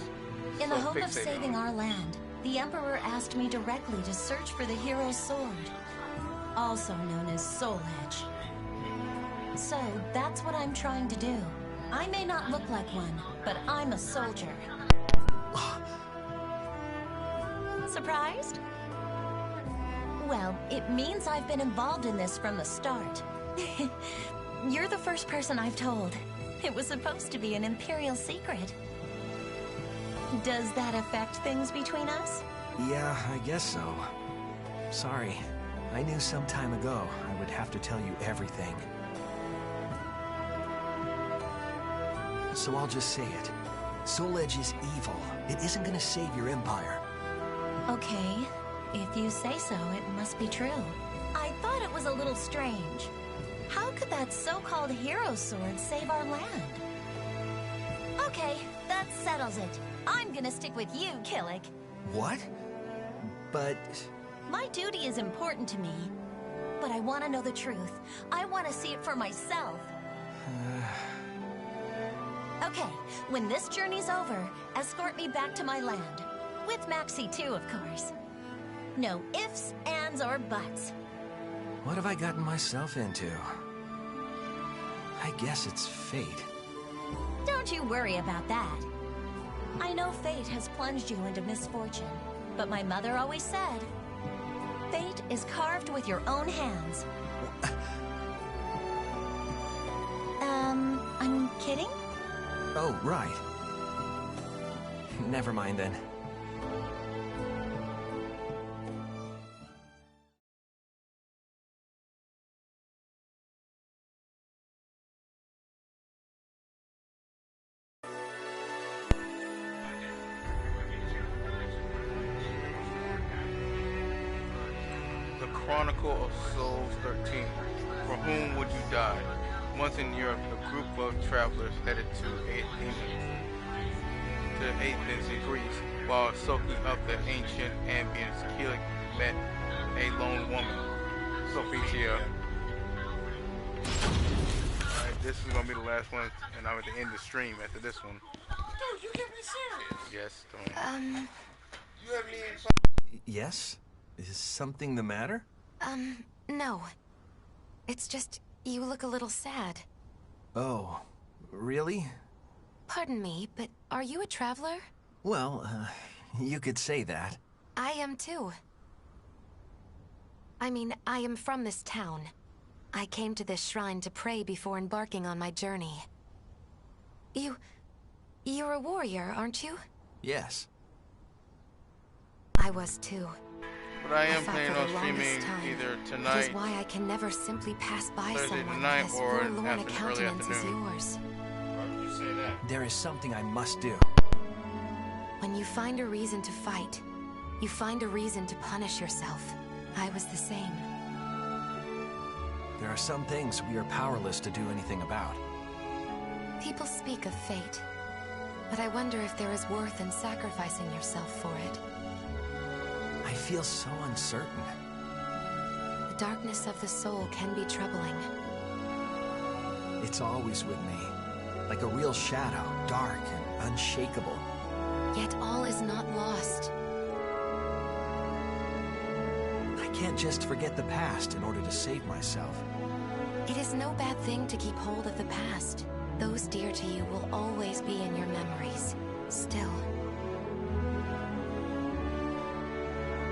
[SPEAKER 18] In the
[SPEAKER 1] so
[SPEAKER 18] hope of
[SPEAKER 1] fixated
[SPEAKER 18] saving
[SPEAKER 1] on.
[SPEAKER 18] our land, the Emperor asked me directly to search for the hero's sword, also known as Soul Edge. So, that's what I'm trying to do. I may not look like one, but I'm a soldier. Surprised? Well, it means I've been involved in this from the start. You're the first person I've told. It was supposed to be an Imperial secret. Does that affect things between us?
[SPEAKER 8] Yeah, I guess so. Sorry. I knew some time ago I would have to tell you everything. So I'll just say it. Soul Edge is evil. It isn't gonna save your empire.
[SPEAKER 18] Okay. If you say so, it must be true. I thought it was a little strange. How could that so-called hero sword save our land? Okay, that settles it. I'm gonna stick with you, Killick.
[SPEAKER 8] What? But...
[SPEAKER 18] My duty is important to me. But I want to know the truth. I want to see it for myself. Okay, when this journey's over, escort me back to my land. With Maxie too, of course. No ifs, ands, or buts.
[SPEAKER 8] What have I gotten myself into? I guess it's fate.
[SPEAKER 18] Don't you worry about that. I know fate has plunged you into misfortune, but my mother always said, fate is carved with your own hands. I'm kidding?
[SPEAKER 8] Oh, right. Never mind then.
[SPEAKER 1] The Chronicle of Souls 13. For whom would you die? Once in Europe, a group of travelers headed to Athens in Greece. While soaking up the ancient ambience, Keelik met a lone woman, Sophia. Alright, this is gonna be the last one, and I'm at the end of the stream after this one.
[SPEAKER 3] Dude, you can't be serious.
[SPEAKER 1] Yes, don't.
[SPEAKER 3] You have any
[SPEAKER 8] Yes? Is something the matter?
[SPEAKER 13] No. It's just, you look a little sad.
[SPEAKER 8] Oh, really?
[SPEAKER 13] Pardon me, but are you a traveler?
[SPEAKER 8] Well, you could say that.
[SPEAKER 13] I am too. I mean, I am from this town. I came to this shrine to pray before embarking on my journey. You're a warrior, aren't you?
[SPEAKER 8] Yes.
[SPEAKER 13] I was too.
[SPEAKER 1] But I am planning on streaming either tonight,
[SPEAKER 13] which is why I can never simply pass by
[SPEAKER 1] Thursday
[SPEAKER 13] someone
[SPEAKER 1] night,
[SPEAKER 13] as
[SPEAKER 1] or
[SPEAKER 13] forlorn a
[SPEAKER 1] early
[SPEAKER 13] countenance as
[SPEAKER 1] afternoon.
[SPEAKER 13] yours.
[SPEAKER 3] Why would you say that?
[SPEAKER 8] There is something I must do.
[SPEAKER 13] When you find a reason to fight, you find a reason to punish yourself. I was the same.
[SPEAKER 8] There are some things we are powerless to do anything about.
[SPEAKER 13] People speak of fate, but I wonder if there is worth in sacrificing yourself for it.
[SPEAKER 8] I feel so uncertain.
[SPEAKER 13] The darkness of the soul can be troubling.
[SPEAKER 8] It's always with me, like a real shadow, dark and unshakable.
[SPEAKER 13] Yet all is not lost.
[SPEAKER 8] I can't just forget the past in order to save myself.
[SPEAKER 13] It is no bad thing to keep hold of the past. Those dear to you will always be in your memories. Still.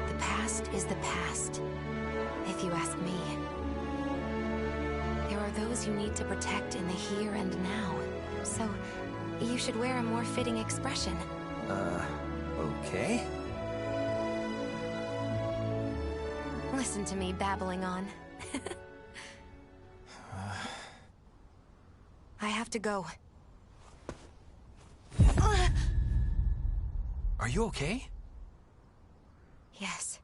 [SPEAKER 13] The past is the past, if you ask me. There are those you need to protect in the here and now. So, you should wear a more fitting expression.
[SPEAKER 8] Okay?
[SPEAKER 13] Listen to me babbling on. I have to go.
[SPEAKER 8] Are you okay?
[SPEAKER 13] Yes.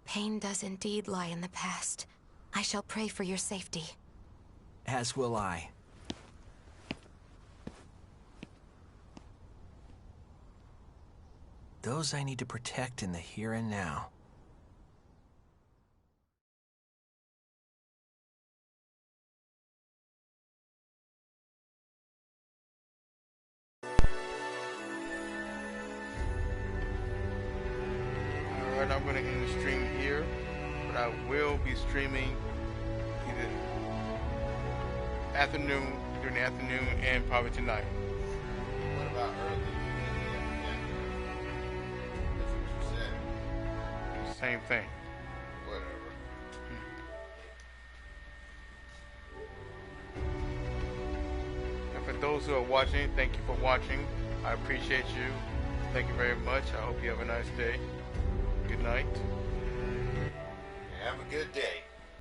[SPEAKER 13] Pain does indeed lie in the past. I shall pray for your safety.
[SPEAKER 8] As will I. Those I need to protect in the here and now.
[SPEAKER 1] Alright, I'm gonna end the stream here, but I will be streaming either afternoon, during the afternoon, and probably tonight.
[SPEAKER 3] What about early? That's what you said.
[SPEAKER 1] Same thing.
[SPEAKER 3] Whatever.
[SPEAKER 1] And for those who are watching, thank you for watching. I appreciate you. Thank you very much. I hope you have a nice day. Good night.
[SPEAKER 3] Have a good day.